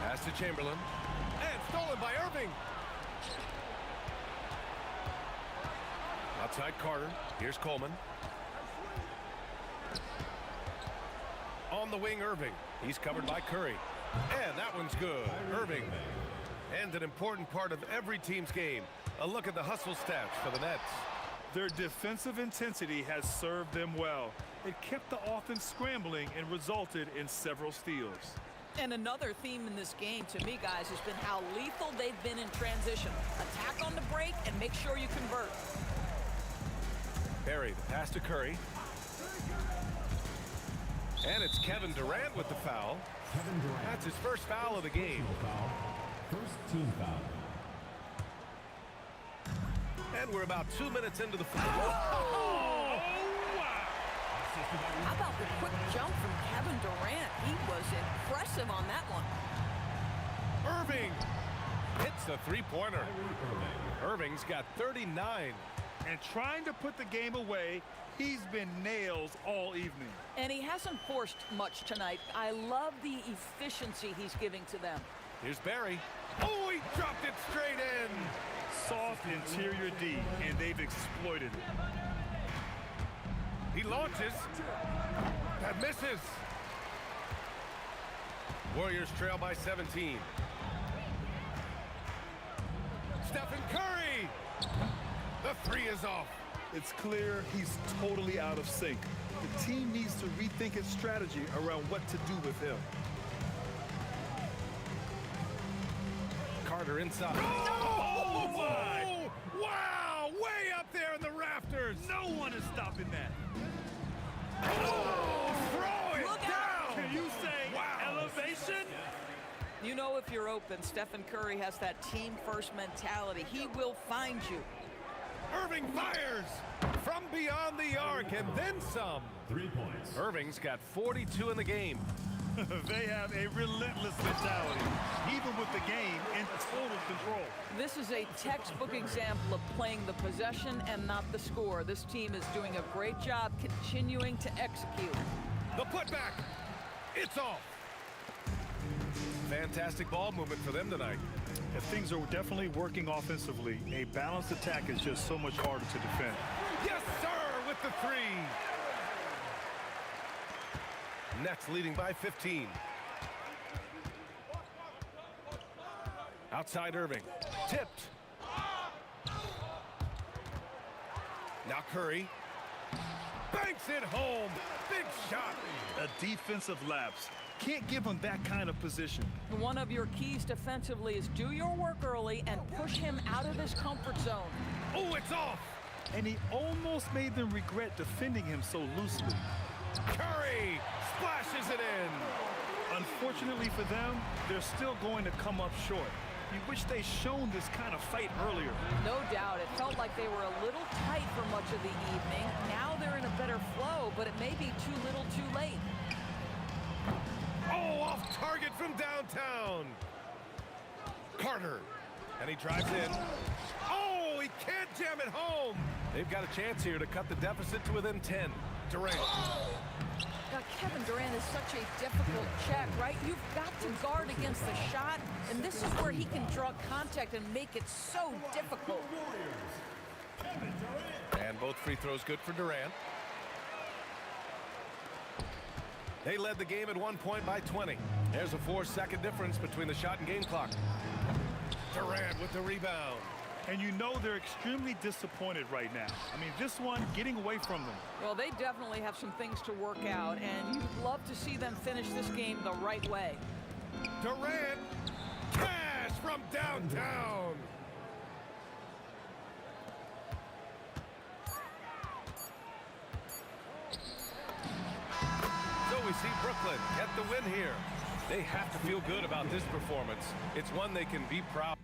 Pass to Chamberlain. And stolen by Irving. Outside Carter. Here's Coleman. On the wing, Irving. He's covered by Curry. And that one's good. Irving. And an important part of every team's game. A look at the hustle stats for the Nets. Their defensive intensity has served them well. It kept the offense scrambling and resulted in several steals. And another theme in this game, to me, guys, has been how lethal they've been in transition. Attack on the break and make sure you convert. Barry, the pass to Curry. And it's Kevin Durant with the foul. That's his first foul of the game. First team foul. And we're about 2 minutes into the foul. Oh, wow. How about the quick jump from Kevin Durant? He was impressive on that one. Irving hits the three-pointer. Irving's got 39. And trying to put the game away, he's been nails all evening. And he hasn't forced much tonight. I love the efficiency he's giving to them. Here's Barry. Oh, he dropped it straight in. Soft interior D, and they've exploited it. He launches. That misses. Warriors trail by 17. Stephen Curry. The 3 is off. It's clear he's totally out of sync. The team needs to rethink its strategy around what to do with him. Carter inside. Oh, my! Wow! Way up there in the rafters. No one is stopping that. Oh, throw it Look down. out. Can you say Wow. elevation? You know, if you're open, Stephen Curry has that team-first mentality. He will find you. Irving fires from beyond the arc and then some. 3 points. Irving's got 42 in the game. They have a relentless mentality, even with the game in total control. This is a textbook example of playing the possession and not the score. This team is doing a great job continuing to execute. The putback. It's off. Fantastic ball movement for them tonight. If things are definitely working offensively, a balanced attack is just so much harder to defend. Yes, sir, with the 3. Nets leading by 15. Outside Irving. Tipped. Now Curry. Banks it home. Big shot. A defensive lapse. Can't give him that kind of position. One of your keys defensively is do your work early and push him out of his comfort zone. Oh, it's off. And he almost made them regret defending him so loosely. Curry splashes it in. Unfortunately for them, they're still going to come up short. You wish they'd shown this kind of fight earlier. No doubt. It felt like they were a little tight for much of the evening. Now they're in a better flow, but it may be too little too late. Oh, off target from downtown. Carter. And he drives in. Oh, he can't jam it home. They've got a chance here to cut the deficit to within 10. Durant. Now, Kevin Durant is such a difficult check, right? You've got to guard against the shot, and this is where he can draw contact and make it so difficult. And both free throws good for Durant. They led the game at 1 point by 20. There's a 4-second difference between the shot and game clock. Durant with the rebound. And you know they're extremely disappointed right now. I mean, this one getting away from them. Well, they definitely have some things to work out, and you'd love to see them finish this game the right way. Durant, cash from downtown. So we see Brooklyn get the win here. They have to feel good about this performance. It's one they can be proud of.